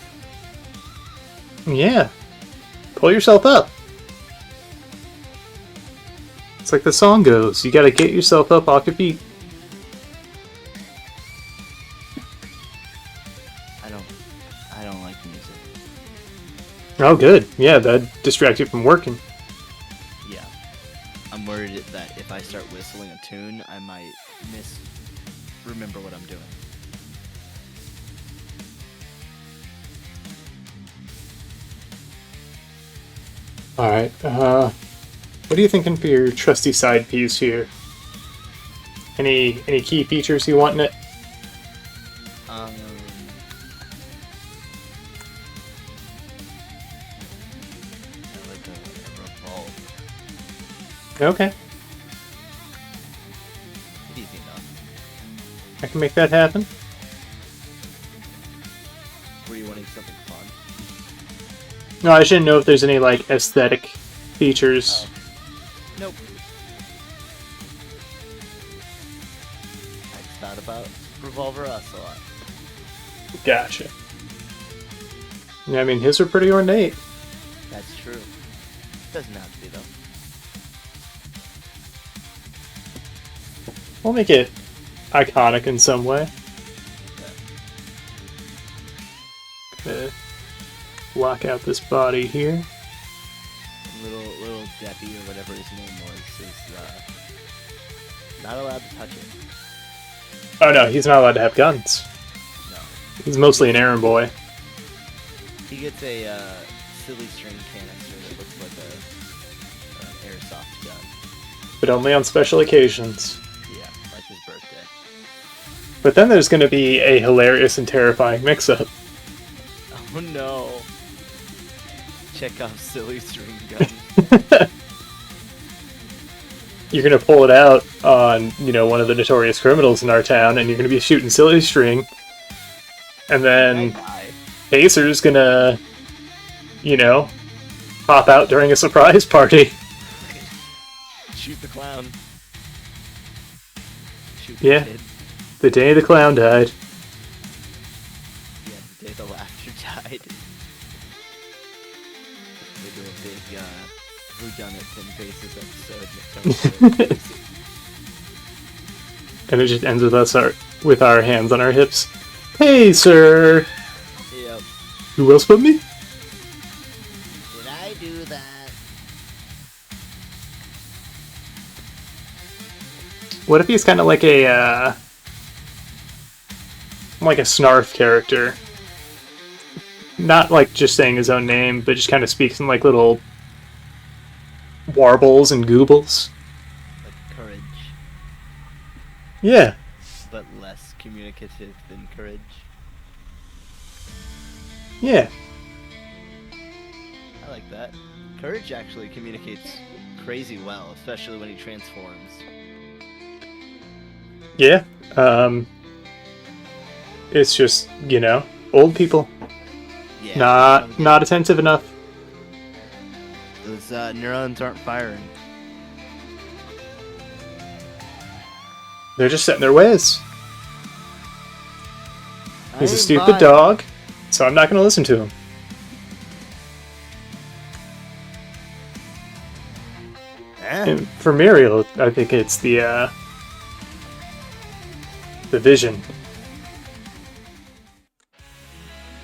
Yeah. Pull yourself up. It's like the song goes. You gotta get yourself up off your feet. I don't like music. Oh, good. Yeah, that'd distract you from working. Yeah. I'm worried that if I start whistling a tune, I might remember what I'm doing. Alright, what are you thinking for your trusty side piece here? Any key features you want in it? I like a revolve. Okay, Easy enough. I can make that happen. Were you wanting something fun? No, I shouldn't know if there's any, like, aesthetic features. Oh. Nope. I just thought about Revolver Us a lot. Gotcha. Yeah, I mean, his are pretty ornate. That's true. Doesn't have to be, though. We'll make it iconic in some way. Okay. Block out this body here. Little Deppy or whatever his name was is not allowed to touch it. Oh no, he's not allowed to have guns. No. He's mostly an errand boy. He gets a silly string canister that looks like an airsoft gun. But only on special occasions. Yeah, like his birthday. But then there's going to be a hilarious and terrifying mix-up. Oh no. Chekhov's silly string gun. You're going to pull it out on, one of the notorious criminals in our town, and you're going to be shooting silly string. And then Pacer's going to, pop out during a surprise party. Shoot the clown. Shoot the kid. The day the clown died. Yeah, the day the laughter died. They do a big whodunit 10 Faces episode. And it just ends with us with our hands on our hips. Hey, sir! Yep. Who else but me? What if he's kind of like a Snarf character? Not like just saying his own name, but just kind of speaks in like little warbles and goobles. Like courage, Yeah. but less communicative than courage. Yeah. I like that. Courage actually communicates crazy well, especially when he transforms. Yeah. It's just, old people. Yeah. Not attentive enough. Those neurons aren't firing. They're just set in their ways. He's a ain't stupid buying. dog, so I'm not going to listen to him. And for Muriel, I think it's the vision.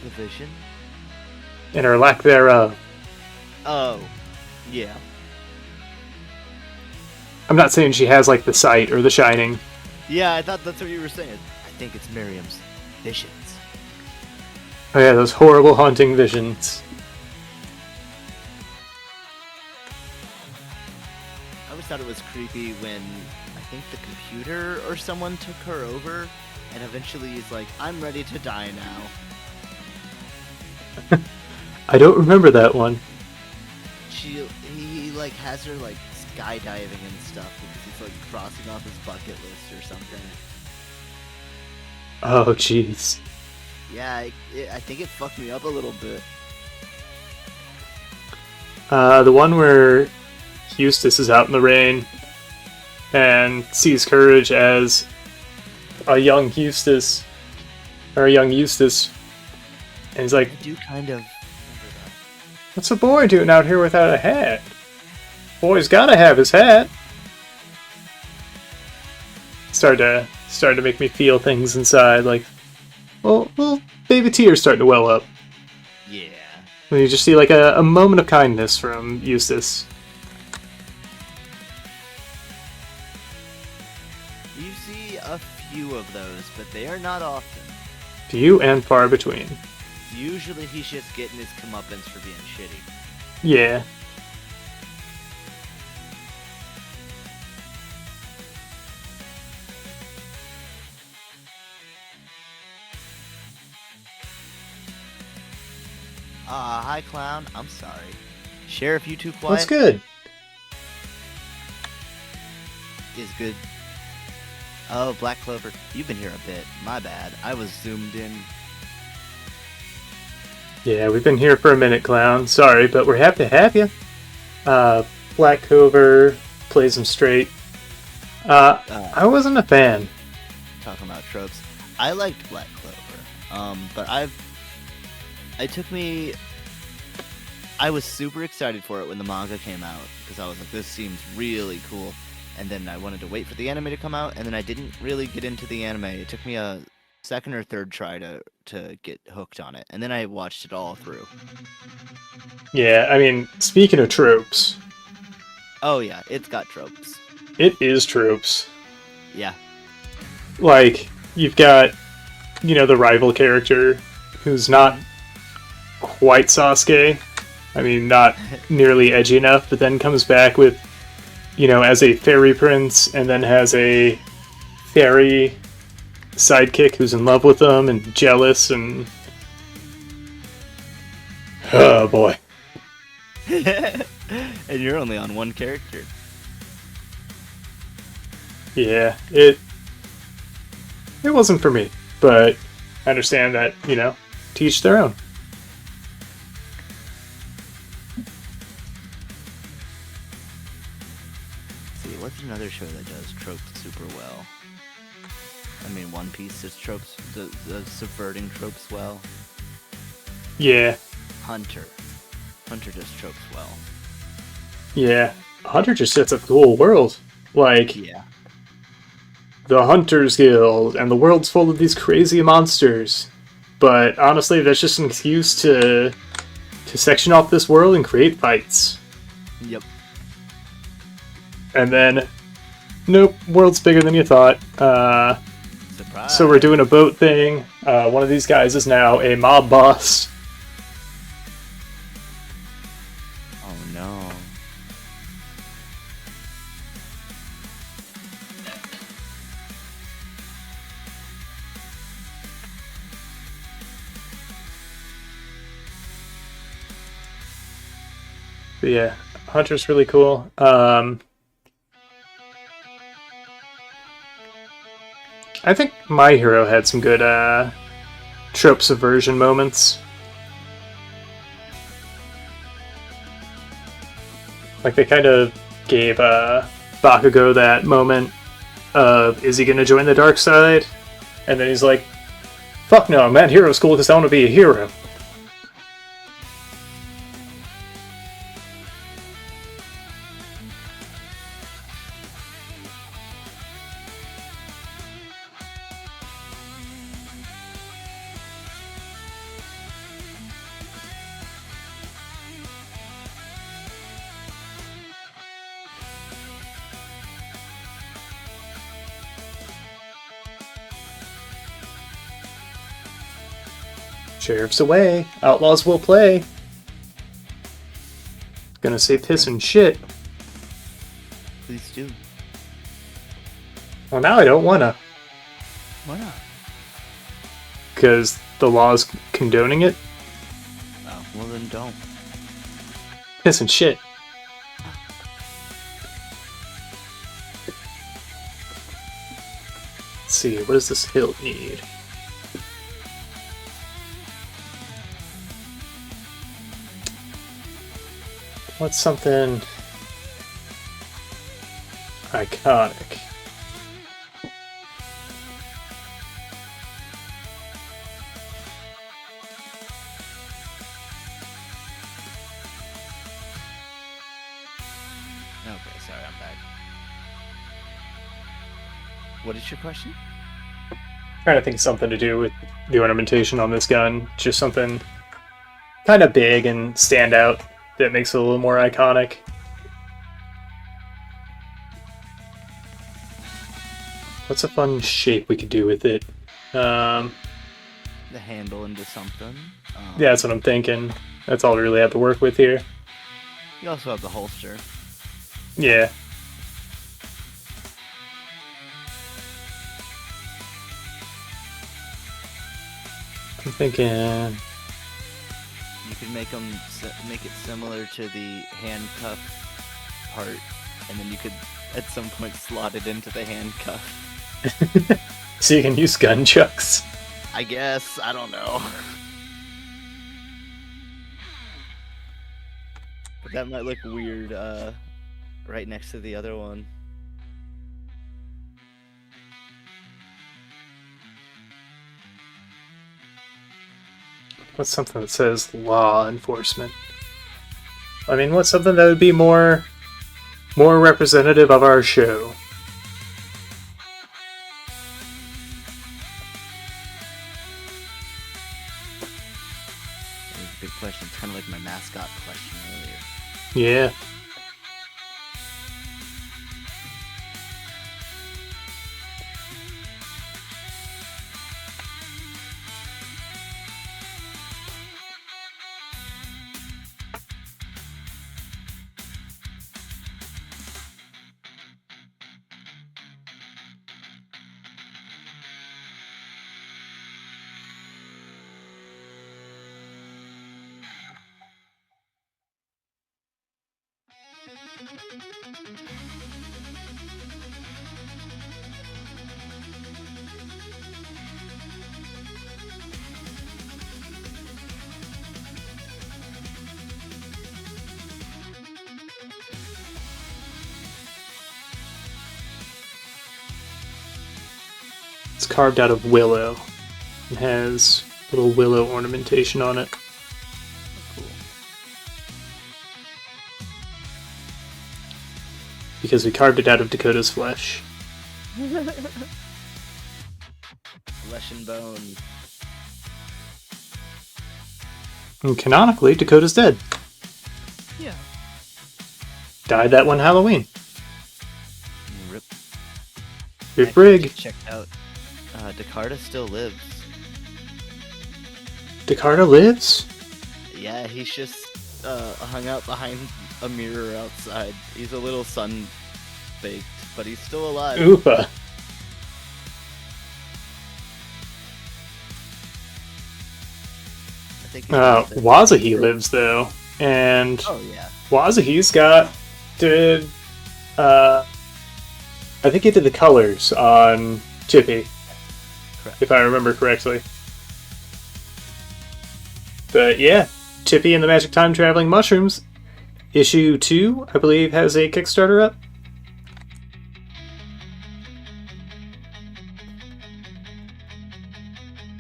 The vision? And her lack thereof. Oh, yeah. I'm not saying she has, like, the sight or the shining. Yeah, I thought that's what you were saying. I think it's Miriam's visions. Oh yeah, those horrible haunting visions. I always thought it was creepy when I think the computer or someone took her over, and eventually he's like, "I'm ready to die now." I don't remember that one. He like has her like skydiving and stuff because he's like crossing off his bucket list or something. Oh jeez. Yeah, I think it fucked me up a little bit. The one where Eustace is out in the rain and sees Courage as a young Eustace, and he's like, I do kind of remember that. "What's a boy doing out here without a hat? Boy's gotta have his hat." Started to make me feel things inside, like, well, baby tears starting to well up. Yeah. When you just see like a moment of kindness from Eustace. You see a few of those, but they are not often. Few and far between. Usually he's just getting his comeuppance for being shitty. Yeah. Hi clown, I'm sorry. Sheriff, you too quiet? What's good? Is good. Oh, Black Clover, you've been here a bit. My bad. I was zoomed in. Yeah, we've been here for a minute, Clown. Sorry, but we're happy to have you. Black Clover plays him straight. I wasn't a fan. Talking about tropes. I liked Black Clover. But I was super excited for it when the manga came out, because I was like, this seems really cool. And then I wanted to wait for the anime to come out, and then I didn't really get into the anime. It took me a second or third try to get hooked on it, and then I watched it all through. Yeah, I mean, speaking of tropes, Oh yeah, it's got tropes. it is tropes. Yeah. Like, you've got, the rival character who's not quite Sasuke. I mean, not nearly edgy enough, but then comes back with, as a fairy prince, and then has a fairy sidekick who's in love with him and jealous, and oh boy. And you're only on one character. Yeah, it wasn't for me, but I understand that, to each their own. See, what's another show that does tropes super well? I mean, One Piece does tropes, the subverting tropes well. Yeah, Hunter does tropes well. yeah. Hunter just sets up the whole world. Like, Yeah. the Hunters Guild, and the world's full of these crazy monsters. But honestly, that's just an excuse to section off this world and create fights. Yep. And then Nope, world's bigger than you thought. Surprise. So we're doing a boat thing. One of these guys is now a mob boss. Oh no. But yeah, Hunter's really cool. I think My Hero had some good trope subversion moments. Like, they kind of gave Bakugo that moment of, is he going to join the dark side? And then he's like, fuck no, I'm at hero school because I want to be a hero. Sheriff's away. Outlaws will play. Gonna say piss and shit. Please do. Well, now I don't wanna. Why not? Because the law's condoning it. Oh, well then don't. Piss and shit. Let's see, what does this hill need? What's something iconic? Okay, sorry, I'm back. What is your question? Trying to think of something to do with the ornamentation on this gun. Just something kind of big and stand out that makes it a little more iconic. What's a fun shape we could do with it? The handle into something. Yeah, that's what I'm thinking. That's all we really have to work with here. You also have the holster. Yeah. I'm thinking... You could make them make it similar to the handcuff part, and then you could at some point slot it into the handcuff. So you can use gun chucks. I guess, I don't know. But that might look weird right next to the other one. What's something that says law enforcement? I mean, what's something that would be more representative of our show? That was a big question. It's kind of like my mascot question earlier. Yeah. It's carved out of willow. It has little willow ornamentation on it. Cool. Because we carved it out of Dakota's flesh. Flesh and bone. And canonically, Dakota's dead. Yeah. Died that one Halloween. Rip. Good Actually, brig. just checked out. Dakota still lives. Dakota lives? Yeah, he's just hung out behind a mirror outside. He's a little sun-baked, but he's still alive. Oopa. I think he's got the- Wazahi lives, though. And Oh, yeah. Wazahi's did, I think he did the colors on Tippy, Correct. if I remember correctly. But yeah, Tippy and the Magic Time Traveling Mushrooms, issue 2, I believe, has a Kickstarter up.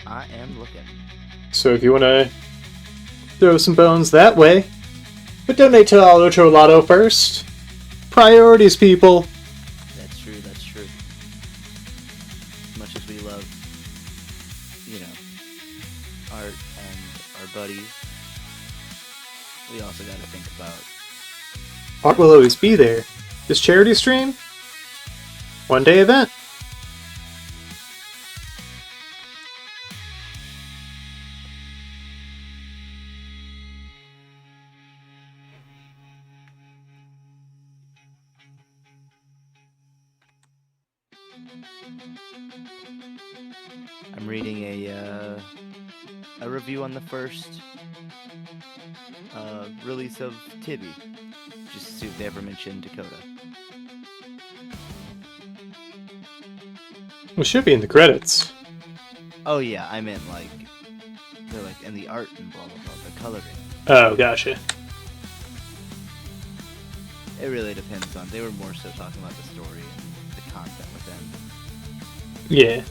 I am looking. So if you want to throw some bones that way, but donate to Auto Lotto first. Priorities, people. That's true, that's true. As much as we love, art and our buddies, we also gotta think about... Art will always be there. This charity stream? One-day event. I'm reading a review on the first release of Tibby, just to see if they ever mentioned Dakota. It should be in the credits. Oh yeah, I meant they're like in the art and blah blah blah, the coloring. Oh, gotcha. It really depends on. They were more so talking about the story and the content within. Yeah.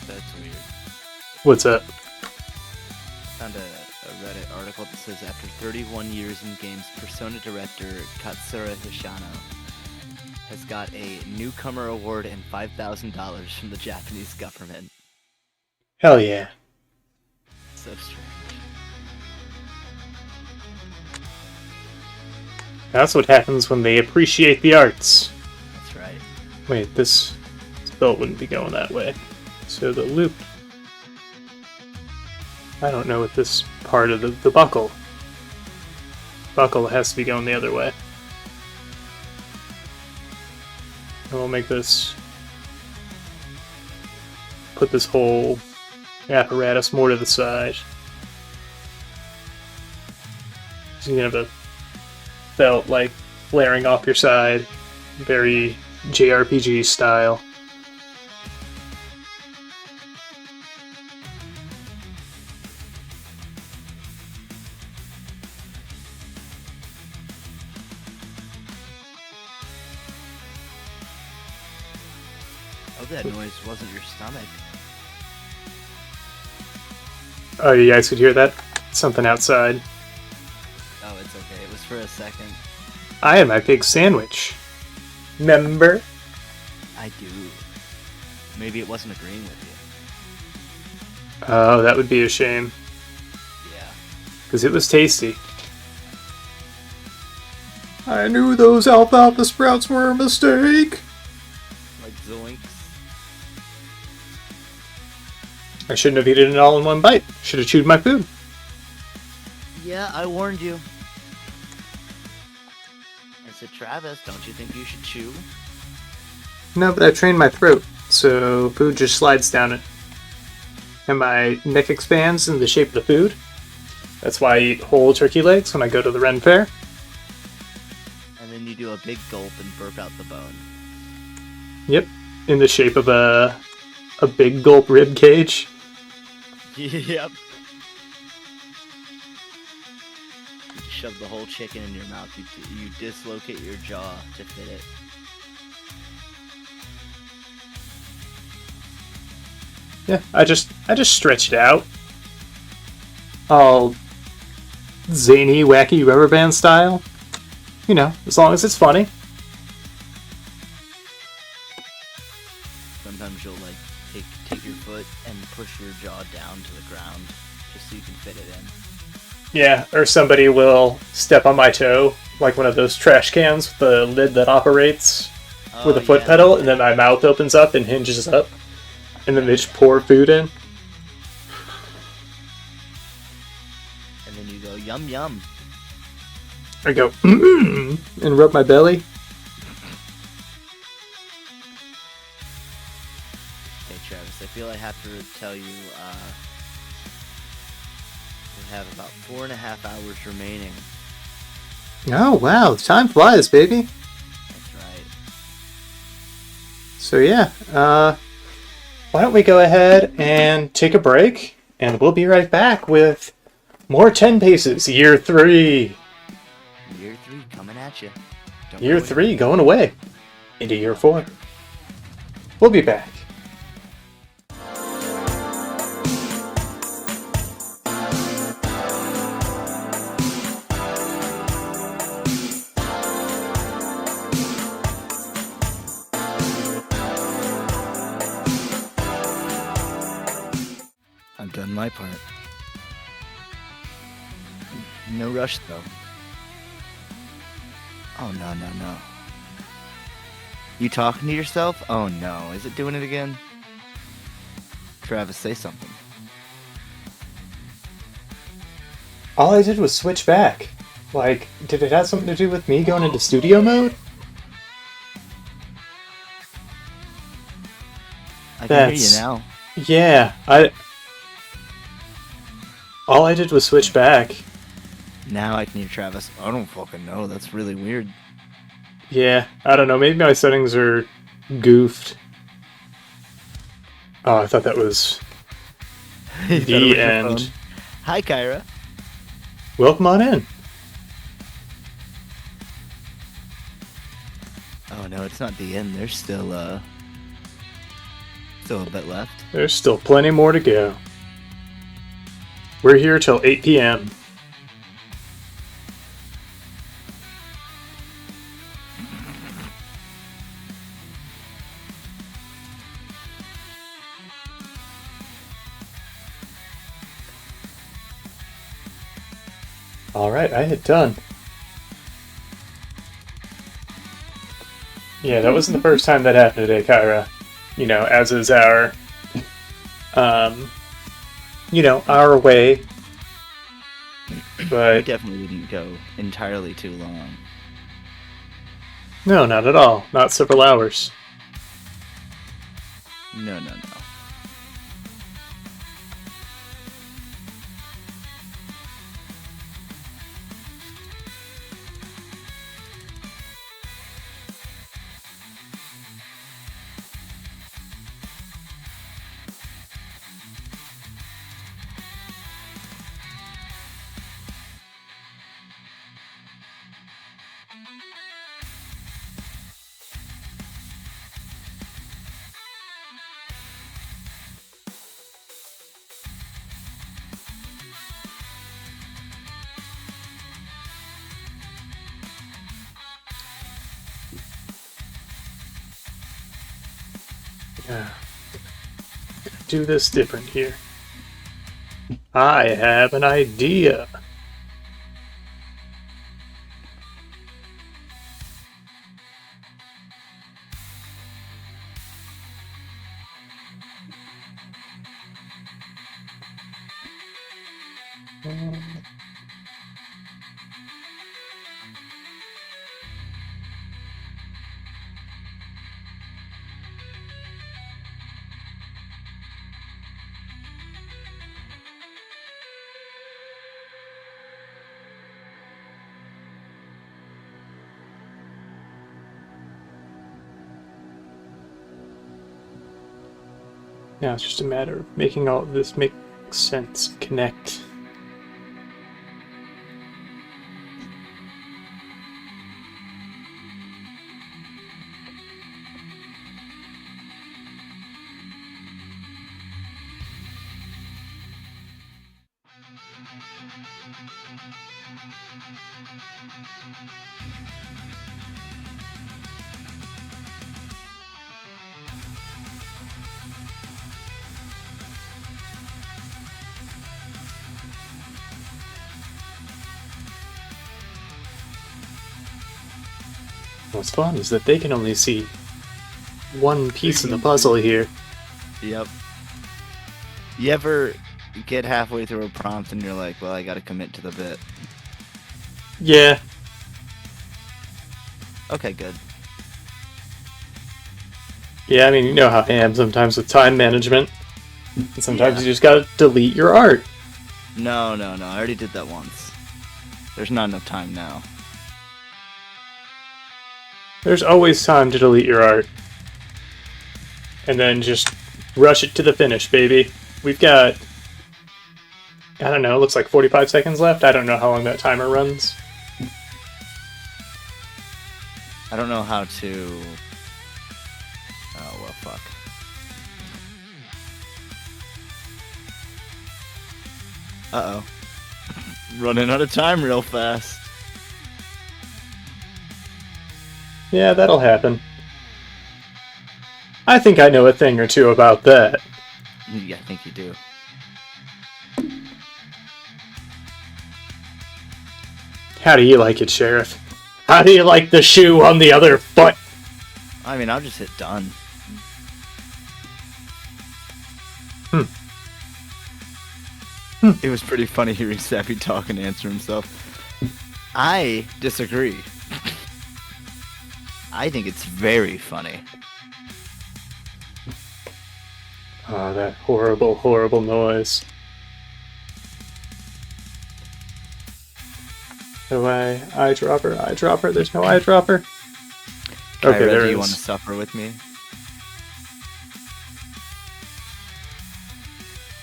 That's weird. What's up? Found a Reddit article that says after 31 years in games, Persona director Katsura Hishano has got a newcomer award and $5,000 from the Japanese government. Hell yeah. So strange. That's what happens when they appreciate the arts. That's right. Wait, this belt wouldn't be going that way. So the loop... I don't know what this part of the buckle... Buckle has to be going the other way. And we'll make this... Put this whole apparatus more to the side. So you can have a belt like flaring off your side. Very JRPG style. Oh, that noise wasn't your stomach. Oh, you guys could hear that? Something outside. Oh, it's okay. It was for a second. I had my big sandwich. Remember? I do. Maybe it wasn't agreeing with Oh, that would be a shame. Yeah. Because it was tasty. I knew those alfalfa sprouts were a mistake. Like zoinks. I shouldn't have eaten it all in one bite. Should have chewed my food. Yeah, I warned you. I said, Travis, don't you think you should chew? No, but I trained my throat, so food just slides down it. And my neck expands in the shape of the food. That's why I eat whole turkey legs when I go to the Ren Fair. And then you do a big gulp and burp out the bone. Yep, in the shape of a big gulp rib cage. Yep. You shove the whole chicken in your mouth. You dislocate your jaw to fit it. Yeah, I just stretch it out. All zany, wacky rubber band style. You know, as long as it's funny. Sometimes you'll like take your foot and push your jaw down to the ground just so you can fit it in. Yeah, or somebody will step on my toe, like one of those trash cans with the lid that operates with a foot pedal, and then my mouth opens up and hinges up, and then they just pour food in. And then you go, yum yum. I go, and rub my belly. Hey Travis, I feel I have to tell you, we have about 4.5 hours remaining. Oh, wow, time flies, baby. That's right. So yeah, why don't we go ahead and take a break, and we'll be right back with more 10 Paces, Year 3. Year 3 coming at you. Year 3 going away into Year 4. We'll be back. I've done my part. No rush though. Oh no. You talking to yourself? Oh no, is it doing it again? Travis, say something. All I did was switch back. Like, did it have something to do with me going into studio mode? I can hear you now. Yeah, all I did was switch back. Now I can hear Travis. I don't fucking know. That's really weird. Yeah, I don't know. Maybe my settings are goofed. Oh, I thought that was You thought it was the your end. phone. Hi, Kyra. Welcome on in. Oh no, it's not the end. There's still a bit left. There's still plenty more to go. We're here till 8 p.m. Alright, I hit done. Yeah, that wasn't the first time that happened today, Kyra. You know, as is our, our way. We But, definitely didn't go entirely too long. no, not at all. Not several hours. No. Yeah. Do this different here. I have an idea. Now it's just a matter of making all of this make sense, connect. What's fun is that they can only see one piece of the puzzle here. Yep. You ever get halfway through a prompt and you're like, well, I gotta commit to the bit? Yeah. Okay, good. Yeah, I mean, you know how I am sometimes with time management. And sometimes Yeah. you just gotta delete your art. No, I already did that once. There's not enough time now. There's always time to delete your art. And then just rush it to the finish, baby. We've got, I don't know, it looks like 45 seconds left. I don't know how long that timer runs. I don't know how to... Oh, well, fuck. Uh-oh. Running out of time real fast. Yeah, that'll happen. I think I know a thing or two about that. Yeah, I think you do. How do you like it, Sheriff? How do you like the shoe on the other foot? I mean, I'll just hit done. It was pretty funny hearing Sappy talk and answer himself. I disagree. I think it's very funny. Oh, that horrible, horrible noise. No way. Eyedropper. There's no eyedropper. Okay, there do it you want to is. suffer with me?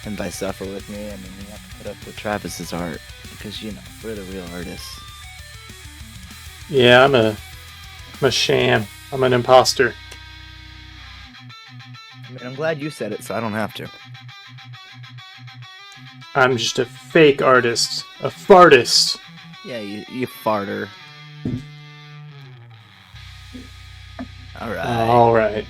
And by suffer with me, I mean you have to put up with Travis's art. Because, you know, we're the real artists. Yeah, I'm a sham. I'm an imposter. I mean, I'm glad you said it, so I don't have to. I'm just a fake artist. A fartist. Yeah, you farter. Alright. Alright.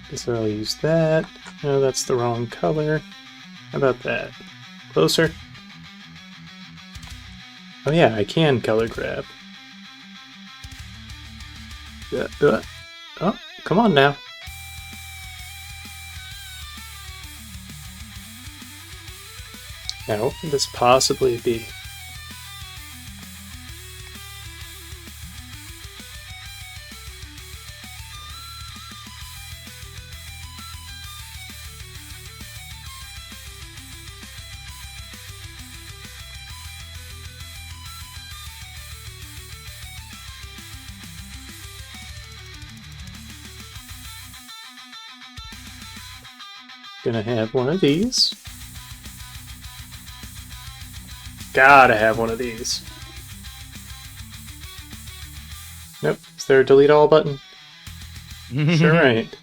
Guess I'll use that. No, that's the wrong color. How about that? Closer. Oh yeah, I can color grab. Oh, come on now. Now, what could this possibly be? Gonna have one of these. Gotta have one of these. Nope. Is there a delete all button? Sure ain't.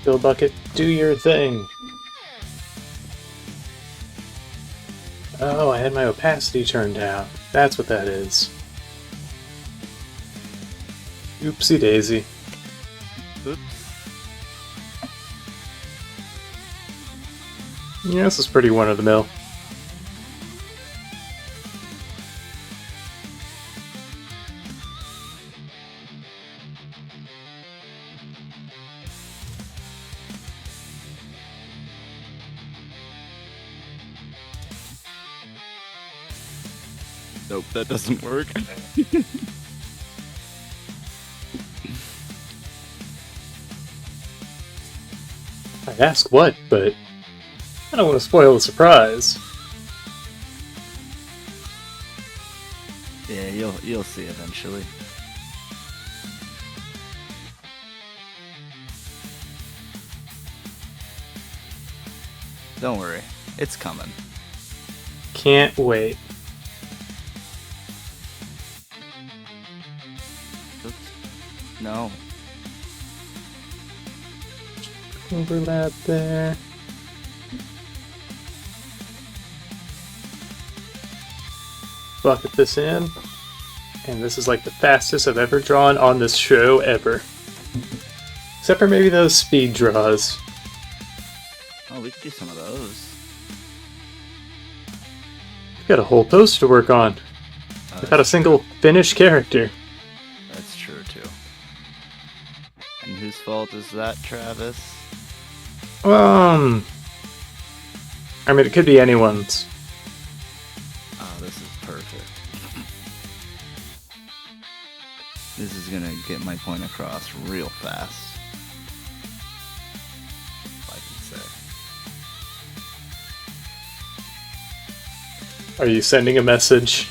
Bill Bucket, do your thing. Oh, I had my opacity turned down. That's what that is. Oopsie daisy. Oops. Yeah, this is pretty one-of-the-mill. Nope, that doesn't work. I'd ask what, but I don't want to spoil the surprise. Yeah, you'll see eventually. Don't worry, it's coming. Can't wait. Oops. No. Overlap there. Bucket this in. And this is like the fastest I've ever drawn on this show ever. Except for maybe those speed draws. Oh, we could do some of those. We've got a whole post to work on. Without a single finished character. That's true, too. And whose fault is that, Travis? I mean, it could be anyone's. Oh, this is perfect. This is gonna get my point across real fast. I can say. Are you sending a message?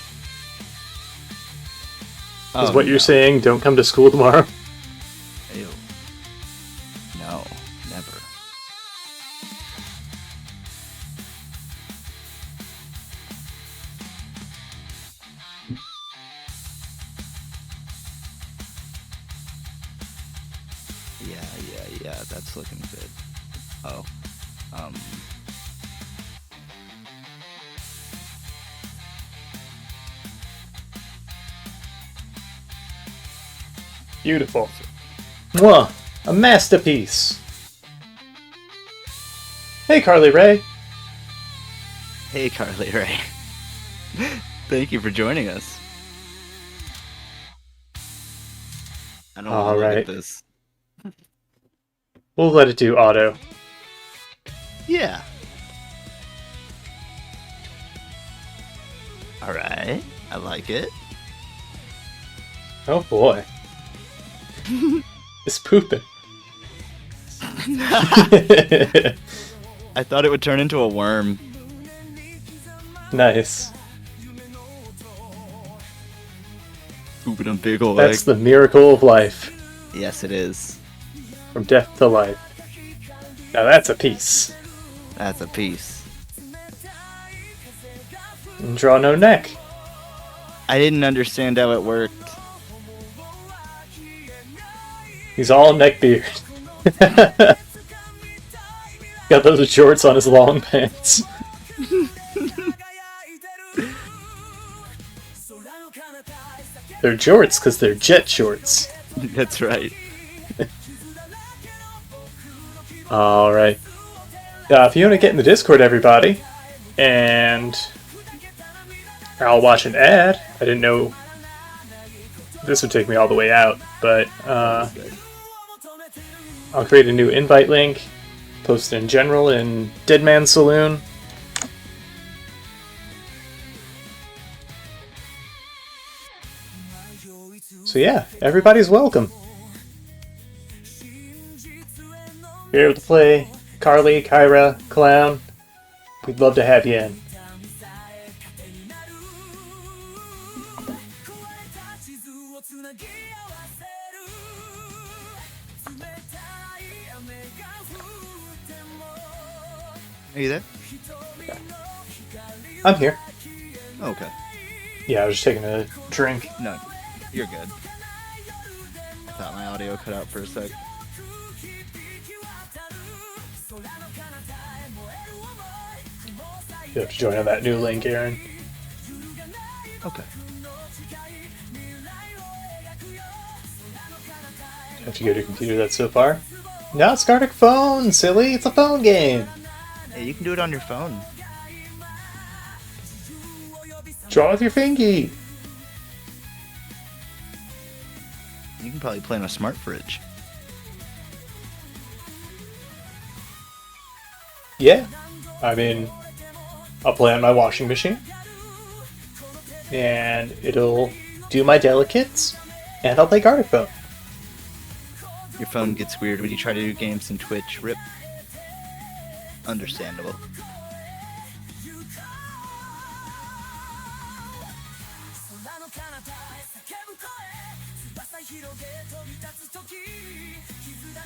Is Oh, what you're no. saying, don't come to school tomorrow? Ew. No, never. Yeah, that's looking good. Oh. Beautiful. Mwah! A masterpiece! Hey, Carly Ray! Hey, Carly Ray. Thank you for joining us. I don't want to look Alright. at this. We'll let it do auto. Yeah. Alright. I like it. Oh boy. It's pooping. I thought it would turn into a worm. Nice. Pooping a big ol' egg. That's the miracle of life. Yes, it is. From death to life. Now that's a piece. That's a piece. And draw no neck. I didn't understand how it worked. He's all neck beard. Got those shorts on his long pants. They're jorts because they're jet shorts. That's right. Alright. If you want to get in the Discord, everybody, and I'll watch an ad. I didn't know this would take me all the way out, but I'll create a new invite link, post it in general in Deadman Saloon. So yeah, everybody's welcome. If you're able to play Carly, Kyra, Clown, we'd love to have you in. Are you there? I'm here. Okay. Yeah, I was just taking a drink. No, you're good. I thought my audio cut out for a sec. You'll have to join on that new link, Aaron. Okay. You have to go to your computer that's so far. No, it's Gartic Phone, silly. It's a phone game. Hey, you can do it on your phone. Draw with your fingy. You can probably play on a smart fridge. Yeah. I mean, I'll play on my washing machine. And it'll do my delicates. And I'll play Gartic Phone. Your phone gets weird when you try to do games in Twitch. Rip. Understandable.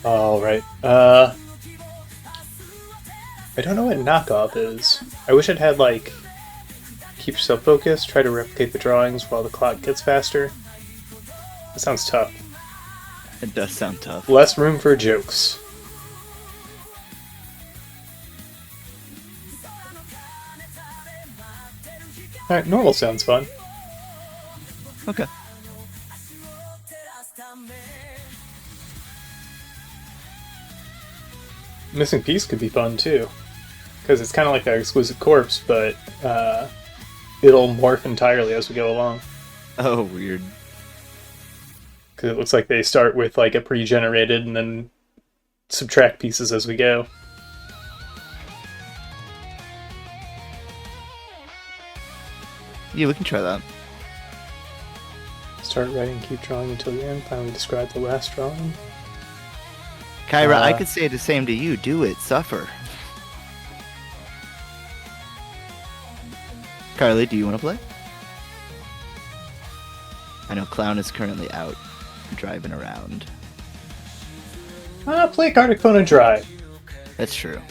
All right. I don't know what knockoff is. I wish it had, like, keep yourself focused, try to replicate the drawings while the clock gets faster. That sounds tough. It does sound tough. Less room for jokes. Alright, normal sounds fun. Okay. Missing piece could be fun too. Because it's kind of like that exquisite corpse, but it'll morph entirely as we go along. Oh, weird. Because it looks like they start with like a pre-generated and then subtract pieces as we go. Yeah, we can try that. Start writing, keep drawing until the end. Finally describe the last drawing. Kyra, I could say the same to you. Do it. Suffer. Carly, do you want to play? I know Clown is currently out driving around. Play Gartic Phone and drive. That's true.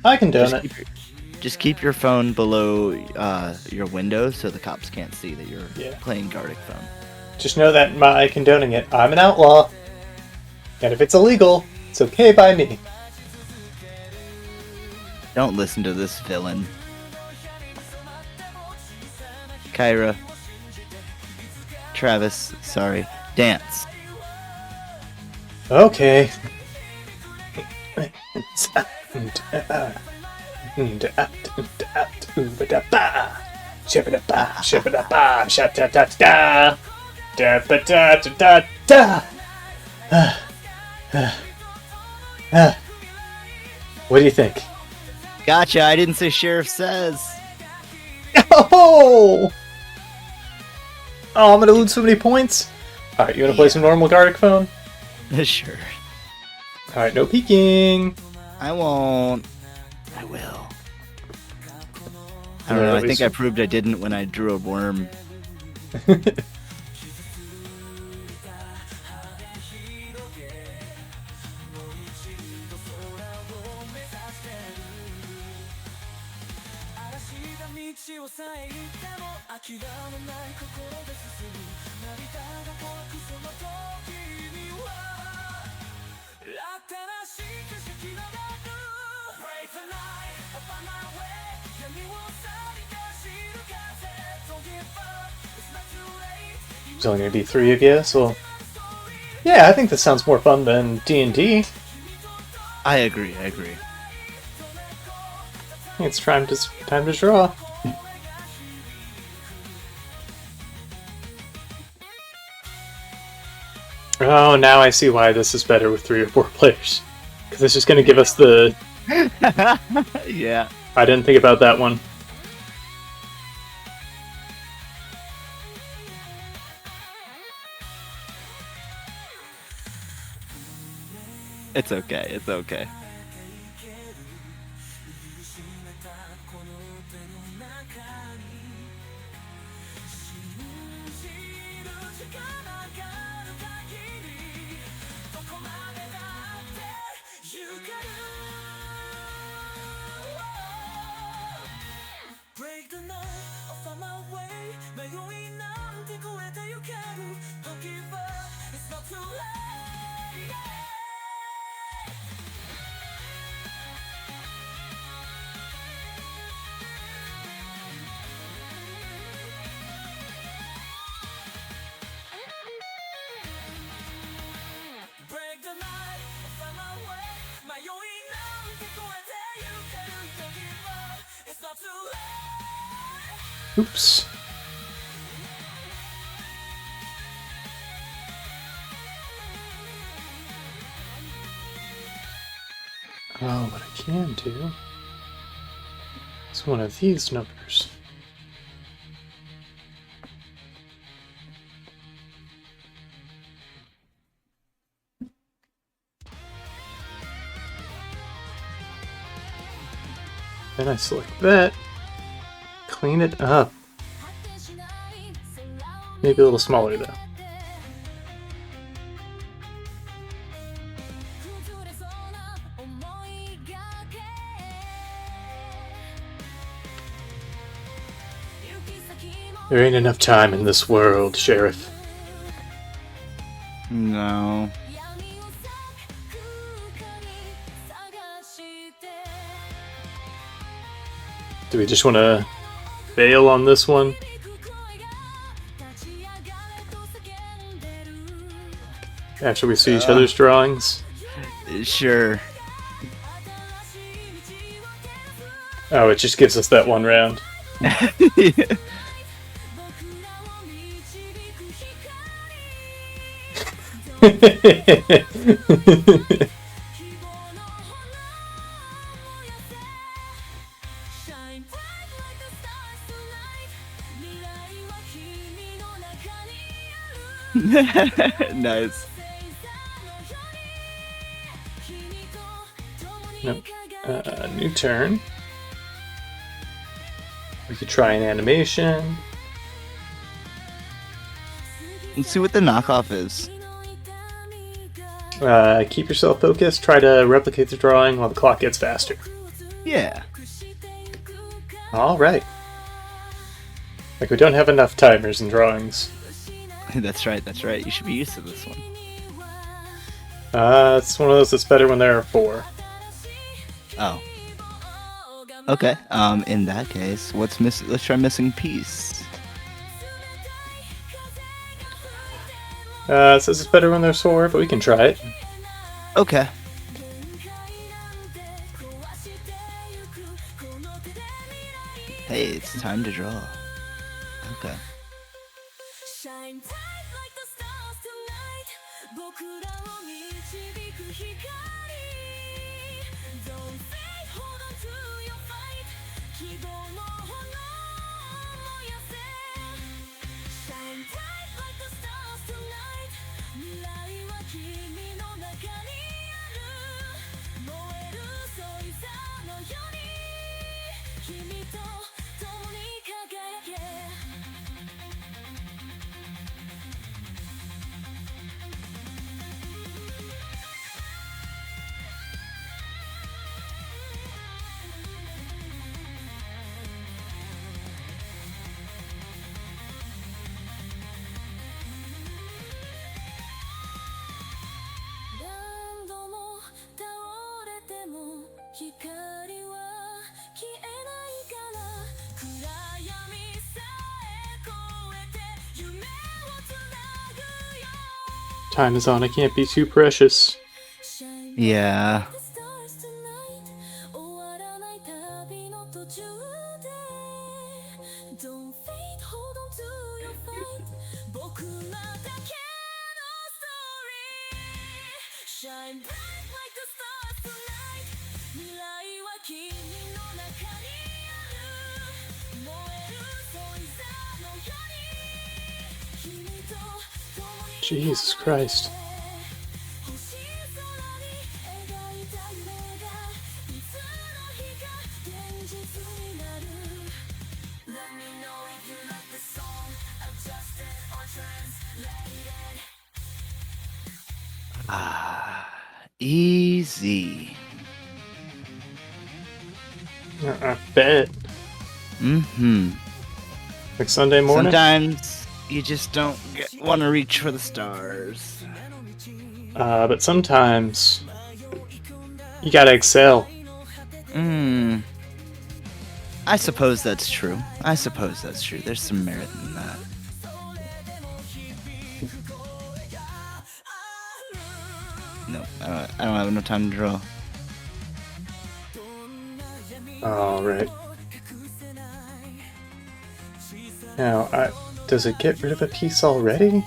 I condone it. Just keep your phone below your window so the cops can't see that you're playing Gartic Phone. Just know that by condoning it, I'm an outlaw. And if it's illegal, it's okay by me. Don't listen to this villain. Kyra. Travis, sorry. Dance. Okay. What do you think? Gotcha, I didn't say Sheriff Says. Oh! Oh, I'm gonna lose so many points. Alright, you wanna play some normal Gartic Phone? Sure. Alright, no peeking. I won't. I will. I don't know, I think I proved I didn't when I drew a worm. There's only going to be 3 of you, so... Yeah, I think this sounds more fun than D&D. I agree. It's time to draw. Oh, now I see why this is better with 3 or 4 players. Because it's just going to give us the... Yeah. I didn't think about that one. It's okay. Oops. Oh, what I can do is one of these numbers. Then I select that, clean it up. Maybe a little smaller though. There ain't enough time in this world, Sheriff. No. Do we just want to bail on this one? After we see each other's drawings? Sure. Oh, it just gives us that one round. Nice. Nope. New turn. We could try an animation. Let's see what the knockoff is. Keep yourself focused. Try to replicate the drawing while the clock gets faster. Yeah. All right. Like we don't have enough timers in drawings. That's right, that's right. You should be used to this one. It's one of those that's better when there are 4. Oh. Okay. In that case, what's missing? Let's try missing piece. It says it's better when there's 4, but we can try it. Okay. Hey, it's time to draw. Okay. Time is on. I can't be too precious. Yeah. Jesus Christ. Easy. I bet. Mm-hmm. Like Sunday morning? Sometimes you just don't want to reach for the stars. But sometimes you gotta excel. I suppose that's true. There's some merit in that. No, I don't have enough time to draw. Alright. Now, does it get rid of a piece already?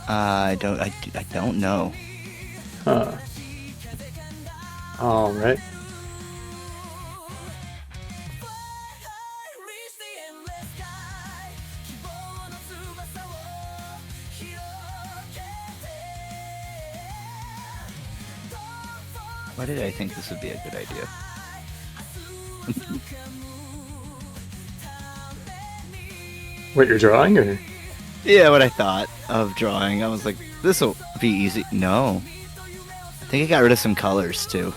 I don't know. Huh. Alright. Why did I think this would be a good idea? What, you're drawing, or? Yeah, what I thought of drawing. I was like, this will be easy. No. I think I got rid of some colors, too.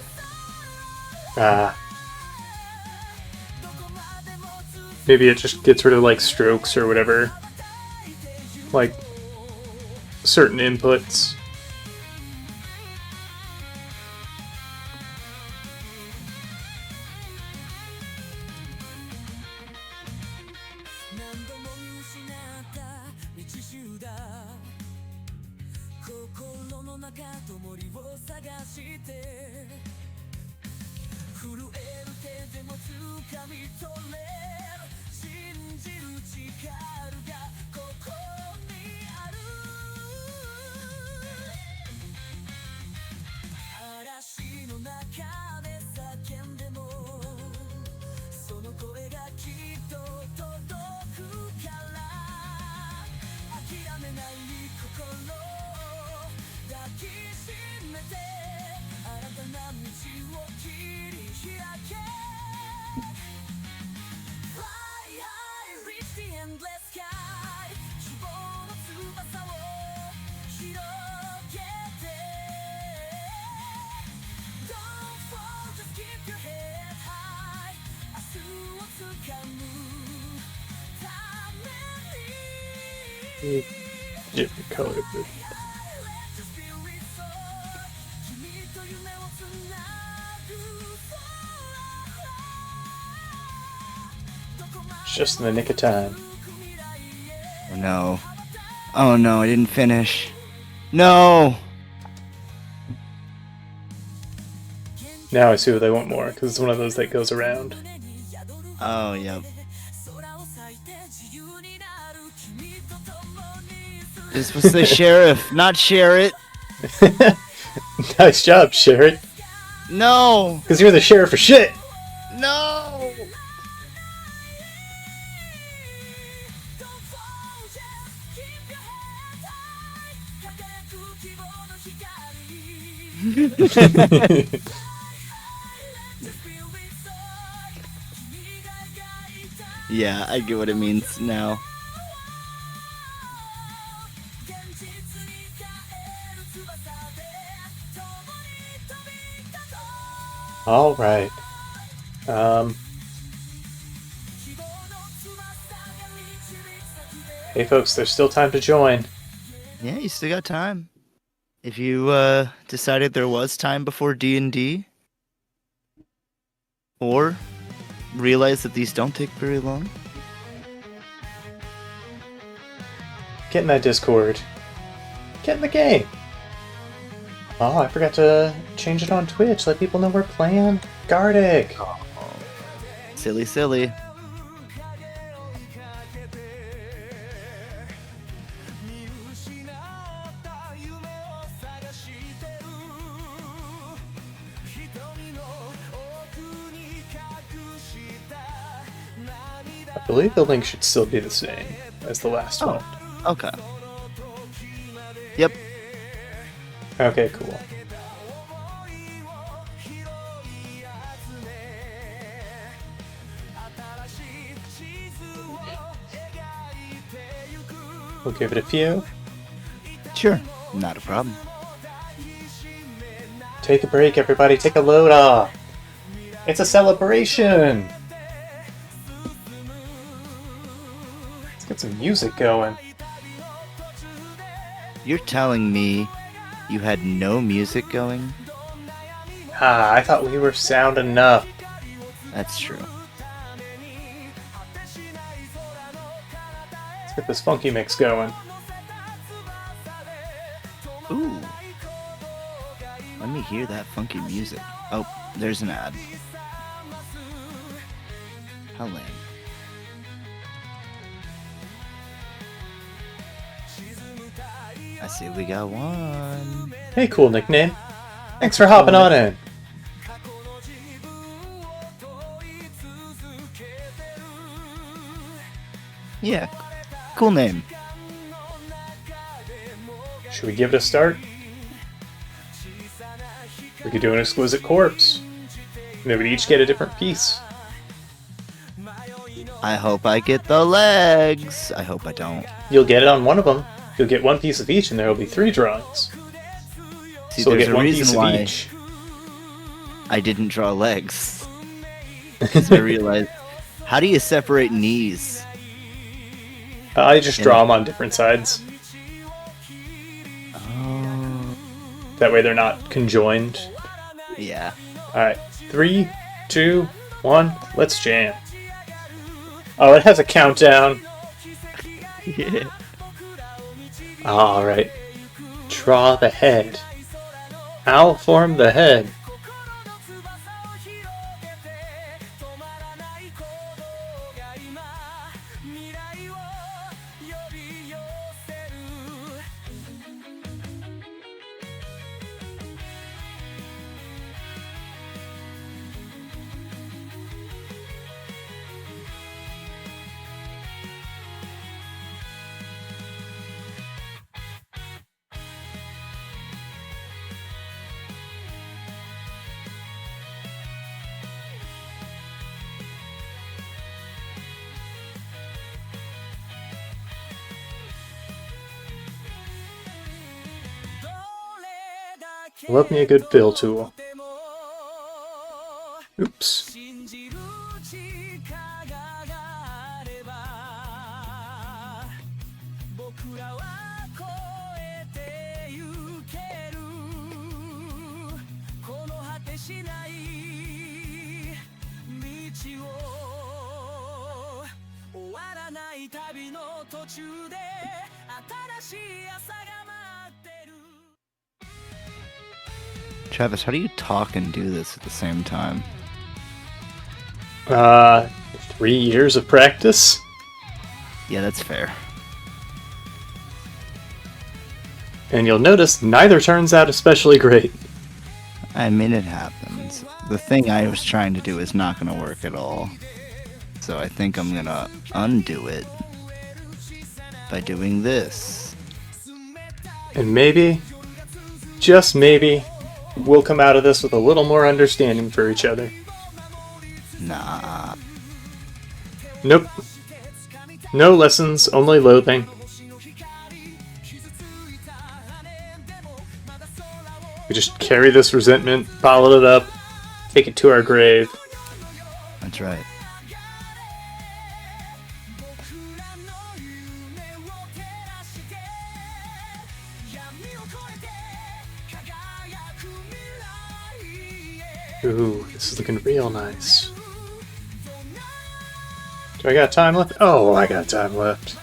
Maybe it just gets rid of, like, strokes or whatever. Like, certain inputs. Different color, but... Just in the nick of time. Oh no. Oh no, I didn't finish. No! Now I see what they want more, because it's one of those that goes around. Oh, yep. It's supposed to say sheriff, not share it. Nice job, Sheriff. No! Because you're the sheriff for shit! No! Yeah, I get what it means now. Alright. Hey folks, there's still time to join. Yeah, you still got time. If you decided there was time before D&D, or realize that these don't take very long. Get in that Discord. Get in the game. Oh, I forgot to change it on Twitch. Let people know we're playing Gardic. Silly, silly. I believe the link should still be the same as the last one. Okay. Yep. Okay, cool. We'll give it a few. Sure. Not a problem. Take a break, everybody. Take a load off. It's a celebration. Let's get some music going. You're telling me you had no music going? Ah, I thought we were sound enough. That's true. Let's get this funky mix going. Ooh. Let me hear that funky music. Oh, there's an ad. How lame. I see we got one. Hey, cool nickname. Thanks for hopping on in. Yeah, cool name. Should we give it a start? We could do an exquisite corpse. And they would each get a different piece. I hope I get the legs. I hope I don't. You'll get it on one of them. You'll get one piece of each, and there will be 3 drawings. See, So we'll there's get a one reason piece of why each. I didn't draw legs. Because I realized, how do you separate knees? I just draw them on different sides. Oh. That way they're not conjoined. Yeah. Alright, 3, 2, 1, let's jam. Oh, it has a countdown. Yeah. Alright. Draw the head. I'll form the head. Love me a good fill tool. Oops. Travis, how do you talk and do this at the same time? 3 years of practice? Yeah, that's fair. And you'll notice neither turns out especially great. I mean, it happens. The thing I was trying to do is not going to work at all. So I think I'm going to undo it by doing this. And maybe, just maybe, we'll come out of this with a little more understanding for each other. Nah. Nope. No lessons, only loathing. We just carry this resentment, bottle it up, take it to our grave. That's right. Ooh, this is looking real nice. Do I got time left? Oh, I got time left.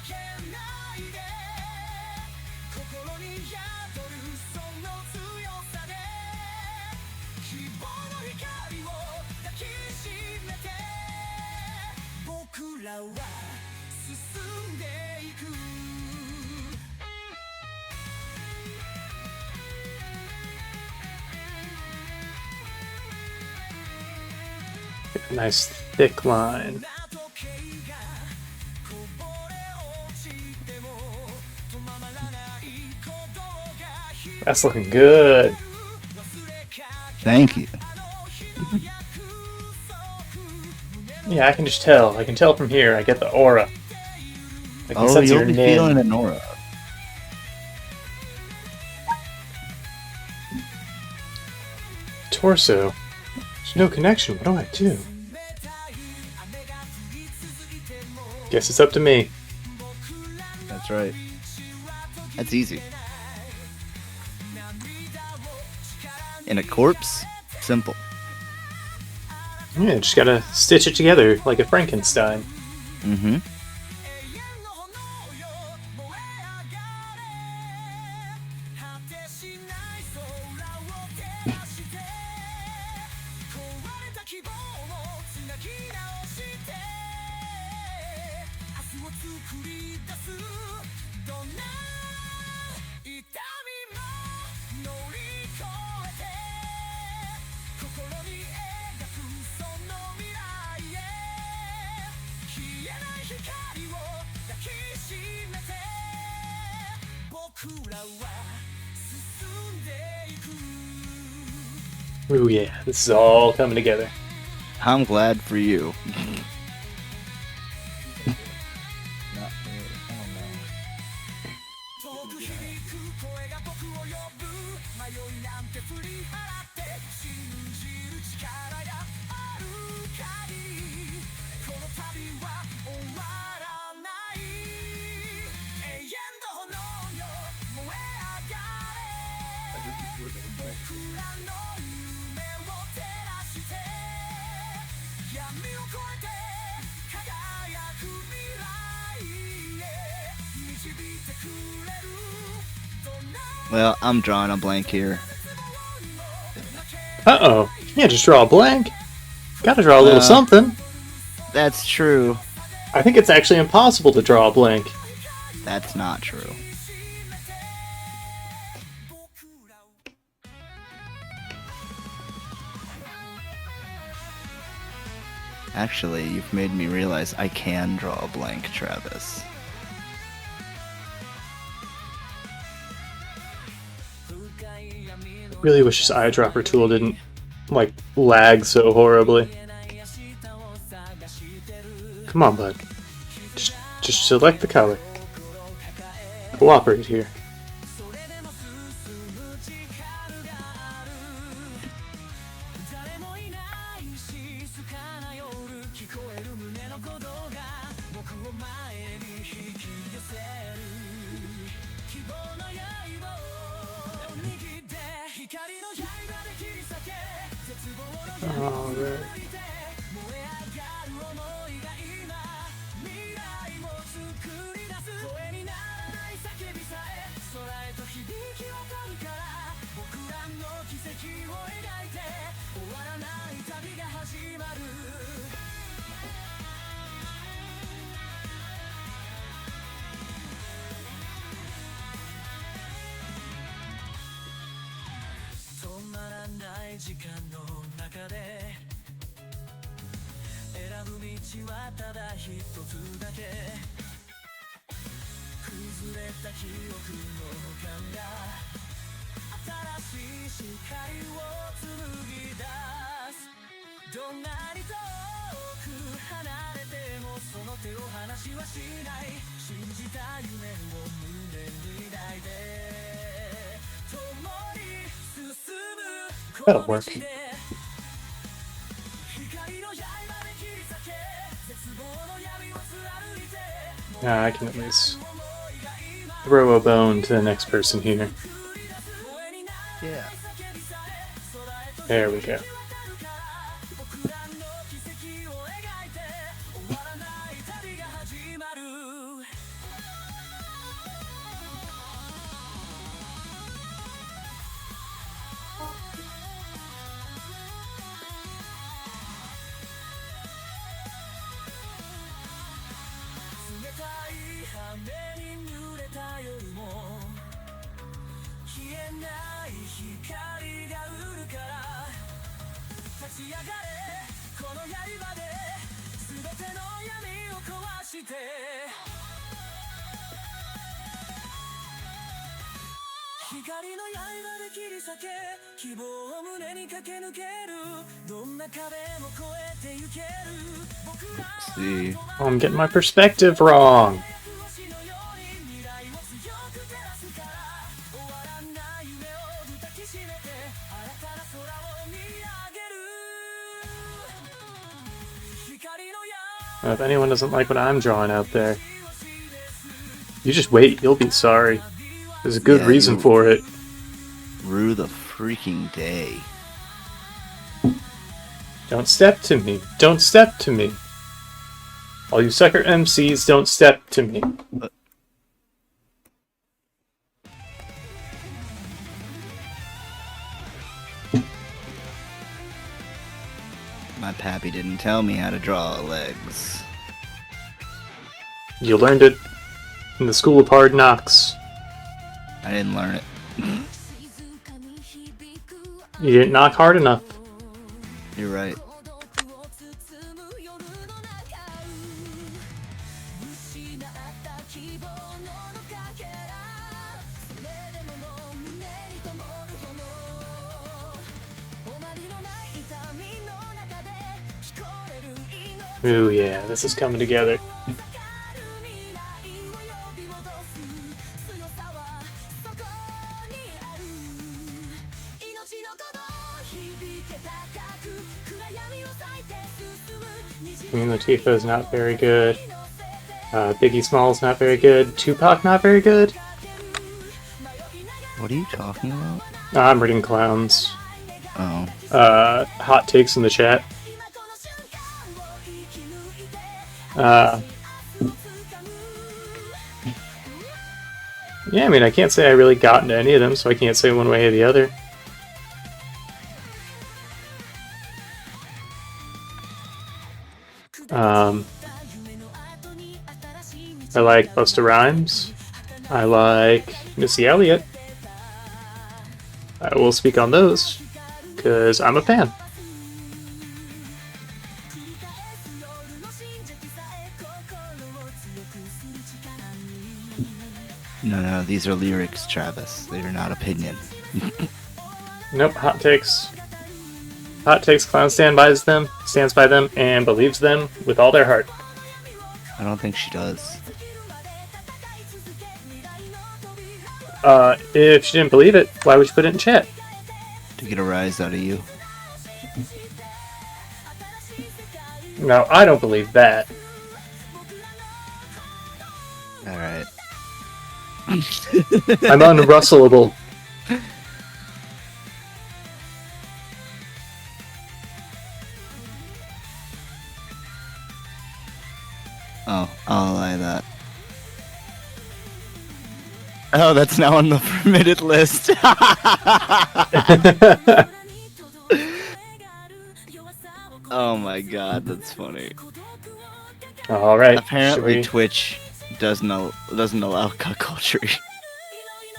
Nice thick line. That's looking good. Thank you. Yeah, I can just tell. I can tell from here. I get the aura. I can Oh, sense you'll your be nin. feeling an aura. Torso. There's no connection. What do I do? Guess it's up to me. That's right. That's easy. In a corpse? Simple. Yeah, just gotta stitch it together like a Frankenstein. Mm-hmm. Ooh yeah, this is all coming together. I'm glad for you. Well, I'm drawing a blank here. Uh-oh. You can't just draw a blank. Gotta draw a little something. That's true. I think it's actually impossible to draw a blank. That's not true. Actually, you've made me realize I can draw a blank, Travis. I really wish this eyedropper tool didn't, like, lag so horribly. Come on, bud. Just select the color. Cooperate here. Alright. That'll work. Yeah, I can at least throw a bone to the next person here. Yeah. There we go. Let's see. Oh, I'm getting my perspective wrong. If anyone doesn't like what I'm drawing out there, you just wait, you'll be sorry. There's a good reason for it. Rue the freaking day. Don't step to me. Don't step to me. All you sucker MCs, don't step to me. My pappy didn't tell me how to draw legs. You learned it in the School of Hard Knocks. I didn't learn it. You didn't knock hard enough. You're right. Ooh, yeah, this is coming together. Queen Latifah's not very good. Biggie Smalls not very good. Tupac not very good. What are you talking about? I'm reading clowns. Oh. Hot takes in the chat. Yeah, I mean, I can't say I really got into any of them, so I can't say one way or the other. I like Busta Rhymes. I like Missy Elliott. I will speak on those, because I'm a fan. No, these are lyrics, Travis. They are not opinion. Nope, hot takes. Hot takes, Clown stands by them, and believes them with all their heart. I don't think she does. If she didn't believe it, why would you put it in chat? To get a rise out of you. No, I don't believe that. Alright. I'm unrussellable. Oh, I'll lie that. Oh, that's now on the permitted list. Oh my god, that's funny. All right. Apparently, Twitch doesn't allow cut culture.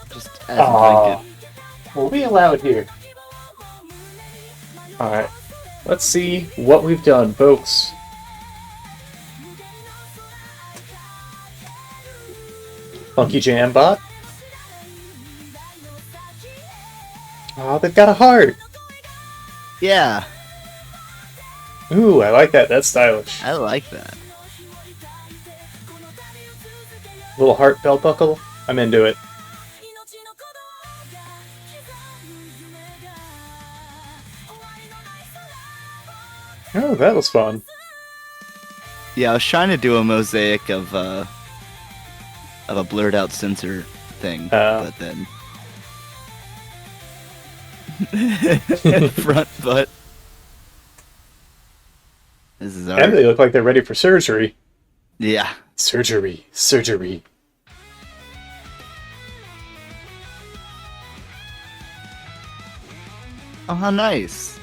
Just as a blanket. Will we allow it here? All right. Let's see what we've done, folks. Funky Jam Bot. Oh, they've got a heart. Yeah, Ooh, I like that. That's stylish. I like that. Little heart belt buckle. I'm into it. Oh, that was fun. Yeah, I was trying to do a mosaic of a blurred out censor thing, but then front butt. This is And they look like they're ready for surgery. Yeah. Surgery. Oh, how nice.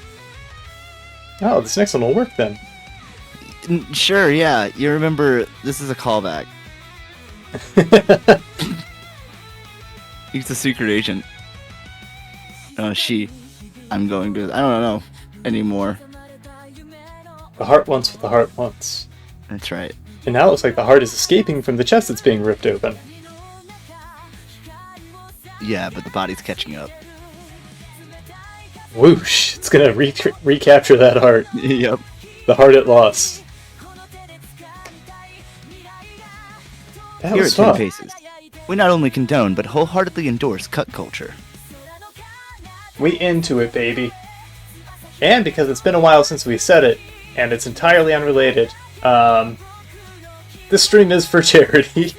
Oh, this next one will work then. Sure, yeah. You remember, this is a callback. He's a secret agent. I'm going to... I don't know anymore. The heart wants what the heart wants. That's right. And now it looks like the heart is escaping from the chest that's being ripped open. Yeah, but the body's catching up. Whoosh! It's gonna recapture that heart. Yep. The heart it lost. That Here was at Ten fun. Faces, we not only condone, but wholeheartedly endorse cut culture. We into it, baby. And because it's been a while since we said it, and it's entirely unrelated, this stream is for charity.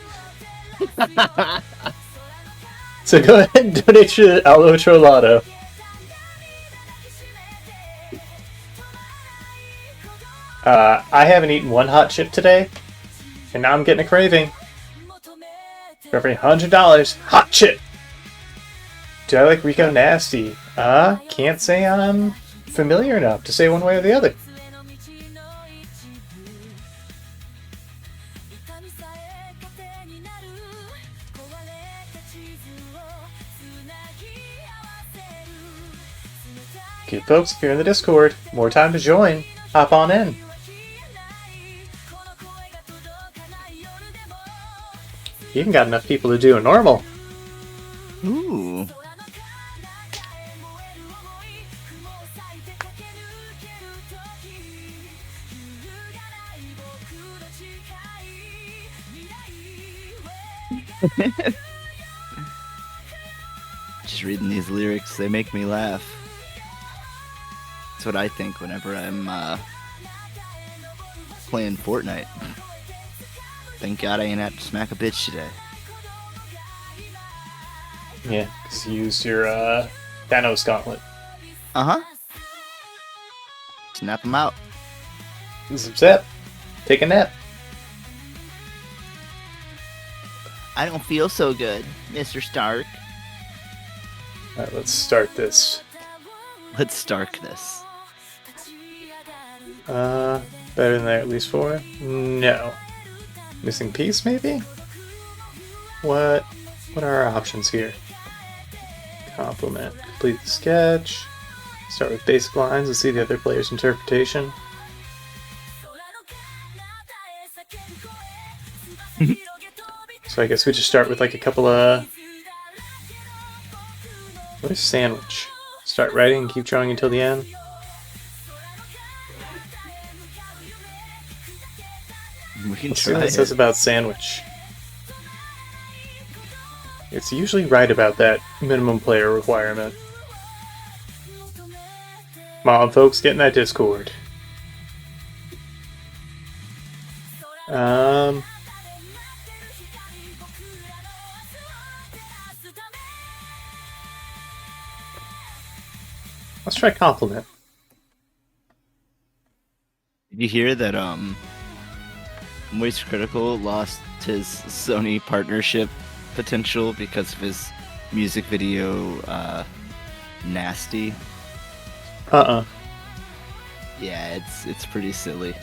So go ahead and donate to Allo Trollado. I haven't eaten one hot chip today, and now I'm getting a craving. For every $100, hot chip! Do I like Rico Nasty? Can't say I'm familiar enough to say one way or the other. Okay, folks, if you're in the Discord, more time to join. Hop on in. You even got enough people to do a normal. Ooh. Just reading these lyrics, they make me laugh. That's what I think whenever I'm playing Fortnite. Thank God I ain't have to smack a bitch today. Yeah, because you used your Thanos gauntlet. Uh-huh. Snap them out. Zip zap. Take a nap. I don't feel so good, Mr. Stark. Alright, let's start this. Let's Stark this. Better than that, at least 4? No. Missing piece, maybe? What are our options here? Compliment. Complete the sketch. Start with basic lines and see the other player's interpretation. So I guess we just start with like a couple of... What is sandwich? Start writing and keep drawing until the end. We can Let's see what try it says it. about sandwich. It's usually right about that minimum player requirement. Come on, folks, get in that Discord. Let's try compliment. Did you hear that Moist Critical lost his Sony partnership potential because of his music video Nasty? Yeah, it's pretty silly.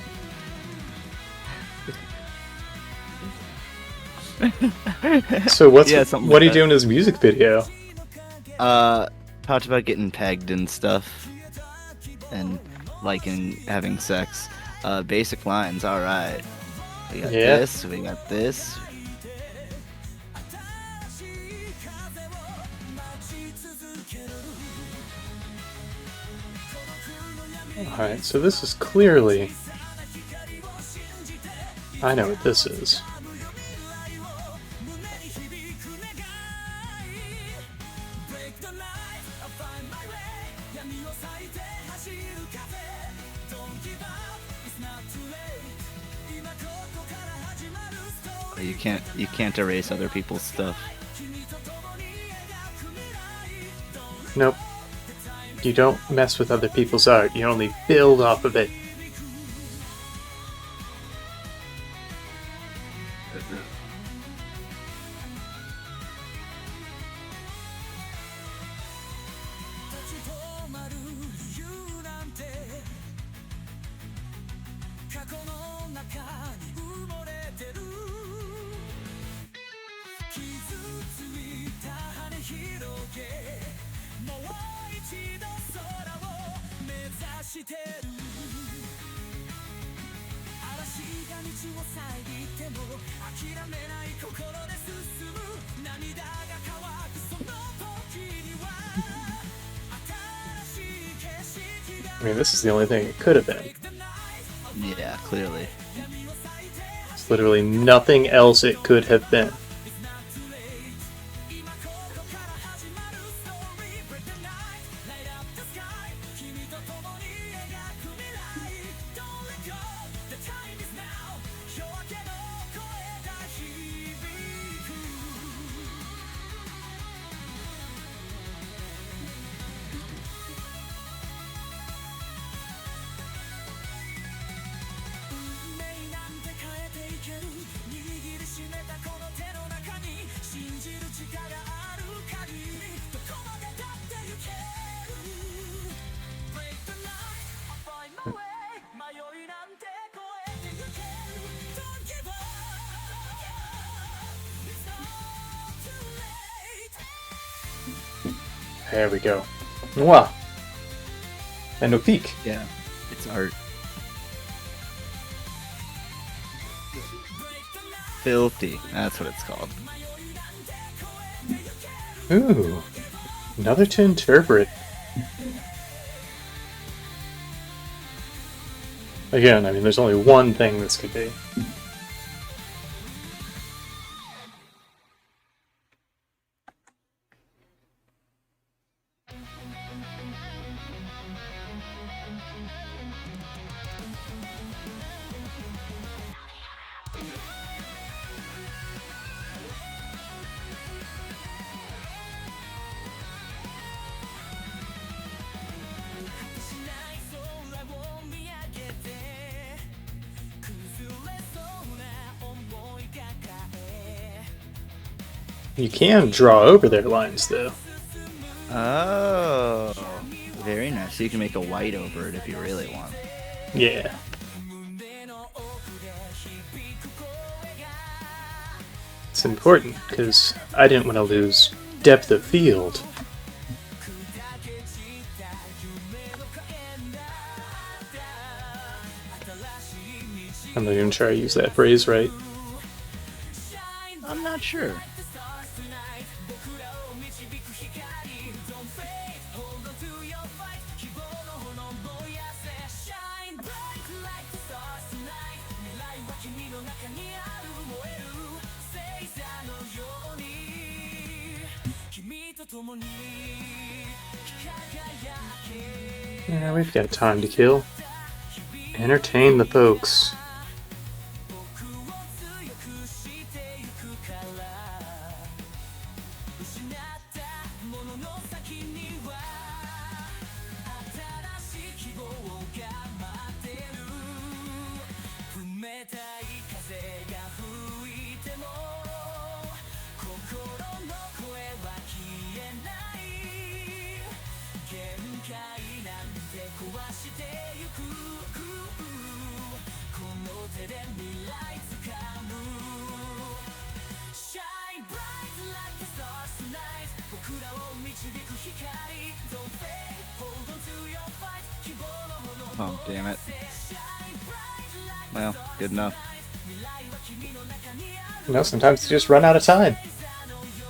So what's Yeah, something what like are you that. doing in his music video? Talked about getting pegged and stuff, and liking having sex. Basic lines, alright. We got Yeah. this, we got this. Alright, so this is clearly... I know what this is. You can't erase other people's stuff. Nope. You don't mess with other people's art, you only build off of it. I mean, this is the only thing it could have been. Yeah, clearly. There's literally nothing else it could have been. There we go. Mwah. and no peak. Yeah, it's art. Filthy. That's what it's called. Ooh, another to interpret. Again, I mean, there's only one thing this could be. You can draw over their lines, though. Oh, very nice. So you can make a white over it if you really want. Yeah. It's important, because I didn't want to lose depth of field. I'm not even sure I use that phrase right. I'm not sure. Yeah, we've got time to kill. Entertain the folks. Oh, damn it. Well, good enough. You know, sometimes you just run out of time.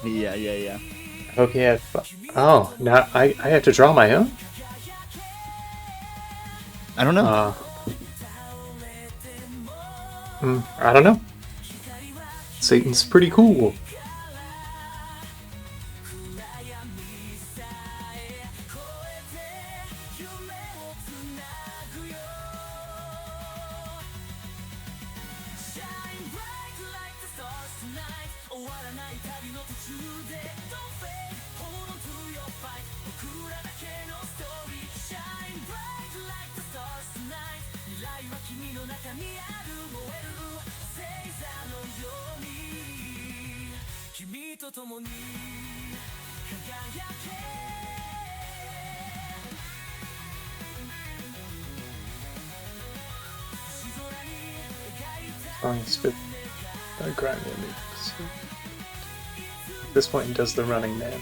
Yeah. I hope you have fun. Oh, now I have to draw my own? I don't know. I don't know. Satan's pretty cool. Fine, spit. Grind me. At this point, he does the running man.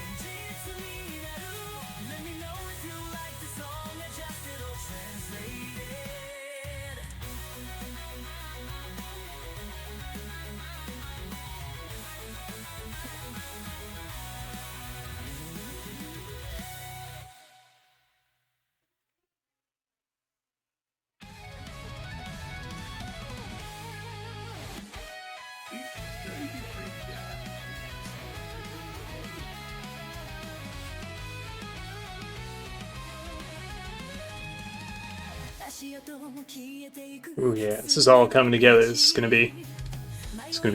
Ooh yeah, this is all coming together. It's gonna be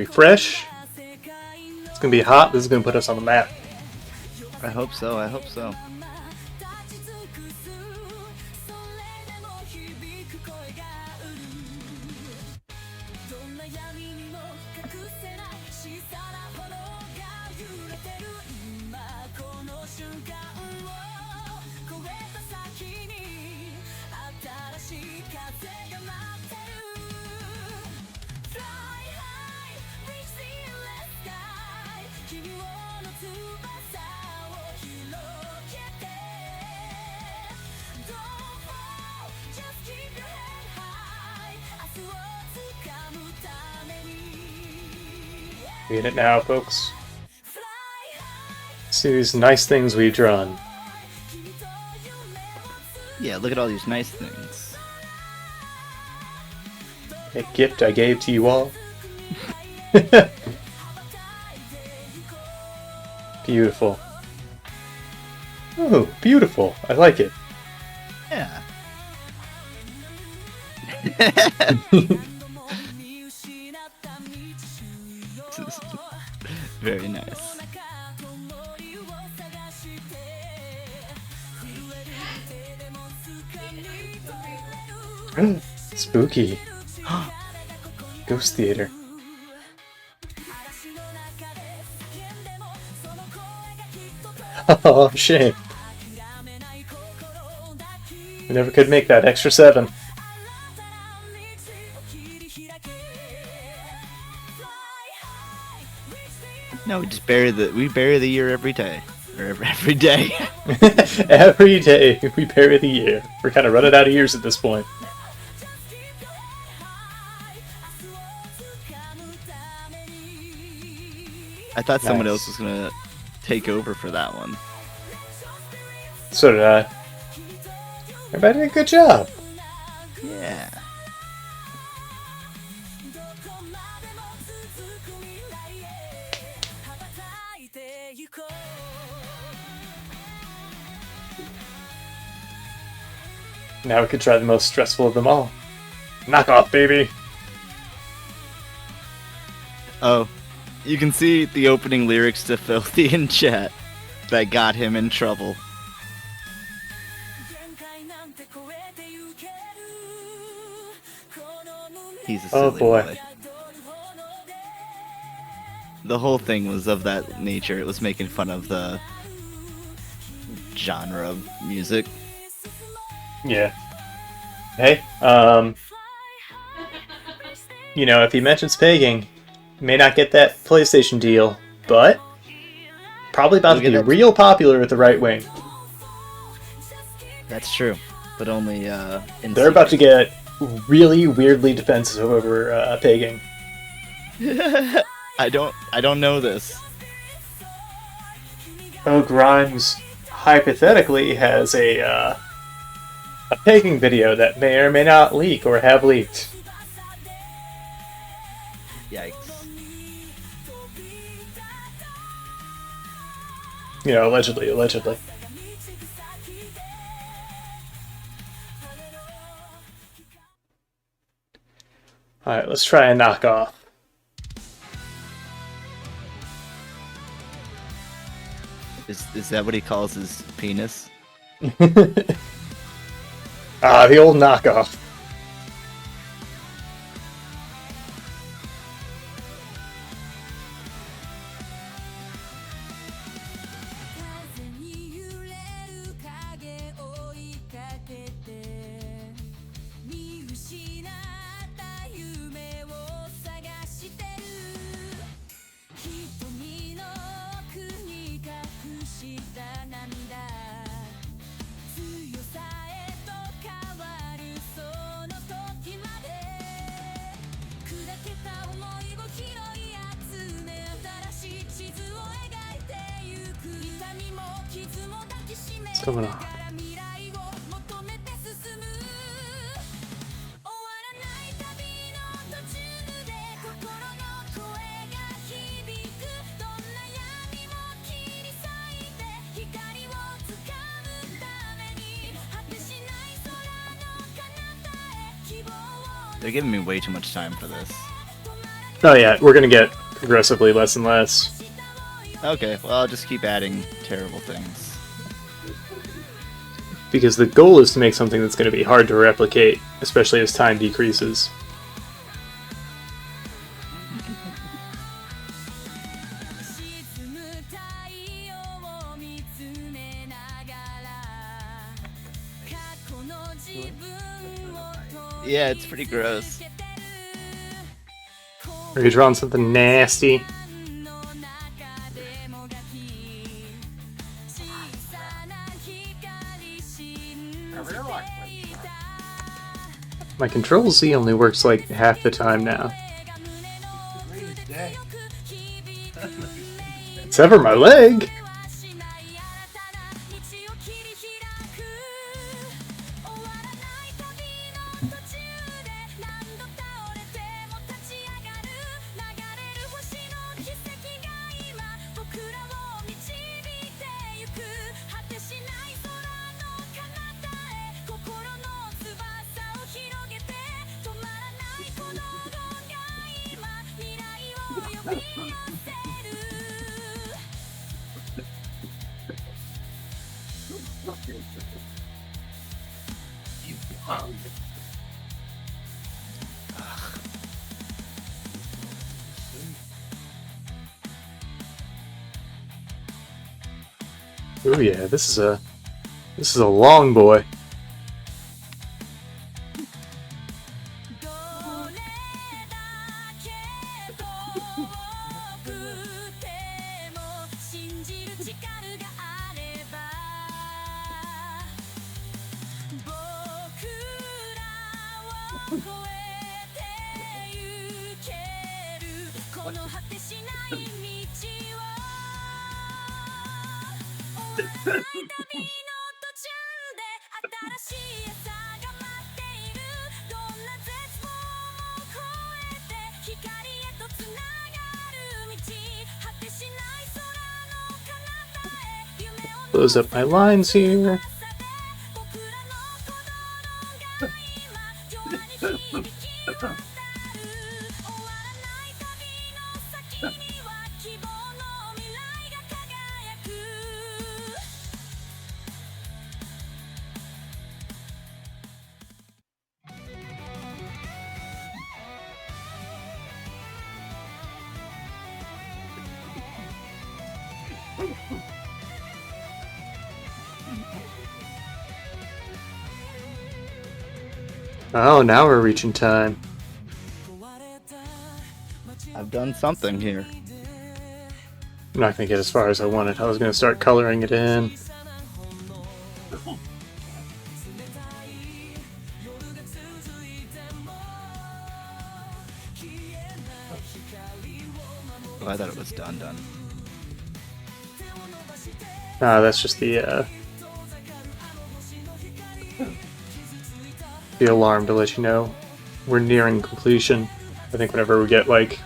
fresh. It's gonna be hot. This is gonna put us on the map. I hope so. We in it now, folks. See these nice things we've drawn. Yeah, look at all these nice things. A gift I gave to you all. Beautiful. Oh, beautiful. I like it. Yeah. Very nice. Spooky. Ghost theater. Oh, shame. We never could make that extra 7. No, we just bury the year every day. Or every day. Every day we bury the year. We're kind of running out of years at this point. I thought someone Nice. else was gonna take over for that one. So did I. Everybody did a good job. Yeah. Now we could try the most stressful of them all. Knock off, baby! Oh, you can see the opening lyrics to Filthy in chat that got him in trouble. He's a silly Oh, boy. boy. The whole thing was of that nature. It was making fun of the genre of music. Yeah. Hey, you know, if he mentions pegging, he may not get that PlayStation deal, but probably about to Look at be that. real popular with the right wing. That's true, but only in They're about to secret. get really weirdly defensive over pegging. I don't know this. Oh, Grimes hypothetically has a pegging video that may or may not leak or have leaked. Yikes. You know, allegedly. Alright, let's try a knockoff. Is that what he calls his penis? Ah, the old knockoff. What's going on? They're giving me way too much time for this. Oh yeah, we're gonna get progressively less and less. Okay, well I'll just keep adding terrible things. Because the goal is to make something that's going to be hard to replicate, especially as time decreases. Yeah, it's pretty gross. Are you drawing something nasty? My Control Z only works like half the time now. Sever my leg? Oh yeah, this is a long boy. Close up my lines here. Oh, now we're reaching time. I've done something here. I'm not gonna get as far as I wanted. I was gonna start coloring it in. Oh, I thought it was done. That's just the alarm to let you know we're nearing completion. I think whenever we get like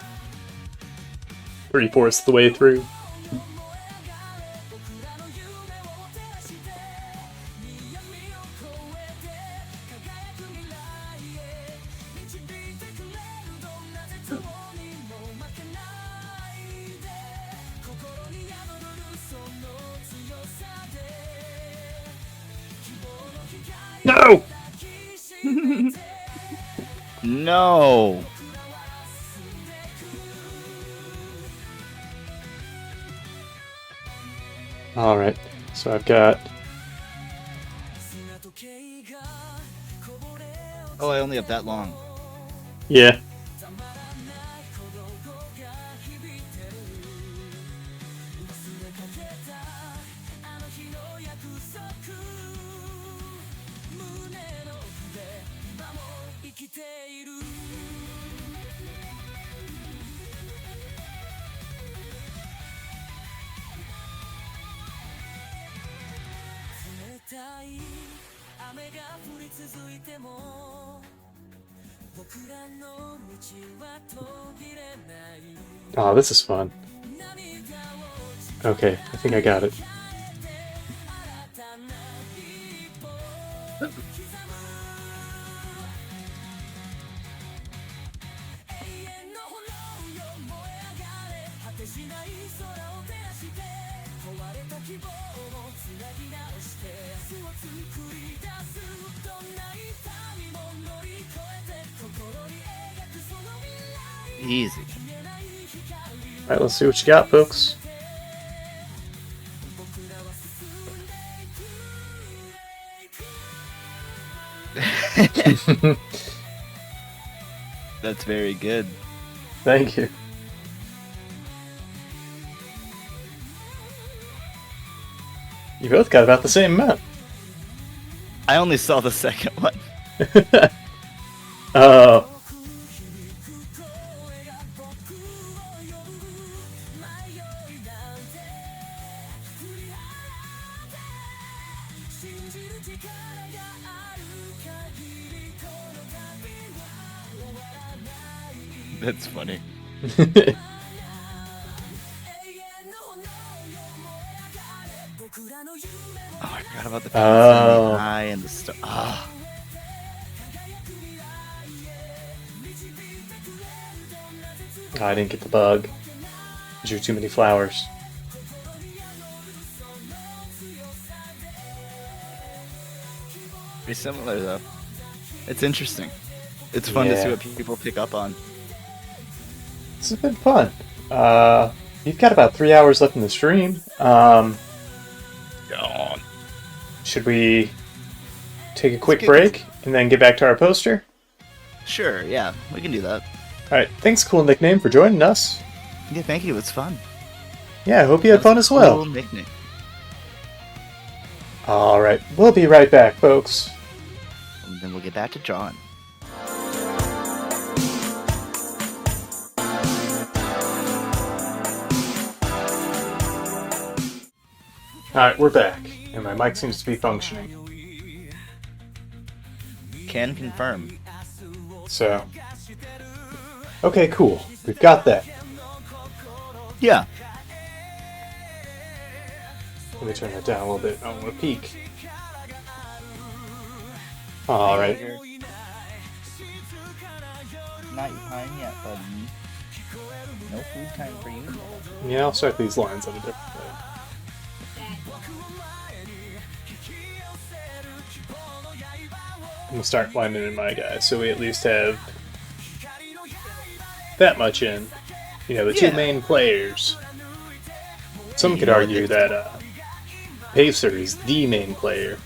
3/4 of the way through. No! No! Alright, so I've got... Oh, I only have that long. Yeah. Oh, this is fun. Okay, I think I got it. Easy. Alright, let's see what you got, folks. That's very good. Thank you. You both got about the same amount. I only saw the second one. Oh. That's funny. Oh, I forgot about the pizza and the eye and the stuff. Ah. I didn't get the bug. Drew too many flowers. Pretty similar though. It's interesting. It's fun to see what people pick up on. This has been fun. You've got about 3 hours left in the stream. Gone. Should we take a quick break and then get back to our poster? Sure, yeah, we can do that. Alright, thanks, Cool Nickname, for joining us. Yeah, thank you. It's fun. Yeah, I hope you had fun as well. Cool nickname. Alright, we'll be right back, folks. And then we'll get back to John. Alright, we're back, and my mic seems to be functioning. Can confirm. So, okay, cool. We've got that. Yeah. Let me turn that down a little bit. I don't want to peek. Alright. Not your time yet, buddy. No food time for you. Yeah, I'll start these lines on a different way. I'm gonna start lining in my guys, so we at least have that much in. You know, the two main players. Some could argue that Pacer is the main player.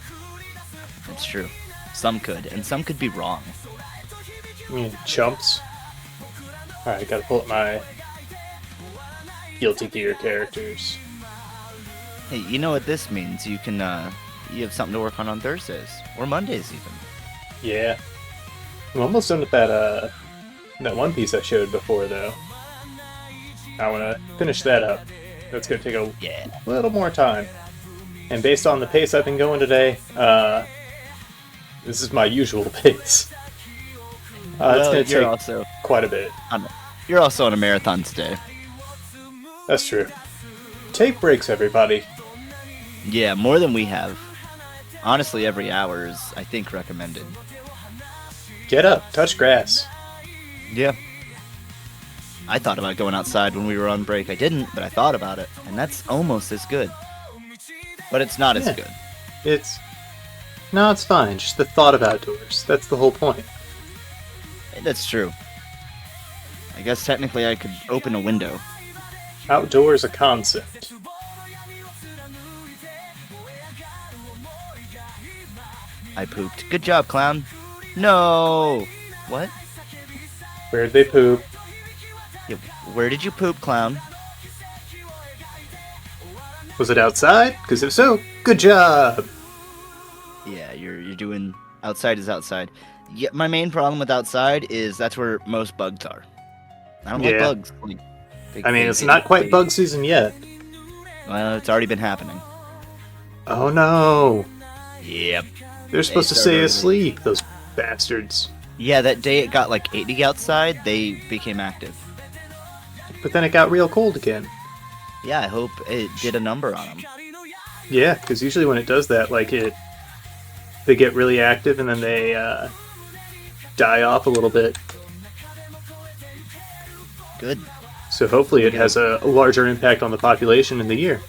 That's true. Some could, and some could be wrong. I mean, chumps. Alright, gotta pull up my Guilty Gear characters. Hey, you know what this means? You can, you have something to work on Thursdays. Or Mondays, even. Yeah. I'm almost done with that, that one piece I showed before, though. I want to finish that up. That's going to take a little more time. And based on the pace I've been going today, this is my usual pace. It's going to take also quite a bit. You're also on a marathon today. That's true. Take breaks, everybody. Yeah, more than we have. Honestly, every hour is, I think, recommended. Get up, touch grass. Yeah. I thought about going outside when we were on break. I didn't, but I thought about it, and that's almost as good. But it's not as good. No, it's fine. Just the thought of outdoors. That's the whole point. That's true. I guess technically I could open a window. Outdoor is a concept. I pooped. Good job, clown. No! What? Where'd they poop? Yeah, where did you poop, clown? Was it outside? Because if so, good job! Yeah, you're doing... Outside is outside. Yeah, my main problem with outside is that's where most bugs are. I don't like bugs. It's not quite bug season yet. Well, it's already been happening. Oh no! Yep. They're supposed to stay asleep, those bastards. Yeah, that day it got like 80 outside, they became active. But then it got real cold again. Yeah, I hope it did a number on them. Yeah, because usually when it does that, they get really active and then they die off a little bit. Good. So hopefully it has a larger impact on the population in the year.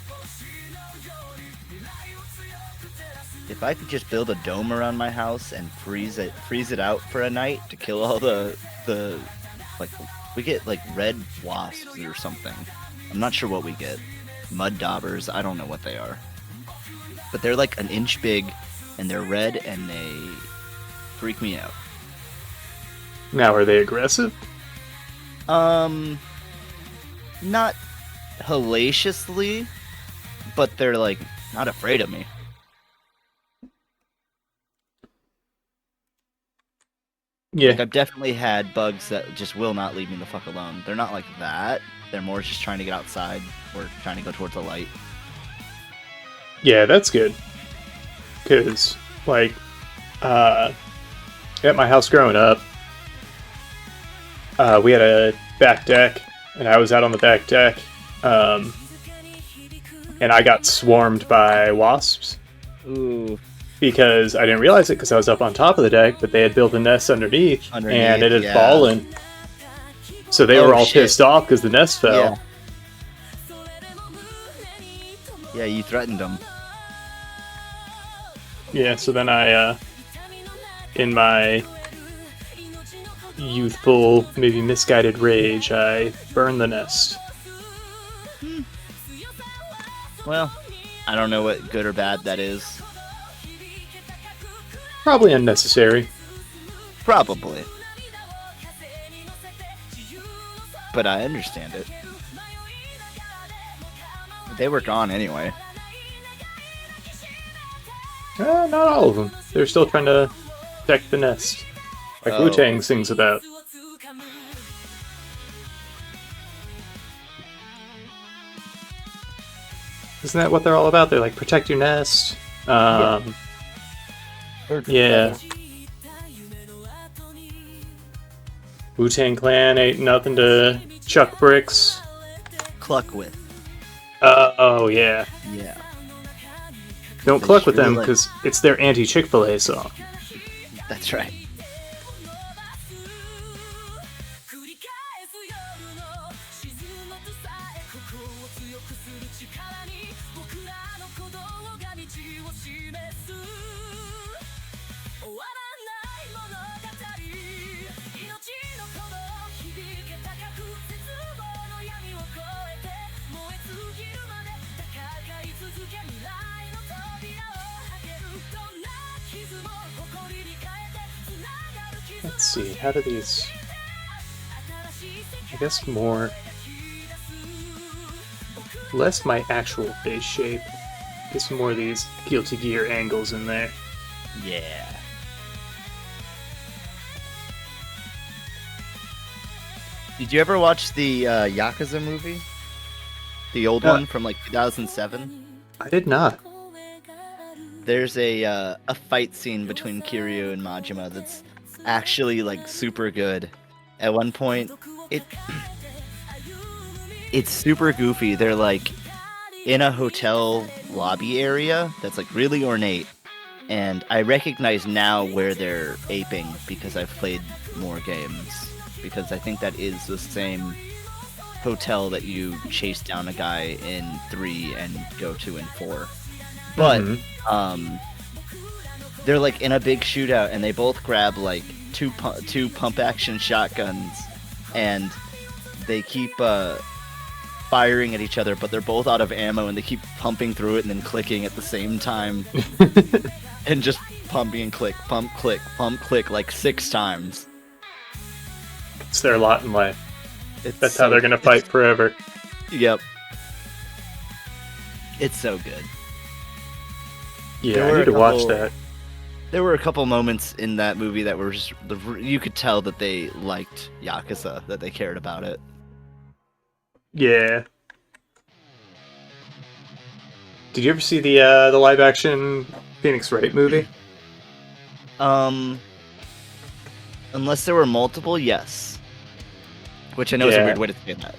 If I could just build a dome around my house and freeze it out for a night to kill all the we get like red wasps or something. I'm not sure what we get. Mud daubers, I don't know what they are. But they're like an inch big and they're red and they freak me out. Now, are they aggressive? Not hellaciously, but they're like not afraid of me. Yeah. Like, I've definitely had bugs that just will not leave me the fuck alone. They're not like that. They're more just trying to get outside or trying to go towards the light. Yeah, that's good. Because Like, at my house growing up, we had a back deck, and I was out on the back deck, and I got swarmed by wasps. Ooh. Because I didn't realize it because I was up on top of the deck, but they had built a nest underneath and it had fallen. So they were all pissed off because the nest fell. Yeah, you threatened them. Yeah, so then I, in my youthful, maybe misguided rage, I burned the nest. Well, I don't know what good or bad that is. Probably unnecessary. Probably. But I understand it. They were gone anyway. Not all of them. They're still trying to protect the nest. Like Wu-Tang sings about. Isn't that what they're all about? They're like, protect your nest. Yeah. Wu-Tang Clan ain't nothing to chuck bricks. Cluck with. Oh, yeah. Yeah. Don't cluck with them, because it's their anti-Chick-fil-A song. That's right. Let's see, how do these... I guess more... Less my actual face shape. I guess more of these Guilty Gear angles in there. Yeah. Did you ever watch the Yakuza movie? The old one from like 2007? I did not. There's a fight scene between Kiryu and Majima that's actually like super good. At one point, it's super goofy. They're like in a hotel lobby area that's like really ornate, and I recognize now where they're aping because I've played more games. Because I think that is the same hotel that you chase down a guy in 3 and go to in 4. But they're like in a big shootout, and they both grab like two pump action shotguns, and they keep firing at each other, but they're both out of ammo, and they keep pumping through it and then clicking at the same time, and just pumping and click, pump, click like 6 times. It's their lot in life. That's how they're gonna fight forever. Yep. It's so good. Yeah, I need to watch that. There were a couple moments in that movie that were just... You could tell that they liked Yakuza, that they cared about it. Yeah. Did you ever see the live-action Phoenix Wright movie? Unless there were multiple, yes. Which I know is a weird way to say that.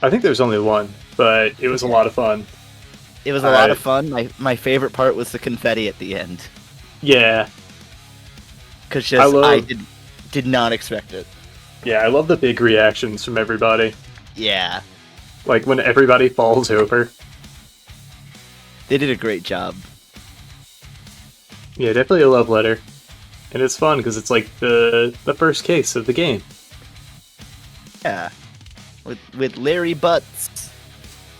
I think there was only one, but it was a lot of fun. It was a lot of fun. My favorite part was the confetti at the end. Yeah. Because I did not expect it. Yeah, I love the big reactions from everybody. Yeah. Like when everybody falls over. They did a great job. Yeah, definitely a love letter. And it's fun because it's like the first case of the game. Yeah. With Larry Butts.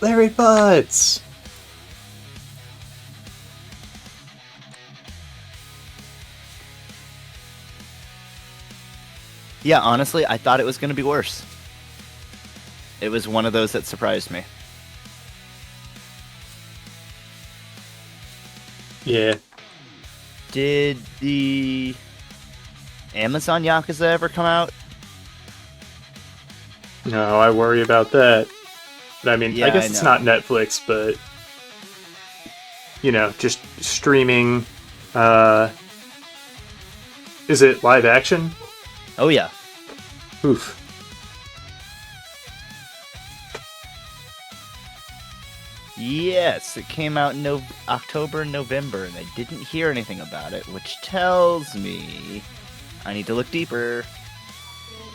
Larry Butts! Yeah, honestly, I thought it was going to be worse. It was one of those that surprised me. Yeah. Did the Amazon Yakuza ever come out? No, I worry about that. I mean, Yeah, I guess it's not Netflix, but... You know, just streaming Is it live action? Oh yeah. Oof. Yes, it came out in October and November, and I didn't hear anything about it, which tells me I need to look deeper.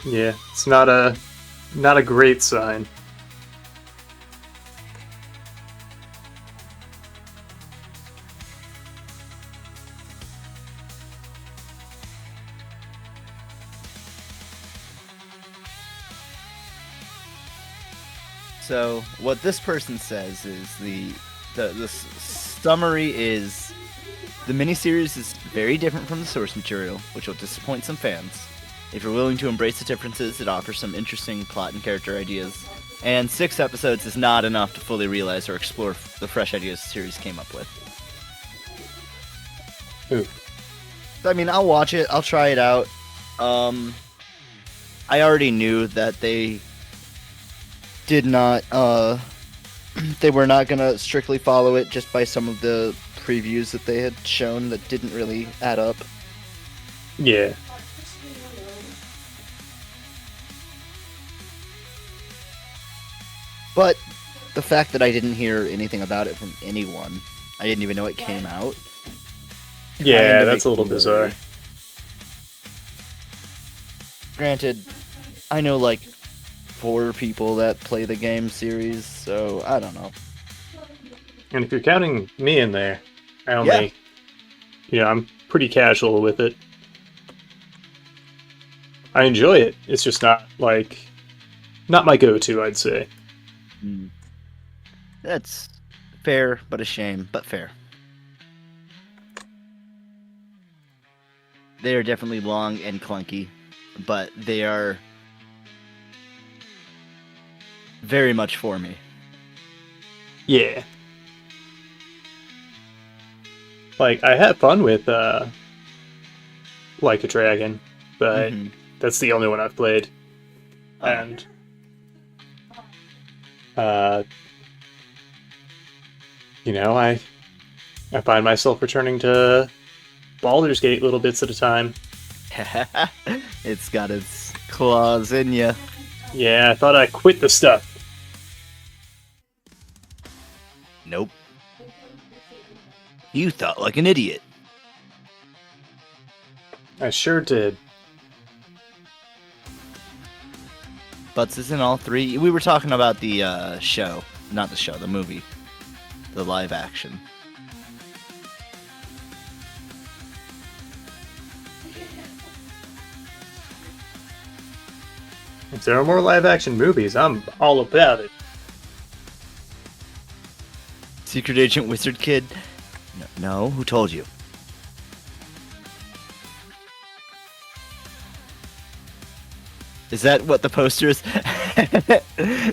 Yeah, it's not a great sign. So what this person says is the summary is the miniseries is very different from the source material, which will disappoint some fans. If you're willing to embrace the differences, it offers some interesting plot and character ideas. And 6 episodes is not enough to fully realize or explore the fresh ideas the series came up with. Ooh. I mean, I'll watch it. I'll try it out. I already knew that they did not, they were not going to strictly follow it just by some of the previews that they had shown that didn't really add up. Yeah. But the fact that I didn't hear anything about it from anyone, I didn't even know it came out. Yeah, kinda that's a little makes me worry. bizarre. Granted, I know like 4 people that play the game series, so I don't know. And if you're counting me in there, I only, I'm pretty casual with it. I enjoy it. It's just not my go-to, I'd say. That's fair, but a shame, but fair. They are definitely long and clunky, but they are very much for me. Yeah. I had fun with Like a Dragon, but that's the only one I've played. Oh. And I find myself returning to Baldur's Gate little bits at a time. It's got its claws in ya. Yeah, I thought I quit the stuff. Nope. You thought like an idiot. I sure did. Butts is in all 3. We were talking about the show. Not the show, the movie. The live action. If there are more live action movies, I'm all about it. Secret Agent Wizard Kid? No, who told you? Is that what the poster is?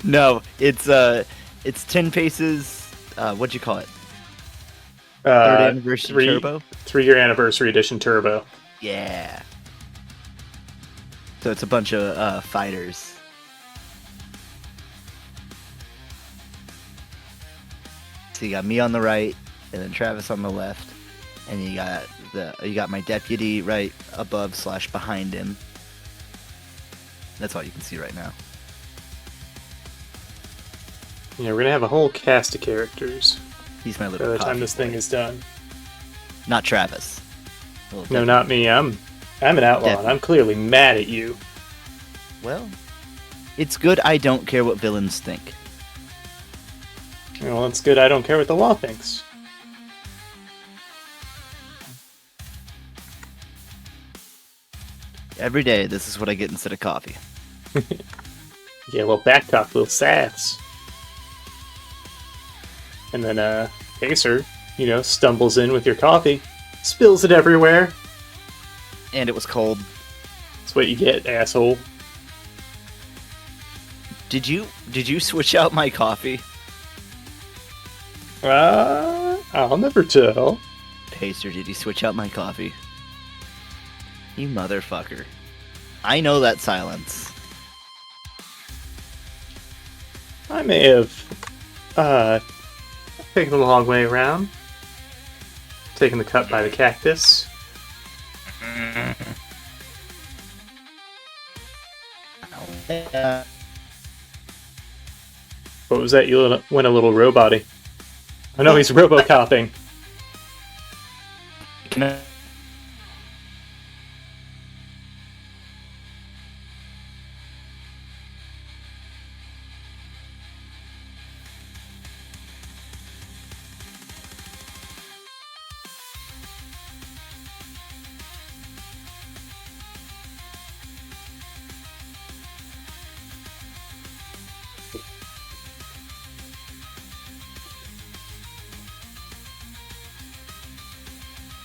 No, it's 10 Faces, what'd you call it? 3rd Anniversary Turbo? 3-year Anniversary Edition Turbo. Yeah. So it's a bunch of fighters. So you got me on the right, and then Travis on the left, and you got my deputy right above / behind him. That's all you can see right now. Yeah, we're gonna have a whole cast of characters He's my by little the time coffee this boy. thing is done. Not Travis. Little No, deputy. not me. I'm an outlaw, and I'm clearly mad at you. Well, it's good I don't care what villains think. Well, that's good. I don't care what the law thinks. Every day, this is what I get instead of coffee. Yeah, well, back talk, little sass. And then, Pacer, stumbles in with your coffee, spills it everywhere. And it was cold. That's what you get, asshole. Did you switch out my coffee? I'll never tell. Pacer, did you switch out my coffee? You motherfucker. I know that silence. I may have, taken the long way around taking the cut by the cactus. What was that? You went a little robot-y. Oh no, he's robocopping. Can I-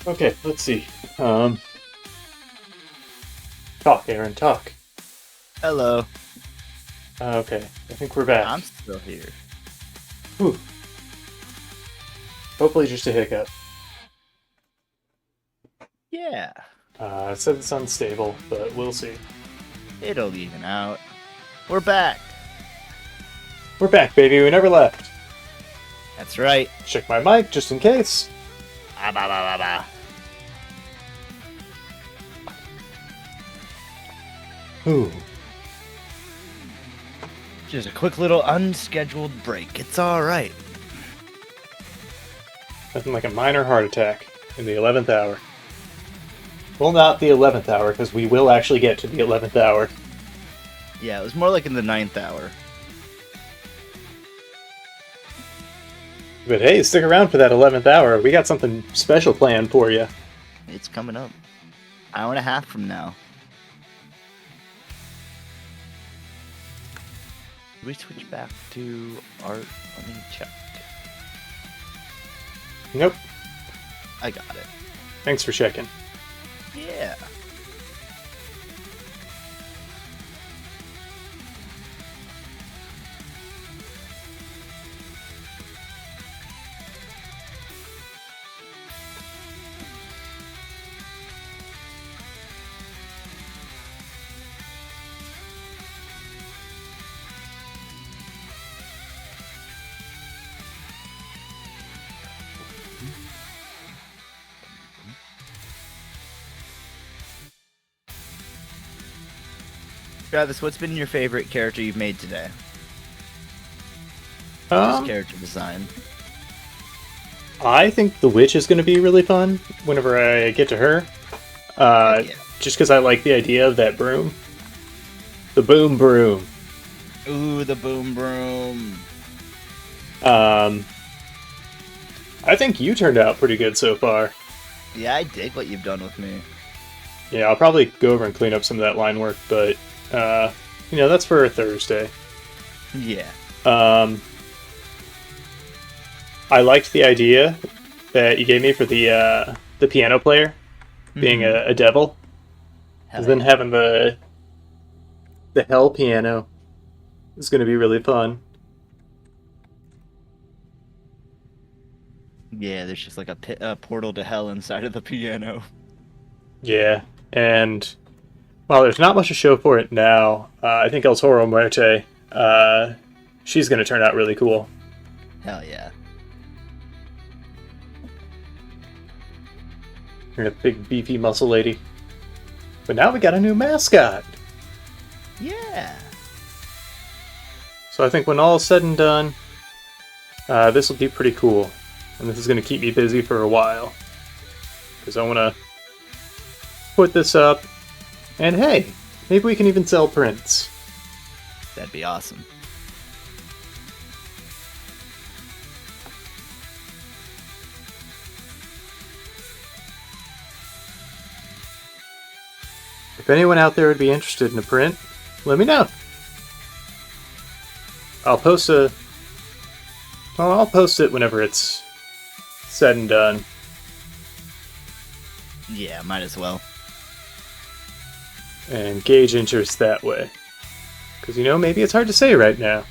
Okay, let's see. Talk, Aaron, talk. Hello. Okay, I think we're back. I'm still here. Whew. Hopefully just a hiccup. Yeah. It said it's unstable, but we'll see. It'll even out. We're back. We're back, baby. We never left. That's right. Check my mic, just in case. Ah, bah, bah, bah, bah. Ooh. Just a quick little unscheduled break. It's alright. Nothing like a minor heart attack in the 11th hour. Well, not the 11th hour, because we will actually get to the 11th hour. Yeah, it was more like in the 9th hour. But hey, stick around for that 11th hour. We got something special planned for you. It's coming up. Hour and a half from now. We switch back to art. Let me check. Nope. I got it. Thanks for checking. Yeah. Travis, what's been your favorite character you've made today? Just character design. I think the witch is going to be really fun whenever I get to her. Yeah. Just because I like the idea of that broom. The boom broom. Ooh, the boom broom. I think you turned out pretty good so far. Yeah, I dig what you've done with me. Yeah, I'll probably go over and clean up some of that line work, but, that's for a Thursday. Yeah. I liked the idea that you gave me for the piano player being a devil. Hell And then yeah. having the hell piano is going to be really fun. Yeah, there's just like a portal to hell inside of the piano. Yeah, and while there's not much to show for it now, I think El Toro Muerte, she's going to turn out really cool. Hell yeah. You're a big beefy muscle lady. But now we got a new mascot. Yeah. So I think when all is said and done, this will be pretty cool. And this is going to keep me busy for a while. Because I want to put this up. And hey, maybe we can even sell prints. That'd be awesome. If anyone out there would be interested in a print, let me know. I'll post it whenever it's said and done. Yeah, might as well. And gauge interest that way. Because, maybe it's hard to say right now.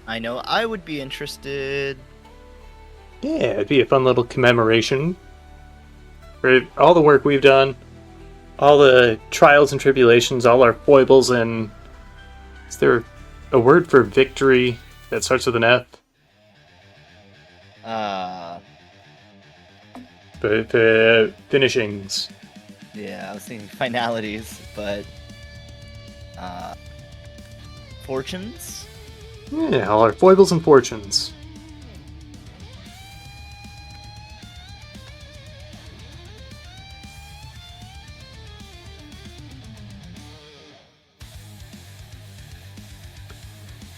I know I would be interested. Yeah, it'd be a fun little commemoration for all the work we've done, all the trials and tribulations, all our foibles and Is there a word for victory that starts with an F? Finishings. Yeah, I was thinking finalities, but fortunes. Yeah, all our foibles and fortunes.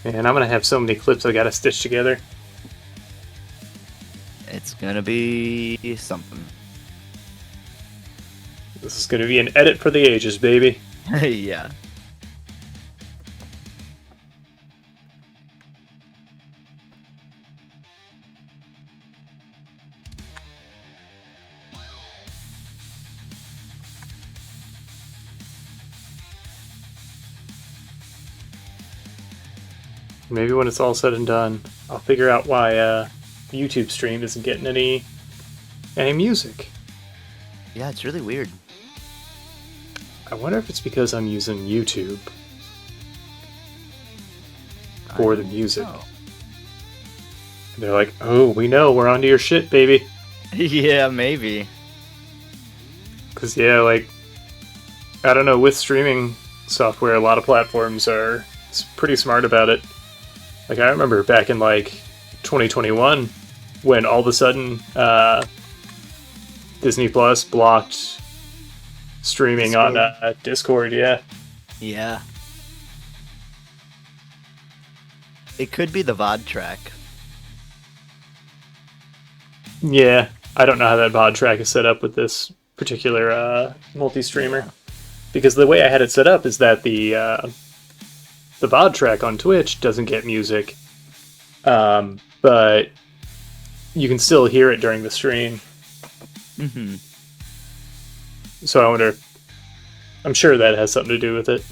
And I'm gonna have so many clips I gotta stitch together. It's gonna be something. This is gonna be an edit for the ages, baby. Yeah. Maybe when it's all said and done, I'll figure out why the YouTube stream isn't getting any music. Yeah, it's really weird. I wonder if it's because I'm using YouTube for the music. Oh. And they're like, oh, we know, we're onto your shit, baby. Yeah, maybe. Because, yeah, like, I don't know, with streaming software, a lot of platforms are pretty smart about it. Like, I remember back in, like, 2021, when all of a sudden Disney Plus blocked streaming Discord. on Discord, yeah. Yeah. It could be the VOD track. Yeah, I don't know how that VOD track is set up with this particular multi-streamer. Yeah. Because the way I had it set up is that the VOD track on Twitch doesn't get music, but you can still hear it during the stream. Mm-hmm. So I wonder, I'm sure that has something to do with it.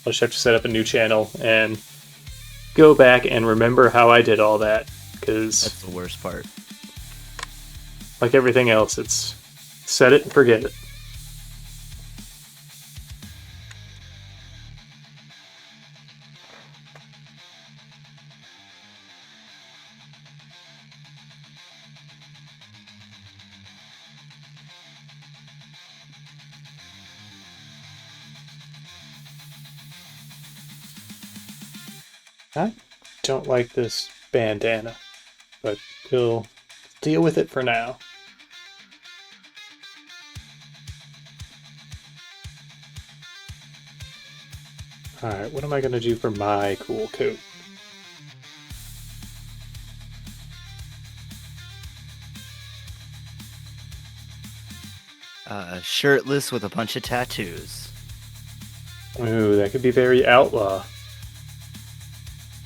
I'll just have to set up a new channel and go back and remember how I did all that, because That's the worst part. like everything else, it's set it and forget it. I don't like this bandana, but we'll deal with it for now. Alright, what am I going to do for my cool coat? Shirtless with a bunch of tattoos. Ooh, that could be very outlaw.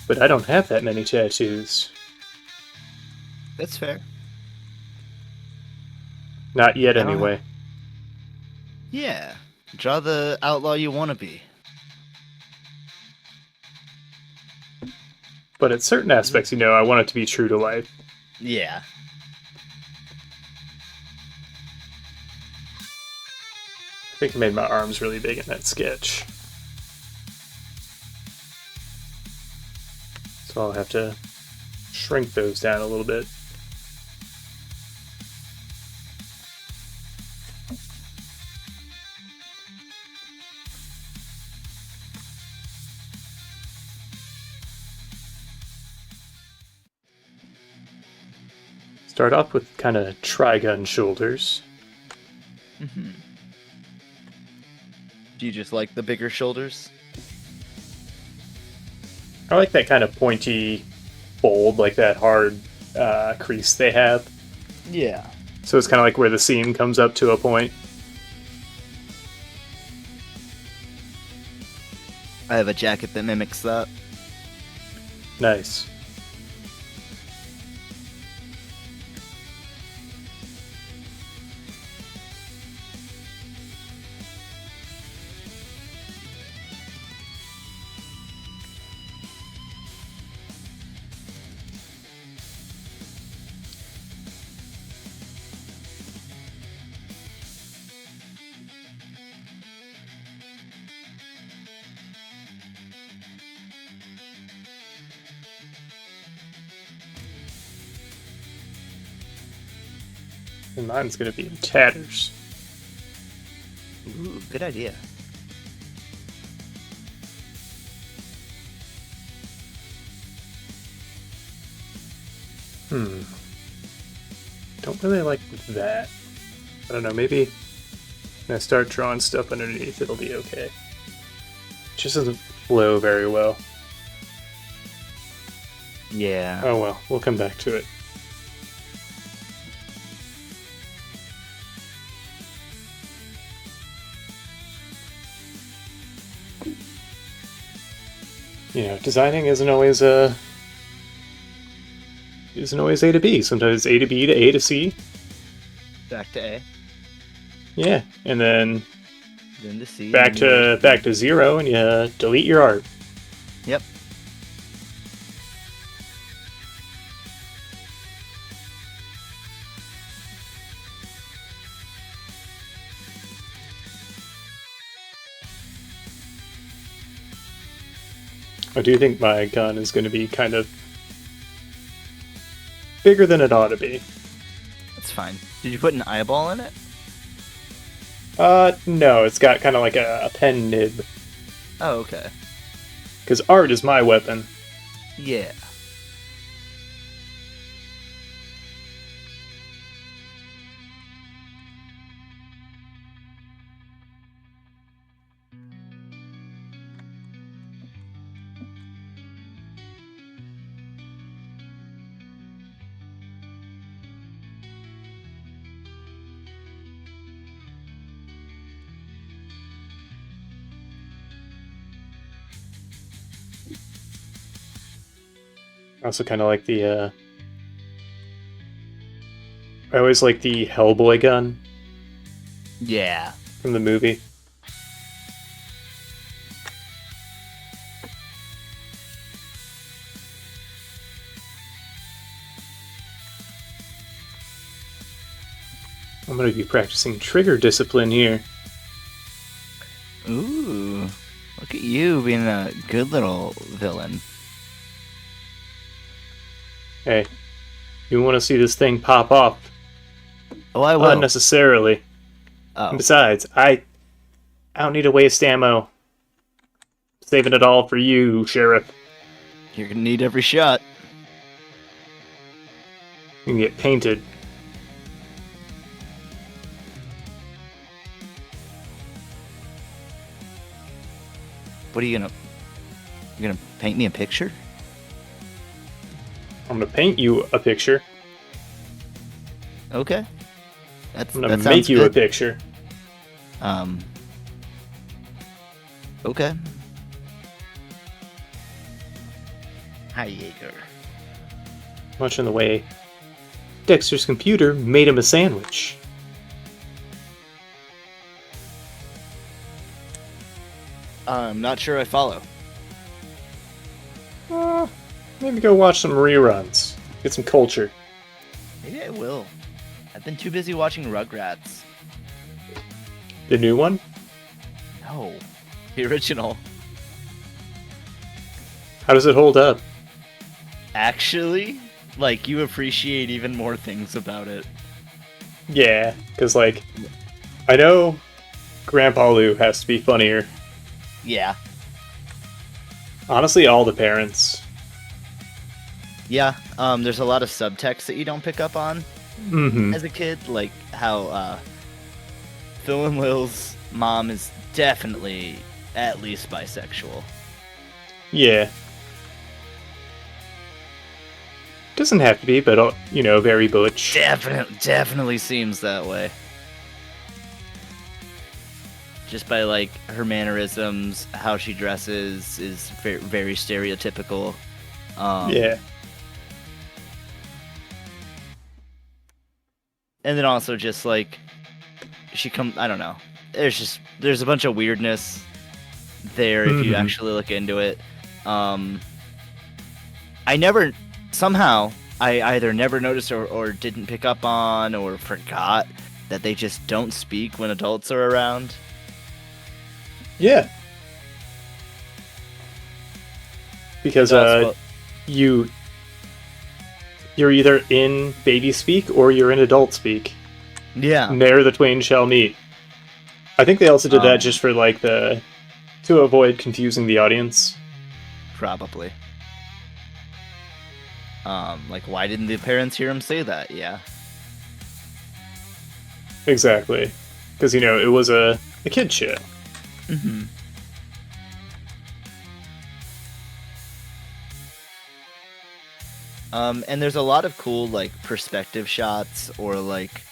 But I don't have that many tattoos. That's fair. Not yet, I don't anyway. Yeah. Draw the outlaw you want to be. But at certain aspects, you know, I want it to be true to life. Yeah. I think I made my arms really big in that sketch. So I'll have to shrink those down a little bit. Start off with kind of trigun shoulders. Mm-hmm. Do you just like the bigger shoulders? I like that kind of pointy, bold, like that hard crease they have. Yeah. So it's kind of like where the seam comes up to a point. I have a jacket that mimics that. Nice. And mine's gonna be in tatters. Ooh, good idea. Don't really like that. I don't know, maybe when I start drawing stuff underneath, it'll be okay. It just doesn't flow very well. Yeah. Oh well, we'll come back to it. You know, designing isn't always A to B. Sometimes it's A to B to A to C. Back to A. Yeah, and then Then to C. back to 0, and you delete your art. Yep. I do think my gun is going to be kind of bigger than it ought to be. That's fine. Did you put an eyeball in it? No, it's got kind of like a pen nib. Oh, okay. Because art is my weapon. Yeah. I also kind of like the, I always like the Hellboy gun Yeah. from the movie. I'm going to be practicing trigger discipline here. Ooh. Look at you being a good little villain. Hey, you want to see this thing pop off Oh, I will. unnecessarily. Oh. And besides, I don't need to waste ammo. Saving it all for you, Sheriff. You're gonna need every shot. You can get painted. What are you gonna... You're gonna paint me a picture? I'm gonna paint you a picture. Okay. I'm gonna that make sounds you good. a picture. Okay. Hi, Jaeger. Much in the way Dexter's computer made him a sandwich. I'm not sure I follow. Maybe go watch some reruns. Get some culture. Maybe I will. I've been too busy watching Rugrats. The new one? No. The original. How does it hold up? Actually, like, you appreciate even more things about it. Yeah, because, like, I know Grandpa Lou has to be funnier. Yeah. Honestly, all the parents. Yeah, there's a lot of subtext that you don't pick up on Mm-hmm. as a kid, like how Phil and Lil's mom is definitely at least bisexual. Yeah. Doesn't have to be, but, you know, very butch. Definitely seems that way. Just by, like, her mannerisms, how she dresses is very, very stereotypical. Yeah. And then also just, like, I don't know. There's a bunch of weirdness there if you actually look into it. Somehow, I either never noticed or didn't pick up on or forgot that they just don't speak when adults are around. Yeah. Because you're either in baby speak or you're in adult speak. Yeah. Ne'er the twain shall meet. I think they also did that just for like to avoid confusing the audience. Probably. Like, why didn't the parents hear him say that? Yeah. Exactly. Because, it was a kid show. Mm-hmm. And there's a lot of cool, like, perspective shots or, like,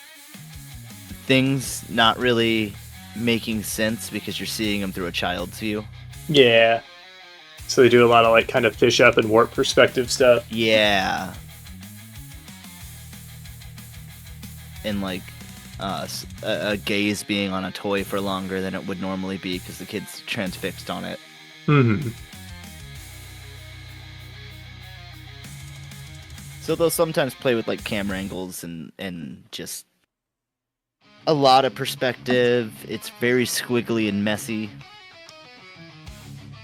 things not really making sense because you're seeing them through a child's view. Yeah. So they do a lot of, like, kind of fish up and warp perspective stuff. Yeah. And, like, a gaze being on a toy for longer than it would normally be because the kid's transfixed on it. Mm-hmm. So they'll sometimes play with, like, camera angles and just a lot of perspective. It's very squiggly and messy.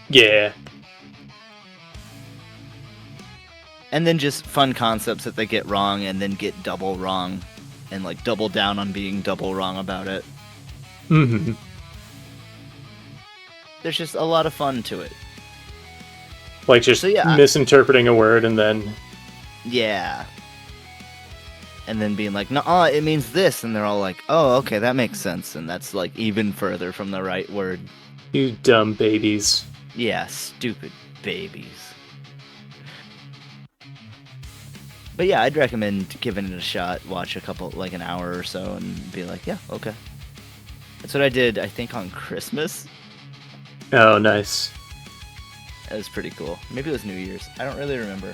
Yeah. And then just fun concepts that they get wrong and then get double wrong. And, like, double down on being double wrong about it. Mm-hmm. There's just a lot of fun to it. Like, just misinterpreting a word and then... Yeah. And then being like, no, it means this. And they're all like, oh, okay, that makes sense. And that's, like, even further from the right word. You dumb babies. Yeah, stupid babies. But yeah, I'd recommend giving it a shot. Watch a couple, like an hour or so, and be like, yeah, okay. That's what I did, I think, on Christmas. Oh, nice. That was pretty cool. Maybe it was New Year's. I don't really remember.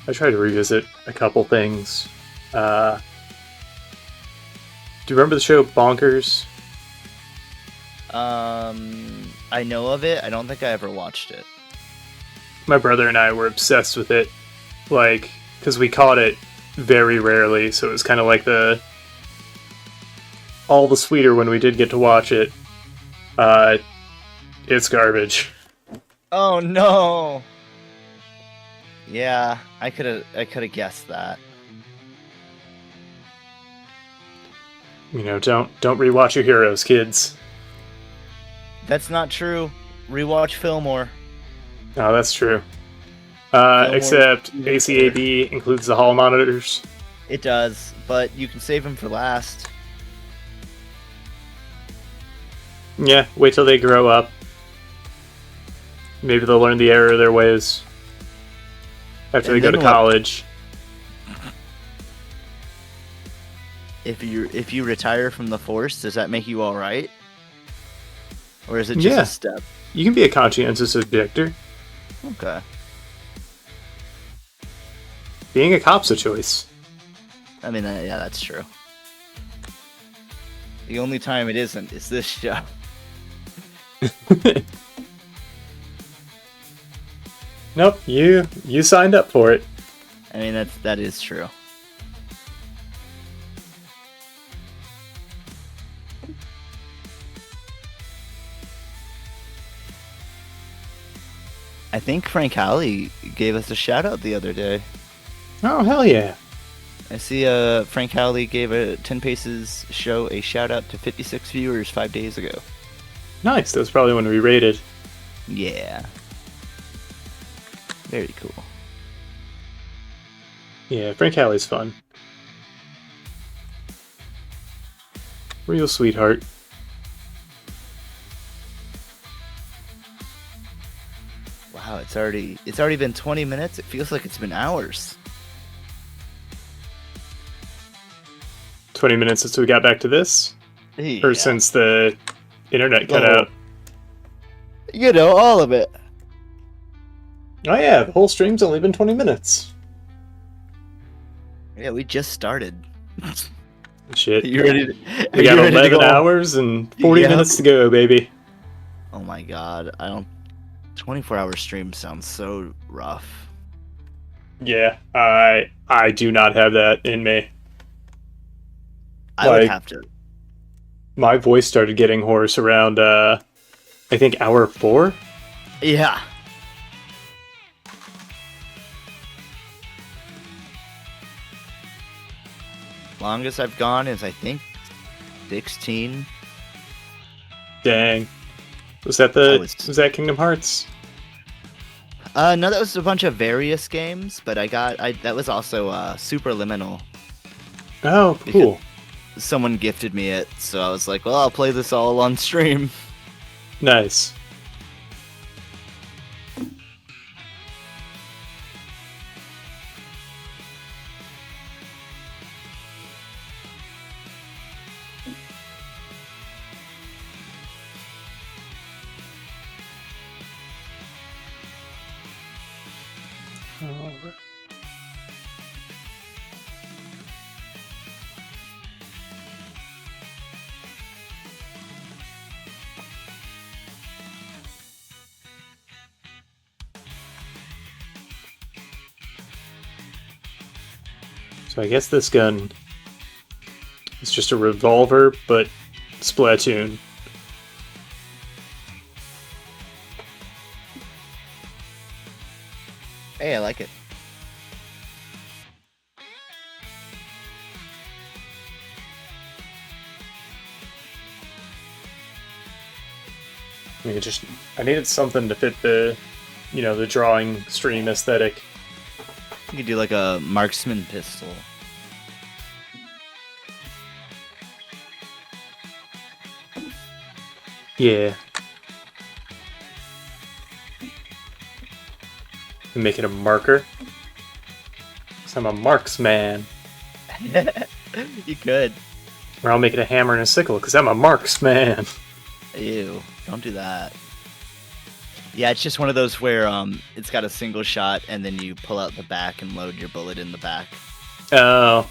I tried to revisit a couple things. Do you remember the show Bonkers? I know of it. I don't think I ever watched it. My brother and I were obsessed with it. Like, because we caught it very rarely, so it was kind of like all the sweeter when we did get to watch it. It's garbage. Oh no! Yeah, I could have guessed that. Don't rewatch your heroes, kids. That's not true. Rewatch Fillmore. Oh, that's true. Except ACAB includes the hall monitors. It does, but you can save them for last. Yeah, wait till they grow up. Maybe they'll learn the error of their ways. After they go to college. If you retire from the force, does that make you all right? Or is it just a step? You can be a conscientious objector. Okay. Being a cop's a choice. I mean, yeah, that's true. The only time it isn't is this show. Nope, you signed up for it. I mean, that is true. I think Frank Halley gave us a shout out the other day. Oh, hell yeah. I see Frank Halley gave a 10 Paces show a shout out to 56 viewers 5 days ago. Nice, that was probably when we rated. Yeah. Very cool. Yeah, Frank Halley's fun. Real sweetheart. Wow, it's already been 20 minutes. It feels like it's been hours. 20 minutes since we got back to this? Yeah. Or since the internet cut out? All of it. Oh yeah, the whole stream's only been 20 minutes. Yeah, we just started. Shit. You ready? We got 11 hours and 40 minutes to go, baby. Oh my god, 24-hour stream sounds so rough. Yeah, I do not have that in me. I would have to. My voice started getting hoarse around, I think hour 4? Yeah. Longest I've gone is, I think, 16. Dang. Was that was that Kingdom Hearts? No, that was a bunch of various games, but that was also Superliminal. Oh, cool. Someone gifted me it, so I was like, well, I'll play this all on stream. Nice. Alright. So I guess this gun is just a revolver, but Splatoon. Hey, I like it. I mean, I needed something to fit the, the drawing stream aesthetic. You could do like a marksman pistol. Yeah. And make it a marker. 'Cause I'm a marksman. You could. Or I'll make it a hammer and a sickle, because I'm a marksman. Ew, don't do that. Yeah, it's just one of those where it's got a single shot, and then you pull out the back and load your bullet in the back. Oh.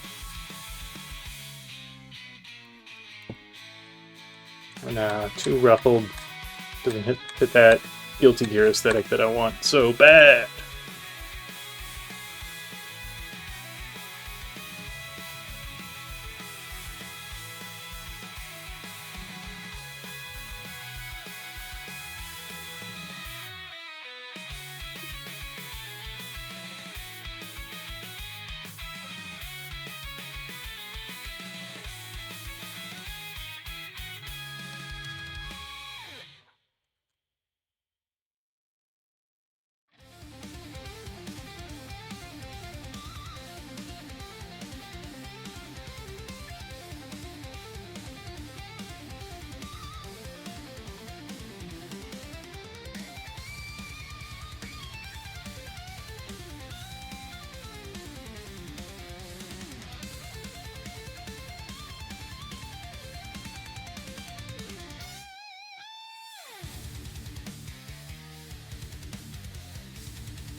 Nah, too ruffled. Doesn't hit that Guilty Gear aesthetic that I want so bad.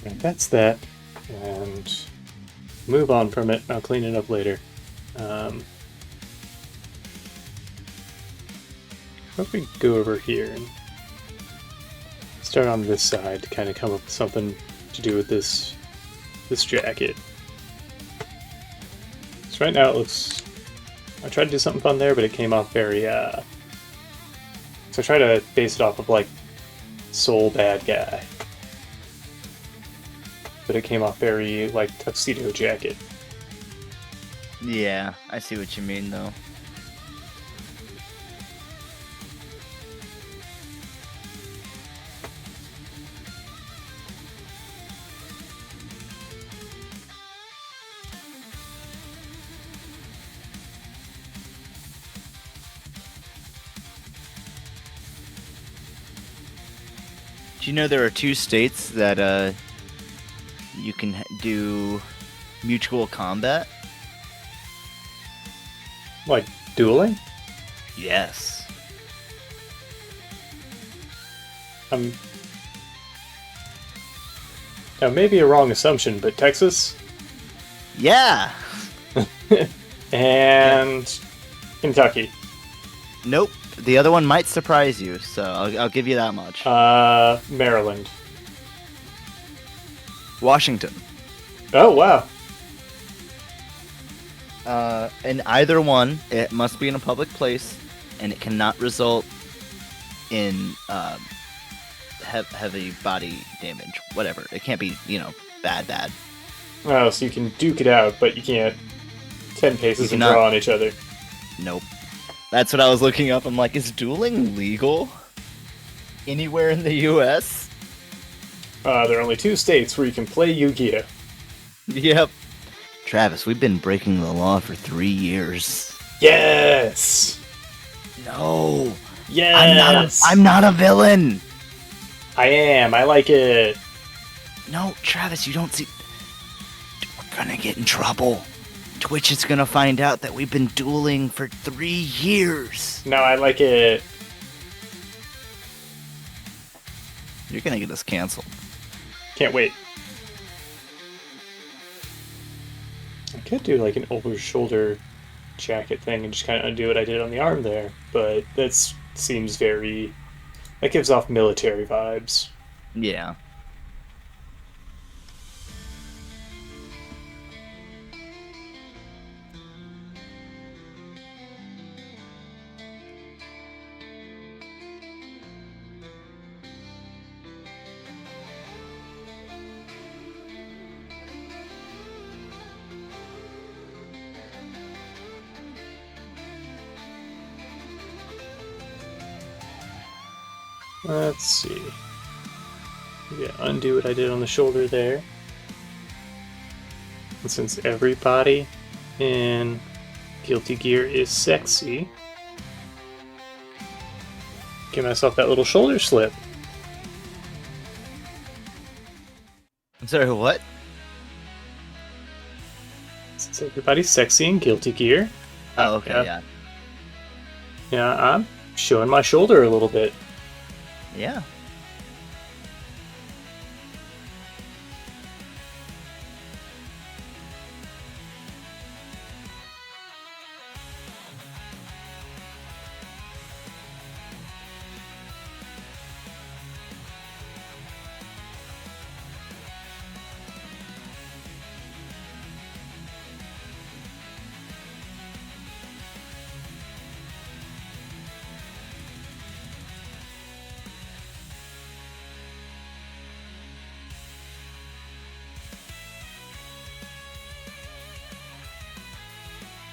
And that's that. And move on from it. I'll clean it up later. How about we go over here and start on this side to kind of come up with something to do with this jacket. So right now it looks... I tried to do something fun there, but it came off very... So I tried to base it off of, like, Soul Bad Guy. But it came off very, like, Tuxedo Jacket. Yeah, I see what you mean, though. Do you know there are 2 states that you can do mutual combat? Like, dueling? Yes. Now, maybe a wrong assumption, but Texas? Yeah! And Kentucky. Nope. The other one might surprise you, so I'll give you that much. Maryland. Washington. Oh, wow. In either one, it must be in a public place, and it cannot result in heavy body damage. Whatever. It can't be, bad. Oh, so you can duke it out, but you can't 10 paces and cannot- draw on each other. Nope. That's what I was looking up. I'm like, is dueling legal anywhere in the U.S.? There are only 2 states where you can play Yu-Gi-Oh! Yep. Travis, we've been breaking the law for 3 years. Yes! No. Yes! I'm not a villain. I am. I like it. No, Travis, you don't see. We're gonna get in trouble. Twitch is gonna find out that we've been dueling for 3 years. No, I like it. You're gonna get us canceled. Can't wait. I could do like an over-shoulder jacket thing and just kind of undo what I did on the arm there, but that seems very... That gives off military vibes. Yeah. Let's see. Yeah, undo what I did on the shoulder there. And since everybody in Guilty Gear is sexy, give myself that little shoulder slip. I'm sorry, what? Since everybody's sexy in Guilty Gear, Oh, okay, yeah. yeah, I'm showing my shoulder a little bit. Yeah.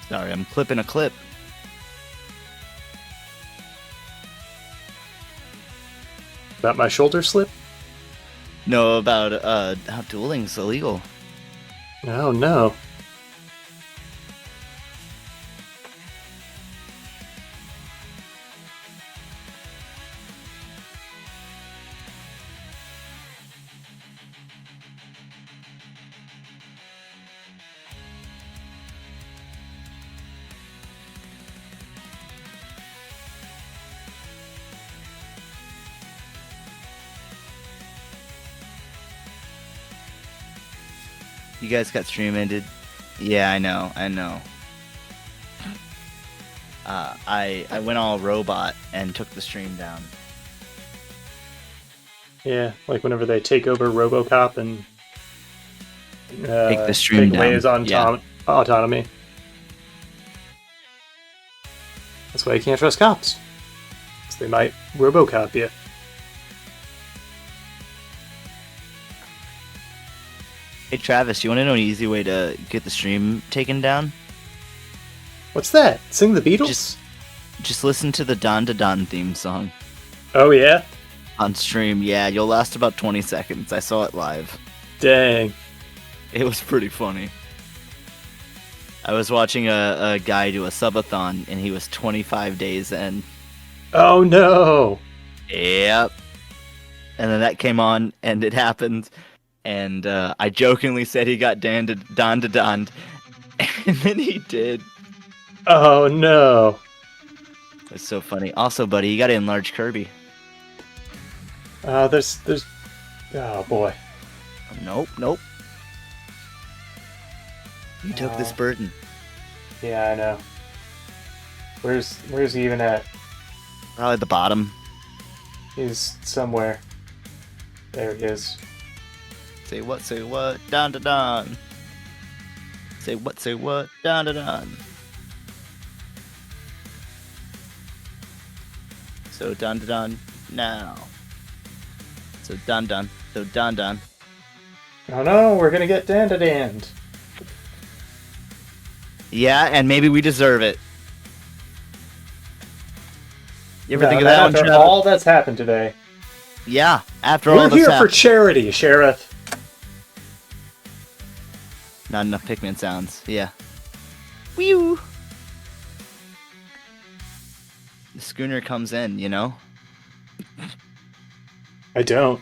Sorry, I'm clipping a clip. About my shoulder slip? No, about how dueling's illegal. Oh no. You guys got stream ended? Yeah, I know. I went all robot and took the stream down. Yeah, like whenever they take over RoboCop and Take the stream take away down. his autonomy. That's why you can't trust cops. 'Cause they might RoboCop you. Hey Travis, you want to know an easy way to get the stream taken down? What's that? Sing the Beatles? Just listen to the Don to Don theme song Oh yeah? on stream. Yeah, you'll last about 20 seconds. I saw it live. Dang. It was pretty funny. I was watching a guy do a subathon, and he was 25 days in. Oh no! Yep. And then that came on, and it happened. And I jokingly said he got Don to Don, and then he did. Oh no! It's so funny. Also, buddy, you got to enlarge Kirby. There's... Oh boy. Nope. You took this burden. Yeah, I know. Where's he even at? Probably at the bottom. He's somewhere. There he is. Say what, Don to Don. Say what, Don to Don. So dun dun dun now. So dun dun. So dun dun. Oh no, we're gonna get dandadanned. Yeah, and maybe we deserve it. You ever No, think of not that one, after Trevor? all that's happened today. Yeah, after all We're this here for happened. charity, Sheriff. Not enough Pikmin sounds. Yeah. Whew. The schooner comes in, you know? I don't.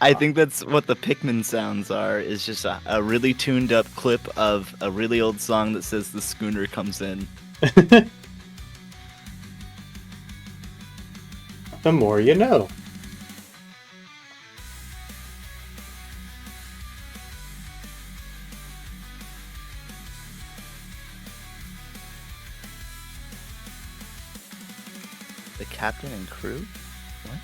I think that's what the Pikmin sounds are, is just a really tuned up clip of a really old song that says the schooner comes in. The more you know. The captain and crew? What?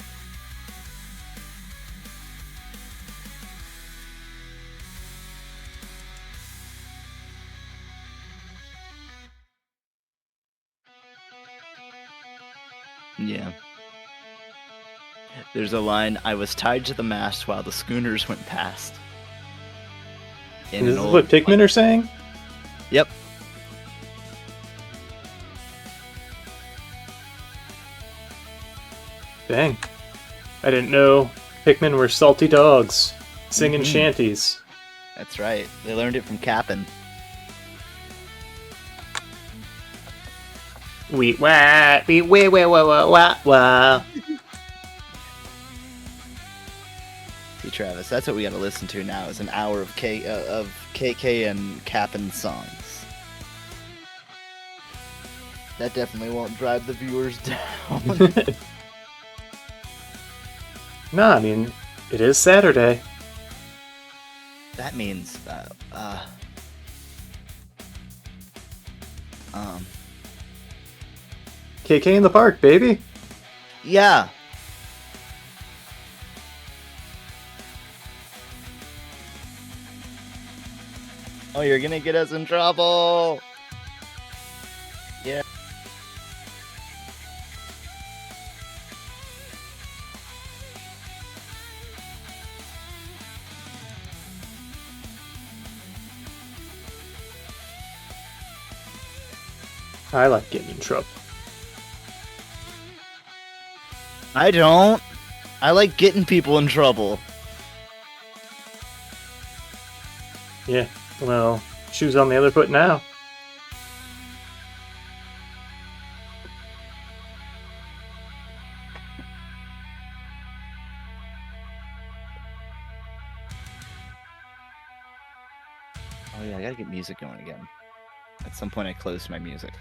Yeah. There's a line, I was tied to the mast while the schooners went past. And this is what Pikmin are saying? Yep. Dang. I didn't know Pikmin were salty dogs, singing Mhm. shanties. That's right. They learned it from Cap'n. Wee wah, wee wee wee wah wah wah wah. See, Travis, that's what we gotta listen to now, is an hour of KK and Cap'n songs. That definitely won't drive the viewers down. No, I mean, it is Saturday. That means, KK in the park, baby. yeah. Oh, you're gonna get us in trouble. Yeah. I like getting in trouble. I don't. I like getting people in trouble. Yeah, well, shoes on the other foot now. Oh yeah, I gotta get music going again. At some point I closed my music.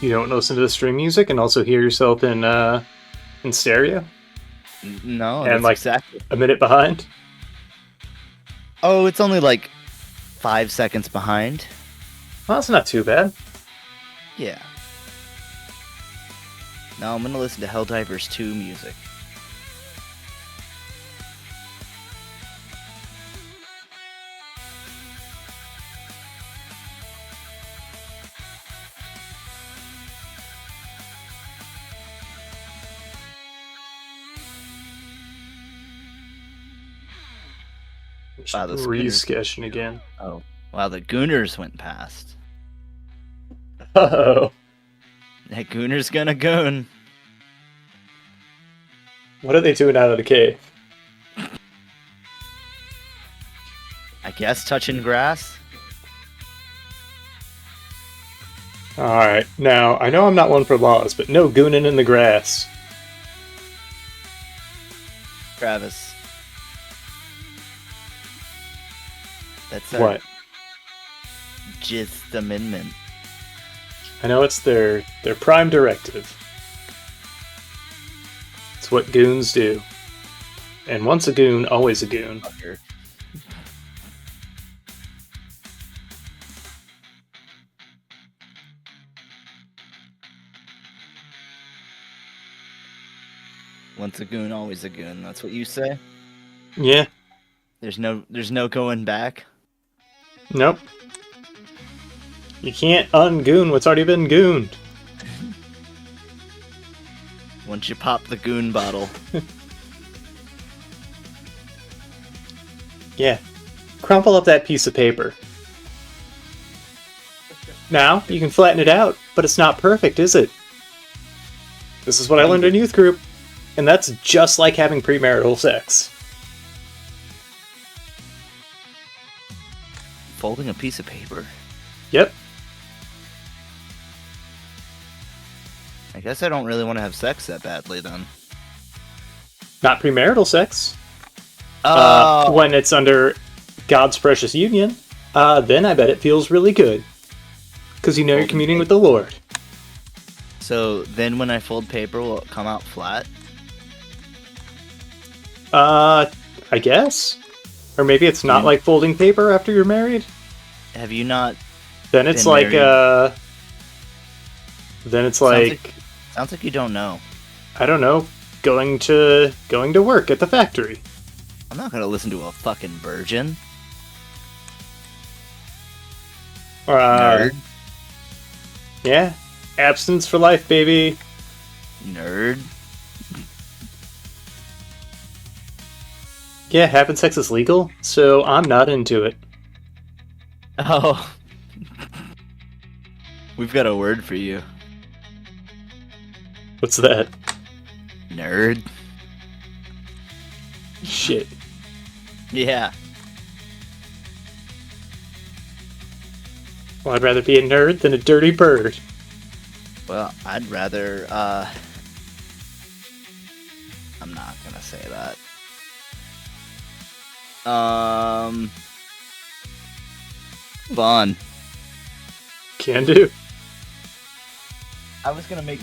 You don't listen to the stream music and also hear yourself in stereo? No, And, that's like, exactly. A minute behind? Oh, it's only like 5 seconds behind. Well, that's not too bad. Yeah. No, I'm gonna listen to Helldivers 2 music. Wow, the Schooners- Re-sketching again. Oh, wow, the Gooners went past. Oh, That Gooner's gonna goon. what are they doing out of the cave? I guess touching grass. Alright, now, I know I'm not one for laws, but no gooning in the grass. Travis. That's our What? Just amendment. I know it's their prime directive. It's what goons do. And once a goon, always a goon. Fucker. Once a goon, always a goon. That's what you say? Yeah. There's no going back. Nope. You can't ungoon what's already been gooned. Once you pop the goon bottle. Yeah. Crumple up that piece of paper. Now, you can flatten it out, but it's not perfect, is it? This is what I learned in youth group, and that's just like having premarital sex. Folding a piece of paper? Yep. I guess I don't really want to have sex that badly then. Not premarital sex. Oh! When it's under God's precious union, then I bet it feels really good. Because you know you're communing with the Lord. So then when I fold paper, will it come out flat? I guess? Or maybe it's not like folding paper after you're married? Have you not... Then it's been like, married? Then it's like... Sounds like you don't know. I don't know, going to work at the factory. I'm not gonna listen to a fucking virgin. Nerd. Yeah. Abstinence for life, baby. Nerd. Yeah, having sex is legal, so I'm not into it. Oh. We've got a word for you. What's that? Nerd. Shit. Yeah. Well, I'd rather be a nerd than a dirty bird. Well, I'd rather, I'm not gonna say that. Move on. Can do. I was gonna make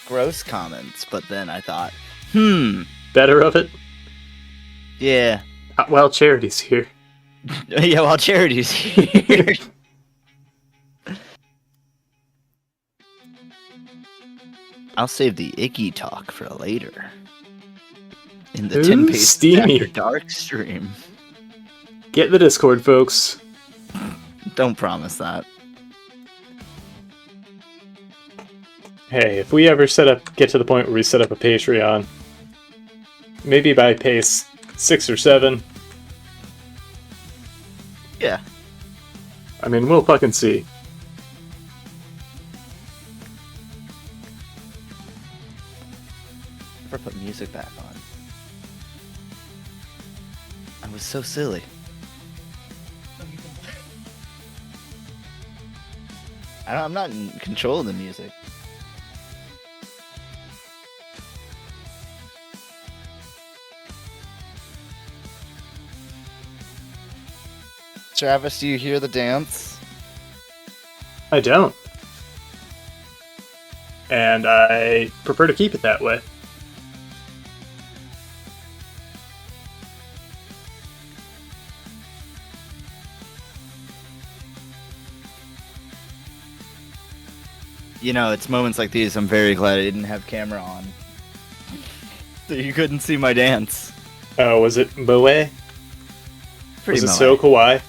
gross comments, but then I thought, Better of it? yeah. Well, Charity's here. Yeah, while Charity's here. I'll save the icky talk for later. In the Ooh, 10 Paces steamy. After Dark stream. Get in the Discord, folks. Don't promise that. Hey, if we ever get to the point where we set up a Patreon, maybe by pace 6 or 7. Yeah. I mean, we'll fucking see. Never put music back on. I was so silly. I'm not in control of the music. Travis, do you hear the dance? I don't. And I prefer to keep it that way. You know, it's moments like these I'm very glad I didn't have camera on. So you couldn't see my dance. Oh, was it moe? Pretty was it moe. so kawaii?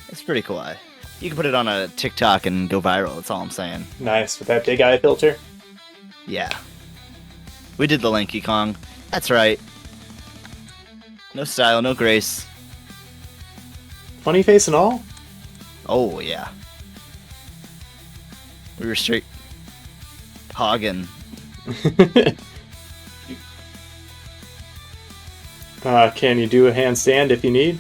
It's pretty kawaii. You can put it on a TikTok and go viral, that's all I'm saying. Nice, with that big eye filter. Yeah. We did the Lanky Kong. That's right. No style, no grace. Funny face and all? Oh, yeah. We were straight hogging. Can you do a handstand if you need?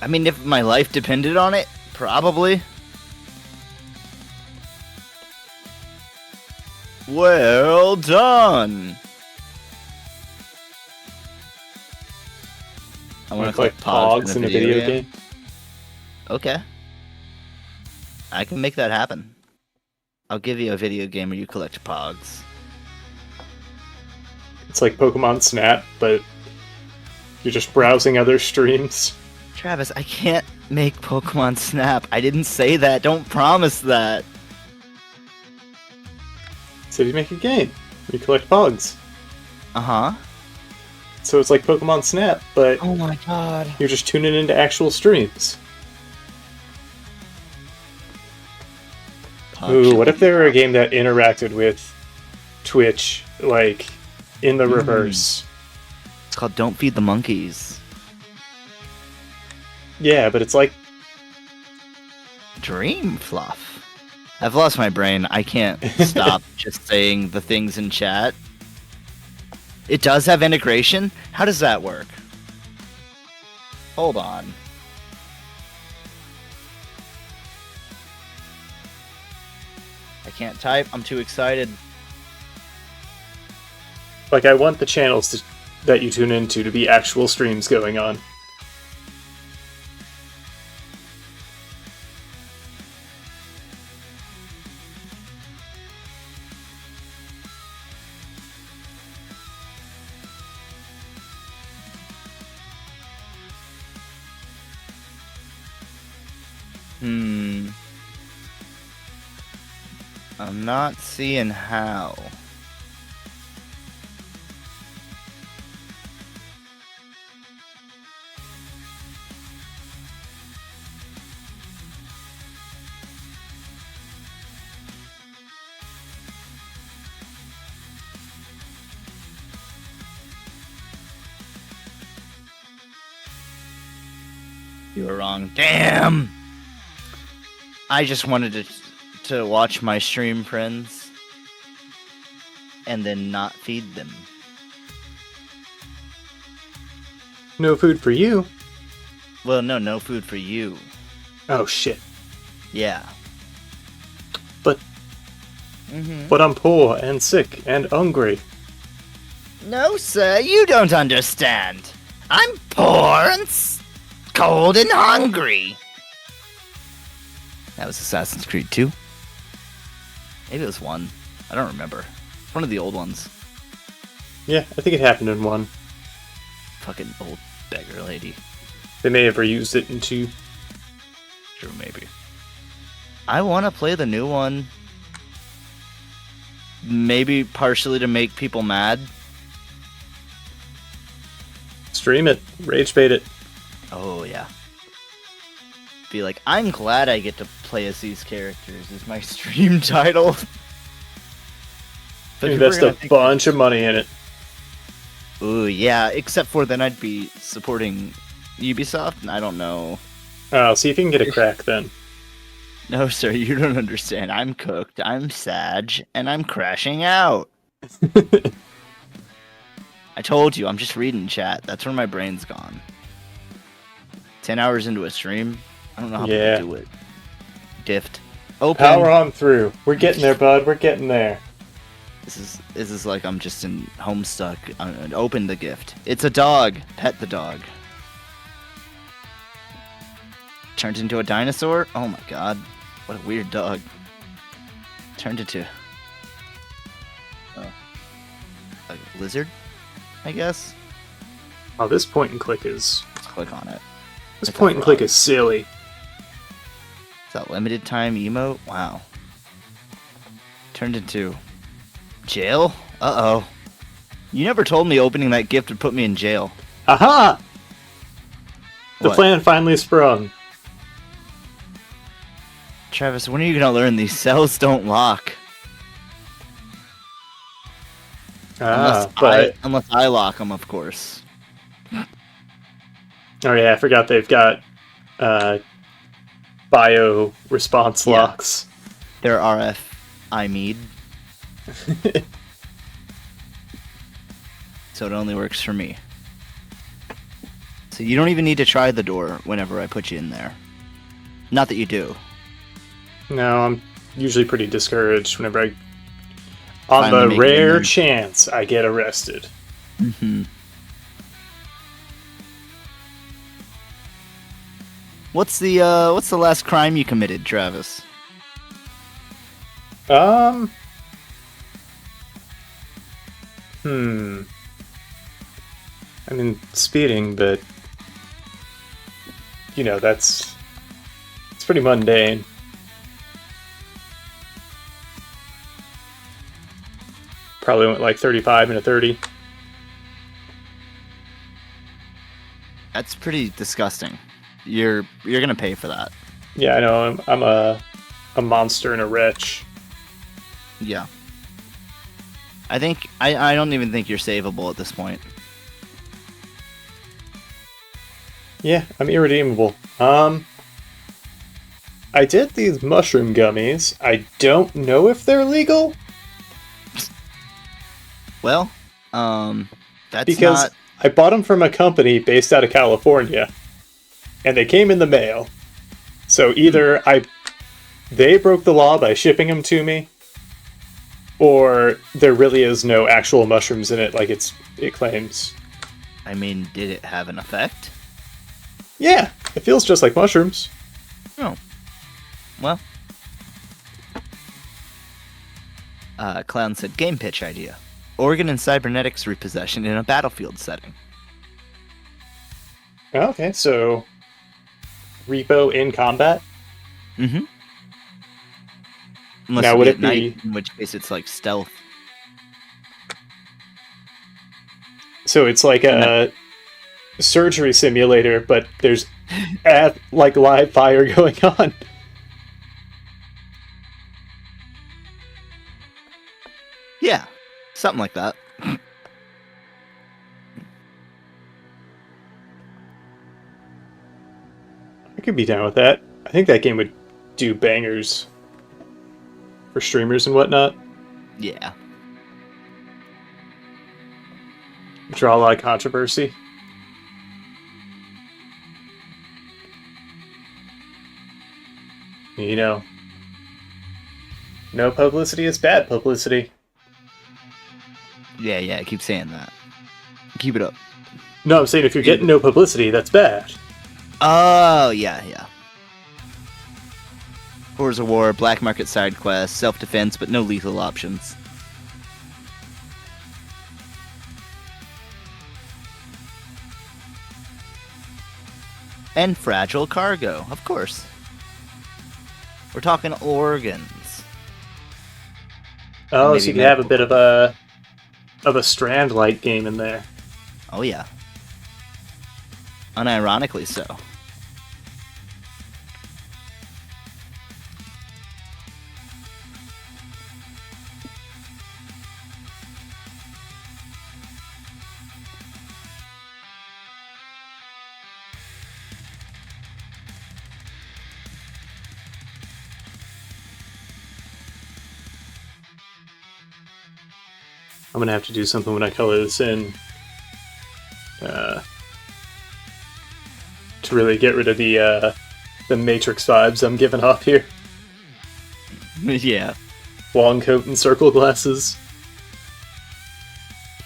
I mean, if my life depended on it, probably. Well done! I want to Like collect pogs in a video game. Okay. I can make that happen. I'll give you a video game where you collect pogs. It's like Pokemon Snap, but you're just browsing other streams. Travis, I can't make Pokemon Snap. I didn't say that. Don't promise that. So you make a game. You collect pogs. Uh-huh. So it's like Pokemon Snap, but Oh my god. you're just tuning into actual streams. Ooh, what if there were a game that interacted with Twitch, like, in the reverse? It's called Don't Feed the Monkeys. Yeah, but it's like... Dream Fluff. I've lost my brain. I can't stop just saying the things in chat. It does have integration? How does that work? Hold on. I can't type. I'm too excited. Like, I want the channels that you tune into to be actual streams going on. I'm not seeing how. You were wrong. Damn! I just wanted to watch my stream friends and then not feed them. No food for you? Well, no food for you. Oh, shit. Yeah. But... But I'm poor and sick and hungry. No, sir, you don't understand. I'm poor and cold and hungry. That was Assassin's Creed 2. Maybe it was 1. I don't remember. One of the old ones. Yeah, I think it happened in 1. Fucking old beggar lady. They may have reused it in 2. Sure, maybe. I want to play the new one. Maybe partially to make people mad. Stream it. Rage bait it. Oh, yeah. Be like, I'm glad I get to play as these characters, is my stream title. But invest a bunch of money in it. Ooh, yeah, except for then I'd be supporting Ubisoft, and I don't know. Oh, see if you can get a crack then. No, sir, you don't understand. I'm cooked, I'm Sag, and I'm crashing out. I told you, I'm just reading chat. That's where my brain's gone. 10 hours into a stream? I don't know how people do it. Gift. Open. Power on through. We're getting there, bud. We're getting there. This is like I'm just in Homestuck. Open the gift. It's a dog. Pet the dog. Turned into a dinosaur? Oh my god. What a weird dog. Turned into a lizard, I guess. Oh, this point and click is... Let's click on it. This point and click is silly. Is that limited time emote? Wow. Turned into jail? Uh-oh. You never told me opening that gift would put me in jail. Aha! The What? plan finally sprung. Travis, when are you gonna learn these cells don't lock? Unless I lock them, of course. Oh yeah, I forgot they've got bio response locks. They're RF IMED. So it only works for me. So you don't even need to try the door whenever I put you in there. Not that you do. No, I'm usually pretty discouraged whenever I... On Finally the make it rare in. chance I get arrested. Mm-hmm. What's the last crime you committed, Travis? I mean, speeding, but... You know, it's pretty mundane. Probably went like 35 and a 30. That's pretty disgusting. You're gonna pay for that. Yeah, I know. I'm a a monster and a wretch. Yeah. I think I don't even think you're savable at this point. Yeah, I'm irredeemable. I did these mushroom gummies. I don't know if they're legal. Well, that's Because not. I bought them from a company based out of California, and they came in the mail. So either they broke the law by shipping them to me, or there really is no actual mushrooms in it like it claims. I mean, did it have an effect? Yeah, it feels just like mushrooms. Oh. Well. Clown said, game pitch idea. Organ and cybernetics repossession in a battlefield setting. Okay, so repo in combat? Mm-hmm. Unless Now, it would be it at night, be- in which case it's like stealth. So it's like a surgery simulator, but there's like live fire going on. Yeah, something like that. I could be down with that. I think that game would do bangers for streamers and whatnot. Yeah. Draw a lot of controversy. You know, no publicity is bad publicity. Yeah, I keep saying that. Keep it up. No, I'm saying if you're getting no publicity, that's bad. Oh, yeah. Horrors of War, black market side quests, self-defense, but no lethal options. And fragile cargo, of course. We're talking organs. Oh, Maybe so you can have a medical. bit of a Strand-like game in there. Oh, yeah. Unironically so. I'm gonna have to do something when I color this in to really get rid of the Matrix vibes I'm giving off here. Yeah, Long coat and circle glasses.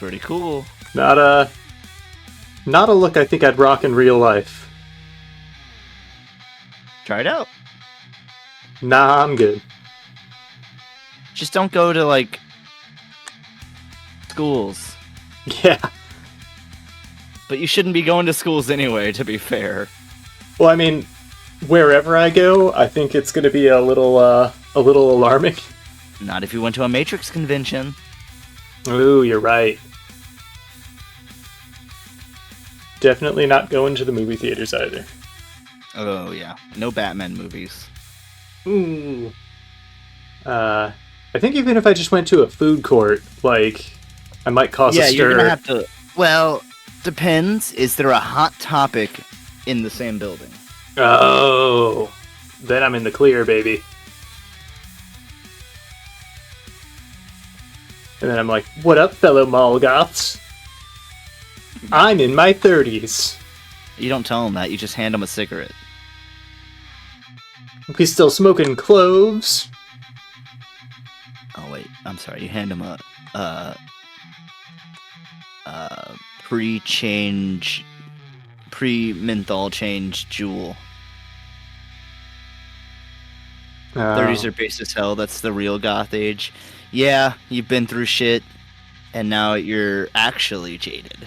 pretty cool. Not a look I think I'd rock in real life. Try it out. Nah, I'm good. Just don't go to, like, schools. Yeah. But you shouldn't be going to schools anyway, to be fair. Well, I mean, wherever I go, I think it's gonna be a little alarming. Not if you went to a Matrix convention. Ooh, you're right. Definitely not going to the movie theaters either. Oh, yeah. No Batman movies. Ooh. I think even if I just went to a food court, like, I might cause a stir. You're gonna have to... Well, depends. Is there a Hot Topic in the same building? Oh. Then I'm in the clear, baby. And then I'm like, what up, fellow mall goths? I'm in my 30s. You don't tell them that. You just hand them a cigarette. We still smoking cloves? Oh, wait. I'm sorry. You hand them a... pre-change... Pre-menthol change jewel. 30s are base as hell. That's the real goth age. Yeah, you've been through shit, and now you're actually jaded.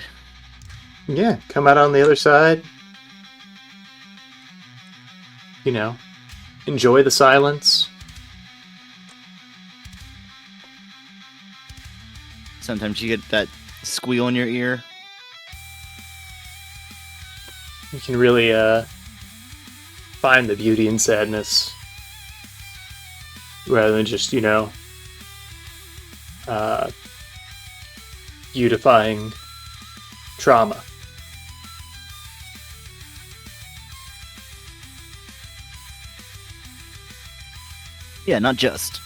Yeah, come out on the other side. You know, enjoy the silence. Sometimes you get that squeal in your ear. You can really find the beauty in sadness. rather than just, beautifying trauma. Yeah, not just.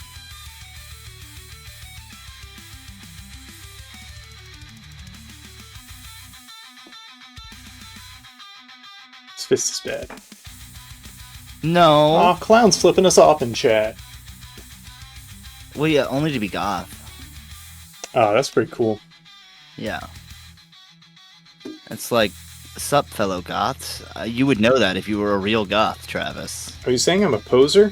His fist is bad. No. Aw, Clown's flipping us off in chat. Well, yeah, only to be goth. Oh, that's pretty cool. Yeah. It's like, sup, fellow goths? You would know that if you were a real goth, Travis. Are you saying I'm a poser?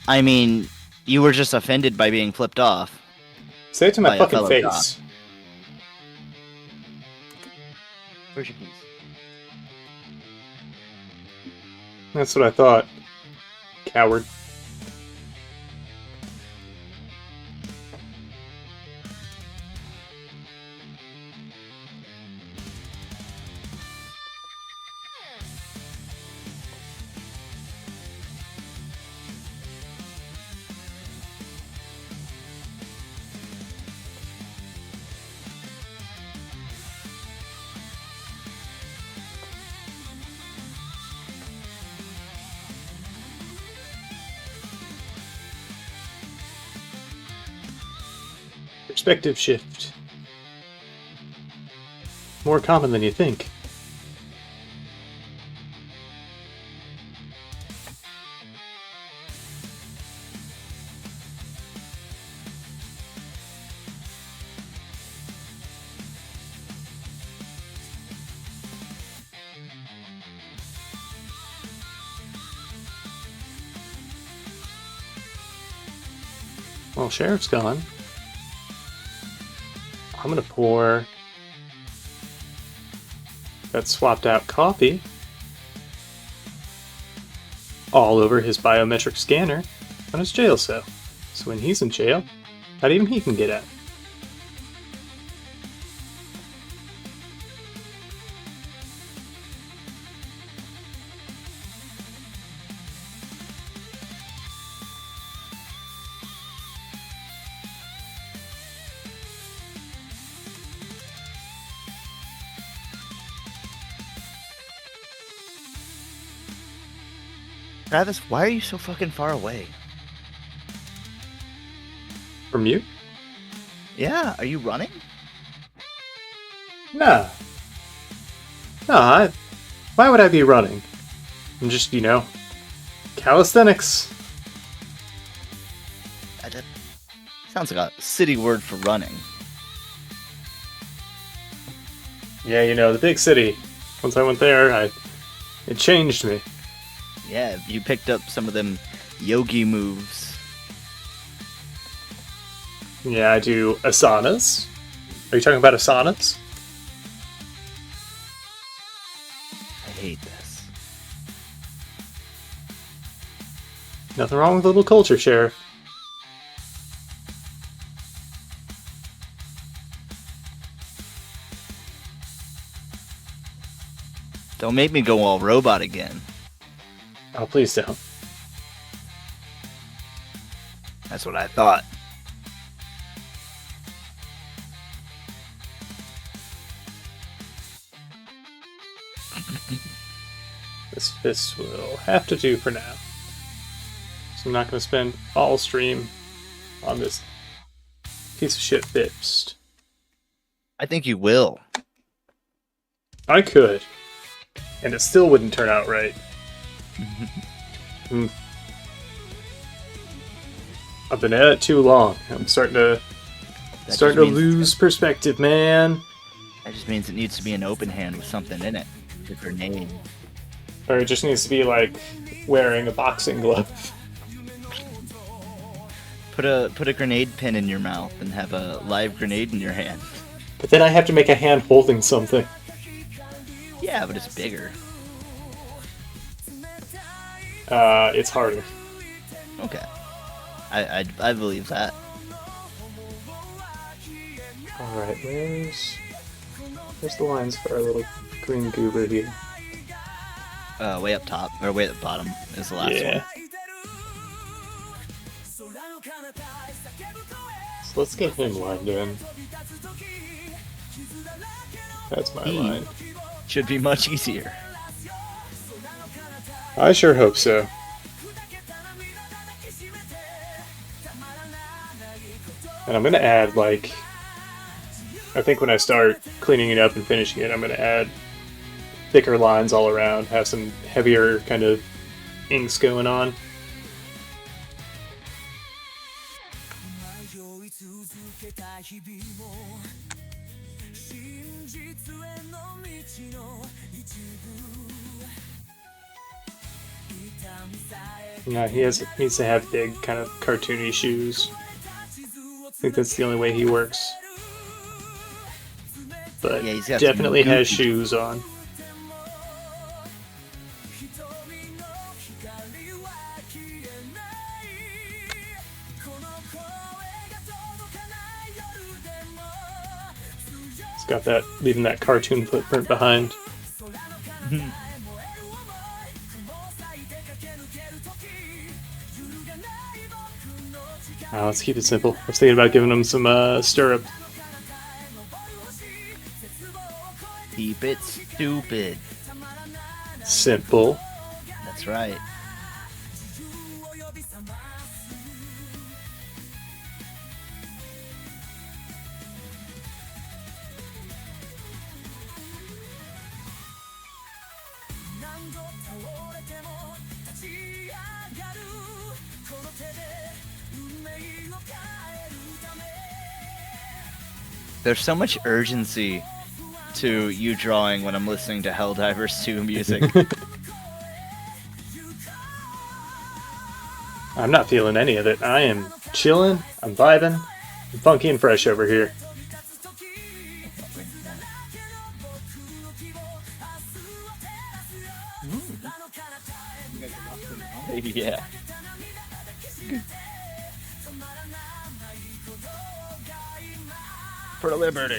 I mean, you were just offended by being flipped off. Say it to my By a fucking fellow face. goth. Where's your keys? That's what I thought. Coward. Perspective shift. More common than you think. Well, Sheriff's gone. I'm gonna pour that swapped out coffee all over his biometric scanner on his jail cell. So when he's in jail, not even he can get out. Travis, why are you so fucking far away? From you? Yeah, are you running? Nah. Why would I be running? I'm just, calisthenics. That sounds like a city word for running. Yeah, the big city. Once I went there, it changed me. Yeah, you picked up some of them yogi moves. Yeah, I do asanas. Are you talking about asanas? I hate this. Nothing wrong with a little culture, Sheriff. Don't make me go all robot again. Oh, please don't. That's what I thought. This fist will have to do for now. So I'm not going to spend all stream on this piece of shit fist. I think you will. I could. And it still wouldn't turn out right. I've been at it too long. I'm starting to lose perspective, man. That just means it needs to be an open hand with something in it. A grenade. Or it just needs to be like wearing a boxing glove. Put a grenade pin in your mouth and have a live grenade in your hand. But then I have to make a hand holding something. Yeah, but it's bigger. It's harder. Okay. I believe that. Alright, where's the lines for our little green goober here? Way up top, or way at the bottom is the last one. Let's get him lined in. That's my line. Should be much easier. I sure hope so. And I'm gonna add, like, I think when I start cleaning it up and finishing it, I'm gonna add thicker lines all around, have some heavier kind of inks going on. Yeah, needs to have big, kind of cartoony shoes. I think that's the only way he works. But Yeah, he's got definitely some has goofy- shoes on. He's got that, leaving that cartoon footprint behind. Let's keep it simple. I was thinking about giving him some stirrup. Keep it stupid. Simple. That's right. There's so much urgency to you drawing when I'm listening to Helldivers 2 music. I'm not feeling any of it. I am chilling, I'm vibing, I'm funky and fresh over here. Yeah. For liberty.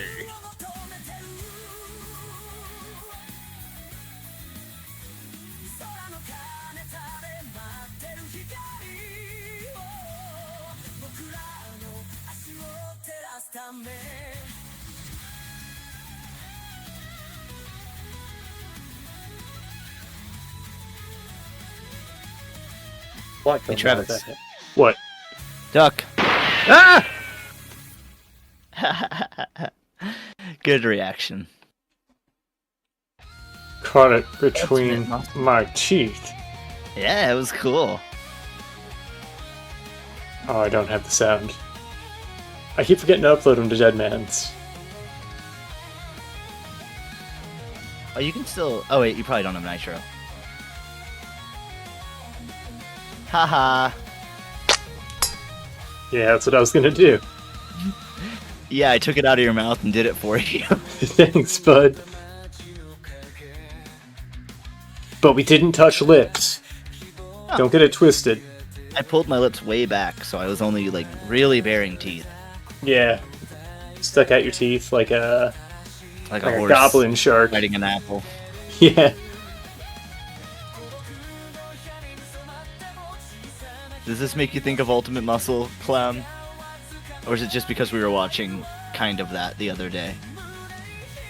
What? Hey, Travis. What? Duck. Ah! Good reaction. Caught it between That's my teeth. Yeah, it was cool. Oh, I don't have the sound. I keep forgetting to upload them to Deadman's. Oh, you can still... Oh, wait, you probably don't have Nitro. Haha. Yeah, that's what I was gonna do. Yeah, I took it out of your mouth and did it for you. Thanks, bud. But we didn't touch lips. Oh. Don't get it twisted. I pulled my lips way back, so I was only, like, really baring teeth. Yeah. Stuck out your teeth like a Like like a a horse goblin shark. riding an apple. Yeah. Does this make you think of Ultimate Muscle, Clown? Or is it just because we were watching kind of that the other day?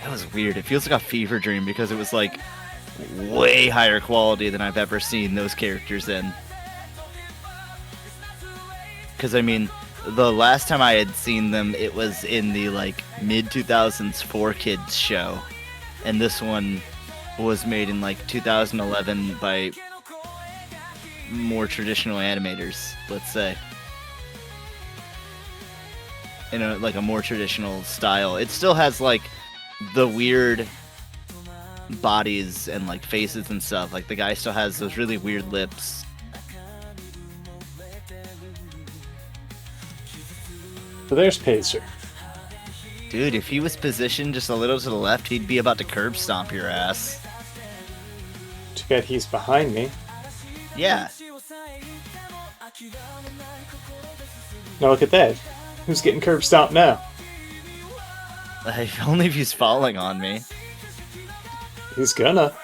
That was weird. It feels like a fever dream because it was like way higher quality than I've ever seen those characters in. Because, I mean, the last time I had seen them, it was in the like mid-2000s 4Kids show. And this one was made in like 2011 by more traditional animators, let's say. In a like a more traditional style. It still has like the weird bodies and like faces and stuff. Like the guy still has those really weird lips. So there's Pacer. Dude, if he was positioned just a little to the left, he'd be about to curb stomp your ass. Too bad he's behind me. Yeah. Now look at that. Who's getting curb stomped now? If only if he's falling on me. He's gonna.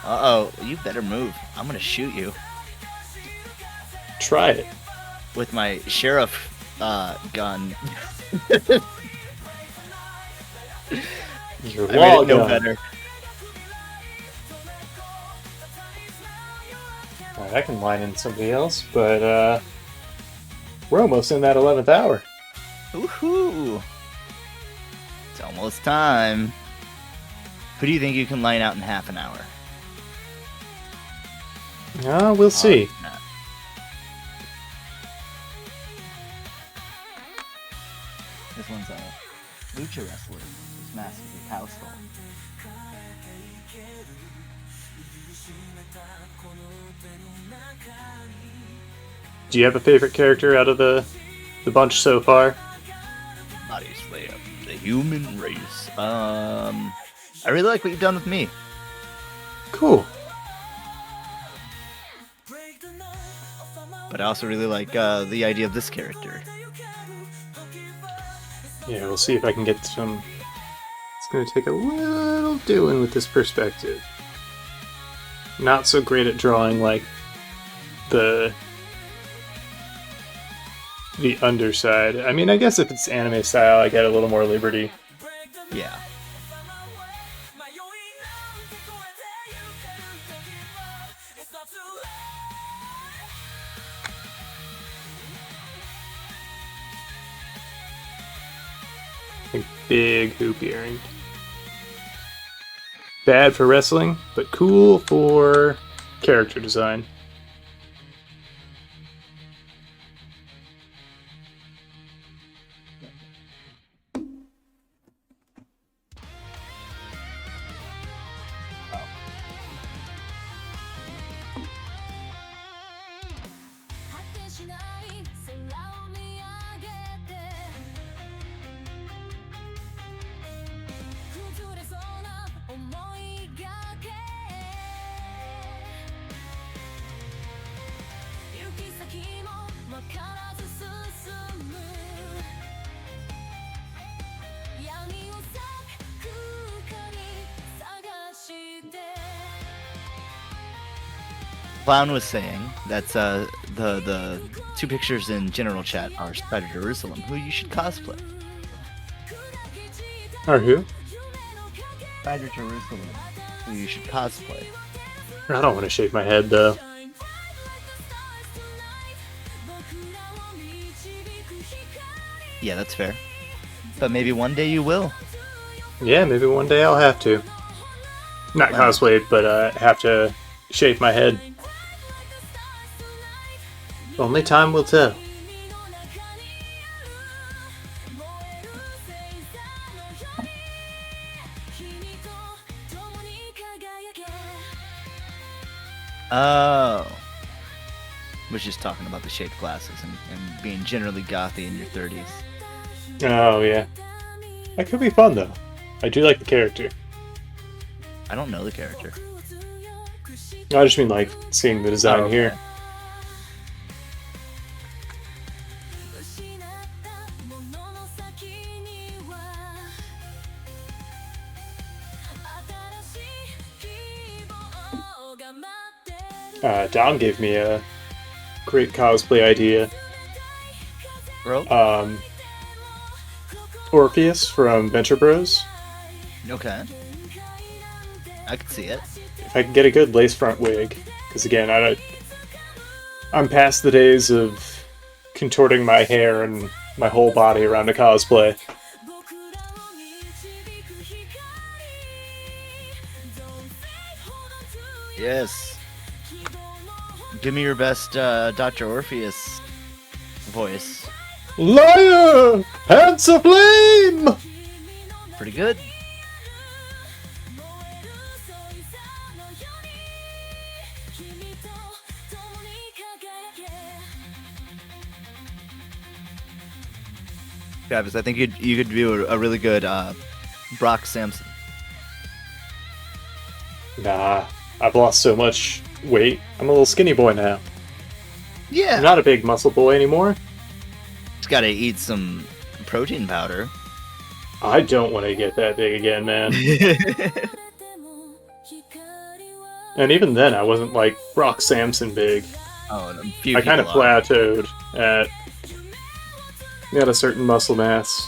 Uh-oh, you better move. I'm gonna shoot you. Try it. With my sheriff gun. Your I made wall it no gun. better. Alright, I can line in somebody else, but we're almost in that 11th hour. Woohoo! It's almost time. Who do you think you can line out in half an hour? We'll see. Nah. This one's a lucha wrestler. This massive household. Do you have a favorite character out of the bunch so far? Body Slayer, the human race. I really like what you've done with me. Cool. But I also really like the idea of this character. Yeah, we'll see if I can get some... It's going to take a little doing with this perspective. Not so great at drawing like the underside. I mean, I guess if it's anime style, I get a little more liberty. Yeah. Like big hoop earring. Bad for wrestling, but cool for character design. Clown was saying that the two pictures in general chat are Spider Jerusalem, who you should cosplay. Or who? Spider Jerusalem, who you should cosplay. I don't want to shave my head, though. Yeah, that's fair. But maybe one day you will. Yeah, maybe one day I'll have to. Not cosplay, but have to shave my head. Only time will tell. Oh. Was just talking about the shaped glasses and being generally gothy in your 30s. Oh, yeah. That could be fun, though. I do like the character. I don't know the character. I just mean, like, seeing the design Oh, okay. here. Dom gave me a great cosplay idea. Bro? Orpheus from Venture Bros. Okay. I can see it. If I can get a good lace front wig, because again, I'm past the days of contorting my hair and my whole body around a cosplay. Yes. Give me your best Dr. Orpheus voice. Liar! Hands aflame! Pretty good. Travis, I think you could do a really good Brock Samson. Nah, I've lost so much weight. I'm a little skinny boy now. Yeah. I'm not a big muscle boy anymore. Just gotta eat some protein powder. I don't want to get that big again, man. And even then, I wasn't like Brock Samson big. Oh, and a few I kind of people are. plateaued at Got a certain muscle mass.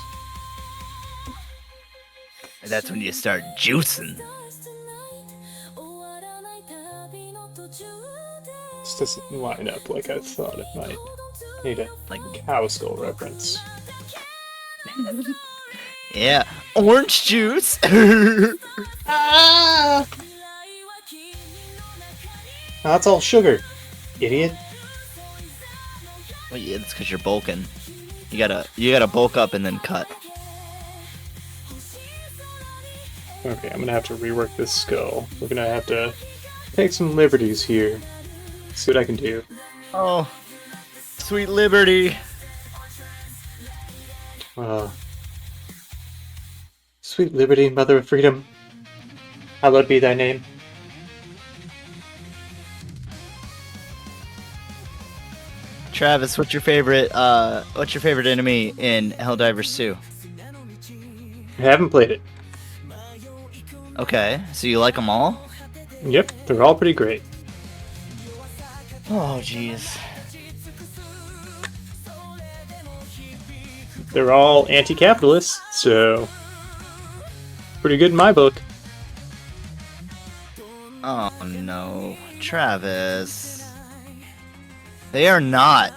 That's when you start juicing. This doesn't line up like I thought it might. I need a Like, cow skull reference. yeah, orange juice. Ah! That's all sugar, idiot. Well, yeah, it's because you're bulking. You gotta bulk up and then cut. Okay, I'm gonna have to rework this skull. We're gonna have to take some liberties here. See what I can do. Oh, sweet liberty. Sweet liberty, mother of freedom. Hallowed be thy name. Travis, what's your favorite enemy in Helldivers 2? I haven't played it. Okay, so you like them all? Yep, they're all pretty great. Oh, jeez. They're all anti-capitalist, so pretty good in my book. Oh no, Travis. They are not.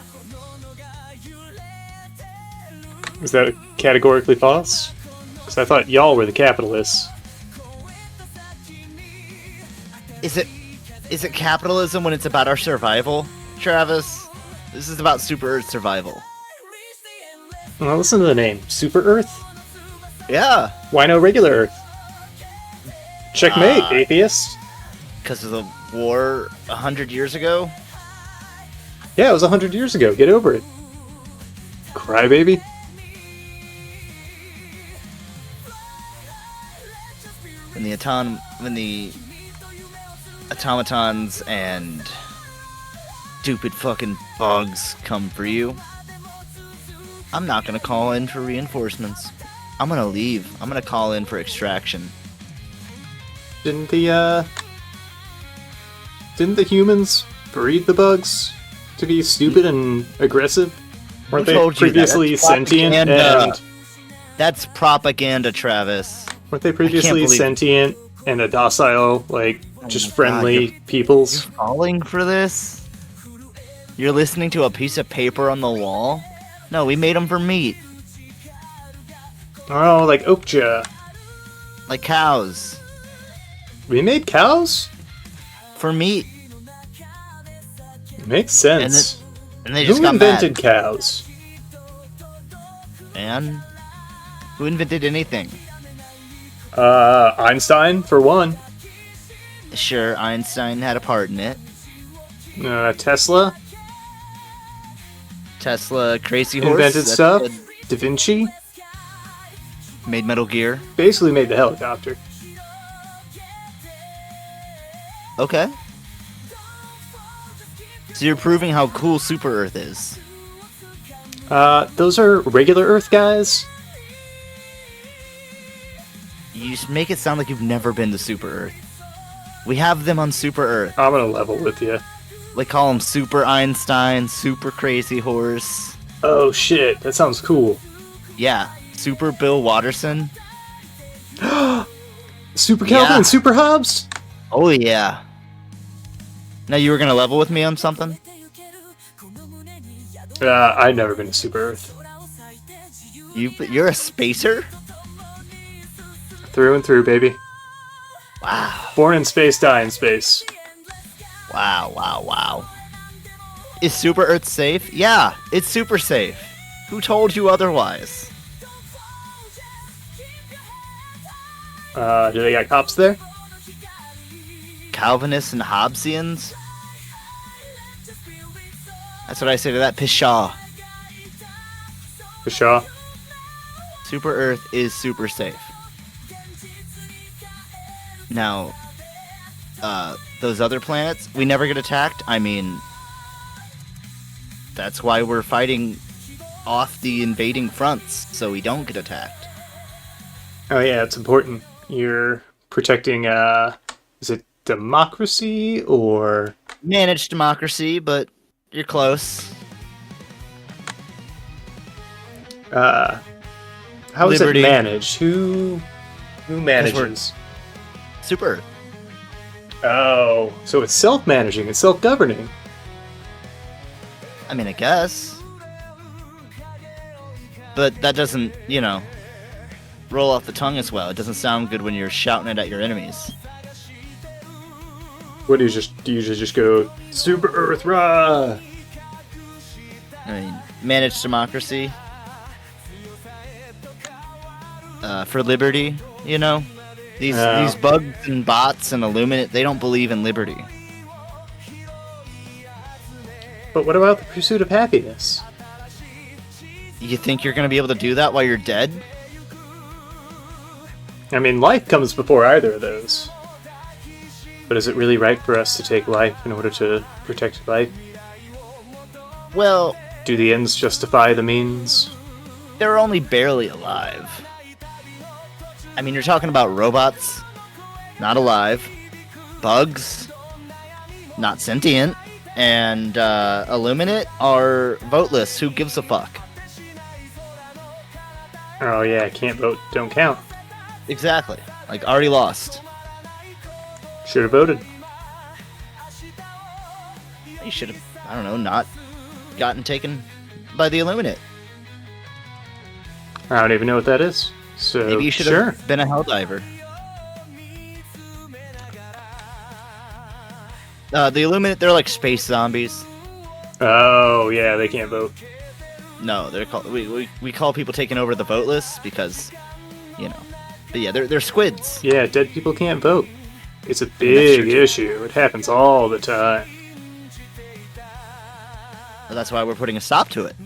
Is that categorically false? Because I thought y'all were the capitalists. Is it capitalism when it's about our survival, Travis? This is about Super Earth survival. Well, listen to the name. Super Earth? Yeah, Why no regular Earth? Checkmate, atheist. because of the war 100 years ago. Yeah, it was 100 years ago. Get over it. Crybaby. When the automatons and stupid fucking bugs come for you, I'm not gonna call in for reinforcements. I'm gonna leave. I'm gonna call in for extraction. Didn't the humans breed the bugs to be stupid and aggressive? Weren't Who they told you that? previously That's sentient propaganda. and That's propaganda, Travis. weren't they previously believe- sentient and a docile, like, just my God, friendly You're peoples? falling for this? You're listening to a piece of paper on the wall? No, we made them for meat. Oh, like Okja. Like cows. We made cows? For meat. Makes sense. And they just Who got invented mad. cows? Man, who invented anything? Einstein, for one. Sure, Einstein had a part in it. Tesla Tesla, Crazy Horse. invented that's stuff. what Da Vinci made Metal Gear. basically made the helicopter. Okay. So you're proving how cool Super Earth is. Those are regular Earth guys. You just make it sound like you've never been to Super Earth. We have them on Super Earth. I'm gonna level with you. They call them Super Einstein, Super Crazy Horse. Oh shit, that sounds cool. Yeah, Super Bill Watterson. Super Calvin Yeah. and Super Hobbs? Oh yeah. Now you were gonna level with me on something? I've never been to Super Earth. You're a spacer? Through and through, baby. Wow. Born in space, die in space. Wow, wow, wow. Is Super Earth safe? Yeah, it's super safe. Who told you otherwise? Do they got cops there? Calvinists and Hobbesians? That's what I say to that pshaw. For sure. Super Earth is super safe. Now, those other planets, we never get attacked. I mean, that's why we're fighting off the invading fronts, so we don't get attacked. Oh yeah, it's important. You're protecting, is it democracy or... Managed democracy, but you're close. How is Liberty. it managed? Who manages? Super Earth. Oh, so it's self-managing, it's self-governing. I mean, I guess. But that doesn't, roll off the tongue as well. It doesn't sound good when you're shouting it at your enemies. What do you usually just go Super Earth, rah? I mean, managed democracy. For liberty, These bugs and bots and Illuminate, they don't believe in liberty. But what about the pursuit of happiness? You think you're going to be able to do that while you're dead? I mean, life comes before either of those. But is it really right for us to take life in order to protect life? Well, Do the ends justify the means? they're only barely alive. I mean, you're talking about robots, not alive, bugs, not sentient, and Illuminate are voteless. Who gives a fuck? Oh yeah, can't vote, don't count. Exactly. Like, already lost. Should have voted. You should have, I don't know, not gotten taken by the Illuminate. I don't even know what that is. So Maybe you should sure. have been a Helldiver. The Illuminate, they're like space zombies. Oh yeah, they can't vote. No, they're called. We call people taking over the voteless because, But yeah, they're squids. Yeah, dead people can't vote. It's a big issue. It happens all the time. That's why we're putting a stop to it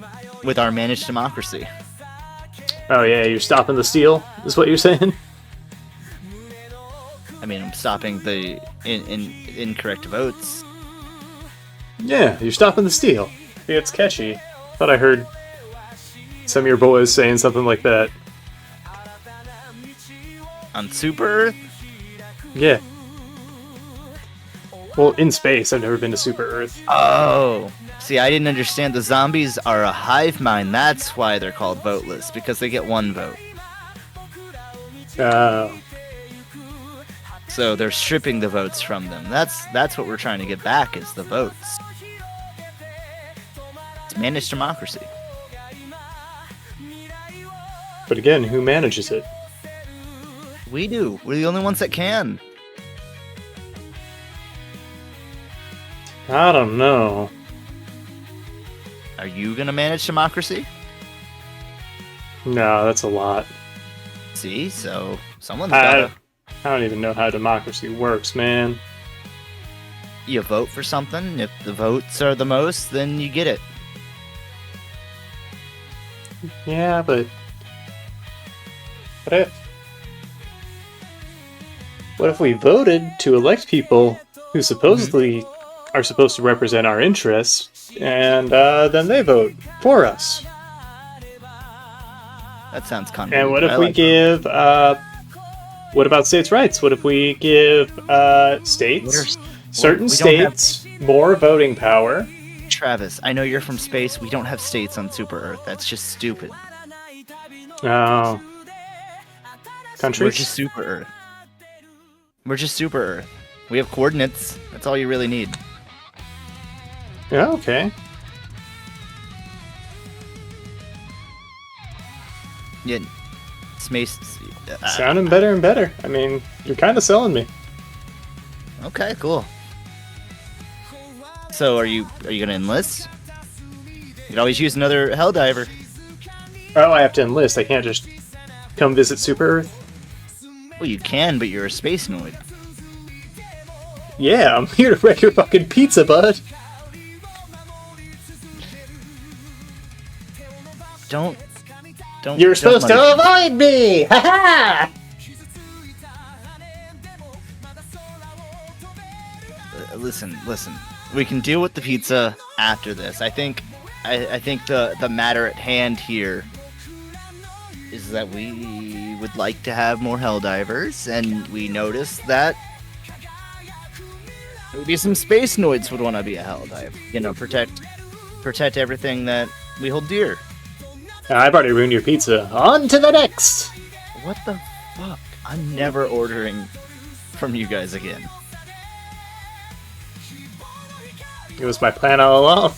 with our managed democracy. Oh yeah, you're stopping the steal, is what you're saying? I mean, I'm stopping the incorrect votes. Yeah, you're stopping the steal. Yeah, it's catchy. Thought I heard some of your boys saying something like that. On Super Earth? Yeah. Well, in space, I've never been to Super Earth. Oh. See, I didn't understand. The zombies are a hive mind. That's why they're called voteless, because they get one vote. So they're stripping the votes from them. That's what we're trying to get back, is the votes. It's managed democracy. But again, who manages it? We do. We're the only ones that can. I don't know. Are you gonna manage democracy? No, that's a lot. See, so someone's gotta. I don't even know how democracy works, man. You vote for something. If the votes are the most, then you get it. Yeah, but what if we voted to elect people who supposedly are supposed to represent our interests, and then they vote for us? That sounds convoluted. And what if we give what about states' rights? What if we give certain states more voting power? Travis, I know you're from space. We don't have states on Super Earth. That's just stupid. Oh. Countries? We're just Super Earth. We're just Super Earth. We have coordinates. That's all you really need. Yeah, okay. Yeah, space. Sounding better and better. I mean, you're kind of selling me. Okay, cool. So, are you gonna enlist? You could always use another Helldiver. Oh, I have to enlist. I can't just come visit Super Earth. Well, you can, but you're a space noid. Yeah, I'm here to wreck your fucking pizza, bud. Don't. You're supposed to avoid me! Ha Listen. We can deal with the pizza after this. I think the matter at hand here is that we would like to have more Helldivers, and we noticed that maybe some space noids would want to be a Helldiver. Protect everything that we hold dear. I've already ruined your pizza. On to the next! What the fuck? I'm never ordering from you guys again. It was my plan all along.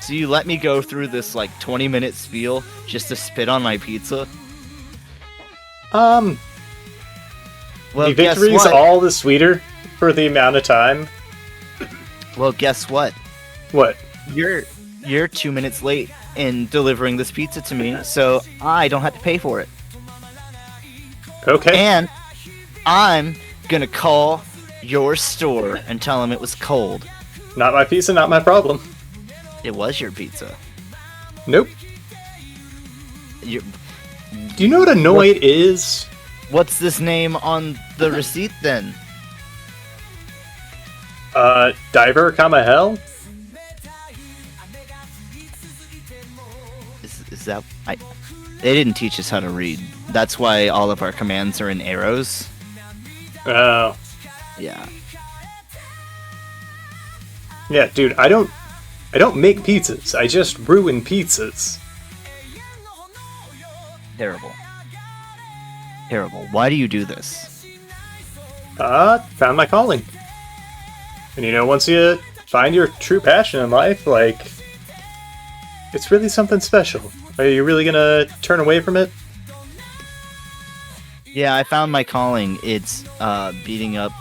So you let me go through this like 20-minute spiel just to spit on my pizza? Well, the guess victory's what? all the sweeter for the amount of time. Well, guess what? What? You're 2 minutes late in delivering this pizza to me, so I don't have to pay for it. Okay. And I'm gonna call your store and tell them it was cold. Not my pizza, not my problem. It was your pizza. Nope. You, Do you know what annoyed is? what's this name on the receipt then? Diver, comma hell? Is that they didn't teach us how to read. That's why all of our commands are in arrows. Oh. Yeah. Yeah, dude, I don't make pizzas. I just ruin pizzas. Terrible. Terrible. Why do you do this? Found my calling. And you know, once you find your true passion in life, like, it's really something special. Are you really gonna turn away from it? Yeah, I found my calling. It's beating up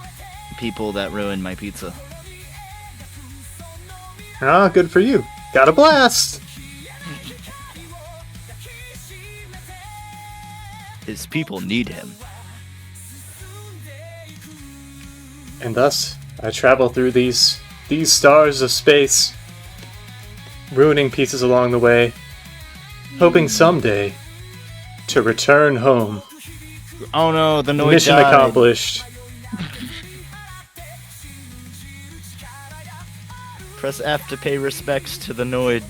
people that ruin my pizza. Ah, good for you. Got a blast! His people need him. And thus, I travel through these stars of space, ruining pieces along the way, hoping someday to return home. Oh no, the noise Mission died. accomplished. Press F to pay respects to the Noid.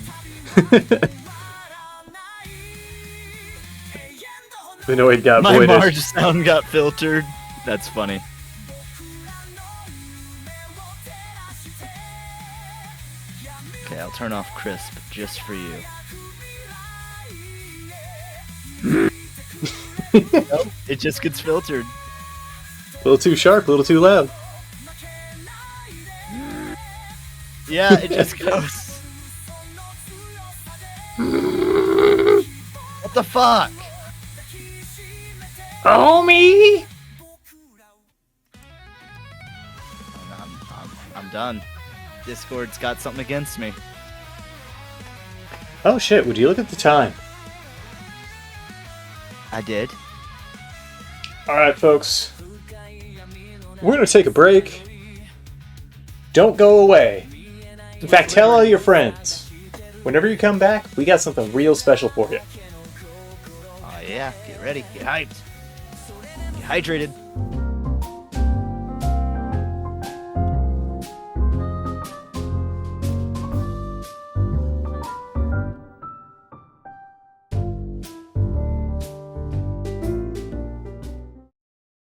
The Noid got My voided. Marge sound got filtered. That's funny. Okay, I'll turn off crisp just for you. Nope, it just gets filtered. A little too sharp, a little too loud. Yeah, it just goes. What the fuck? Homie! I'm done. Discord's got something against me. Oh shit, would you look at the time? I did. Alright, folks. We're gonna take a break. Don't go away. In fact, tell all your friends. Whenever you come back, we got something real special for you. Oh yeah, get ready, get hyped. Get hydrated.